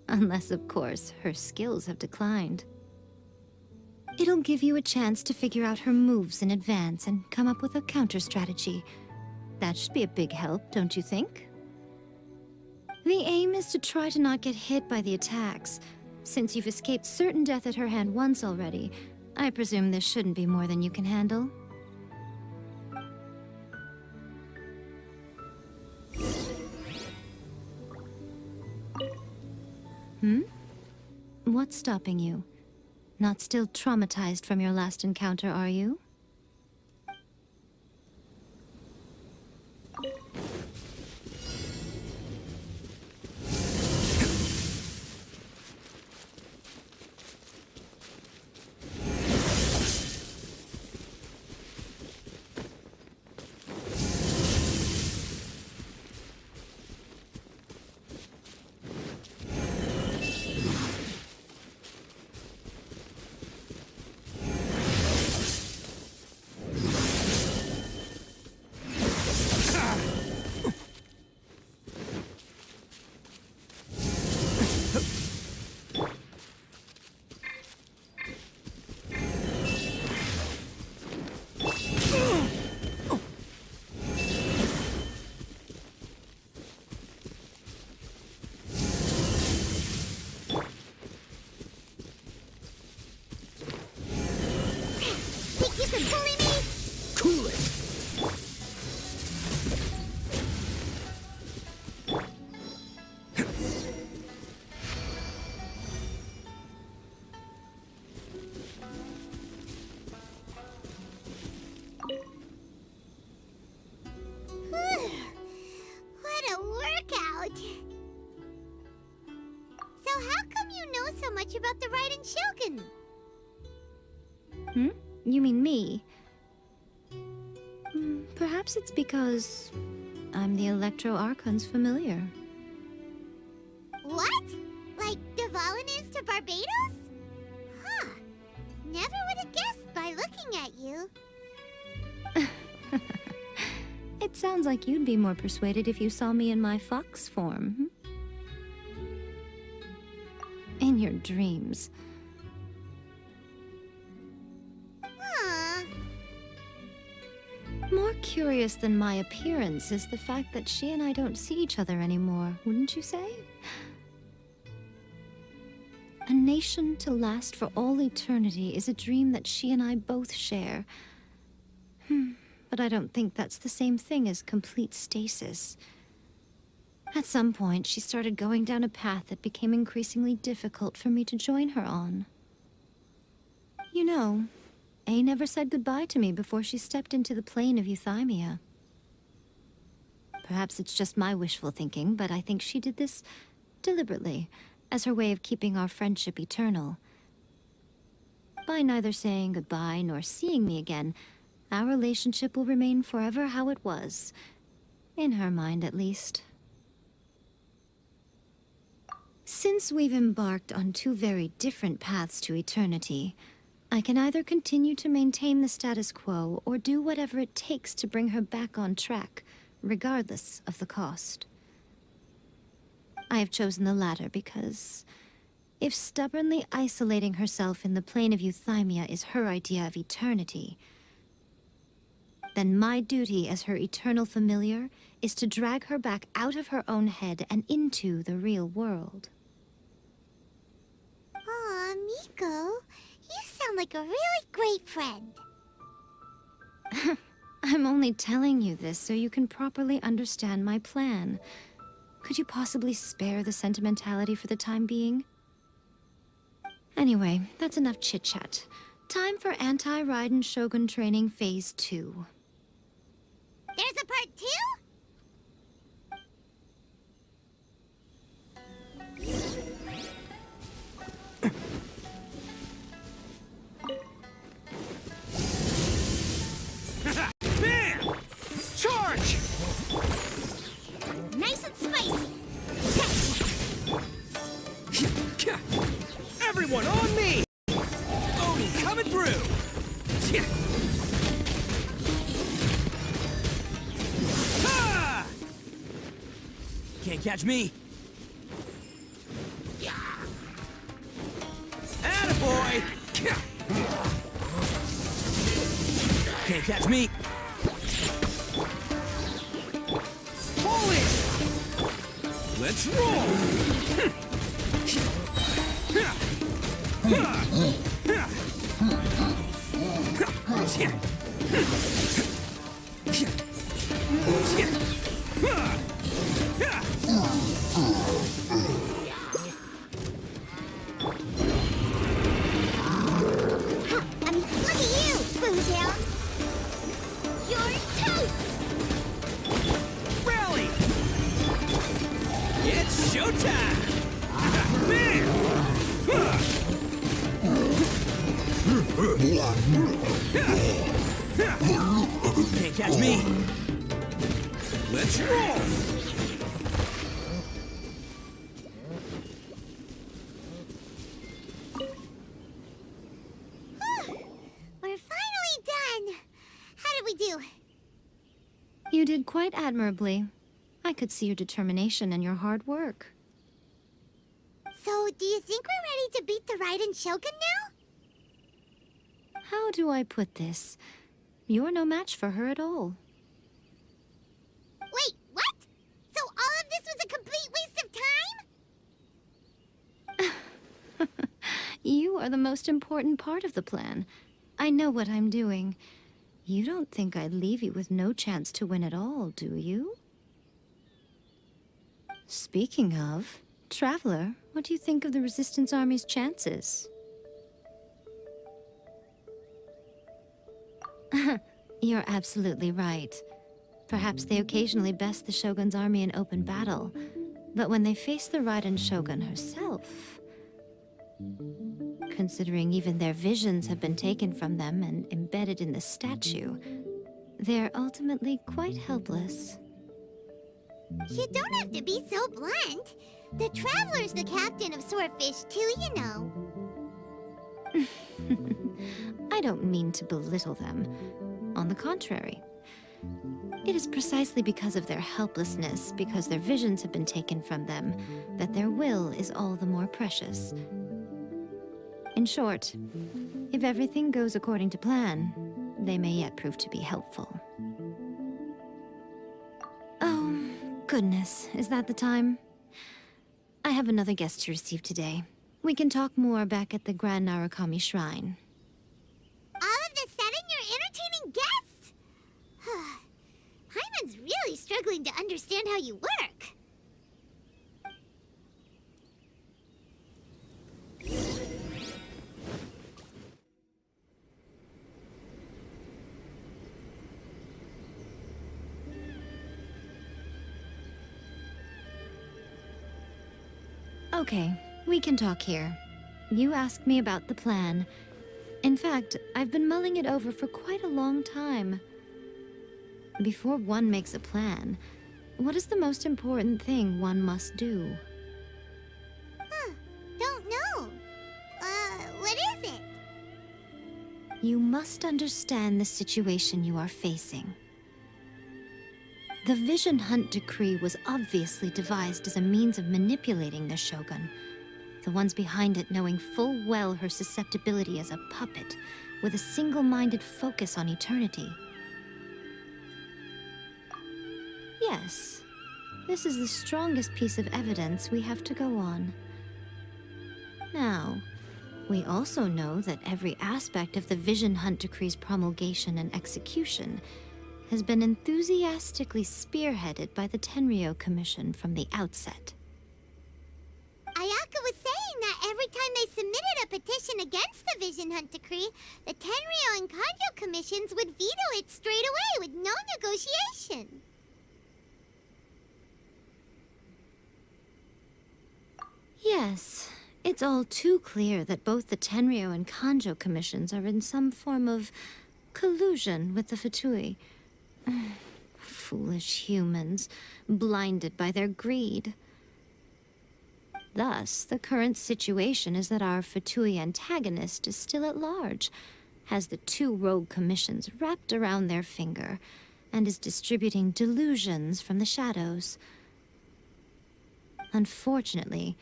Unless, of course, her skills have declined. It'll give you a chance to figure out her moves in advance and come up with a counter-strategy. That should be a big help, don't you think? The aim is to try to not get hit by the attacks. Since you've escaped certain death at her hand once already, I presume this shouldn't be more than you can handle. What's stopping you? Not still traumatized from your last encounter, are you? About the Raiden Shogun? You mean me? Perhaps it's because I'm the Electro Archon's familiar. What? Like Dvalin is to Barbados? Huh. Never would have guessed by looking at you. It sounds like you'd be more persuaded if you saw me in my fox form. In your dreams. More curious than my appearance is the fact that she and I don't see each other anymore, wouldn't you say? A nation to last for all eternity is a dream that she and I both share. But I don't think that's the same thing as complete stasis. At some point, she started going down a path that became increasingly difficult for me to join her on. You know, Ae never said goodbye to me before she stepped into the plane of Euthymia. Perhaps it's just my wishful thinking, but I think she did this deliberately, as her way of keeping our friendship eternal. By neither saying goodbye nor seeing me again, our relationship will remain forever how it was. In her mind, at least. Since we've embarked on two very different paths to eternity, I can either continue to maintain the status quo or do whatever it takes to bring her back on track, regardless of the cost. I have chosen the latter because if stubbornly isolating herself in the plane of Euthymia is her idea of eternity, then my duty as her eternal familiar is to drag her back out of her own head and into the real world. Aw, Miko, you sound like a really great friend. I'm only telling you this so you can properly understand my plan. Could you possibly spare the sentimentality for the time being? Anyway, that's enough chit-chat. Time for Anti-Raiden Shogun Training Phase 2. There's a part 2? Bam! Charge! Nice and spicy. Everyone on me! Oni coming through! Ha! Can't catch me! Attaboy! Can't catch me! Holy! Let's roll! I mean, look at you, Boomtown! You're toast! Rally! It's showtime! Bam! Can't catch me! Let's roll! We're finally done! How did we do? You did quite admirably. I could see your determination and your hard work. So, do you think we're ready to beat the Raiden Shogun now? How do I put this? You're no match for her at all. Wait, what? So all of this was a complete waste of time? You are the most important part of the plan. I know what I'm doing. You don't think I'd leave you with no chance to win at all, do you? Speaking of, Traveler, what do you think of the Resistance Army's chances? You're absolutely right. Perhaps they occasionally best the Shogun's army in open battle, but when they face the Raiden Shogun herself... Considering even their visions have been taken from them and embedded in the statue, they're ultimately quite helpless. You don't have to be so blunt. The Traveler's the captain of Swordfish II, you know. I don't mean to belittle them. On the contrary. It is precisely because of their helplessness, because their visions have been taken from them, that their will is all the more precious. In short, if everything goes according to plan, they may yet prove to be helpful. Oh, goodness, is that the time? I have another guest to receive today. We can talk more back at the Grand Narukami Shrine. All of a sudden, you're entertaining guests? Paimon's really struggling to understand how you work. Okay, we can talk here. You asked me about the plan. In fact, I've been mulling it over for quite a long time. Before one makes a plan, what is the most important thing one must do? Don't know. What is it? You must understand the situation you are facing. The Vision Hunt Decree was obviously devised as a means of manipulating the Shogun, the ones behind it knowing full well her susceptibility as a puppet, with a single-minded focus on eternity. Yes, this is the strongest piece of evidence we have to go on. Now, we also know that every aspect of the Vision Hunt Decree's promulgation and execution has been enthusiastically spearheaded by the Tenryou Commission from the outset. Ayaka was saying that every time they submitted a petition against the Vision Hunt Decree, the Tenryou and Kanjo Commissions would veto it straight away with no negotiation. Yes, it's all too clear that both the Tenryou and Kanjo Commissions are in some form of collusion with the Fatui. Foolish humans, blinded by their greed. Thus, the current situation is that our Fatui antagonist is still at large, has the two rogue commissions wrapped around their finger, and is distributing delusions from the shadows. Unfortunately,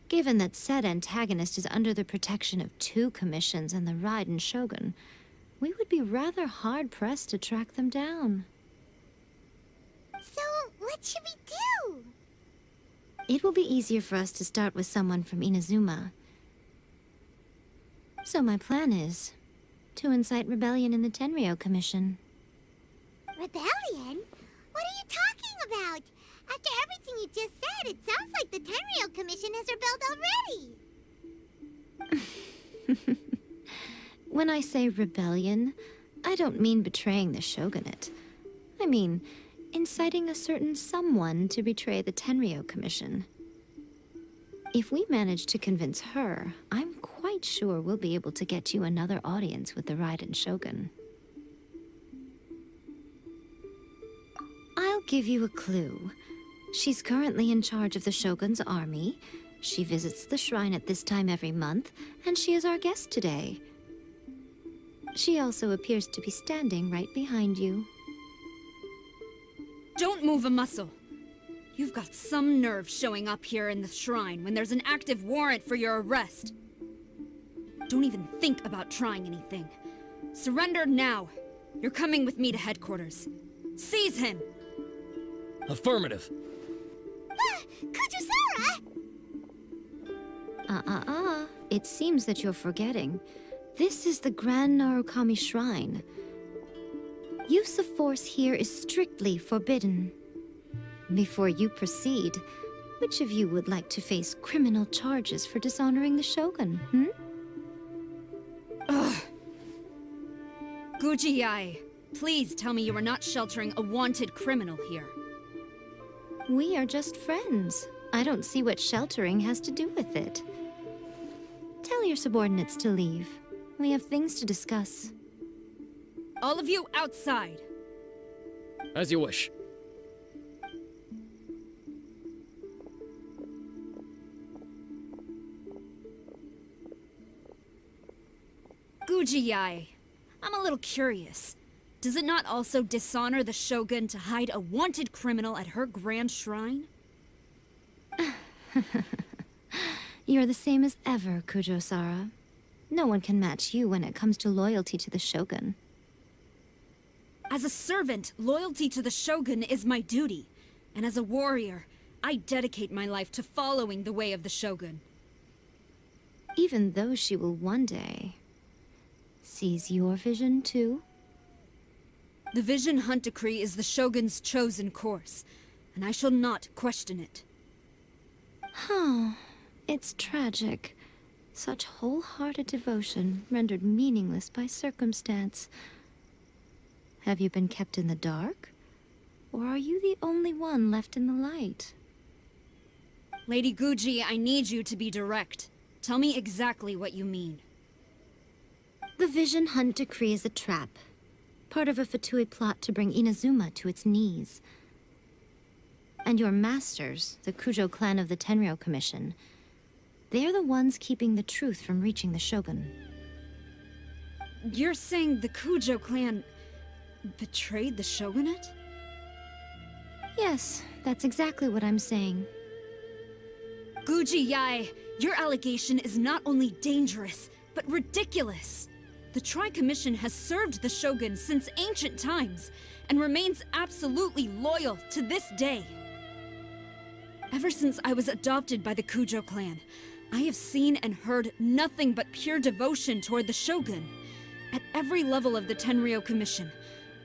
given that said antagonist is under the protection of two commissions and the Raiden Shogun, we would be rather hard-pressed to track them down. So, what should we do? It will be easier for us to start with someone from Inazuma. So my plan is to incite rebellion in the Tenryou Commission. Rebellion? What are you talking about? After everything you just said, it sounds like the Tenryou Commission has rebelled already. When I say rebellion, I don't mean betraying the shogunate. I mean inciting a certain someone to betray the Tenryou Commission. If we manage to convince her, I'm quite sure we'll be able to get you another audience with the Raiden Shogun. I'll give you a clue. She's currently in charge of the Shogun's army. She visits the shrine at this time every month, and she is our guest today. She also appears to be standing right behind you. Don't move a muscle. You've got some nerve showing up here in the shrine when there's an active warrant for your arrest. Don't even think about trying anything. Surrender now. You're coming with me to headquarters. Seize him! Affirmative. Kujusara! It seems that you're forgetting. This is the Grand Narukami Shrine. Use of force here is strictly forbidden. Before you proceed, which of you would like to face criminal charges for dishonoring the Shogun, Ugh. Guji Yae, please tell me you are not sheltering a wanted criminal here. We are just friends. I don't see what sheltering has to do with it. Tell your subordinates to leave. We have things to discuss. All of you outside! As you wish. Guji Yae, I'm a little curious. Does it not also dishonor the Shogun to hide a wanted criminal at her grand shrine? You're the same as ever, Kujo-Sara. No one can match you when it comes to loyalty to the Shogun. As a servant, loyalty to the Shogun is my duty. And as a warrior, I dedicate my life to following the way of the Shogun. Even though she will one day seize your vision too? The Vision Hunt Decree is the Shogun's chosen course, and I shall not question it. It's tragic. Such wholehearted devotion rendered meaningless by circumstance. Have you been kept in the dark? Or are you the only one left in the light? Lady Guji, I need you to be direct. Tell me exactly what you mean. The Vision Hunt decree is a trap. Part of a Fatui plot to bring Inazuma to its knees. And your masters, the Kujo clan of the Tenryou Commission, they're the ones keeping the truth from reaching the Shogun. You're saying the Kujo clan betrayed the Shogunate? Yes, that's exactly what I'm saying. Guji Yae, your allegation is not only dangerous, but ridiculous. The Tri-Commission has served the Shogun since ancient times, and remains absolutely loyal to this day. Ever since I was adopted by the Kujo clan, I have seen and heard nothing but pure devotion toward the Shogun, at every level of the Tenryou Commission,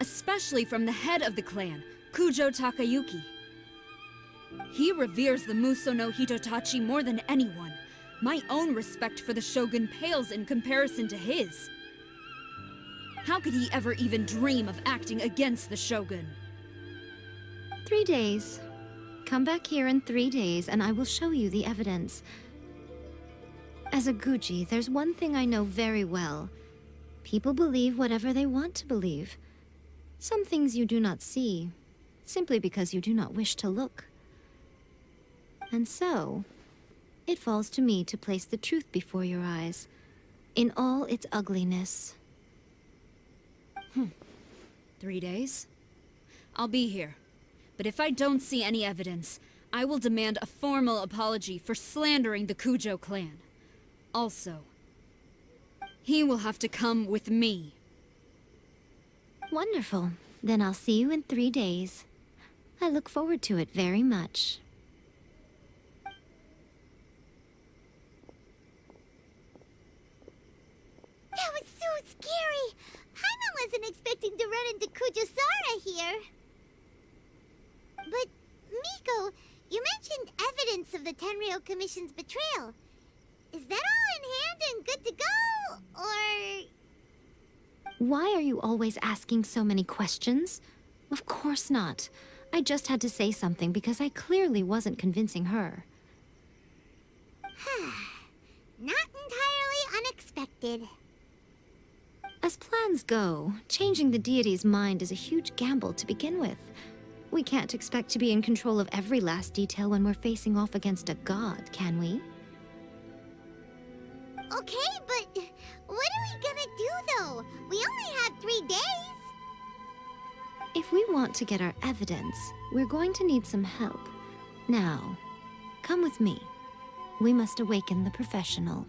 especially from the head of the clan, Kujo Takayuki. He reveres the Muso no Hitotachi more than anyone. My own respect for the Shogun pales in comparison to his. How could he ever even dream of acting against the Shogun? 3 days. Come back here in 3 days and I will show you the evidence. As a Guji, there's one thing I know very well. People believe whatever they want to believe. Some things you do not see, simply because you do not wish to look. And so, it falls to me to place the truth before your eyes, in all its ugliness. 3 days? I'll be here. But if I don't see any evidence, I will demand a formal apology for slandering the Kujo clan. Also, he will have to come with me. Wonderful. Then I'll see you in 3 days. I look forward to it very much. That was so scary! Paimon wasn't expecting to run into Kujosara here. But, Miko, you mentioned evidence of the Tenryou Commission's betrayal. Is that all in hand and good to go, or...? Why are you always asking so many questions? Of course not. I just had to say something because I clearly wasn't convincing her. Not entirely unexpected. As plans go, changing the deity's mind is a huge gamble to begin with. We can't expect to be in control of every last detail when we're facing off against a god, can we? Okay, but what are we gonna do, though? We only have 3 days. If we want to get our evidence, we're going to need some help. Now, come with me. We must awaken the professional.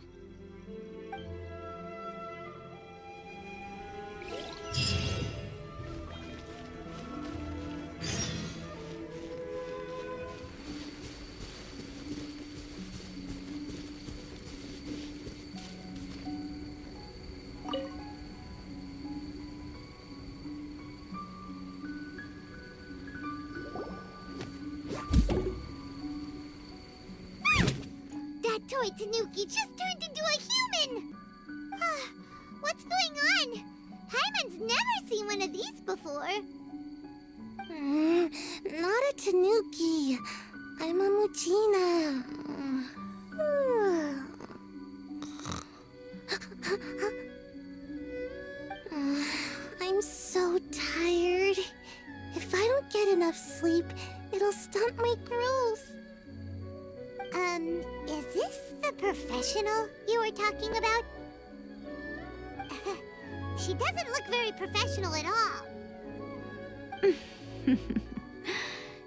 That toy Tanuki just turned into a human! What's going on? Paimon's never seen one of these before. Not a Tanuki. I'm a Muchina. I'm so tired. If I don't get enough sleep, it'll stunt my growth. Is this the professional you were talking about? She doesn't look very professional at all.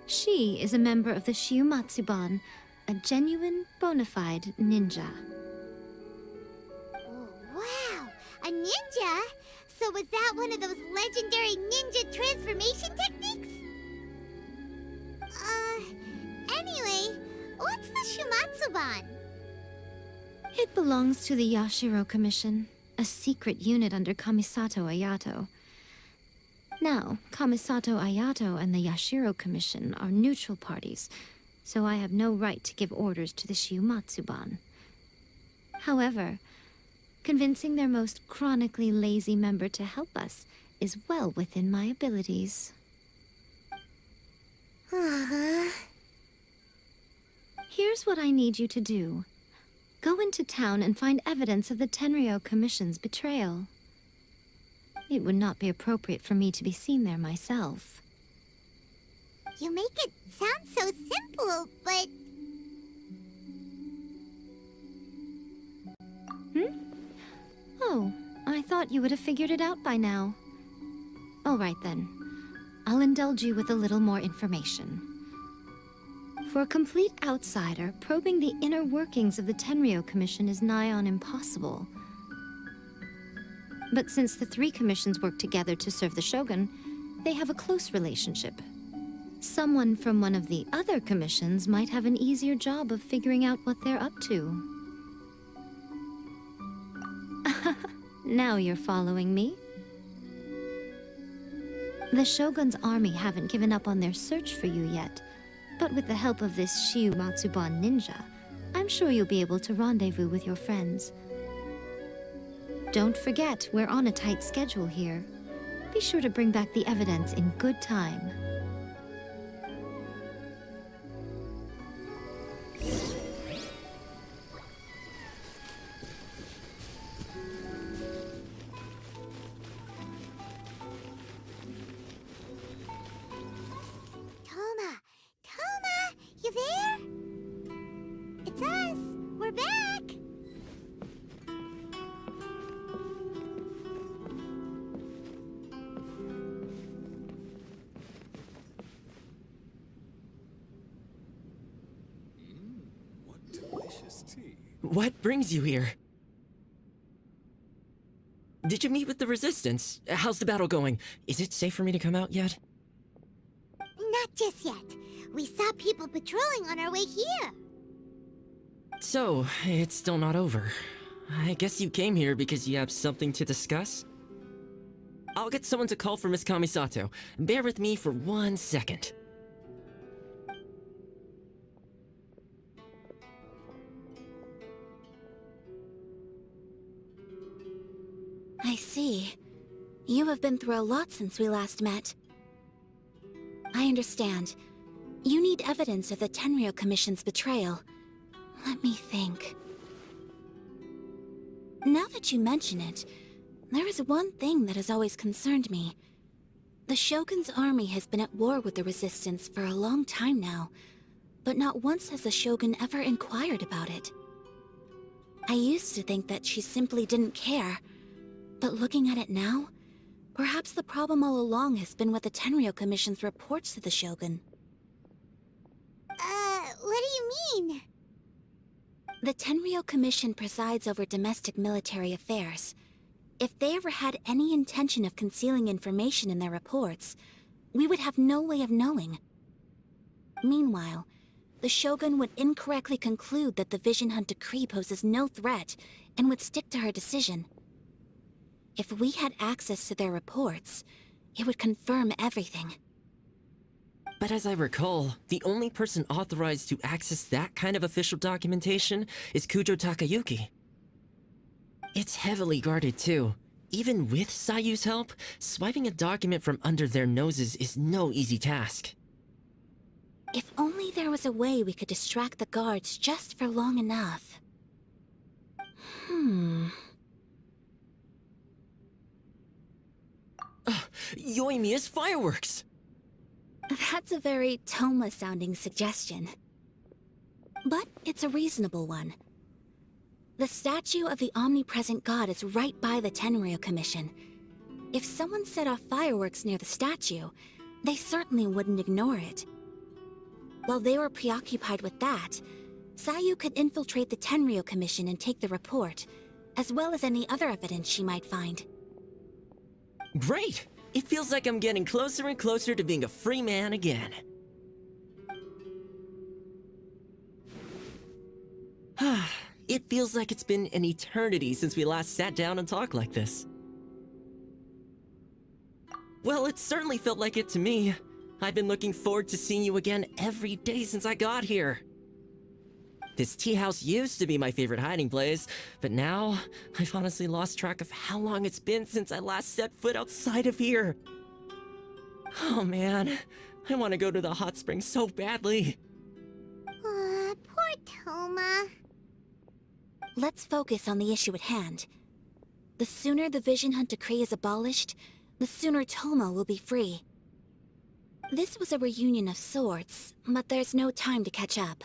She is a member of the Shiumatsuban, a genuine, bona fide ninja. Oh, wow! A ninja? So was that one of those legendary ninja transformation techniques? Anyway, what's the Shiumatsuban? It belongs to the Yashiro Commission, a secret unit under Kamisato Ayato. Now, Kamisato Ayato and the Yashiro Commission are neutral parties, so I have no right to give orders to the Shiumatsuban. However, convincing their most chronically lazy member to help us is well within my abilities. Here's what I need you to do. Go into town and find evidence of the Tenryou Commission's betrayal. It would not be appropriate for me to be seen there myself. You make it sound so simple, but... Oh, I thought you would have figured it out by now. All right then. I'll indulge you with a little more information. For a complete outsider, probing the inner workings of the Tenryou Commission is nigh on impossible. But since the three commissions work together to serve the Shogun, they have a close relationship. Someone from one of the other commissions might have an easier job of figuring out what they're up to. Now you're following me. The Shogun's army haven't given up on their search for you yet, but with the help of this Shiu Matsuban ninja, I'm sure you'll be able to rendezvous with your friends. Don't forget, we're on a tight schedule here. Be sure to bring back the evidence in good time. Thoma! Thoma! You there? It's us! We're back! What delicious tea. What brings you here? Did you meet with the Resistance? How's the battle going? Is it safe for me to come out yet? Not just yet. We saw people patrolling on our way here. So, it's still not over. I guess you came here because you have something to discuss? I'll get someone to call for Miss Kamisato. Bear with me for 1 second. I see. You have been through a lot since we last met. I understand. You need evidence of the Tenryou Commission's betrayal. Let me think. Now that you mention it, there is one thing that has always concerned me. The Shogun's army has been at war with the Resistance for a long time now, but not once has the Shogun ever inquired about it. I used to think that she simply didn't care, but looking at it now, perhaps the problem all along has been with the Tenryou Commission's reports to the Shogun. What do you mean? The Tenryou Commission presides over domestic military affairs. If they ever had any intention of concealing information in their reports, we would have no way of knowing. Meanwhile, the Shogun would incorrectly conclude that the Vision Hunt decree poses no threat and would stick to her decision. If we had access to their reports, it would confirm everything. But as I recall, the only person authorized to access that kind of official documentation is Kujo Takayuki. It's heavily guarded too. Even with Sayu's help, swiping a document from under their noses is no easy task. If only there was a way we could distract the guards just for long enough. Yoimiya's fireworks! That's a very Thoma-sounding suggestion. But it's a reasonable one. The statue of the Omnipresent God is right by the Tenryou Commission. If someone set off fireworks near the statue, they certainly wouldn't ignore it. While they were preoccupied with that, Sayu could infiltrate the Tenryou Commission and take the report, as well as any other evidence she might find. Great! It feels like I'm getting closer and closer to being a free man again. It feels like it's been an eternity since we last sat down and talked like this. Well, it certainly felt like it to me. I've been looking forward to seeing you again every day since I got here. This tea house used to be my favorite hiding place, but now I've honestly lost track of how long it's been since I last set foot outside of here. Oh man, I want to go to the hot springs so badly. Poor Thoma. Let's focus on the issue at hand. The sooner the Vision Hunt Decree is abolished, the sooner Thoma will be free. This was a reunion of sorts, but there's no time to catch up.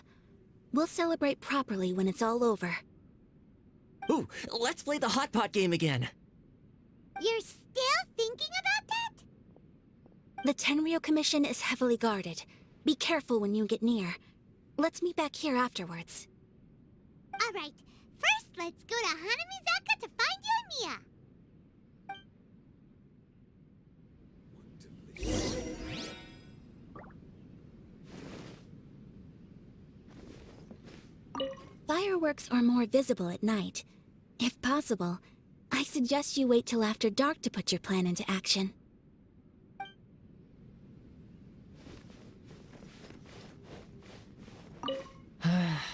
We'll celebrate properly when it's all over. Ooh, let's play the hot pot game again. You're still thinking about that? The Tenryou Commission is heavily guarded. Be careful when you get near. Let's meet back here afterwards. Alright, first let's go to Hanamizaka to find Euthymia. Fireworks are more visible at night. If possible, I suggest you wait till after dark to put your plan into action.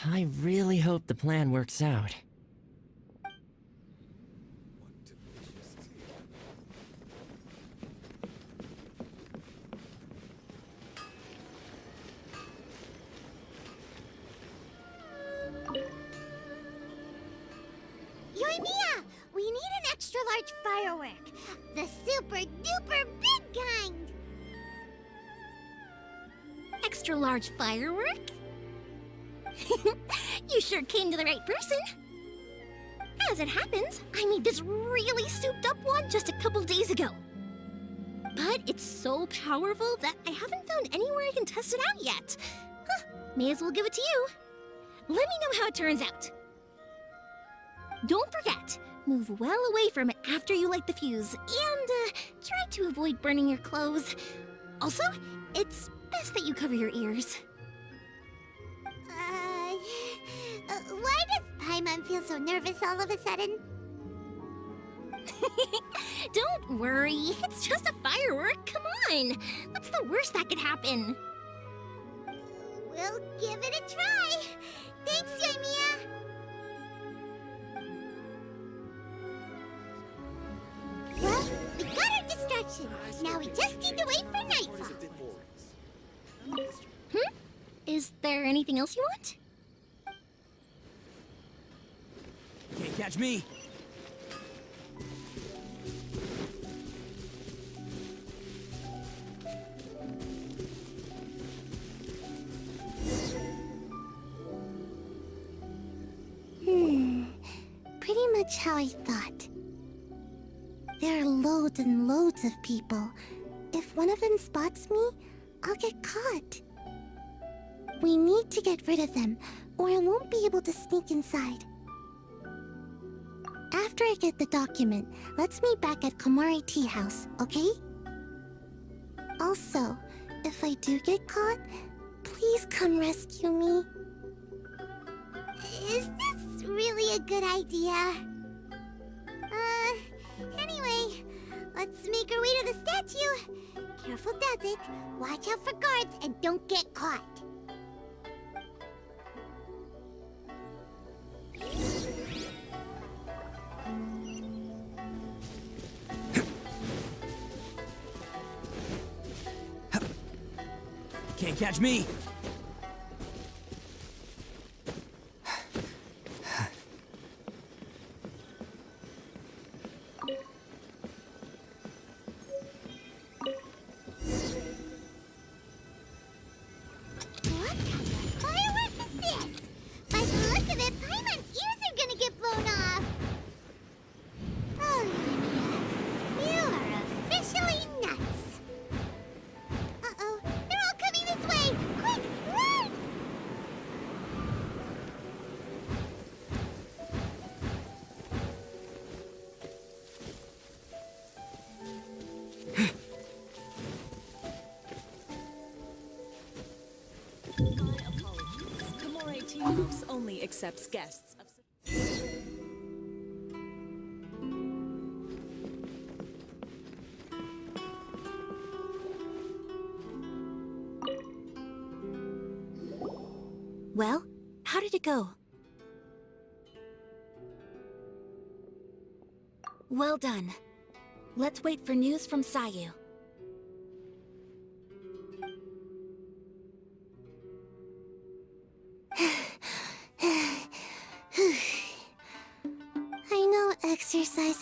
I really hope the plan works out. Euthymia! We need an extra large firework. The super duper big kind. Extra large firework? You sure came to the right person. As it happens, I made this really souped up one just a couple days ago. But it's so powerful that I haven't found anywhere I can test it out yet. Huh, may as well give it to you. Let me know how it turns out. Don't forget, move well away from it after you light the fuse, and try to avoid burning your clothes. Also, it's best that you cover your ears. Why does Paimon feel so nervous all of a sudden? Don't worry, it's just a firework. Come on, what's the worst that could happen? We'll give it a try. Thanks, Euthymia. Well, we got our distraction. Now we just need to wait for nightfall. Is there anything else you want? Can't catch me. Pretty much how I thought. There are loads and loads of people. If one of them spots me, I'll get caught. We need to get rid of them, or I won't be able to sneak inside. After I get the document, let's meet back at Komari Tea House, okay? Also, if I do get caught, please come rescue me. Is this really a good idea? Anyway, let's make our way to the statue. Careful does it. Watch out for guards and don't get caught. Can't catch me. What kind of firework is this? By the look of it, Paimon's ears are gonna get blown off. Oh, Euthymia, you are officially nuts. Uh-oh, they're all coming this way! Quick, run! My apologies. Komari Tea House only accepts guests of... Well, how did it go? Well done. Let's wait for news from Sayu.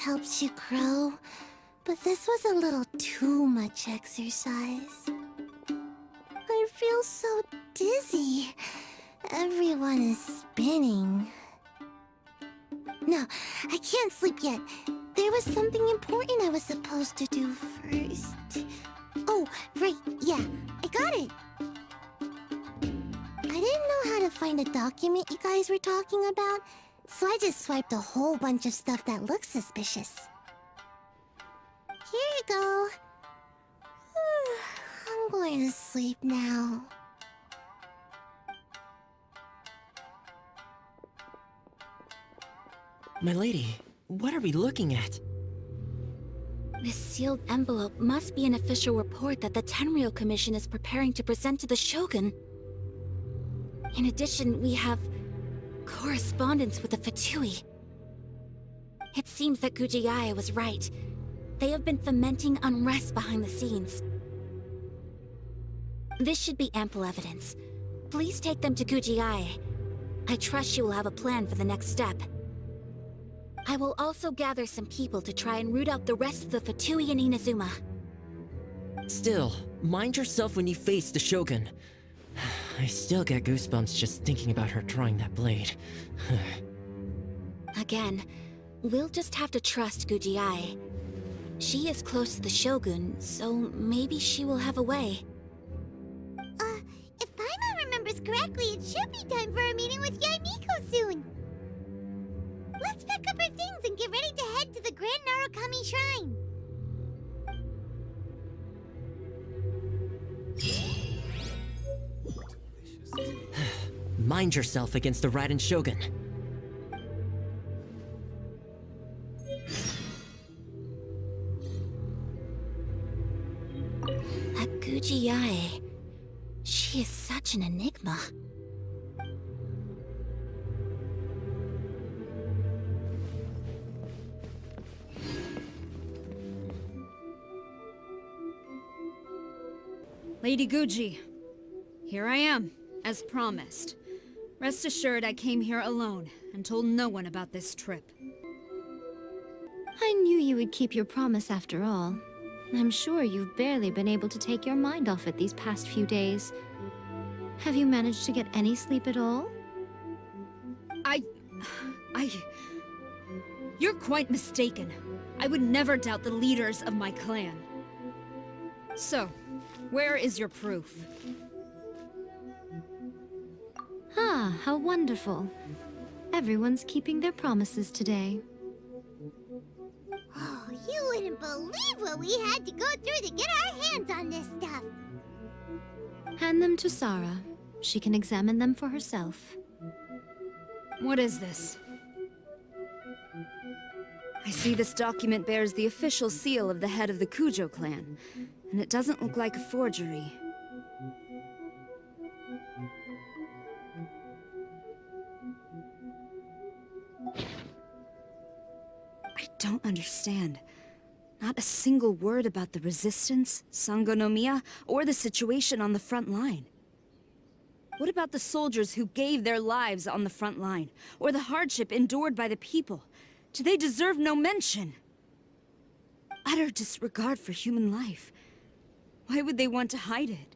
helps you grow, but this was a little too much exercise. I feel so dizzy. Everyone is spinning. No, I can't sleep yet. There was something important I was supposed to do first. Oh, right, yeah, I got it. I didn't know how to find a document you guys were talking about, so I just swiped a whole bunch of stuff that looks suspicious. Here you go. I'm going to sleep now. My lady, what are we looking at? This sealed envelope must be an official report that the Tenryou Commission is preparing to present to the Shogun. In addition, we have correspondence with the Fatui. It seems that Gujiae was right. They have been fomenting unrest behind the scenes. This should be ample evidence. Please take them to Gujiae. I trust she will have a plan for the next step. I will also gather some people to try and root out the rest of the Fatui in Inazuma. Still, mind yourself when you face the Shogun. I still get goosebumps just thinking about her drawing that blade. Again, we'll just have to trust Gujiae. She is close to the Shogun, so maybe she will have a way. If Paimon remembers correctly, it should be time for a meeting with Yae Miko soon. Let's pack up our things and get ready to head to the Grand Narukami Shrine. Mind yourself against the Raiden Shogun. That Gujiae, she is such an enigma. Lady Guji, here I am, as promised. Rest assured I came here alone and told no one about this trip. I knew you would keep your promise after all. I'm sure you've barely been able to take your mind off it these past few days. Have you managed to get any sleep at all? You're quite mistaken. I would never doubt the leaders of my clan. So, where is your proof? Ah, how wonderful. Everyone's keeping their promises today. Oh, you wouldn't believe what we had to go through to get our hands on this stuff. Hand them to Sarah. She can examine them for herself. What is this? I see this document bears the official seal of the head of the Kujo clan, and it doesn't look like a forgery. I don't understand. Not a single word about the resistance, Sango no Miya, or the situation on the front line. What about the soldiers who gave their lives on the front line, or the hardship endured by the people? Do they deserve no mention? Utter disregard for human life. Why would they want to hide it?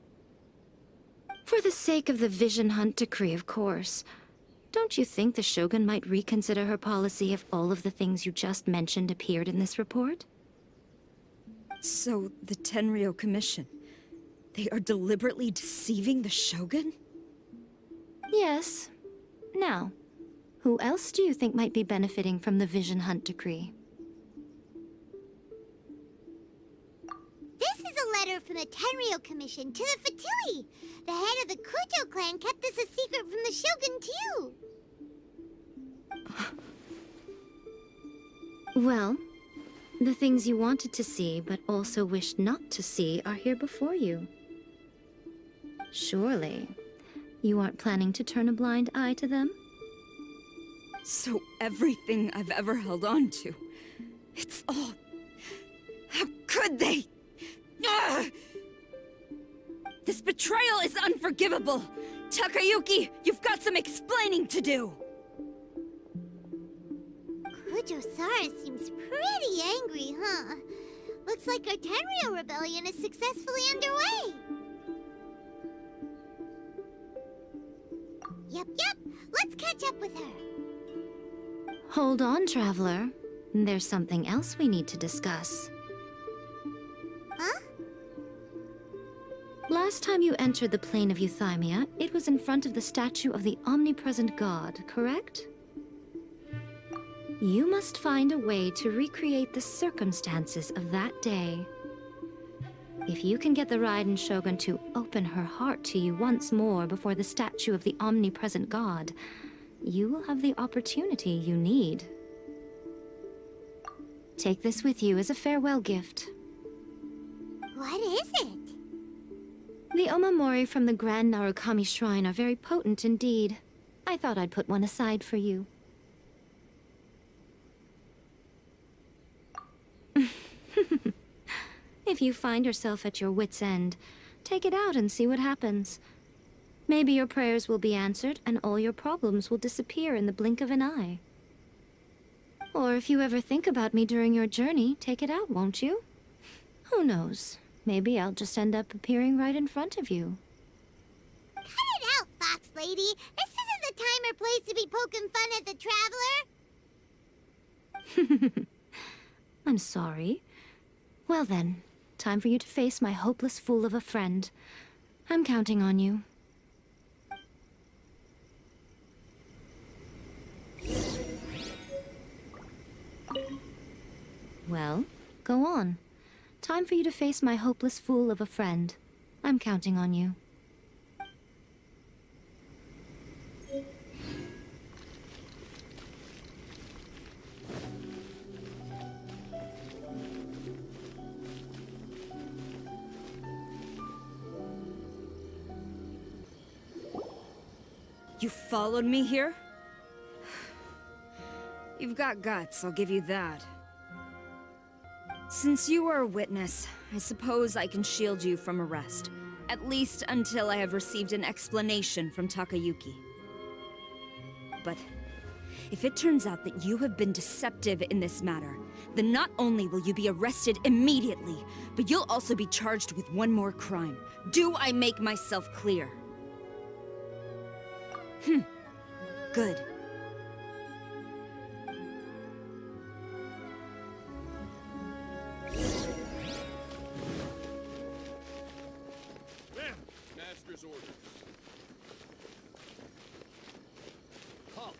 For the sake of the Vision Hunt decree, of course. Don't you think the Shogun might reconsider her policy if all of the things you just mentioned appeared in this report? So, the Tenryou Commission, they are deliberately deceiving the Shogun? Yes. Now, who else do you think might be benefiting from the Vision Hunt decree? This is a letter from the Tenryou Commission to the Fatui. The head of the Kujo clan kept this a secret from the Shogun, too. Well, the things you wanted to see but also wished not to see are here before you. Surely, you aren't planning to turn a blind eye to them? So everything I've ever held on to, it's all... How could they? Ugh! This betrayal is unforgivable! Takayuki, you've got some explaining to do! Kujo Sara seems pretty looks like our Tenryou rebellion is successfully underway. Yep. Let's catch up with her. Hold on, Traveler. There's something else we need to discuss. Huh? Last time you entered the plane of Euthymia, it was in front of the statue of the Omnipresent God, correct? You must find a way to recreate the circumstances of that day. If you can get the Raiden Shogun to open her heart to you once more before the statue of the Omnipresent God, you will have the opportunity you need. Take this with you as a farewell gift. What is it? The Omamori from the Grand Narukami Shrine are very potent indeed. I thought I'd put one aside for you. If you find yourself at your wit's end, take it out and see what happens. Maybe your prayers will be answered and all your problems will disappear in the blink of an eye. Or if you ever think about me during your journey, take it out, won't you? Who knows? Maybe I'll just end up appearing right in front of you. Cut it out, Fox Lady. This isn't the time or place to be poking fun at the Traveler. I'm sorry. Well then, time for you to face my hopeless fool of a friend. I'm counting on you. Well, go on. Time for you to face my hopeless fool of a friend. I'm counting on you. You followed me here? You've got guts, I'll give you that. Since you are a witness, I suppose I can shield you from arrest. At least until I have received an explanation from Takayuki. But if it turns out that you have been deceptive in this matter, then not only will you be arrested immediately, but you'll also be charged with one more crime. Do I make myself clear? Good. Master's orders. Halt.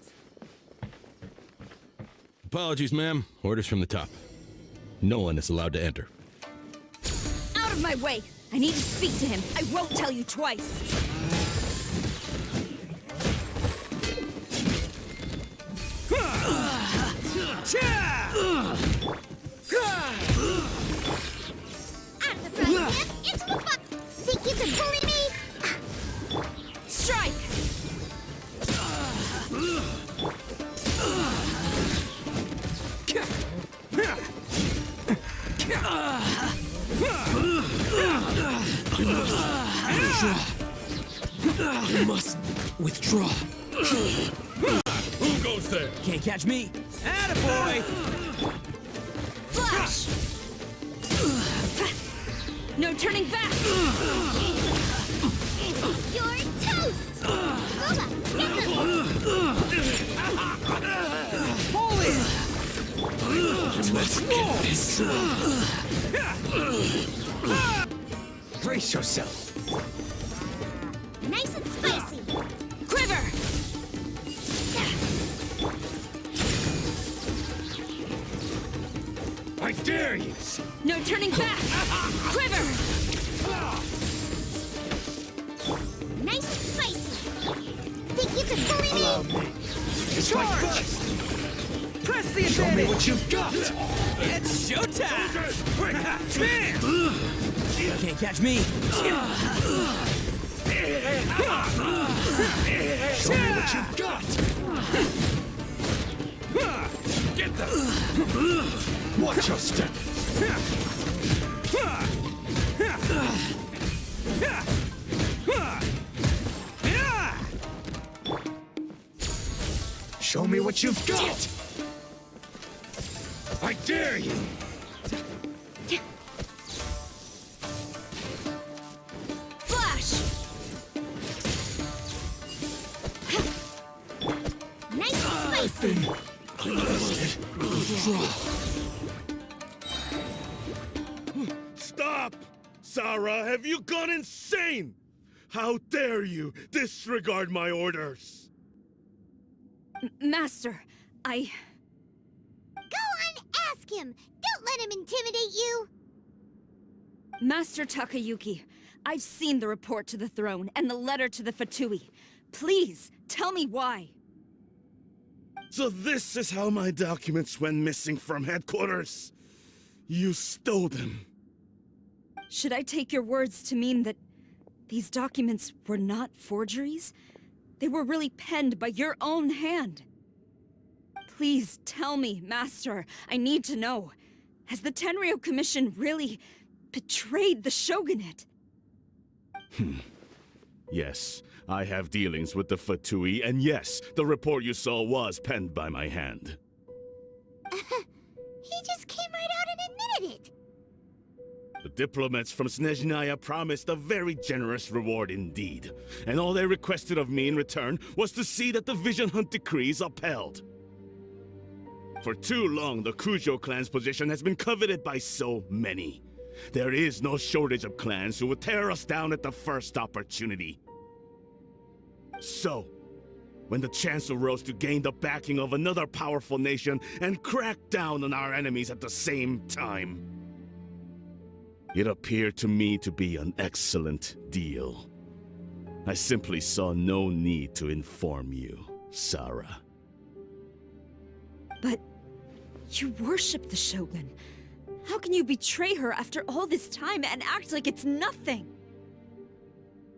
Apologies, ma'am. Orders from the top. No one is allowed to enter. Out of my way! I need to speak to him. I won't tell you twice. Out of the front, Whip! Into the buck! Think you can bully me? Strike! I must withdraw. Who goes there? Can't catch me. Attaboy! Flash! No turning back! You're toast! Thoma, hit them! Pull in! Let's get this. Brace yourself. Nice and spicy! Quiver! I dare you! No turning back! Quiver! Nice and spicy! Think you can bully me? Allow me. Strike first. Press the Show me advantage! what you've got. It's showtime! Can't catch me. Show me what you've got. Get them! Watch your step. Show me what you've got. I dare you! Stop! Sarah, have you gone insane? How dare you disregard my orders? Master, Go on, ask him! Don't let him intimidate you! Master Takayuki, I've seen the report to the throne and the letter to the Fatui. Please, tell me why. So this is how my documents went missing from headquarters. You stole them. Should I take your words to mean that these documents were not forgeries? They were really penned by your own hand. Please tell me, Master. I need to know. Has the Tenryou Commission really betrayed the Shogunate? Yes, I have dealings with the Fatui, and yes, the report you saw was penned by my hand. He just came right out and admitted it! The diplomats from Snezhnaya promised a very generous reward indeed, and all they requested of me in return was to see that the Vision Hunt decree is upheld. For too long, the Kujo clan's position has been coveted by so many. There is no shortage of clans who would tear us down at the first opportunity. So, when the chance arose to gain the backing of another powerful nation and crack down on our enemies at the same time, it appeared to me to be an excellent deal. I simply saw no need to inform you, Sarah. But you worship the Shogun. How can you betray her after all this time and act like it's nothing?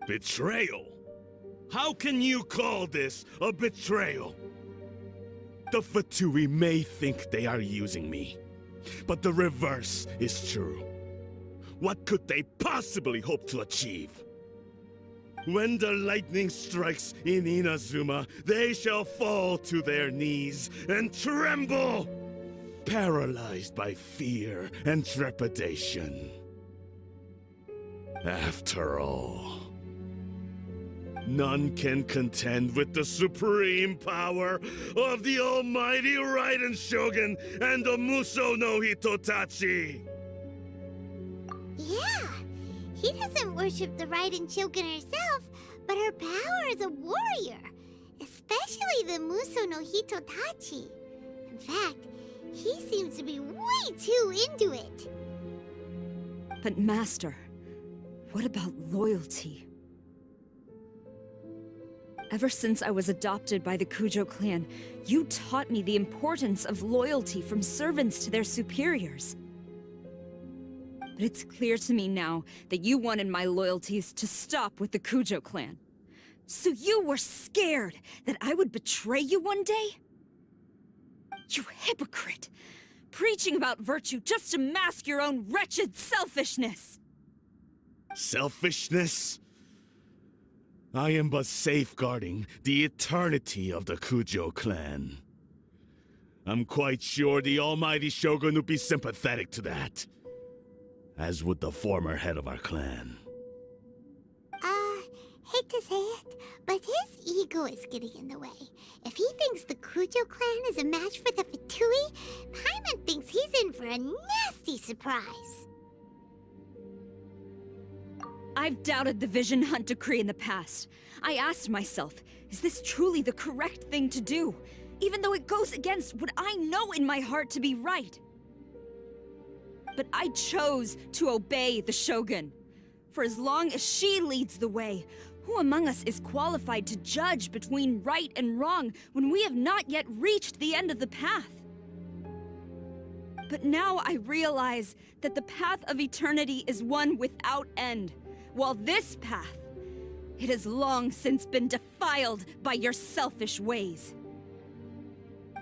Betrayal? How can you call this a betrayal? The Fatui may think they are using me, but the reverse is true. What could they possibly hope to achieve? When the lightning strikes in Inazuma, they shall fall to their knees and tremble, paralyzed by fear and trepidation. After all, none can contend with the supreme power of the almighty Raiden Shogun and the Muso no Hitotachi! Yeah, he doesn't worship the Raiden Shogun herself, but her power as a warrior, especially the Muso no Hitotachi. In fact, he seems to be way too into it. But Master, what about loyalty? Ever since I was adopted by the Kujo clan, you taught me the importance of loyalty from servants to their superiors. But it's clear to me now that you wanted my loyalties to stop with the Kujo clan. So you were scared that I would betray you one day? You hypocrite! Preaching about virtue just to mask your own wretched selfishness! Selfishness? I am but safeguarding the eternity of the Kujo clan. I'm quite sure the almighty Shogun would be sympathetic to that. As would the former head of our clan. Hate to say it, but his ego is getting in the way. If he thinks the Kujo clan is a match for the Fatui, Paimon thinks he's in for a nasty surprise. I've doubted the Vision Hunt decree in the past. I asked myself, is this truly the correct thing to do? Even though it goes against what I know in my heart to be right. But I chose to obey the Shogun. For as long as she leads the way, who among us is qualified to judge between right and wrong when we have not yet reached the end of the path? But now I realize that the path of eternity is one without end, while this path, it has long since been defiled by your selfish ways.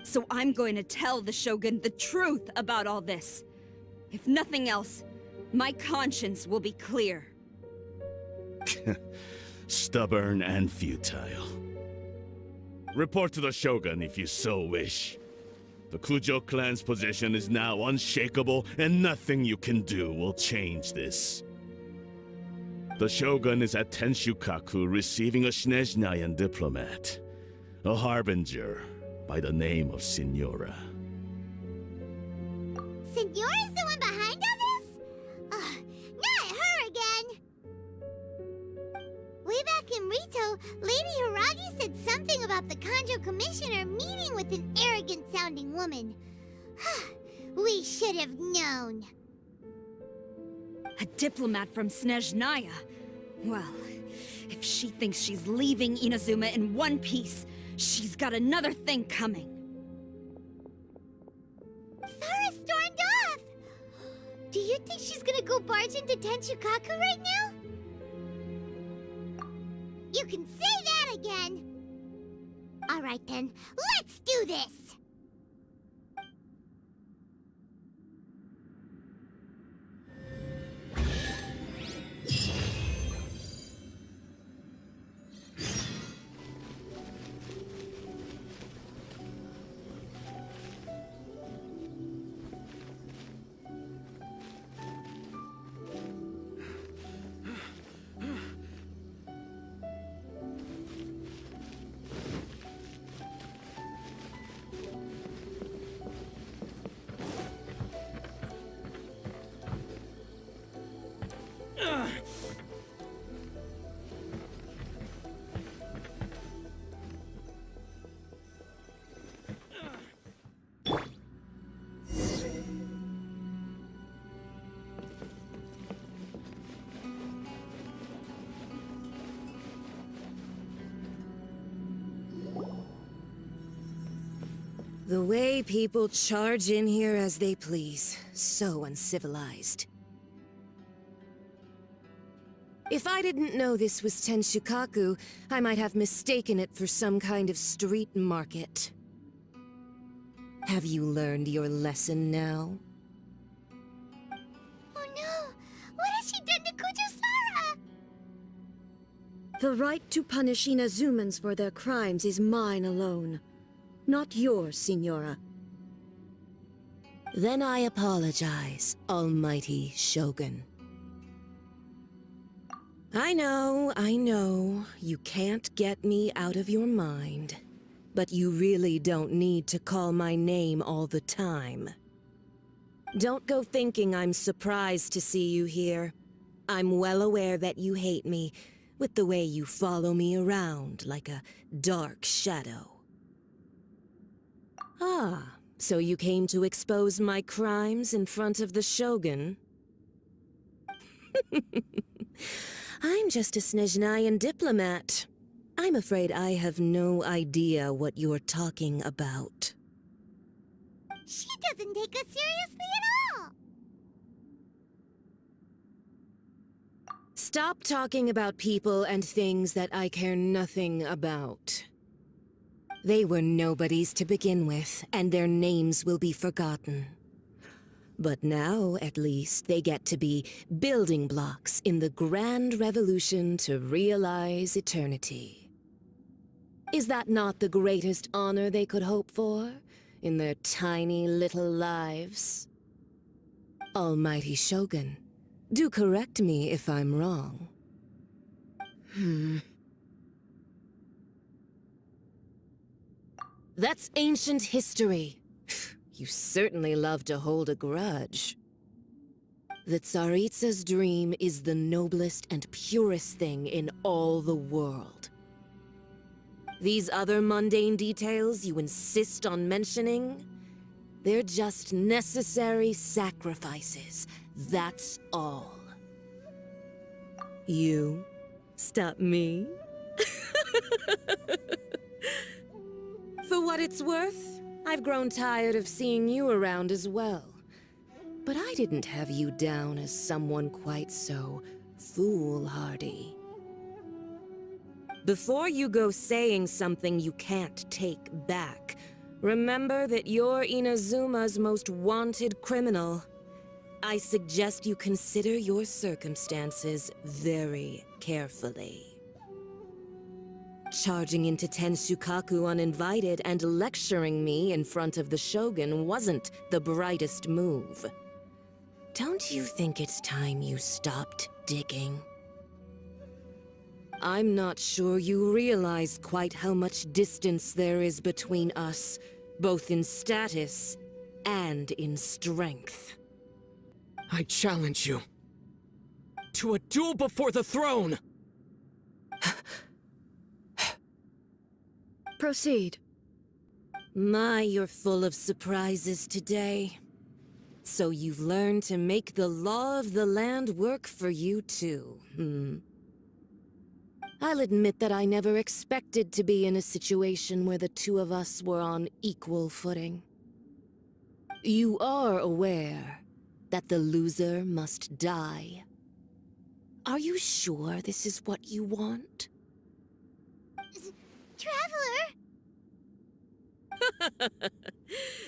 So I'm going to tell the Shogun the truth about all this. If nothing else, my conscience will be clear. Stubborn and futile. Report to the Shogun if you so wish. The Kujo clan's position is now unshakable, and nothing you can do will change this. The Shogun is at Tenshukaku receiving a Snezhnayan diplomat, a harbinger by the name of Signora. Senora's the one behind all this? Ugh, not her again! Way back in Rito, Lady Hiragi said something about the Kanjo Commissioner meeting with an arrogant-sounding woman. We should have known. A diplomat from Snezhnaya. Well, if she thinks she's leaving Inazuma in one piece, she's got another thing coming. Sara stormed off! Do you think she's gonna go barge into Tenshukaku right now? You can say that again! Alright then, let's do this! The way people charge in here as they please. So uncivilized. If I didn't know this was Tenshukaku, I might have mistaken it for some kind of street market. Have you learned your lesson now? Oh no! What has she done to Kujo-Sara? The right to punish Inazumans for their crimes is mine alone. Not yours, Signora. Then I apologize, Almighty Shogun. I know, you can't get me out of your mind. But you really don't need to call my name all the time. Don't go thinking I'm surprised to see you here. I'm well aware that you hate me, with the way you follow me around like a dark shadow. Ah, so you came to expose my crimes in front of the Shogun? I'm just a Snezhnayan diplomat. I'm afraid I have no idea what you're talking about. She doesn't take us seriously at all! Stop talking about people and things that I care nothing about. They were nobodies to begin with, and their names will be forgotten. But now, at least, they get to be building blocks in the grand revolution to realize eternity. Is that not the greatest honor they could hope for, in their tiny little lives? Almighty Shogun, do correct me if I'm wrong. That's ancient history. You certainly love to hold a grudge. The Tsaritsa's dream is the noblest and purest thing in all the world. These other mundane details you insist on mentioning, they're just necessary sacrifices, that's all. You stop me? For what it's worth, I've grown tired of seeing you around as well. But I didn't have you down as someone quite so foolhardy. Before you go saying something you can't take back, remember that you're Inazuma's most wanted criminal. I suggest you consider your circumstances very carefully. Charging into Tenshukaku uninvited and lecturing me in front of the Shogun wasn't the brightest move. Don't you think it's time you stopped digging? I'm not sure you realize quite how much distance there is between us, both in status and in strength. I challenge you to a duel before the throne! Proceed. My, you're full of surprises today. So you've learned to make the law of the land work for you too, I'll admit that I never expected to be in a situation where the two of us were on equal footing. You are aware that the loser must die. Are you sure this is what you want? Traveler!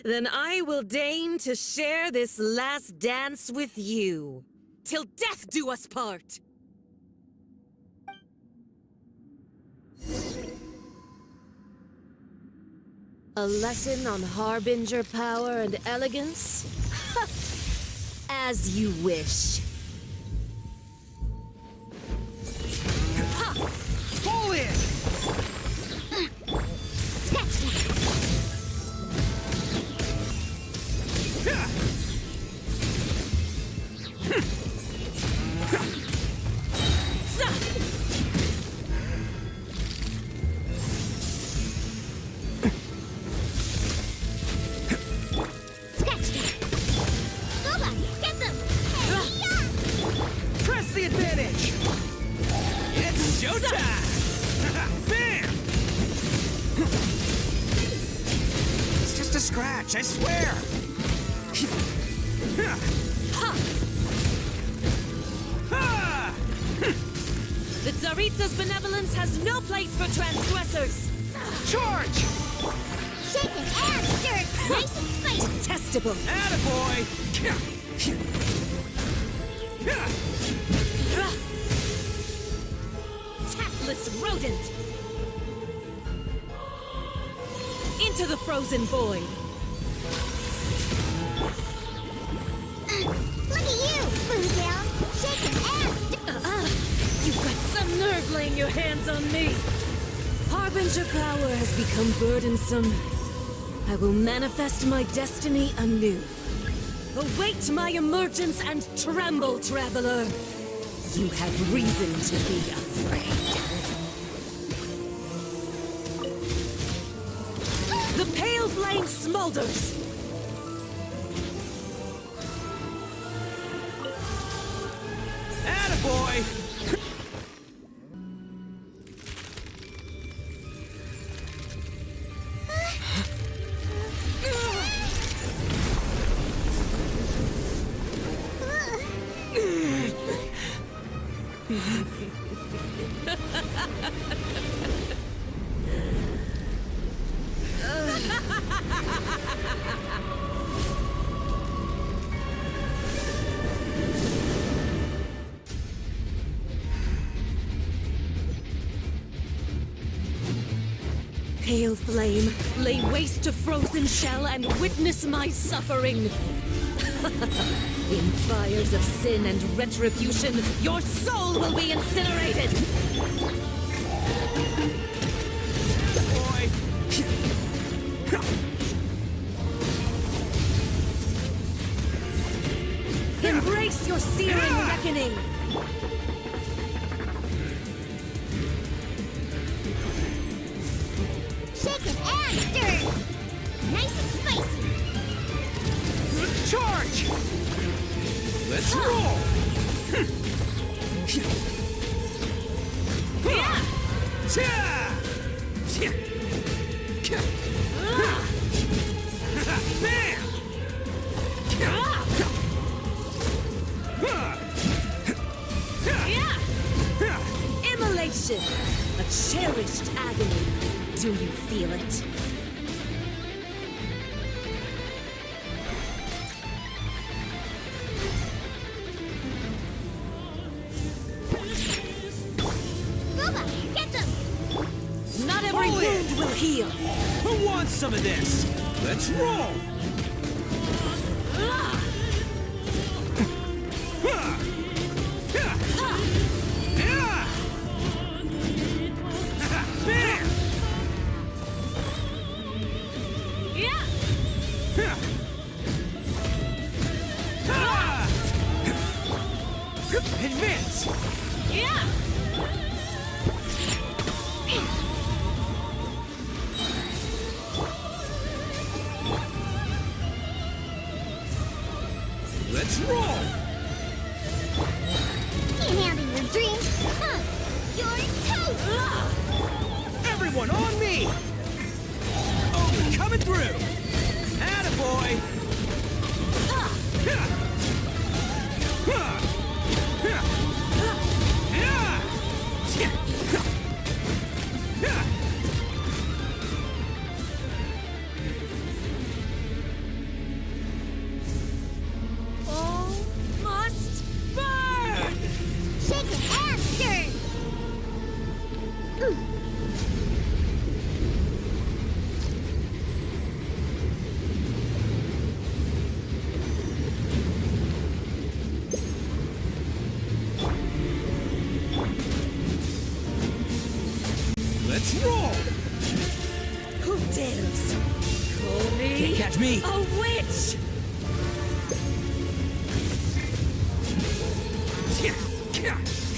Then I will deign to share this last dance with you. Till death do us part! A lesson on Harbinger power and elegance? As you wish. Pull it! Press the advantage! It's showtime! Bam! It's just a scratch, I swear! The Tsaritsa's benevolence has no place for transgressors! Charge! Shaken and stirred, nice and spicy! Detestable! Attaboy! Tactless rodent! Into the frozen void! Look at you, Boozle! Shaken and You've got some nerve laying your hands on me! Harbinger power has become burdensome. I will manifest my destiny anew. Await my emergence and tremble, traveler! You have reason to be afraid. The pale flame smolders! Attaboy! Pale flame, lay waste to frozen shell and witness my suffering. In fires of sin and retribution, your soul will be incinerated! Embrace your searing reckoning! shaken and stirred! Nice and spicy! Charge! Let's roll! Immolation! A cherished agony. Do you feel it? Get them! Not every wound will heal! Who wants some of this? Let's roll! Advance! Yeah! Let's roll! Can't handle your dreams. Huh? You're toast! Everyone on me! Oh, coming through! Attaboy! All must burn! Shaken and stirred! Let's roll! Who dares call me Can't catch me! a witch?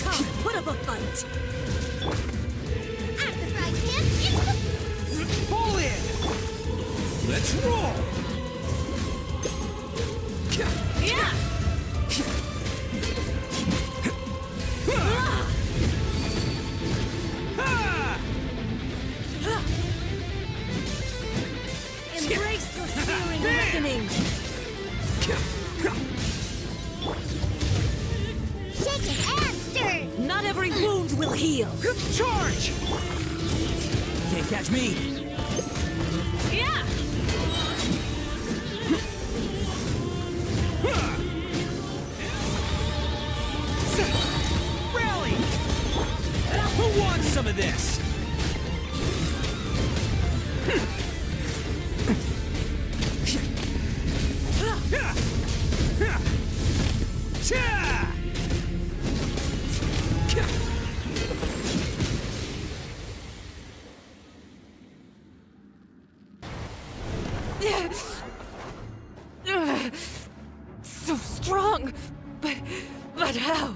Come, put up a fight! At the frying pan, it's the... Pull in! Let's roll! Yeah! Embrace your searing reckoning! Shaken and stirred! Not every wound will heal! Charge! Can't catch me! Yeah! Rally! Who wants some of this? So strong, but how?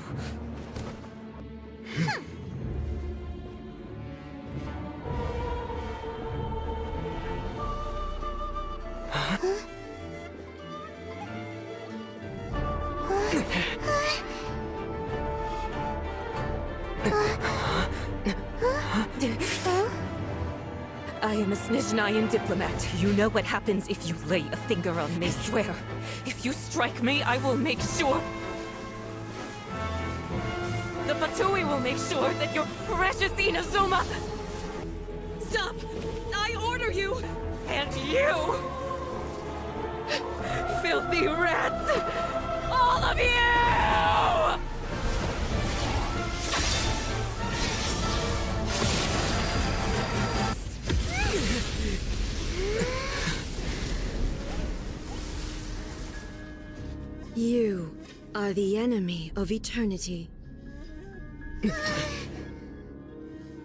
I am a Snezhnayan diplomat. You know what happens if you lay a finger on me, swear. If you strike me, I will make sure... The Fatui will make sure that your precious Inazuma... Stop! I order you! And you! Filthy rats! All of you! You are the enemy of eternity.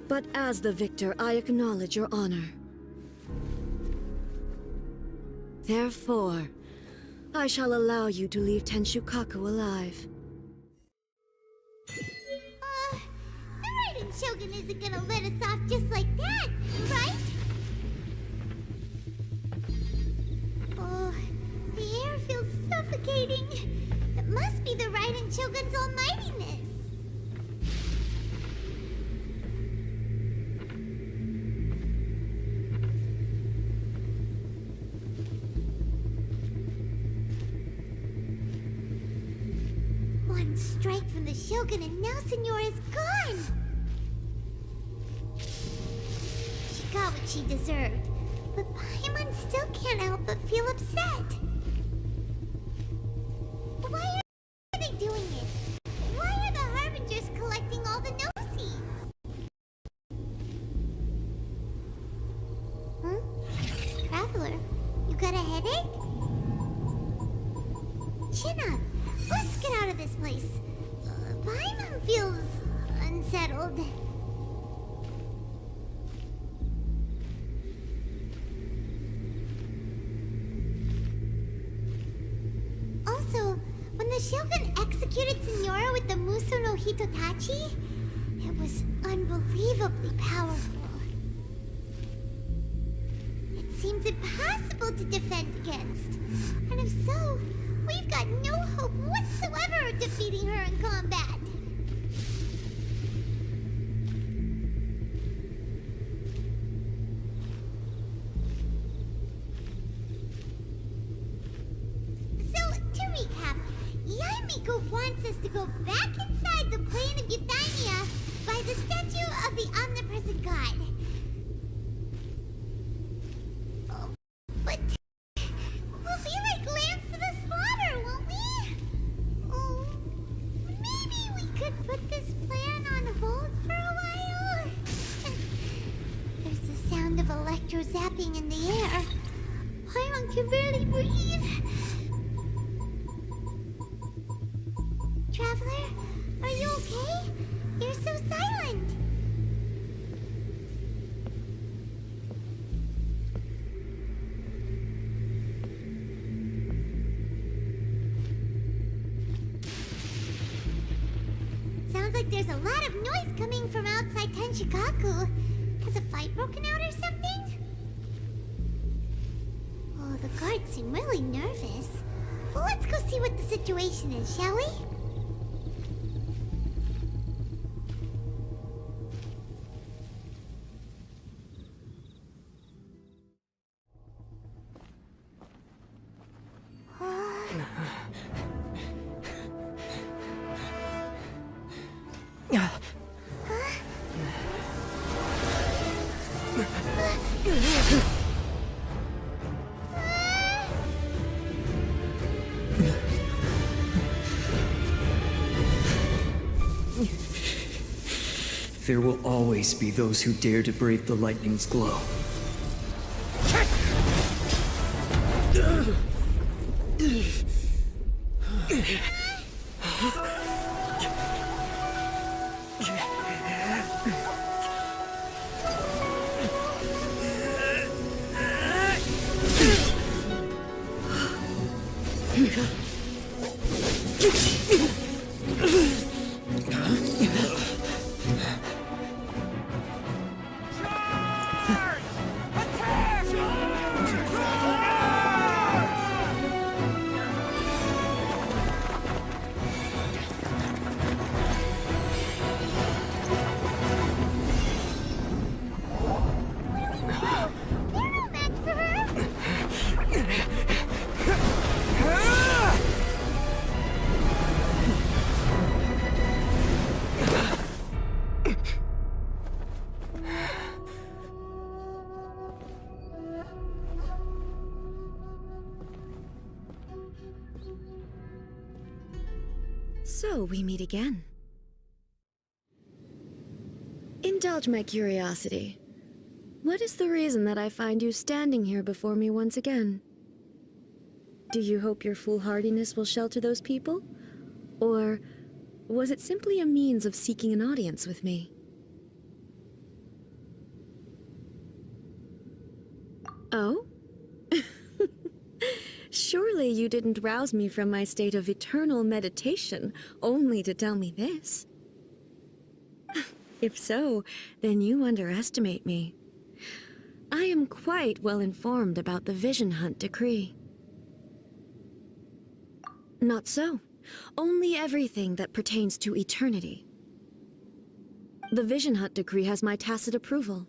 But as the victor, I acknowledge your honor. Therefore, I shall allow you to leave Tenshukaku alive. The Raiden Shogun isn't gonna let us off just like that, right? Oh, the air feels suffocating. It must be the Raiden Shogun's almightiness. One strike from the Shogun and now Senora is gone! She got what she deserved, but Paimon still can't help but feel upset. Why are they doing it? Why are the Harbingers collecting all the no-seeds? Traveler, you got a headache? Chin up. Let's get out of this place. Paimon feels unsettled. Also, when the Shogun executed Signora with the Muso no Hitotachi, it was unbelievably powerful. It seems impossible to defend against. And if so, we've got no hope whatsoever of defeating her in combat. So, to recap, Yae Miko wants us to go back inside the plane of Euthymia by the statue of the Omnipresent God. But we'll be like lambs to the slaughter, won't we? Oh, maybe we could put this plan on hold for a while? There's the sound of electro zapping in the air. Paimon can barely breathe. Traveler, are you okay? You're so silent. Sounds like there's a lot of noise coming from outside Tenshikaku. Has a fight broken out or something? Oh, the guards seem really nervous. Well, let's go see what the situation is, shall we? There will always be those who dare to brave the lightning's glow. So we meet again. Indulge my curiosity. What is the reason that I find you standing here before me once again? Do you hope your foolhardiness will shelter those people? Or was it simply a means of seeking an audience with me? Oh? Surely you didn't rouse me from my state of eternal meditation only to tell me this. If so, then you underestimate me. I am quite well informed about the Vision Hunt decree. Not so. Only everything that pertains to eternity. The Vision Hunt decree has my tacit approval.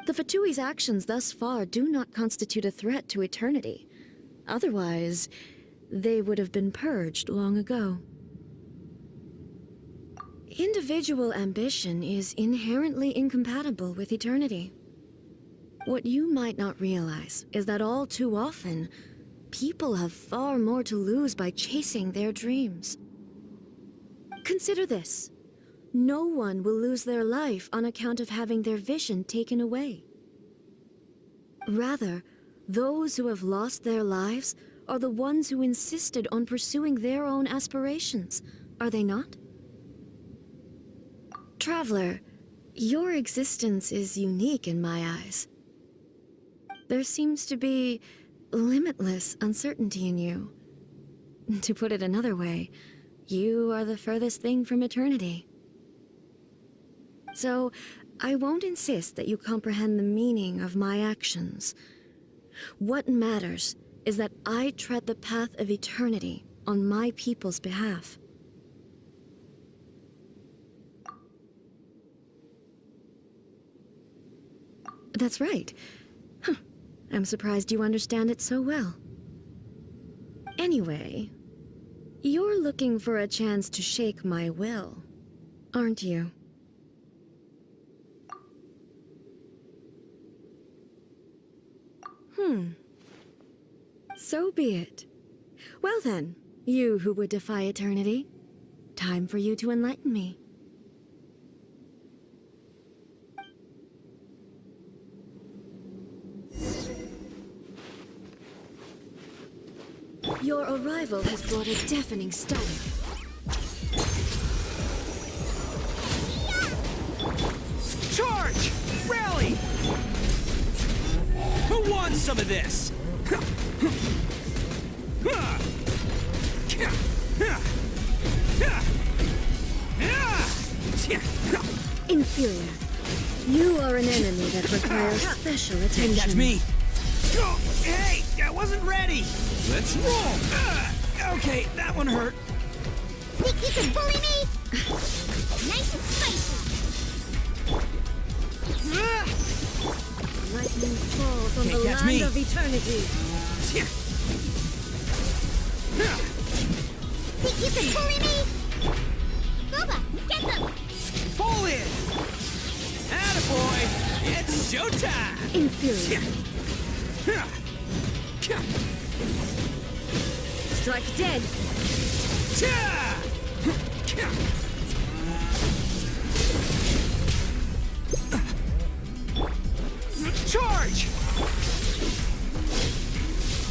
The Fatui's actions thus far do not constitute a threat to eternity. Otherwise, they would have been purged long ago. Individual ambition is inherently incompatible with eternity. What you might not realize is that all too often, people have far more to lose by chasing their dreams. Consider this. No one will lose their life on account of having their vision taken away. Rather, those who have lost their lives are the ones who insisted on pursuing their own aspirations, are they not? Traveler, your existence is unique in my eyes. There seems to be limitless uncertainty in you. To put it another way, you are the furthest thing from eternity. So, I won't insist that you comprehend the meaning of my actions. What matters is that I tread the path of eternity on my people's behalf. That's right. Huh. I'm surprised you understand it so well. Anyway, you're looking for a chance to shake my will, aren't you? So be it. Well then, you who would defy eternity, time for you to enlighten me. Your arrival has brought a deafening stun. Charge! Rally! Who wants some of this? Inferior. You are an enemy that requires special attention. Catch me! Hey, I wasn't ready! Let's roll! Okay, that one hurt. Think you can bully me? Nice and spicy! Lightning falls on the land of eternity. Think you can bully me? Thoma, get them! Pull in! Attaboy! It's showtime! Inferior. Strike dead! Charge!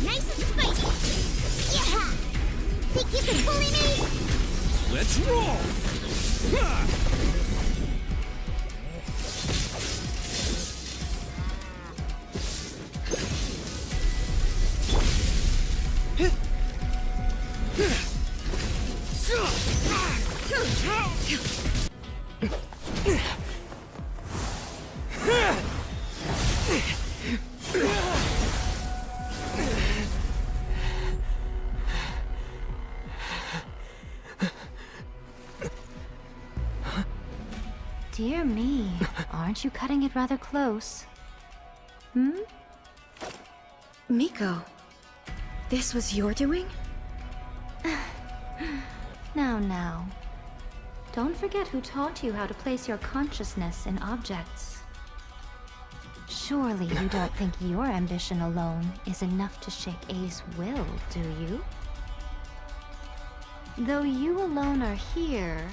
Nice and spicy! Yeah! Think you can bully me? Let's roll! Dear me, aren't you cutting it rather close? Miko, this was your doing? Now. Don't forget who taught you how to place your consciousness in objects. Surely you don't think your ambition alone is enough to shake A's will, do you? Though you alone are here,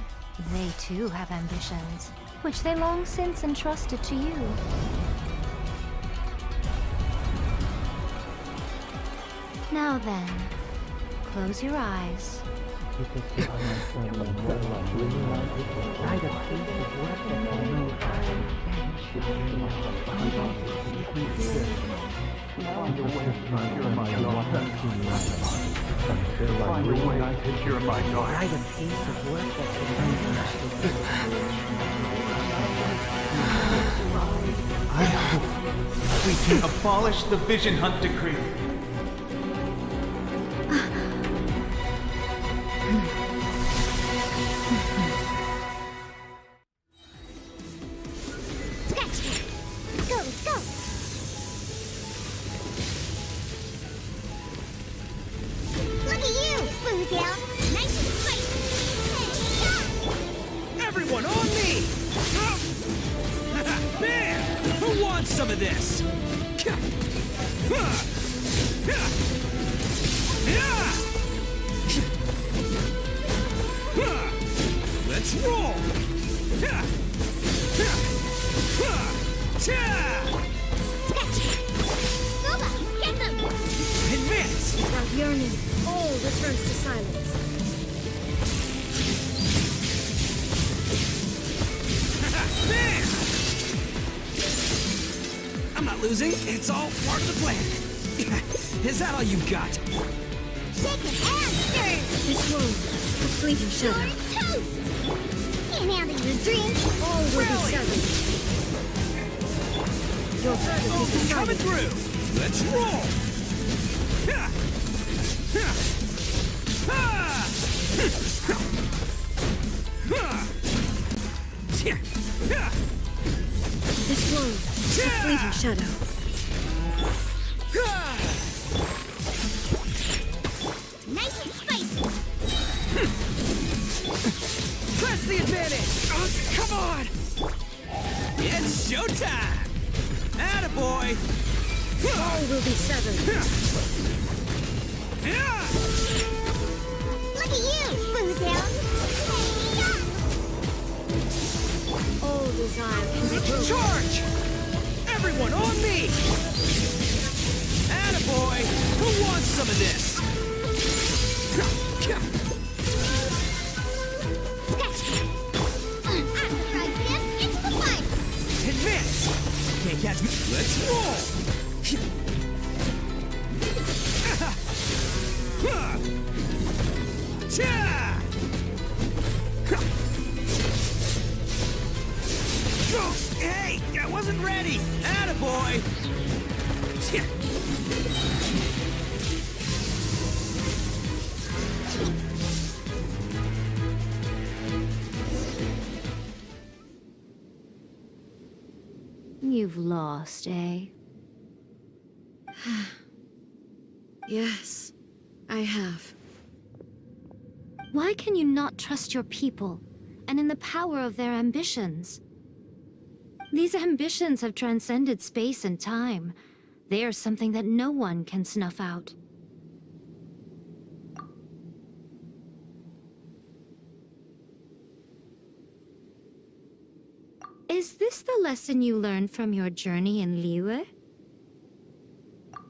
they too have ambitions, which they long since entrusted to you. Now then, close your eyes. I hope we can abolish the Vision Hunt Decree. It's all part of the plan. Is that all you got? Shake it and stir! This world, a fleeting shadow. You're toast! Can't handle your dreams. All will be severed. Your verdict is decided. Coming through! Let's roll! Ha! Ha! Ha! Ha! Ha! This world, a fleeting shadow. Nice and spicy. Press the advantage! Oh, come on! It's showtime! Attaboy! All will be severed. Look at you, Boozhound. All desire can be broken. Charge! Everyone on me! Attaboy! Who wants some of this? Advance! Can't catch me. Let's roll! Hey, I wasn't ready! Attaboy! You've lost, eh? Yes, I have. Why can you not trust your people, and in the power of their ambitions? These ambitions have transcended space and time. They are something that no one can snuff out. Is this the lesson you learned from your journey in Liyue?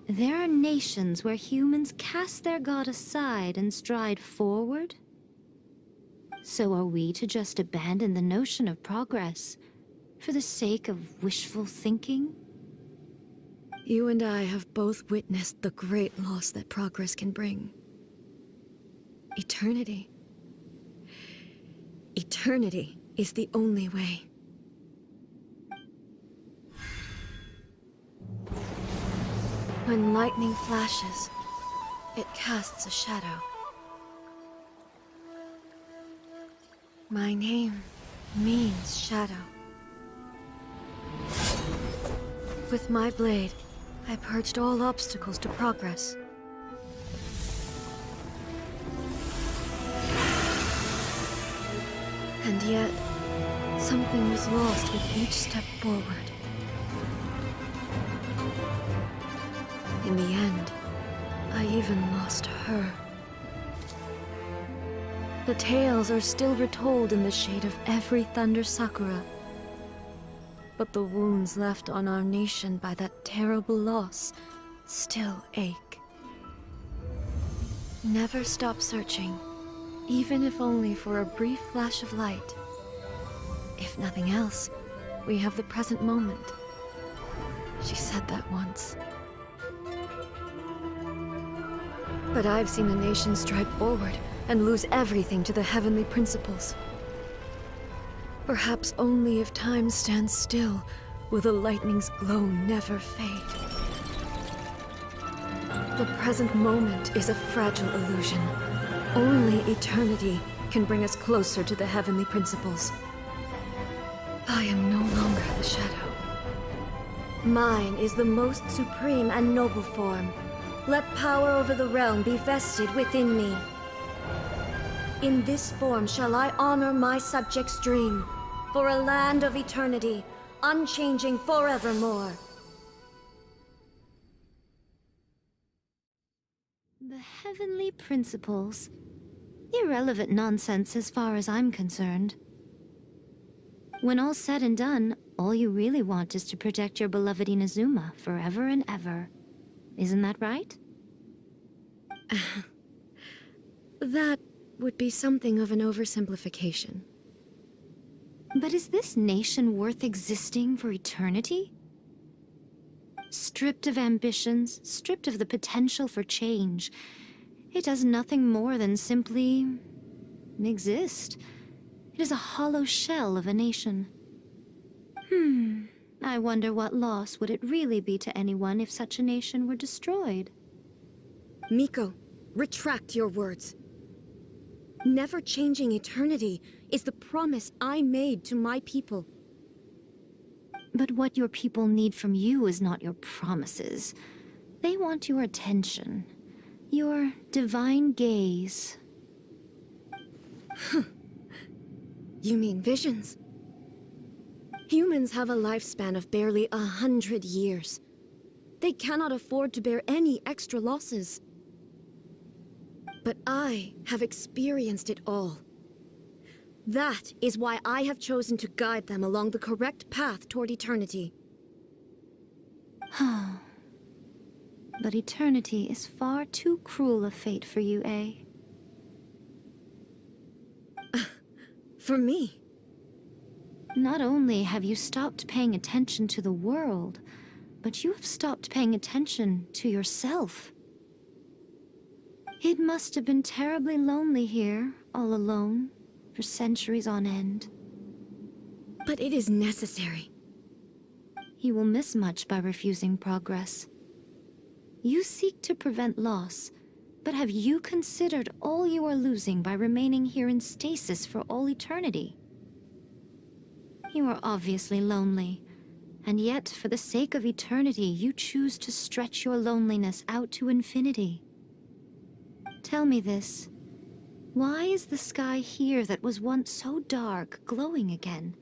There are nations where humans cast their god aside and stride forward? So are we to just abandon the notion of progress for the sake of wishful thinking? You and I have both witnessed the great loss that progress can bring. Eternity. Eternity is the only way. When lightning flashes, it casts a shadow. My name means shadow. With my blade, I purged all obstacles to progress. And yet, something was lost with each step forward. In the end, I even lost her. The tales are still retold in the shade of every Thunder Sakura. But the wounds left on our nation by that terrible loss still ache. Never stop searching, even if only for a brief flash of light. If nothing else, we have the present moment. She said that once. But I've seen a nation stride forward and lose everything to the heavenly principles. Perhaps only if time stands still will the lightning's glow never fade. The present moment is a fragile illusion. Only eternity can bring us closer to the heavenly principles. I am no longer the shadow. Mine is the most supreme and noble form. Let power over the realm be vested within me. In this form shall I honor my subjects' dream, for a land of eternity, unchanging forevermore. The heavenly principles. Irrelevant nonsense as far as I'm concerned. When all's said and done, all you really want is to protect your beloved Inazuma forever and ever. Isn't that right? That would be something of an oversimplification. But is this nation worth existing for eternity? Stripped of ambitions, stripped of the potential for change, It does nothing more than simply exist. It is a hollow shell of a nation. I wonder what loss would it really be to anyone if such a nation were destroyed? Miko, retract your words. Never changing eternity is the promise I made to my people. But what your people need from you is not your promises. They want your attention. Your divine gaze. You mean visions? Humans have a lifespan of barely 100 years. They cannot afford to bear any extra losses. But I have experienced it all. That is why I have chosen to guide them along the correct path toward eternity. But eternity is far too cruel a fate for you, eh? For me? Not only have you stopped paying attention to the world, but you have stopped paying attention to yourself. It must have been terribly lonely here, all alone, for centuries on end. But it is necessary. You will miss much by refusing progress. You seek to prevent loss, but have you considered all you are losing by remaining here in stasis for all eternity? You are obviously lonely, and yet, for the sake of eternity, you choose to stretch your loneliness out to infinity. Tell me this. Why is the sky here that was once so dark glowing again?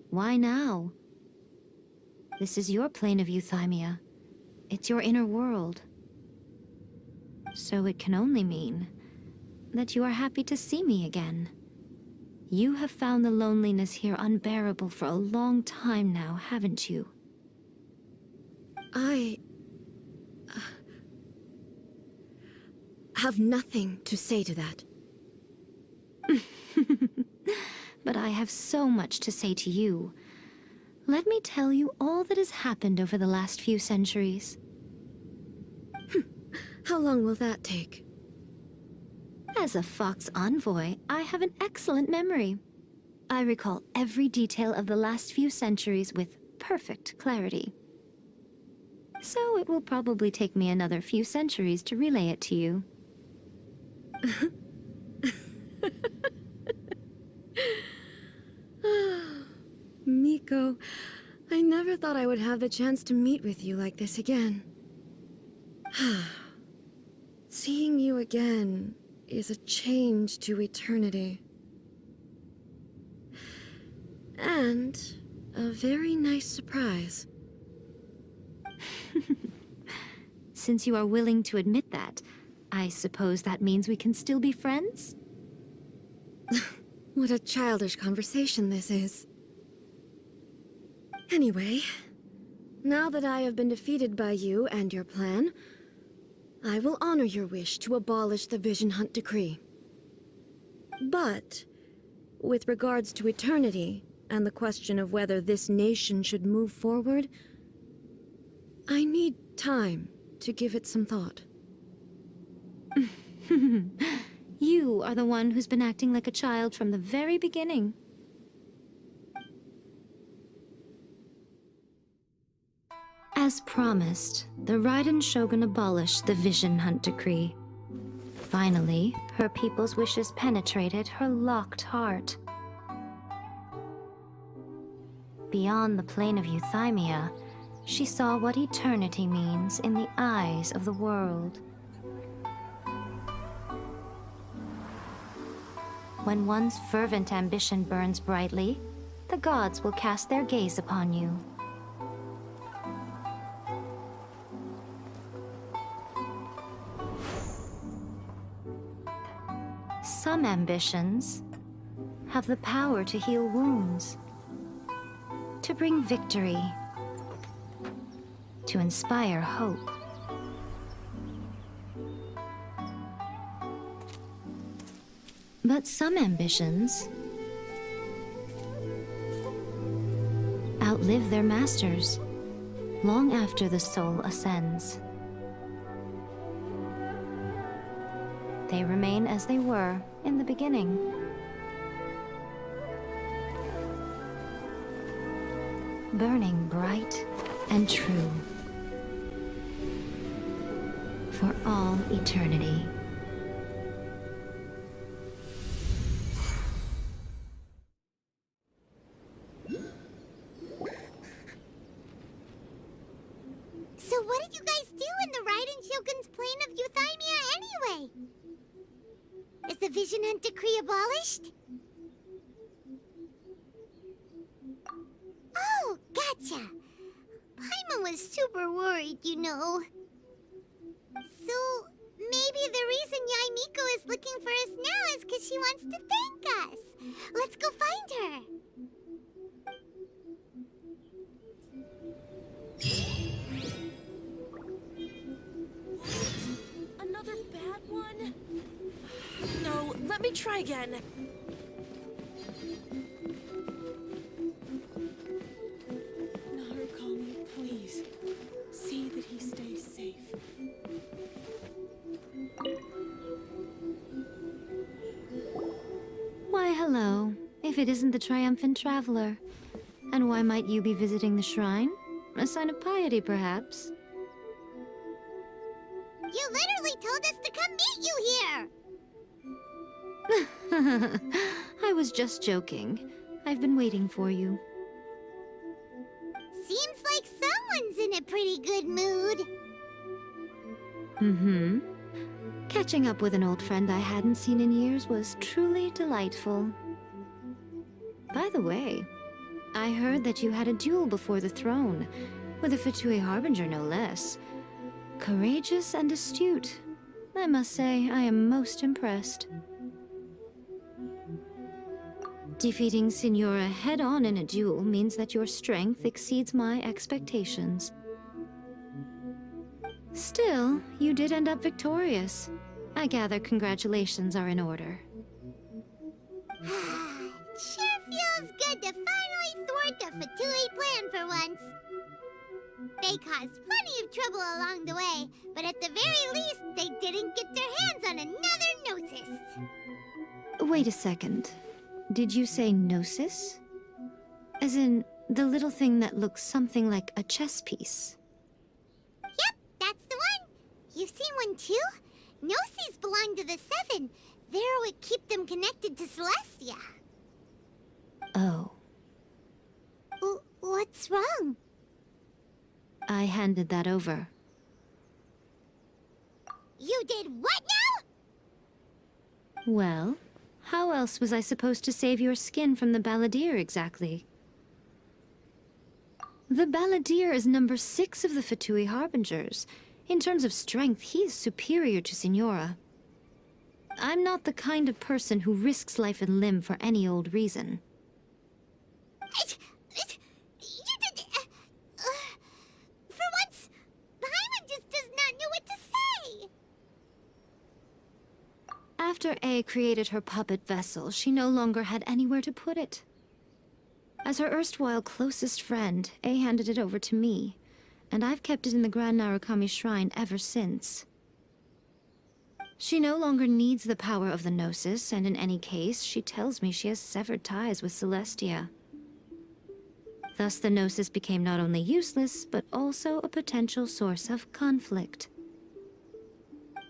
Why now? This is your plane of Euthymia. It's your inner world. So it can only mean that you are happy to see me again. You have found the loneliness here unbearable for a long time now, haven't you? I have nothing to say to that. But I have so much to say to you. Let me tell you all that has happened over the last few centuries. How long will that take? As a Fox envoy, I have an excellent memory. I recall every detail of the last few centuries with perfect clarity. So it will probably take me another few centuries to relay it to you. Miko, I never thought I would have the chance to meet with you like this again. Seeing you again is a change to eternity. And a very nice surprise. Since you are willing to admit that, I suppose that means we can still be friends? What a childish conversation this is. Anyway, now that I have been defeated by you and your plan, I will honor your wish to abolish the Vision Hunt Decree. But, with regards to eternity, and the question of whether this nation should move forward, I need time to give it some thought. You are the one who's been acting like a child from the very beginning. As promised, the Raiden Shogun abolished the Vision Hunt Decree. Finally, her people's wishes penetrated her locked heart. Beyond the plane of Euthymia, she saw what eternity means in the eyes of the world. When one's fervent ambition burns brightly, the gods will cast their gaze upon you. Some ambitions have the power to heal wounds, to bring victory, to inspire hope. But some ambitions outlive their masters long after the soul ascends. They remain as they were in the beginning. Burning bright and true. For all eternity. So what did you guys do in the Raiden Shogun's plane of Euthymia anyway? Is the Vision Hunt decree abolished? Oh, gotcha. Paimon was super worried, you know. So, maybe the reason Yae Miko is looking for us now is because she wants to thank us. Let's go find her. Another bad one? No, let me try again. Narukami, please. See that he stays safe. Why, hello. If it isn't the triumphant traveler. And why might you be visiting the shrine? A sign of piety, perhaps? You literally told us to come meet you here! I was just joking. I've been waiting for you. Seems like someone's in a pretty good mood. Mm-hmm. Catching up with an old friend I hadn't seen in years was truly delightful. By the way, I heard that you had a duel before the throne, with a Fatui Harbinger no less. Courageous and astute. I must say, I am most impressed. Defeating Signora head-on in a duel means that your strength exceeds my expectations. Still, you did end up victorious. I gather congratulations are in order. Sure feels good to finally thwart the Fatui plan for once. They caused plenty of trouble along the way, but at the very least, they didn't get their hands on another Gnosis. Wait a second. Did you say Gnosis? As in, the little thing that looks something like a chess piece? Yep, that's the one. You've seen one too? Gnosis belong to the Seven. They're what keep them connected to Celestia. Oh. What's wrong? I handed that over. You did what now? Well, how else was I supposed to save your skin from the Balladeer exactly? The Balladeer is number 6 of the Fatui Harbingers. In terms of strength, he is superior to Signora. I'm not the kind of person who risks life and limb for any old reason. For once, Paimon just does not know what to say. After Ae created her puppet vessel, she no longer had anywhere to put it. As her erstwhile closest friend, Ae handed it over to me, and I've kept it in the Grand Narukami Shrine ever since. She no longer needs the power of the Gnosis, and in any case, she tells me she has severed ties with Celestia. Thus, the Gnosis became not only useless, but also a potential source of conflict.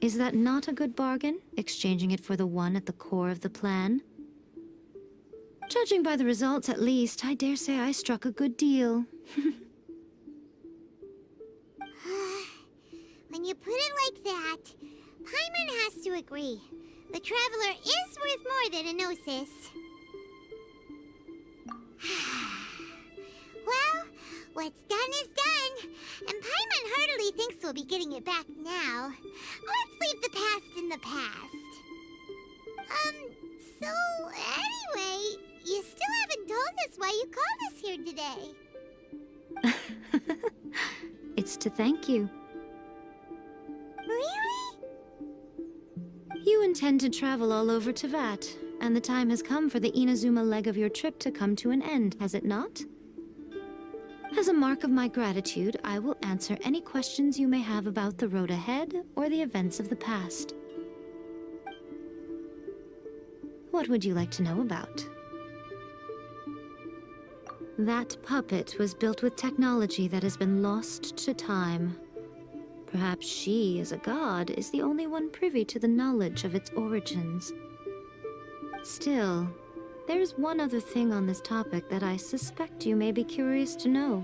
Is that not a good bargain, exchanging it for the one at the core of the plan? Judging by the results, at least, I dare say I struck a good deal. When you put it like that, Paimon has to agree. The Traveler is worth more than a Gnosis. Well, what's done is done, and Paimon heartily thinks we'll be getting it back now. Let's leave the past in the past. So anyway, you still haven't told us why you called us here today. It's to thank you. Really? You intend to travel all over Tevat, and the time has come for the Inazuma leg of your trip to come to an end, has it not? As a mark of my gratitude, I will answer any questions you may have about the road ahead or the events of the past. What would you like to know about? That puppet was built with technology that has been lost to time. Perhaps she, as a god, is the only one privy to the knowledge of its origins. Still, there is one other thing on this topic that I suspect you may be curious to know.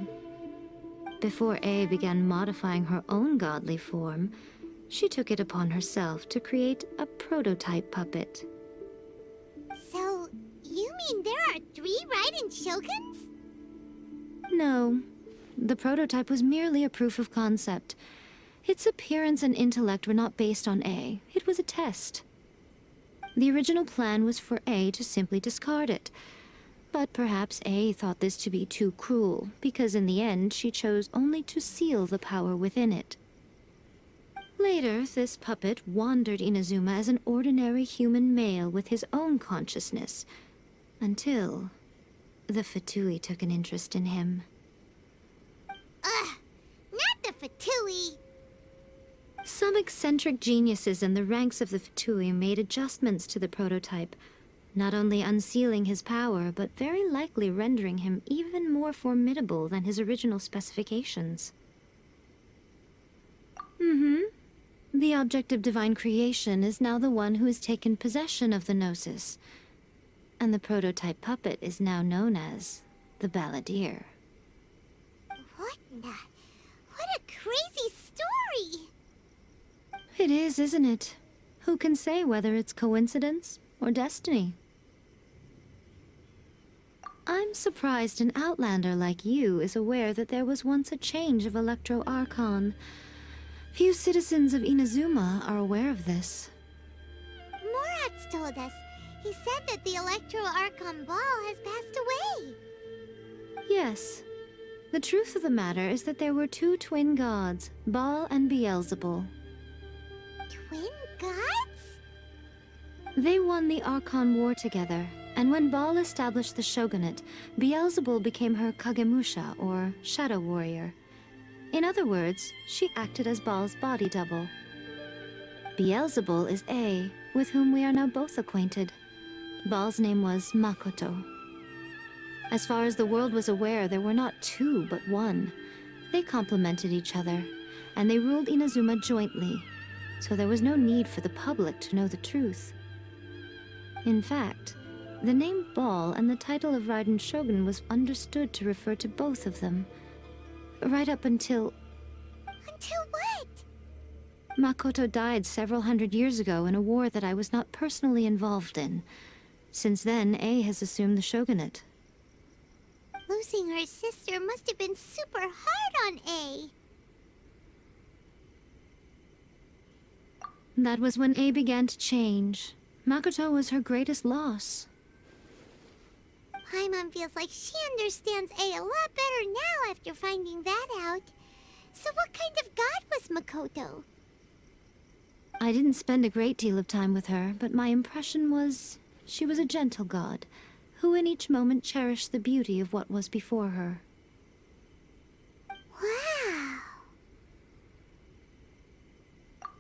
Before A began modifying her own godly form, she took it upon herself to create a prototype puppet. So, you mean there are 3 Raiden Shoguns? No. The prototype was merely a proof of concept. Its appearance and intellect were not based on A. It was a test. The original plan was for A to simply discard it. But perhaps A thought this to be too cruel, because in the end she chose only to seal the power within it. Later, this puppet wandered Inazuma as an ordinary human male with his own consciousness, until the Fatui took an interest in him. Ugh! Not the Fatui! Some eccentric geniuses in the ranks of the Fatui made adjustments to the prototype, not only unsealing his power, but very likely rendering him even more formidable than his original specifications. The object of divine creation is now the one who has taken possession of the Gnosis, and the prototype puppet is now known as the Balladeer. What a crazy story! It is, isn't it? Who can say whether it's coincidence or destiny? I'm surprised an outlander like you is aware that there was once a change of Electro Archon. Few citizens of Inazuma are aware of this. Moratz told us. He said that the Electro Archon Ball has passed away. Yes. The truth of the matter is that there were 2 twin gods, Baal and Beelzebul. Twin gods? They won the Archon War together, and when Baal established the shogunate, Beelzebul became her Kagemusha, or Shadow Warrior. In other words, she acted as Baal's body double. Beelzebul is A, with whom we are now both acquainted. Baal's name was Makoto. As far as the world was aware, there were not 2, but 1. They complemented each other, and they ruled Inazuma jointly, so there was no need for the public to know the truth. In fact, the name Baal and the title of Raiden Shogun was understood to refer to both of them, right up until... Until what? Makoto died several hundred years ago in a war that I was not personally involved in. Since then, A has assumed the shogunate. Losing her sister must have been super hard on A. That was when A began to change. Makoto was her greatest loss. Paimon feels like she understands A lot better now after finding that out. So what kind of god was Makoto? I didn't spend a great deal of time with her, but my impression was she was a gentle god, who in each moment cherished the beauty of what was before her. Wow!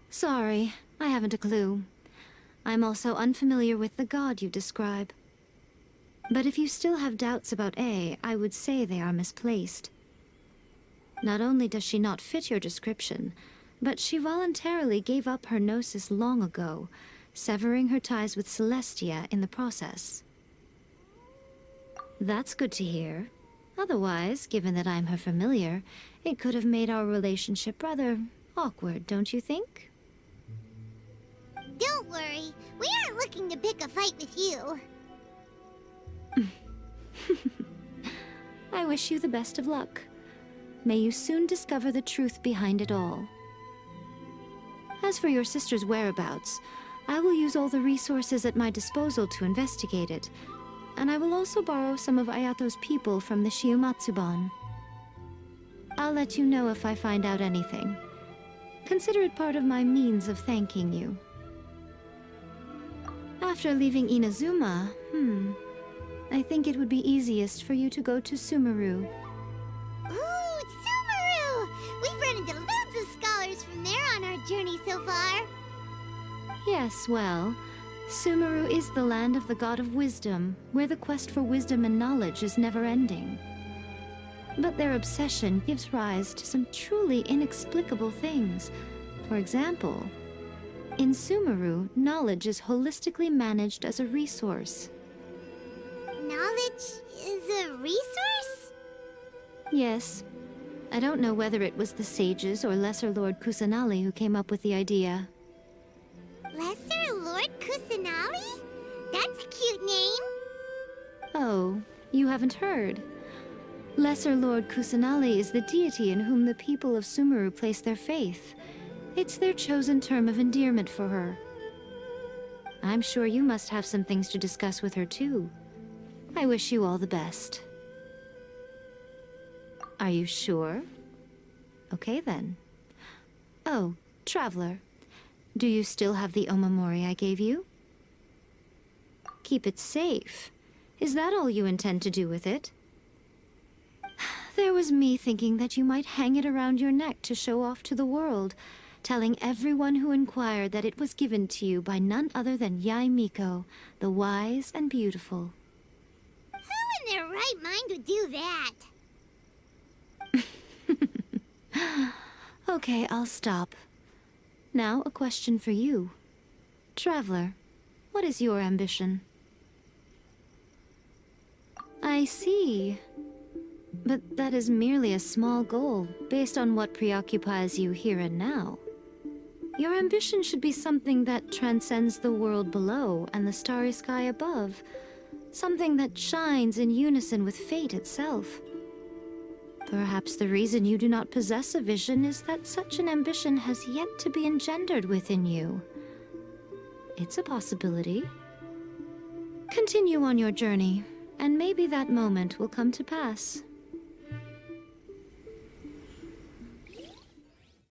Sorry, I haven't a clue. I'm also unfamiliar with the god you describe. But if you still have doubts about A, I would say they are misplaced. Not only does she not fit your description, but she voluntarily gave up her gnosis long ago, severing her ties with Celestia in the process. That's good to hear. Otherwise, given that I'm her familiar, it could have made our relationship rather awkward, don't you think? Don't worry, we aren't looking to pick a fight with you. I wish you the best of luck. May you soon discover the truth behind it all. As for your sister's whereabouts, I will use all the resources at my disposal to investigate it, and I will also borrow some of Ayato's people from the Shiumatsuban. I'll let you know if I find out anything. Consider it part of my means of thanking you. After leaving Inazuma, I think it would be easiest for you to go to Sumeru. Ooh, Sumeru! We've run into loads of scholars from there on our journey so far. Yes, well, Sumeru is the land of the god of wisdom, where the quest for wisdom and knowledge is never-ending. But their obsession gives rise to some truly inexplicable things. For example, in Sumeru, knowledge is holistically managed as a resource. Knowledge is a resource? Yes. I don't know whether it was the sages or Lesser Lord Kusanali who came up with the idea. Lesser Lord Kusanali? That's a cute name. Oh, you haven't heard. Lesser Lord Kusanali is the deity in whom the people of Sumeru place their faith. It's their chosen term of endearment for her. I'm sure you must have some things to discuss with her too. I wish you all the best. Are you sure? Okay then. Oh, Traveler. Do you still have the Omamori I gave you? Keep it safe. Is that all you intend to do with it? There was me thinking that you might hang it around your neck to show off to the world, telling everyone who inquired that it was given to you by none other than Yae Miko, the wise and beautiful. Who in their right mind would do that? Okay, I'll stop. Now, a question for you. Traveler, what is your ambition? I see. But that is merely a small goal, based on what preoccupies you here and now. Your ambition should be something that transcends the world below and the starry sky above. Something that shines in unison with fate itself. Perhaps the reason you do not possess a vision is that such an ambition has yet to be engendered within you. It's a possibility. Continue on your journey, and maybe that moment will come to pass.